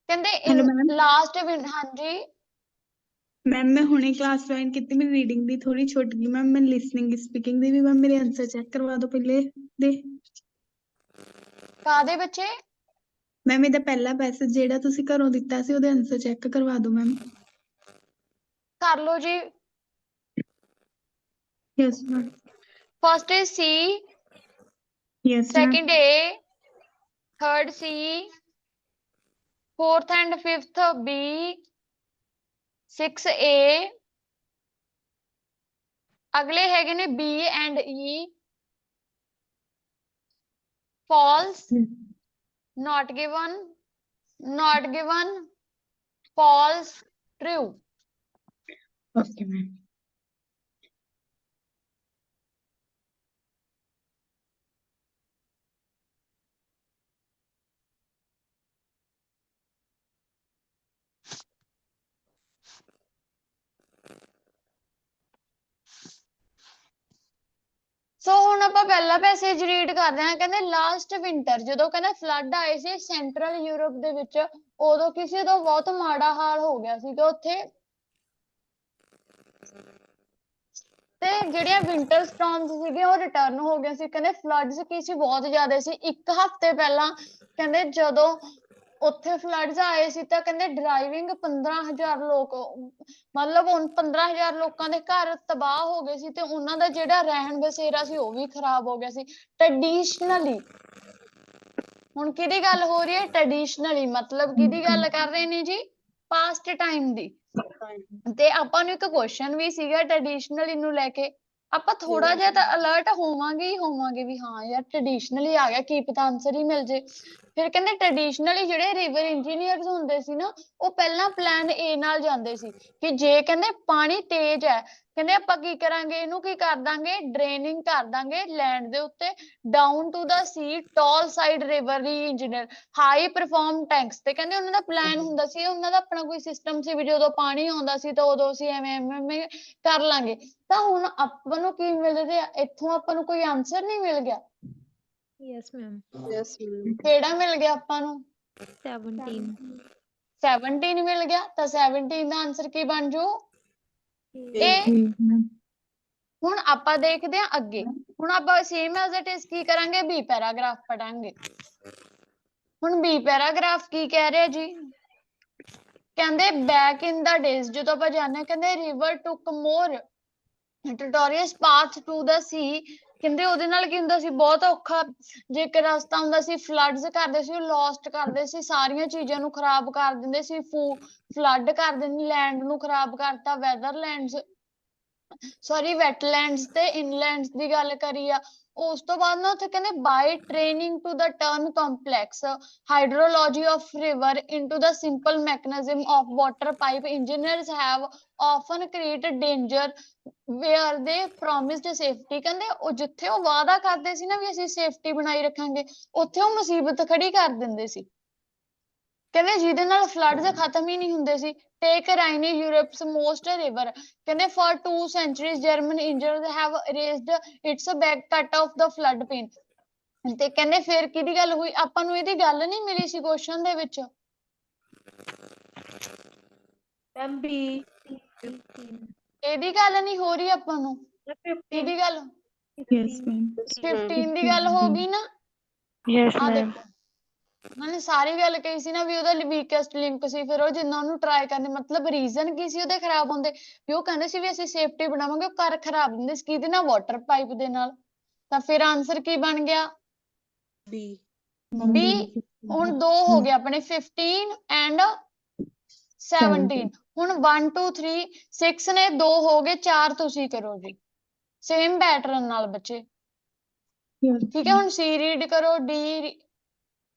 ਕਹਿੰਦੇ ਹੈਲੋ ਇਨ ਮੈਮ। ਲਾਸਟ ਹਾਂਜੀ ਮੈਮ ਮੈਂ ਹੁਣੇ ਕਲਾਸ ਜੁਆਇਨ ਕੀਤੀ, ਮੇਰੀ ਰੀਡਿੰਗ ਦੀ ਥੋੜੀ ਛੁੱਟ ਗਈ ਮੈਮ। ਮੈਂ ਲਿਸਨਿੰਗ ਸਪੀਕਿੰਗ ਦੀ ਵੀ ਮੈਮ ਮੇਰੇ ਆਨਸਰ ਚੈੱਕ ਕਰਵਾ ਦਿਓ ਪਹਿਲੇ ਦੇ। ਕਾਦੇ ਬੱਚੇ? ਮੈਮ ਇਹਦਾ ਪਹਿਲਾ ਪੈਸੇਜ ਜਿਹੜਾ ਤੁਸੀਂ ਘਰੋਂ ਦਿੱਤਾ ਸੀ ਉਹਦੇ ਆਨਸਰ ਚੈੱਕ ਕਰਵਾ ਦਿਓ ਮੈਮ। ਕਰ ਲਓ ਜੀ। Yes ma'am. First is C, yes ma'am. second A, third C, fourth and fifth B, 6 A, ਅਗਲੇ ਹੈਗੇ ਨੇ B and E, false, not given, not given, false, true. Okay ma'am. So ਹੁਣ ਆਪਾਂ ਪਹਿਲਾ ਪੈਸੇਜ ਰੀਡ ਕਰਦੇ ਹਾਂ। ਕਹਿੰਦੇ last winter ਜਦੋਂ ਕਹਿੰਦੇ ਫਲੱਡ ਆਏ ਸੀ ਸੈਂਟਰਲ ਯੂਰਪ ਦੇ ਵਿੱਚ, ਉਦੋਂ ਕਿਸੇ ਦਾ ਬਹੁਤ ਮਾੜਾ ਹਾਲ ਹੋ ਗਿਆ ਸੀਗਾ ਉੱਥੇ। ਤੇ ਜਿਹੜੀਆਂ ਵਿੰਟਰ ਸਟਾਰਮਸ ਸੀਗੇ ਉਹ ਰਿਟਰਨ ਹੋ ਗਏ ਸੀ। ਕਹਿੰਦੇ ਫਲੱਡਸ ਕੀ ਸੀ, ਬਹੁਤ ਜ਼ਿਆਦਾ ਸੀ। 1 ਹਫ਼ਤੇ ਪਹਿਲਾਂ ਕਹਿੰਦੇ ਜਦੋਂ ਉੱਥੇ ਫਲੱਡਸ ਆਏ ਸੀ ਤਾਂ ਕਹਿੰਦੇ ਡਰਾਈਵਿੰਗ 15,000 ਲੋਕ, ਮਤਲਬ 15,000 ਲੋਕਾਂ ਦੇ ਘਰ ਤਬਾਹ ਹੋ ਗਏ ਸੀ ਤੇ ਉਹਨਾਂ ਦਾ ਜਿਹੜਾ ਰਹਿਣ ਬਸੇਰਾ ਸੀ ਉਹ ਵੀ ਖਰਾਬ ਹੋ ਗਿਆ ਸੀ। ਟ੍ਰੈਡੀਸ਼ਨਲੀ, ਹੁਣ ਕਿਹਦੀ ਗੱਲ ਹੋ ਰਹੀ ਹੈ? ਟ੍ਰੈਡੀਸ਼ਨਲੀ ਮਤਲਬ ਕਿਹਦੀ ਗੱਲ ਕਰ ਰਹੇ ਨੇ ਜੀ? ਪਾਸਟ ਟਾਈਮ ਦੀ। ਤੇ ਆਪਾਂ ਨੂੰ ਇੱਕ ਕੁਐਸਚਨ ਵੀ ਸੀਗਾ ਟ੍ਰੈਡੀਸ਼ਨਲੀ ਨੂੰ ਲੈ ਕੇ। ਆਪਾਂ ਥੋੜਾ ਜਿਹਾ ਤਾਂ ਅਲਰਟ ਹੋਵਾਂਗੇ ਹੀ ਹੋਵਾਂਗੇ ਵੀ ਹਾਂ ਯਾਰ ਟ੍ਰੈਡੀਸ਼ਨਲੀ ਆ ਗਿਆ, ਕੀ ਪਤਾ ਆਨਸਰ ਹੀ ਮਿਲ ਜੇ। ਫਿਰ ਕਹਿੰਦੇ ਟ੍ਰੈਡੀਸ਼ਨਲੀ ਜਿਹੜੇ ਰਿਵਰ ਇੰਜੀਨੀਅਰਸ ਹੁੰਦੇ ਸੀ ਨਾ, ਉਹ ਪਹਿਲਾਂ ਪਲਾਨ ਏ ਨਾਲ ਜਾਂਦੇ ਸੀ ਕਿ ਜੇ ਕਹਿੰਦੇ ਪਾਣੀ ਤੇਜ਼ ਹੈ, ਕਹਿੰਦੇ ਆਪਾਂ ਕੀ ਕਰਾਂਗੇ, ਇਹਨੂੰ ਕੀ ਕਰ ਦਾਂਗੇ? ਡਰੇਨਿੰਗ ਕਰ ਦਾਂਗੇ ਲੈਂਡ ਦੇ ਉੱਤੇ, down to the sea tall side river engineer, high perform tasks. ਤੇ ਕਹਿੰਦੇ ਉਹਨਾਂ ਦਾ ਪਲਾਨ ਹੁੰਦਾ ਸੀ, ਉਹਨਾਂ ਦਾ ਆਪਣਾ ਕੋਈ ਸਿਸਟਮ ਸੀ ਵੀ ਜਦੋਂ ਪਾਣੀ ਆਉਂਦਾ ਸੀ ਤਾਂ ਉਦੋਂ ਅਸੀਂ ਐਵੇਂ ਕਰ ਲਾਂਗੇ। ਤਾਂ ਹੁਣ ਆਪਾਂ ਨੂੰ ਕੀ ਮਿਲ ਰਿਹਾ ਇੱਥੋਂ? ਆਪਾਂ ਨੂੰ ਕੋਈ ਆਨਸਰ ਨਹੀਂ ਮਿਲ ਗਿਆ। Yes ma'am. ਕਿਹੜਾ ਮਿਲ ਗਿਆ ਆਪਾਂ ਨੂੰ? 17 17 ਮਿਲ ਗਿਆ। ਤਾਂ 17 ਦਾ ਆਨਸਰ ਕੀ ਬਣ ਜੂ? ਇਹ। ਹੁਣ ਆਪਾਂ ਦੇਖਦੇ ਹਾਂ ਅੱਗੇ। ਹੁਣ ਆਪਾਂ ਸੇਮ ਐਜ਼ ਇਟ ਇਜ਼ ਕੀ ਕਰਾਂਗੇ? ਬੀ ਪੈਰਾਗ੍ਰਾਫ ਪੜਾਂਗੇ। ਹੁਣ ਬੀ ਪੈਰਾਗ੍ਰਾਫ ਕੀ ਕਹਿ ਰਿਹਾ ਜੀ? ਕਹਿੰਦੇ ਬੈਕ ਇਨ ਦਾ ਡੇਜ਼ ਜਦੋਂ ਆਪਾਂ ਜਾਣਦੇ, ਕਹਿੰਦੇ river took more tortuous path to the sea. ਕਹਿੰਦੇ ਉਹਦੇ ਨਾਲ ਕੀ ਹੁੰਦਾ ਸੀ? ਬਹੁਤ ਔਖਾ ਜੇ ਇੱਕ ਰਸਤਾ ਹੁੰਦਾ ਸੀ, ਫਲੱਡਸ ਕਰਦੇ ਸੀ, ਲੋਸਟ ਕਰਦੇ ਸੀ, ਸਾਰੀਆਂ ਚੀਜ਼ਾਂ ਨੂੰ ਖਰਾਬ ਕਰ ਦਿੰਦੇ ਸੀ, ਫਲੱਡ ਕਰ ਦਿੰਦੇ, ਲੈਂਡ ਨੂੰ ਖਰਾਬ ਕਰਤਾ, ਵੈਦਰਲੈਂਡਸ ਸੌਰੀ ਵੈਟਲੈਂਡਸ ਤੇ ਇਨਲੈਂਡਸ ਦੀ ਗੱਲ ਕਰੀ ਆ। ਉਸ ਤੋਂ ਬਾਅਦ ਨਾ ਉੱਥੇ ਕਹਿੰਦੇ by training to the turn complex hydrology of river into the simple mechanism of water pipe engineers have often created danger where they promised safety. ਕਹਿੰਦੇ ਉਹ ਜਿੱਥੇ ਉਹ ਵਾਅਦਾ ਕਰਦੇ ਸੀ ਨਾ ਵੀ ਅਸੀਂ ਸੇਫਟੀ ਬਣਾਈ ਰੱਖਾਂਗੇ, ਉੱਥੇ ਉਹ ਮੁਸੀਬਤ ਖੜੀ ਕਰ ਦਿੰਦੇ ਸੀ। ਕਹਿੰਦੇ ਜਿਹਦੇ ਨਾਲ ਫਲੱਡਸ ਖਤਮ ਹੀ ਨਹੀਂ ਹੁੰਦੇ ਸੀ। ਟੇਕ ਰਾਈਨੀ ਯੂਰਪਸ ਮੋਸਟ ਰਿਵਰ, ਕਹਿੰਦੇ for 2 centuries German engineers have raised it's back cut off the flood pain. ਤੇ ਕਹਿੰਦੇ ਫਿਰ ਕਿਹਦੀ ਗੱਲ ਹੋਈ? ਆਪਾਂ ਨੂੰ ਇਹਦੀ ਗੱਲ ਨਹੀਂ ਮਿਲੀ ਸੀ ਕੁਐਸਚਨ ਦੇ ਵਿੱਚ। ਬੀ ਇਹਦੀ ਗੱਲ ਨਹੀਂ ਹੋ ਰਹੀ ਆਪਾਂ ਨੂੰ। ਕਿਹਦੀ ਗੱਲ? Yes ma'am. 15 ਦੀ ਗੱਲ ਹੋ ਗਈ ਨਾ। ਯੈਸ ਆ ਮੈਮ। ਦੇਖੋ ਉਹਨਾਂ ਨੇ ਸਾਰੀ ਗੱਲ ਕਹੀ ਸੀ ਨਾ ਵੀ ਉਹਦਾ ਵੀਕੈਸਟ ਲਿੰਕ ਸੀ। ਫਿਰ ਉਹ ਜਿੰਨਾ ਉਹਨੂੰ ਟਰਾਈ ਕਰਨੇ, ਮਤਲਬ ਰੀਜ਼ਨ ਕੀ ਸੀ ਉਹਦੇ ਖਰਾਬ ਹੁੰਦੇ? ਵੀ ਉਹ ਕਹਿੰਦੇ ਸੀ ਵੀ ਅਸੀਂ ਸੇਫਟੀ ਬਣਾਵਾਂਗੇ, ਉਹ ਘਰ ਖਰਾਬ ਹੁੰਦੇ ਸੀ ਕਿਹਦੇ ਨਾਲ? ਵਾਟਰ ਪਾਈਪ ਦੇ ਨਾਲ। ਤਾਂ ਫਿਰ ਆਨਸਰ ਕੀ ਬਣ ਗਿਆ? ਬੀ। ਹੁਣ 2 ਹੋ ਗਏ ਆਪਣੇ 15 ਐਂਡ 17। ਹੁਣ 1 2 3 6 ਨੇ, 2 ਹੋ ਗਏ, 4 ਤੁਸੀਂ ਕਰੋ ਜੀ ਸੇਮ ਪੈਟਰਨ ਨਾਲ ਬੱਚੇ। ਠੀਕ ਹੈ, ਹੁਣ ਸੀ ਰੀਡ ਕਰੋ, ਡੀ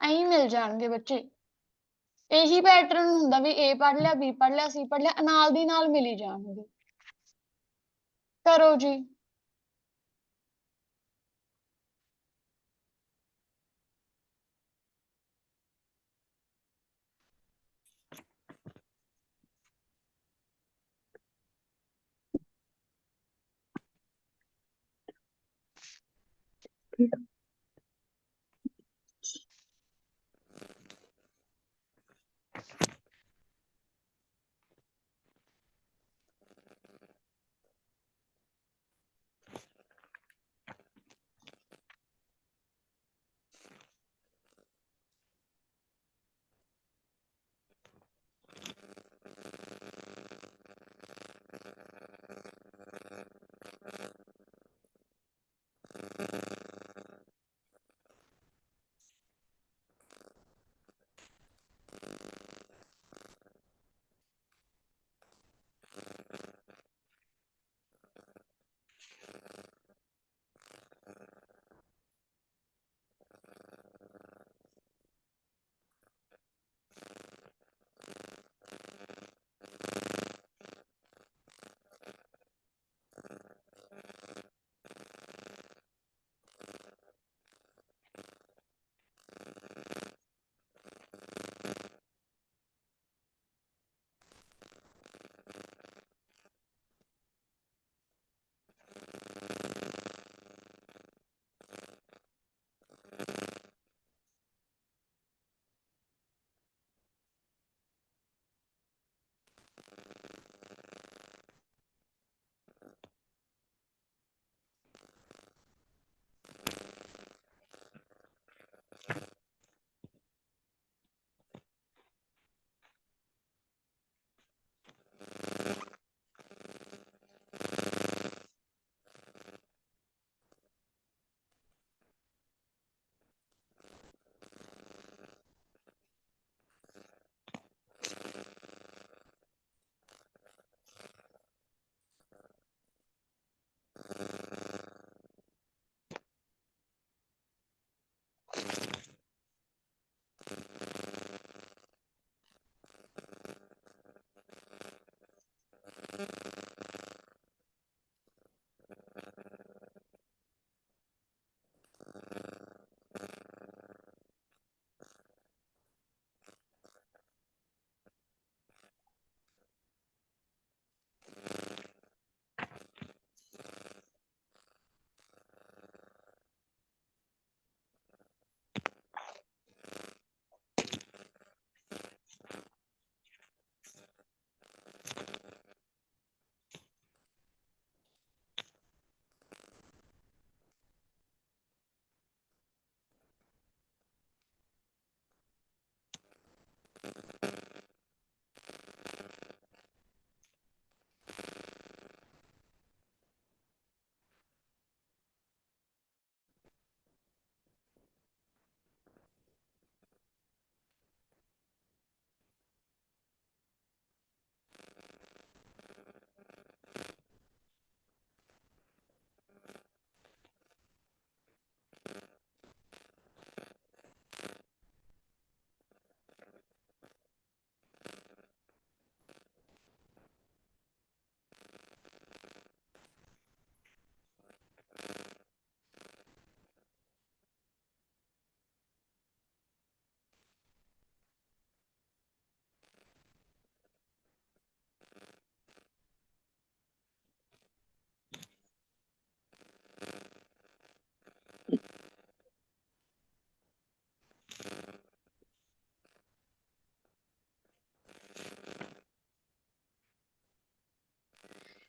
ਐਂ ਮਿਲ ਜਾਣਗੇ ਬੱਚੇ। ਇਹੀ ਪੈਟਰਨ ਹੁੰਦਾ ਵੀ A ਪੜ੍ਹ ਲਿਆ, B ਪੜ੍ਹ ਲਿਆ, C ਪੜ੍ਹ ਲਿਆ, ਨਾਲ ਦੀ ਨਾਲ ਮਿਲੀ ਜਾਣਗੇ। करो जी।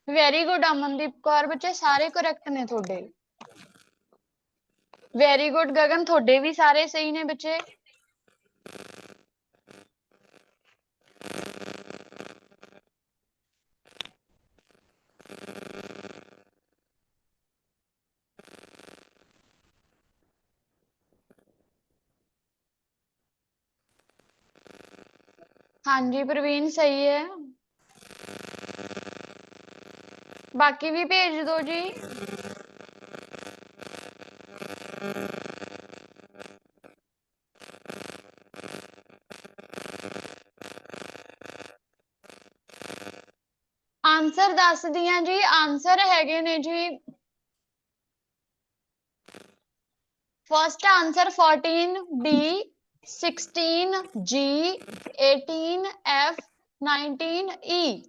वेरी गुड अमनदीप कौर, बच्चे सारे करैक्ट ने थोड़े। वेरी गुड गगन, थोड़े भी सारे सही ने बच्चे। हाँ जी प्रवीण सही है, बाकी भी भेज दो जी। आंसर ਆਨਸਰ ਦੱਸਦੀ ਹਾਂ ਜੀ। ਆਨਸਰ ਹੈਗੇ ਨੇ ਜੀ first answer 14D 16G 18F 19E।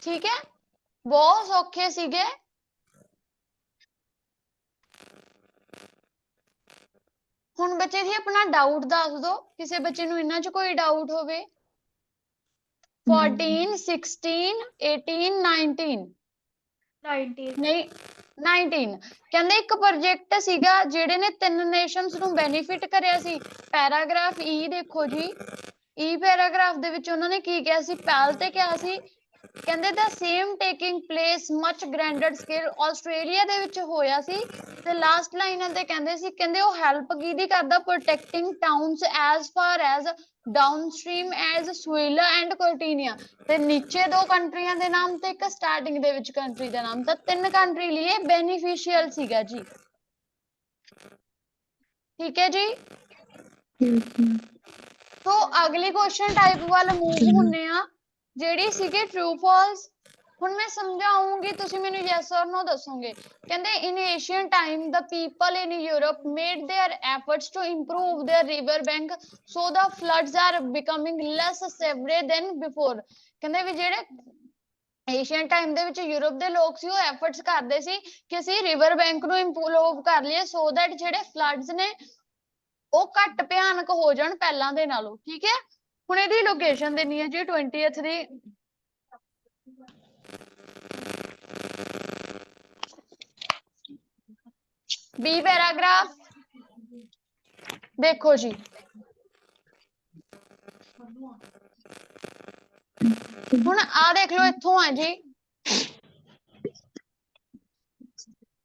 ਠੀਕ ਹੈ, ਬਹੁਤ ਸੌਖੇ ਸੀਗੇ। ਹੁਣ ਬੱਚੇ ਜੀ ਆਪਣਾ ਡਾਊਟ ਦੱਸ ਦਿਓ, ਕਿਸੇ ਬੱਚੇ ਨੂੰ ਇਹਨਾਂ 'ਚ ਕੋਈ ਡਾਊਟ ਹੋਵੇ। 14 16 18 19 ਨਹੀਂ 19 ਕਹਿੰਦੇ ਇੱਕ ਪ੍ਰੋਜੈਕਟ ਸੀਗਾ ਜਿਹੜੇ ਨੇ 3 ਨੇਸ਼ਨਸ ਨੂੰ ਬੈਨੀਫਿਟ ਕਰਿਆ ਸੀ। ਪੈਰਾਗ੍ਰਾਫ ਈ ਦੇਖੋ ਜੀ, ਈ ਪੈਰਾਗ੍ਰਾਫ ਦੇ ਵਿੱਚ ਉਹਨਾਂ ਨੇ ਕੀ ਕਿਹਾ ਸੀ? ਪਹਿਲ ਤੇ ਕਿਹਾ ਸੀ ਕਹਿੰਦੇ the same taking place much grander scale Australia ਦੇ ਵਿੱਚ ਹੋਇਆ ਸੀ। ਤੇ ਲਾਸਟ ਲਾਈਨਾਂ ਤੇ ਕਹਿੰਦੇ ਸੀ, ਕਹਿੰਦੇ ਉਹ ਹੈਲਪ ਕਿਹਦੀ ਕਰਦਾ? Protecting towns as far as downstream as Suila and Cortinia. ਤੇ ਨੀਚੇ 2 ਕੰਟਰੀਆਂ ਦੇ ਨਾਮ ਤੇ ਇੱਕ ਸਟਾਰਟਿੰਗ ਦੇ ਵਿੱਚ ਕੰਟਰੀ ਦਾ ਨਾਮ, ਤਾਂ 3 ਕੰਟਰੀ ਲਈ ਇਹ ਬੈਨੀਫੀਸ਼ੀਅਲ ਸੀਗਾ ਜੀ। ਠੀਕ ਹੈ ਜੀ। ਸੋ ਅਗਲੀ ਕੁਐਸਚਨ ਟਾਈਪ ਵੱਲ ਮੂਵ ਹੁੰਨੇ ਆ, ਜਿਹੜੀ ਸੀਗੀ ਟਰੂ ਫਾਲਸ। ਹੁਣ ਮੈਂ ਸਮਝਾਉਂਗੀ, ਤੁਸੀਂ ਮੈਨੂੰ ਯੈਸ ਔਰ ਨੋ ਦੱਸੋਗੇ। ਕਹਿੰਦੇ in Asian time the people in Europe made their efforts to improve their river bank so the floods are becoming less severe than before। ਕਹਿੰਦੇ ਵੀ ਜਿਹੜੇ ਏਸ਼ੀਅਨ ਟਾਈਮ ਦੇ ਵਿੱਚ ਯੂਰਪ ਦੇ ਲੋਕ ਸੀ ਉਹ ਐਫਰਟਸ ਕਰਦੇ ਸੀ ਕਿ ਅਸੀਂ ਰਿਵਰ ਬੈਂਕ ਨੂੰ ਇੰਪਰੂਵ ਕਰ ਲਈਏ ਸੋ ਦੈਟ ਜਿਹੜੇ ਫਲੱਡਸ ਨੇ ਉਹ ਘੱਟ ਭਿਆਨਕ ਹੋ ਜਾਣ ਪਹਿਲਾਂ ਦੇ ਨਾਲੋਂ। ਠੀਕ ਹੈ, ਹੁਣ ਇਹਦੀ ਲੋਕੇਸ਼ਨ ਦੇਣੀ ਹੈ ਜੀ 20th ਦੀ। ਬੀ ਪੈਰਾਗ੍ਰਾਫ ਦੇਖੋ ਜੀ, ਹੁਣ ਆ ਦੇਖ ਲਓ ਇੱਥੋਂ ਆ ਜੀ।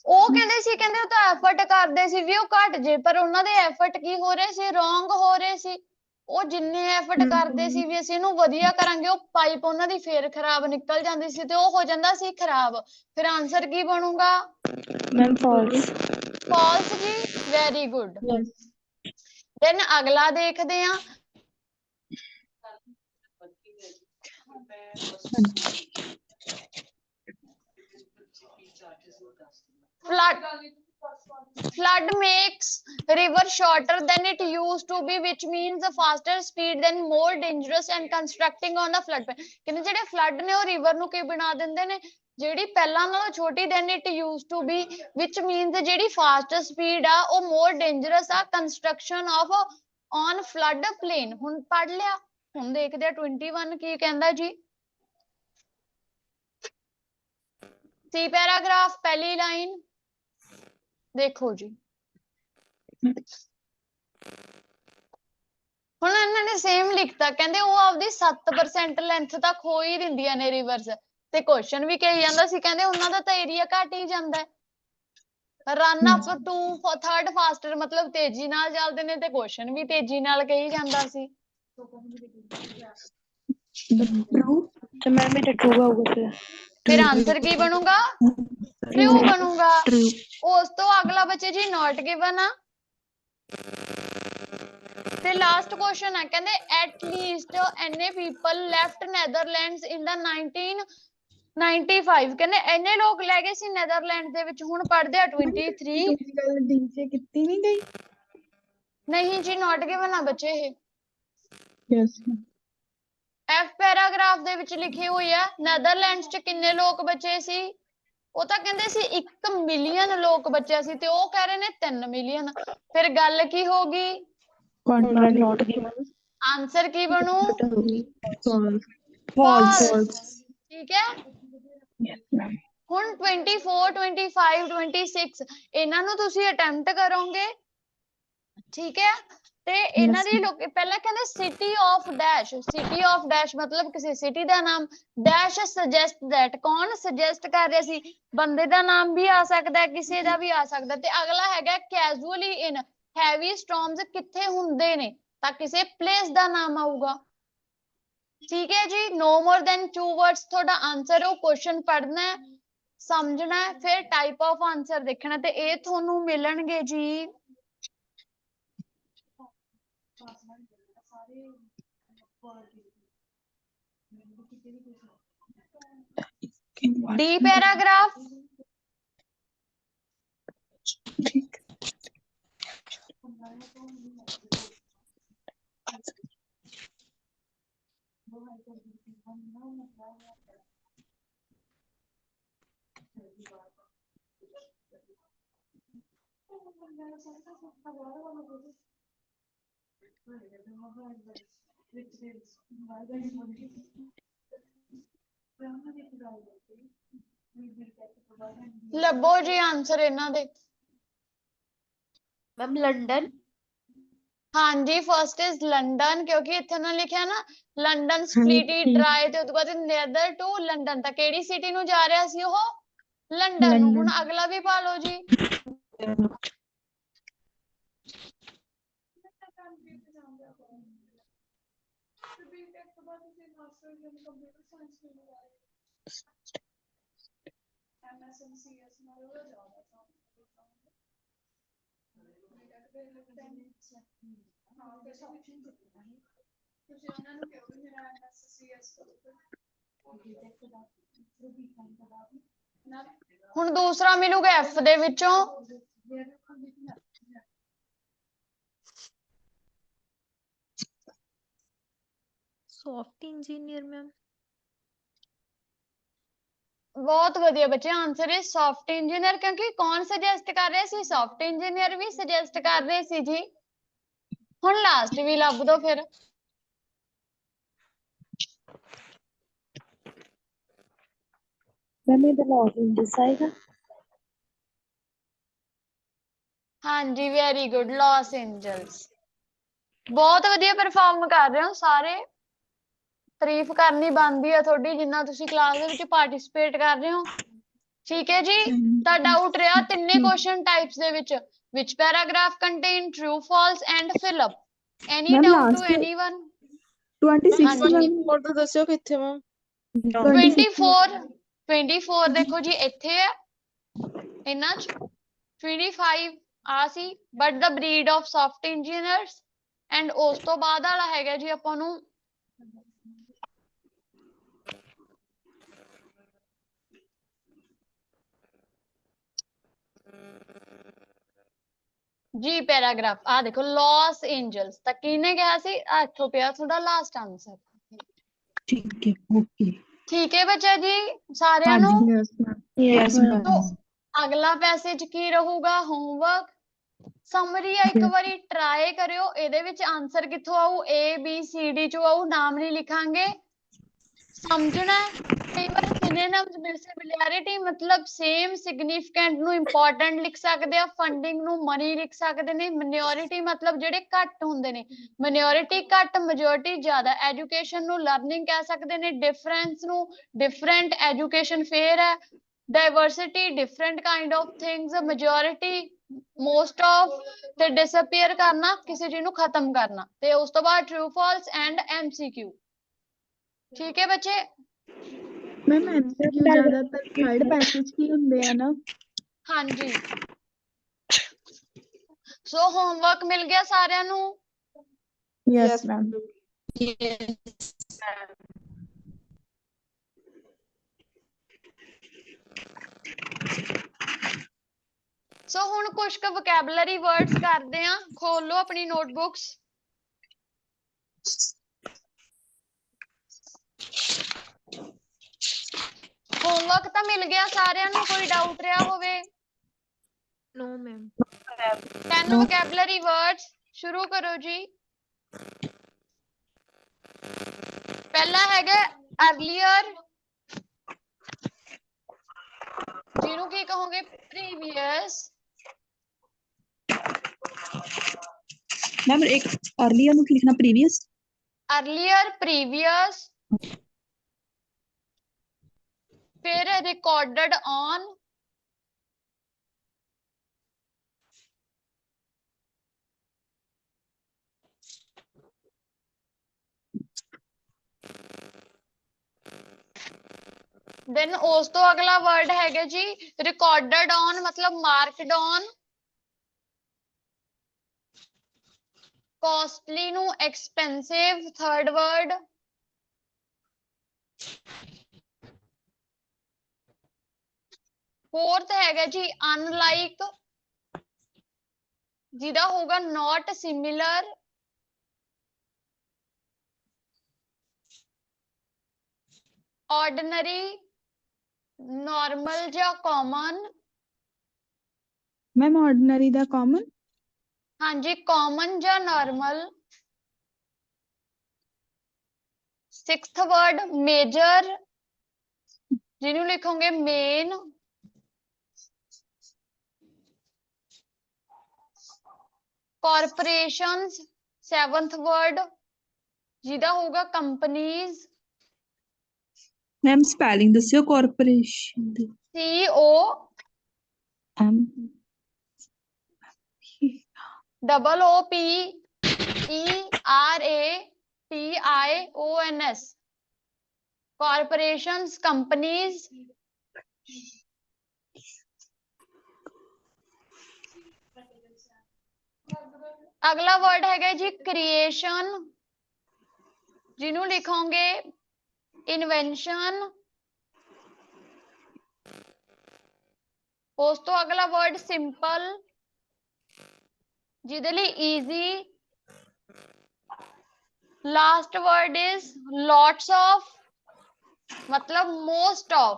ਉਹ ਕਹਿੰਦੇ ਸੀ, ਕਹਿੰਦੇ ਉਹ ਤਾਂ ਐਫਰਟ ਕਰਦੇ ਸੀ ਵੀ ਉਹ ਘਟ ਜੇ, ਪਰ ਉਹਨਾਂ ਦੇ ਐਫਰਟ ਕੀ ਹੋ ਰਹੇ ਸੀ? ਰੋਂਗ ਹੋ ਰਹੇ ਸੀ। ਉਹ ਜਿੰਨੇ ਐਫਰਟ ਕਰਦੇ ਸੀ ਵੀ ਅਸੀਂ ਇਹਨੂੰ ਵਧੀਆ ਕਰਾਂਗੇ, ਉਹ ਪਾਈਪ ਉਹਨਾਂ ਦੀ ਫੇਰ ਖਰਾਬ ਨਿਕਲ ਜਾਂਦੀ ਸੀ ਤੇ ਉਹ ਹੋ ਜਾਂਦਾ ਸੀ ਖਰਾਬ। ਫਿਰ ਆਨਸਰ ਕੀ ਬਣੂਗਾ? Ma'am false. ਫਾਲਸ ਜੀ, ਵੈਰੀ ਗੁੱਡ। ਦੈਨ ਅਗਲਾ ਦੇਖਦੇ ਹਾਂ। Flood makes river shorter than it used to be, which means a faster speed than more dangerous and constructing on the flood plain। ਕਹਿੰਦੇ ਜਿਹੜੇ flood ਨੇ ਉਹ river ਨੂੰ ਕੀ ਬਣਾ ਦਿੰਦੇ ਨੇ? ਜਿਹੜੀ ਪਹਿਲਾਂ ਨਾਲੋਂ ਛੋਟੀ than it used to be, which means ਜਿਹੜੀ fast speed ਆ ਉਹ more dangerous ਆ construction of on flood plain। ਹੁਣ ਪੜ ਲਿਆ, ਹੁਣ ਦੇਖਦੇ ਆ 21 ਕੀ ਕਹਿੰਦਾ ਜੀ। ਸੀ ਪੈਰਾਗ੍ਰਾਫ ਪਹਿਲੀ ਲਾਈਨ ਦੇਖੋ ਜੀ। ਹੁਣ ਇਹਨਾਂ ਨੇ ਸੇਮ ਲਿਖਤਾ, ਕਹਿੰਦੇ ਉਹ ਆਪਦੀ 7% ਲੈਂਥ ਤੱਕ ਹੋ ਹੀ ਦਿੰਦੀਆਂ ਨੇ ਰਿਵਰਸ। ਤੇ ਕੁਐਸਚਨ ਵੀ ਕਹੀ ਜਾਂਦਾ ਸੀ, ਕਹਿੰਦੇ ਉਹਨਾਂ ਦਾ ਤਾਂ ਏਰੀਆ ਘਟ ਹੀ ਜਾਂਦਾ ਹੈ। Run up to third faster ਮਤਲਬ ਤੇਜ਼ੀ ਨਾਲ ਚੱਲਦੇ ਨੇ, ਤੇ ਕੁਐਸਚਨ ਵੀ ਤੇਜ਼ੀ ਨਾਲ ਕਹੀ ਜਾਂਦਾ ਸੀ। ਤੇ ਮੈਮ ਇਹ ਤਾਂ ਟਰੂ ਆਊਗਾ ਫਿਰ ਆਨਸਰ ਕੀ ਬਣੂਗਾ? ਟਰੂ ਬਣੂਗਾ। ਉਸ ਤੋਂ ਅਗਲਾ ਬੱਚੇ ਜੀ ਨਾਟ ਗਿਵਨ ਆ। ਤੇ ਲਾਸਟ ਕੁਐਸਚਨ ਹੈ, ਕਹਿੰਦੇ ਐਟ ਲੀਸਟ ਐਨੇ ਪੀਪਲ ਲੈਫਟ ਨੈਦਰਲੈਂਡਸ ਇਨ ਦਾ 1995। ਕਹਿੰਦੇ ਇੰਨੇ ਲੋਕ ਲੈ ਗਏ ਸੀ ਨੈਦਰਲੈਂਡ ਦੇ ਵਿੱਚ। ਹੁਣ ਪੜ੍ਹਦੇ ਆ 23। ਗੱਲ ਡੀਜੇ ਕੀਤੀ ਨਹੀਂ ਗਈ। ਨਹੀਂ ਜੀ, ਨਾਟ ਗਿਵਨ ਆ ਬੱਚੇ ਇਹ। ਯੈਸ ਐਫ ਪੈਰਾਗ੍ਰਾਫ ਦੇ ਵਿੱਚ ਲਿਖੀ ਹੋਈ ਆ ਨੈਦਰਲੈਂਡਸ ਚ ਕਿੰਨੇ ਲੋਕ ਬਚੇ ਸੀ? ਉਹ ਤਾਂ ਕਹਿੰਦੇ ਸੀ 1 ਮਿਲੀਅਨ ਲੋਕ ਬਚਿਆ ਸੀ ਤੇ ਉਹ ਕਹਿ ਰਹੇ ਨੇ 3 ਮਿਲੀਅਨ। ਫਿਰ ਗੱਲ ਕੀ ਹੋ ਗਈ? ਆਨਸਰ ਕੀ ਬਣੂ? ਫਾਲਸ। ਠੀਕ ਹੈ, ਹੁਣ 24 25 26 ਇਹਨਾਂ ਨੂੰ ਤੁਸੀਂ ਅਟੈਂਪਟ ਕਰੋਗੇ। ਠੀਕ ਹੈ, ਤੇ ਇਹਨਾਂ ਦੀ ਲੋਕ ਪਹਿਲਾਂ ਕਹਿੰਦੇ city of dash. City of dash ਮਤਲਬ ਕਿਸੇ ਸਿਟੀ ਦਾ ਨਾਮ। ਡੈਸ਼ ਸੁਜੈਸਟ ਦੈਟ, ਕੌਣ ਸੁਜੈਸਟ ਕਰ ਰਿਹਾ ਸੀ? ਬੰਦੇ ਦਾ ਨਾਮ ਵੀ ਆ ਸਕਦਾ, ਕਿਸੇ ਦਾ ਵੀ ਆ ਸਕਦਾ। ਤੇ ਅਗਲਾ ਹੈਗਾ ਕੈਜੂਅਲੀ ਇਨ ਹੈਵੀ ਸਟਾਰਮਸ, ਕਿੱਥੇ ਹੁੰਦੇ ਨੇ? ਤਾਂ ਕਿਸੇ ਪਲੇਸ ਦਾ ਨਾਮ ਆਊਗਾ। ਠੀਕ ਹੈ ਜੀ, no more than 2 words ਤੁਹਾਡਾ ਆਨਸਰ। ਉਹ ਕੁਐਸਚਨ ਪੜ੍ਹਨਾ ਹੈ, ਸਮਝਣਾ ਹੈ, ਫਿਰ ਟਾਈਪ ਆਫ ਆਨਸਰ ਦੇਖਣਾ, ਤੇ ਇਹ ਤੁਹਾਨੂੰ ਮਿਲਣਗੇ ਜੀ डी पैराग्राफ ਲੱਭੋ ਜੀ ਆਨਸਰ ਇਹਨਾਂ ਦੇ। मैम लंदन ਹਾਂਜੀ ਫਰਸਟ ਇਜ਼ ਲੰਡਨ, ਕਿਉਂਕਿ ਇੱਥੇ ਉਹਨਾਂ ਲਿਖਿਆ ਨਾ ਲੰਡਨ ਸਪਲਿਟ ਡਰਾਈ ਤੇ ਉਦੋਂ ਬਾਅਦ ਨੈਦਰ ਟੂ ਲੰਡਨ, ਤਾਂ ਕਿਹੜੀ ਸਿਟੀ ਨੂੰ ਜਾ ਰਿਹਾ ਸੀ ਉਹ? ਲੰਡਨ ਨੂੰ। ਹੁਣ ਅਗਲਾ ਵੀ ਪਾ ਲਓ ਜੀ। ਹੁਣ ਦੂਸਰਾ ਮਿਲੂਗਾ ਐਫ ਦੇ ਵਿੱਚੋਂ। Soft engineer ma'am. ਬਹੁਤ ਵਧੀਆ ਬੱਚੇ, ਆਨਸਰ ਇਜ਼ ਸੌਫਟ ਇੰਜੀਨੀਅਰ, ਕਿਉਂਕਿ ਕੌਣ ਸੁਜੈਸਟ ਕਰ ਰਿਹਾ ਸੀ? ਸੌਫਟ ਇੰਜੀਨੀਅਰ ਵੀ ਸੁਜੈਸਟ ਕਰ ਰਹੇ ਸੀ ਜੀ। ਹੁਣ ਲਾਸਟ ਵੀ ਲੱਭ ਦੋ ਫਿਰ। ਮੈਮ ਇਹਦਾ ਲਾਸ ਇੰਜਸ ਆਏਗਾ। ਹਾਂਜੀ ਵੈਰੀ ਗੁੱਡ, ਲਾਸ ਐਂਜਲਸ। ਬਹੁਤ ਵਧੀਆ ਪਰਫਾਰਮ ਕਰ ਰਹੇ ਹੋ ਸਾਰੇ। ਤਾਰੀਫ ਕਰਨੀ ਬਣਦੀ ਆ ਤੁਹਾਡੀ, ਜਿੰਨਾ ਤੁਸੀਂ ਕਲਾਸ ਦੇ ਵਿੱਚ ਪਾਰਟਿਸਿਪੇਟ ਕਰ ਰਹੇ ਹੋ। ਠੀਕ ਹੈ ਜੀ, ਤਾਂ ਡਾਊਟ ਰਿਹਾ ਤਿੰਨੇ ਕੁਐਸਚਨ ਟਾਈਪਸ ਦੇ ਵਿੱਚ paragraph contain true false and fill up. Any doubt to anyone? 24 ਤਾਂ ਦੱਸਿਓ ਕਿੱਥੇ ਮੈਮ? 24 ਦੇਖੋ ਜੀ ਇੱਥੇ ਹੈ ਇਹਨਾਂ ਚ। 25 ਆ ਸੀ but the breed of soft engineers, and ਉਸ ਤੋਂ ਬਾਅਦ ਵਾਲਾ ਹੈਗਾ ਜੀ ਆਪਾਂ ਨੂੰ ਜੀ ਪੈਰਾਗ੍ਰਾਫ। ਆ ਦੇਖੋ ਲਾਸ ਐਂਜਲਸ, ਤਾਂ ਕਿਹਨੇ ਕਿਹਾ ਸੀ? ਇੱਥੋਂ ਪਿਆ ਤੁਹਾਡਾ ਲਾਸਟ ਆਂਸਰ। ਠੀਕ ਹੈ, ਓਕੇ। ਠੀਕ ਹੈ ਬੱਚਾ ਜੀ ਸਾਰਿਆਂ ਹਾਂਜੀ ਨੂੰ। ਯੈਸ ਤੋ ਮੈਮ। ਅਗਲਾ ਪੈਸੇਜ ਕੀ ਰਹੂਗਾ? ਹੋਮਵਰਕ ਸਮਰੀ ਆ, ਇੱਕ ਵਾਰੀ ਟਰਾਈ ਕਰਿਓ। ਇਹਦੇ ਵਿੱਚ ਆਂਸਰ ਕਿੱਥੋਂ ਆਊ? A B C D ਚੋਂ ਆਊ, ਨਾਮ ਨਹੀਂ ਲਿਖਾਂਗੇ। ਸਮਝਣਾ ਕਈ ਵਾਰ synonyms ਮਿਲ ਸਿਮਿਲੈਰਿਟੀ ਮਤਲਬ ਸੇਮ ਸਿਗਨੀਫੀਕੈਂਟ ਨੂੰ ਇੰਪੋਰਟੈਂਟ ਲਿਖ ਸਕਦੇ ਆ, ਫੰਡਿੰਗ ਨੂੰ ਮਨੀ ਲਿਖ ਸਕਦੇ ਨੇ, ਮਿਨੋਰਿਟੀ ਮਤਲਬ ਜਿਹੜੇ ਘੱਟ ਹੁੰਦੇ ਨੇ, ਮਿਨੋਰਿਟੀ ਘੱਟ, ਮੈਜੋਰਿਟੀ ਜ਼ਿਆਦਾ, ਐਜੂਕੇਸ਼ਨ ਨੂੰ ਲਰਨਿੰਗ ਕਹਿ ਸਕਦੇ ਨੇ, ਡਿਫਰੈਂਸ ਨੂੰ ਡਿਫਰੈਂਟ, ਐਜੂਕੇਸ਼ਨ ਫੇਅਰ ਹੈ, diversity different kind of things, majority most of, ਤੇ ਡਿਸਅਪੀਅਰ ਕਰਨਾ ਕਿਸੇ ਚੀਜ਼ ਨੂੰ ਖਤਮ ਕਰਨਾ, ਤੇ ਉਸ ਤੋਂ ਬਾਅਦ ਟਰੂ ਫਾਲਸ ਐਂਡ MCQ। ਠੀਕ ਹੈ ਬੱਚੇ? ਮੈਮ ਐਮਸੀਕਿਊ ਜ਼ਿਆਦਾਤਰ ਥਰਡ ਪੈਸੇਜ ਕੀ ਹੁੰਦੇ ਆ ਨਾ? ਹਾਂਜੀ, ਸੋ ਹੋਮਵਰਕ ਮਿਲ ਗਿਆ ਸਾਰਿਆਂ ਨੂੰ? Yes ma'am. ਸੋ ਹੁਣ ਕੁਝ ਕੁ ਵੋਕੈਬਲਰੀ ਵਰਡਸ ਕਰਦੇ ਆ। ਖੋਲ ਲਓ ਆਪਣੀ ਨੋਟਬੁੱਕਸ। ਹੋਮਵਰਕ ਤਾਂ ਮਿਲ ਗਿਆ ਸਾਰਿਆਂ ਨੂੰ, ਕੋਈ ਡਾਊਟ ਰਿਹਾ ਹੋਵੇ? No ma'am. 10 ਵੋਕੈਬਲਰੀ ਵਰਡਸ ਸ਼ੁਰੂ ਕਰੋ ਜੀ। ਪਹਿਲਾ ਹੈਗਾ ਅਰਲੀਅਰ, ਜਿਹਨੂੰ ਕੀ ਕਹੋਗੇ? ਪ੍ਰੀਵੀਅਸ। ਮੈਮ ਇੱਕ ਅਰਲੀਅਰ ਨੂੰ ਕੀ ਲਿਖਣਾ? ਪ੍ਰੀਵੀਅਸ। Earlier, previous. ਫਿਰ ਰਿਕਾਰਡਡ ਔਨ, ਦੈਨ ਉਸ ਤੋਂ ਅਗਲਾ ਵਰਡ ਹੈਗਾ ਜੀ ਰਿਕਾਰਡਡ ਔਨ ਮਤਲਬ ਮਾਰਕਡ ਔਨ। ਕਾਸਟਲੀ ਨੂੰ ਐਕਸਪੈਂਸਿਵ, ਥਰਡ ਵਰਡ। फोर्थ हैगा जी अनलाइक, ਜਿਹਦਾ ਹੋਊਗਾ not similar, ordinary, normal ਜਾਂ common, ਮੈਮ ਆਰਡੀਨਰੀ ਦਾ ਕਾਮਨ, ਹਾਂਜੀ common ਜਾਂ normal। ਸਿਕਸਥ ਵਰਡ ਮੇਜਰ, ਜਿਹਨੂੰ ਲਿਖੋਗੇ ਮੇਨ। corporations, ਸੈਵੰਥ ਵਰਡ, ਜਿਹਦਾ ਹੋਊਗਾ ਕੰਪਨੀਜ਼। ਮੈਮ ਸਪੈਲਿੰਗ ਦੱਸਿਓ ਕਾਰਪੋਰੇਸ਼ਨ ਦੀ। CO M OOP ERATIONS, corporations, companies। ਅਗਲਾ ਵਰਡ ਹੈਗਾ ਜੀ ਕ੍ਰੀਏਸ਼ਨ, ਜਿਹਨੂੰ ਲਿਖੋਗੇ ਇਨਵੈਂਸ਼ਨ। ਉਸ ਤੋਂ ਅਗਲਾ ਵਰਡ ਸਿੰਪਲ, ਜਿਹਦੇ ਲਈ easy. Last word is lots of, मतलब most of।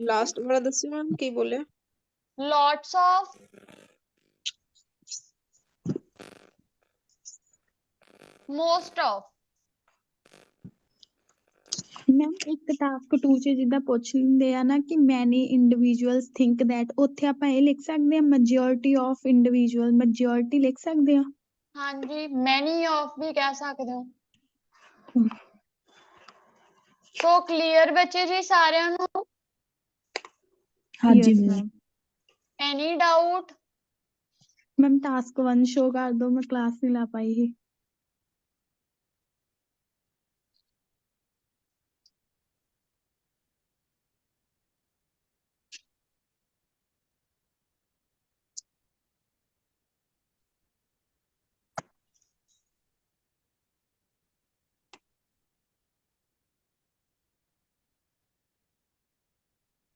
ਲਾਸਟ ਵਾਲਾ ਦੱਸਿਓ ਮੈਮ ਕੀ ਬੋਲਿਆ। lots of, most of। Ma'am ਇੱਕ ਟਾਸਕ 2 ਚ ਜਿੱਦਾਂ ਪੁੱਛ ਲੈਂਦੇ ਆ ਨਾ ਕਿ ਮੈਨੀ ਇੰਡੀਵਿਜੂਅਲਸ ਥਿੰਕ ਦੈਟ, ਉੱਥੇ ਆਪਾਂ ਇਹ ਲਿਖ ਸਕਦੇ ਹਾਂ ਮੈਜੋਰਿਟੀ ਆਫ ਇੰਡੀਵਿਜੂਅਲ, ਮੈਜੋਰਿਟੀ ਲਿਖ ਸਕਦੇ ਹਾਂ। ਹਾਂਜੀ many of ਵੀ ਕਹਿ ਸਕਦੇ ਹੋ। ਸੋ ਕਲੀਅਰ ਬੱਚੇ ਜੀ ਸਾਰਿਆਂ ਨੂੰ? ਹਾਂਜੀ ਮੈਮ। ਐਨੀ ਡਾਊਟ? ਮੈਮ ਟਾਸਕ 1 ਸ਼ੋ ਕਰ ਦਿਓ, ਮੈਂ ਕਲਾਸ ਨਹੀਂ ਲਾ ਪਾਈ ਸੀ।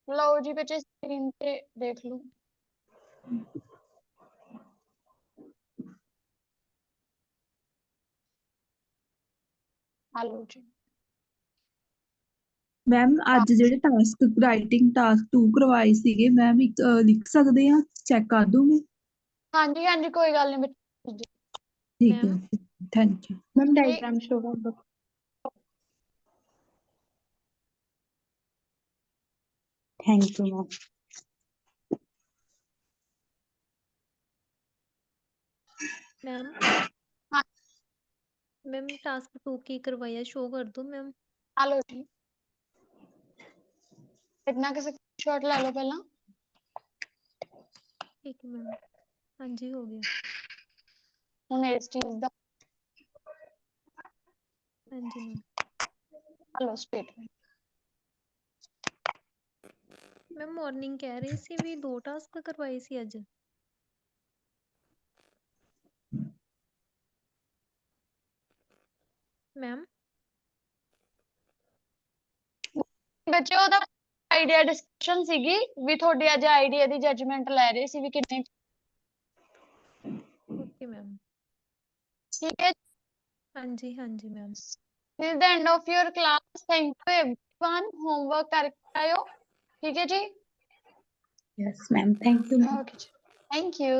ਲਓ ਜੀ ਬੱਚੇ ਸਕਰੀਨ ਤੇ ਦੇਖ ਲਓ। ਹਲੋ ਜੀ ਮੈਮ ਅੱਜ ਜਿਹੜੇ ਟਾਸਕ ਰਾਈਟਿੰਗ ਟਾਸਕ 2 ਕਰਵਾਏ ਸੀਗੇ ਮੈਮ, ਇੱਕ ਲਿਖ ਸਕਦੇ ਆ, ਚੈੱਕ ਕਰ ਦੋਗੇ? ਹਾਂਜੀ ਹਾਂਜੀ ਕੋਈ ਗੱਲ ਨਹੀਂ ਬੱਚੇ। ਠੀਕ ਹੈ, ਥੈਂਕ ਯੂ ਮੈਮ। ਠੀਕ। ਡਾਇਗ੍ਰਾਮ ਸ਼ੋ ਕਰ ਦਿਓ। Thank you ma'am. Ma'am ma'am task 2 की करवाया शो कर दो मैम। ਹਲੋ ਜੀ इतना का स्क्रीनशॉट ले लो पहला। ठीक है मैम, हाँ जी हो गया। ਹੁਣ ਇਸ ਚੀਜ਼ ਦਾ हाँ जी ma'am. Hello statement. Ma'am morning कह रही सी भी 2 टास्क करवाए सी अज। मैम ਬੱਚੇ ਉਹਦਾ ਆਈਡੀਆ ਡਿਸਕਸ਼ਨ ਸੀਗੀ ਵੀ ਤੁਹਾਡੀ ਅੱਜ ਆਈਡੀਆ ਦੀ ਜਜਮੈਂਟ ਲੈ ਰਹੇ ਸੀ ਵੀ ਕਿੰਨੇ। Okay ma'am. ठीक है हाँ जी ma'am. this is the end of your class, thank you everyone, homework करके आयो। ठीक है जी। Yes ma'am, thank you. Okay जी, थैंक यू।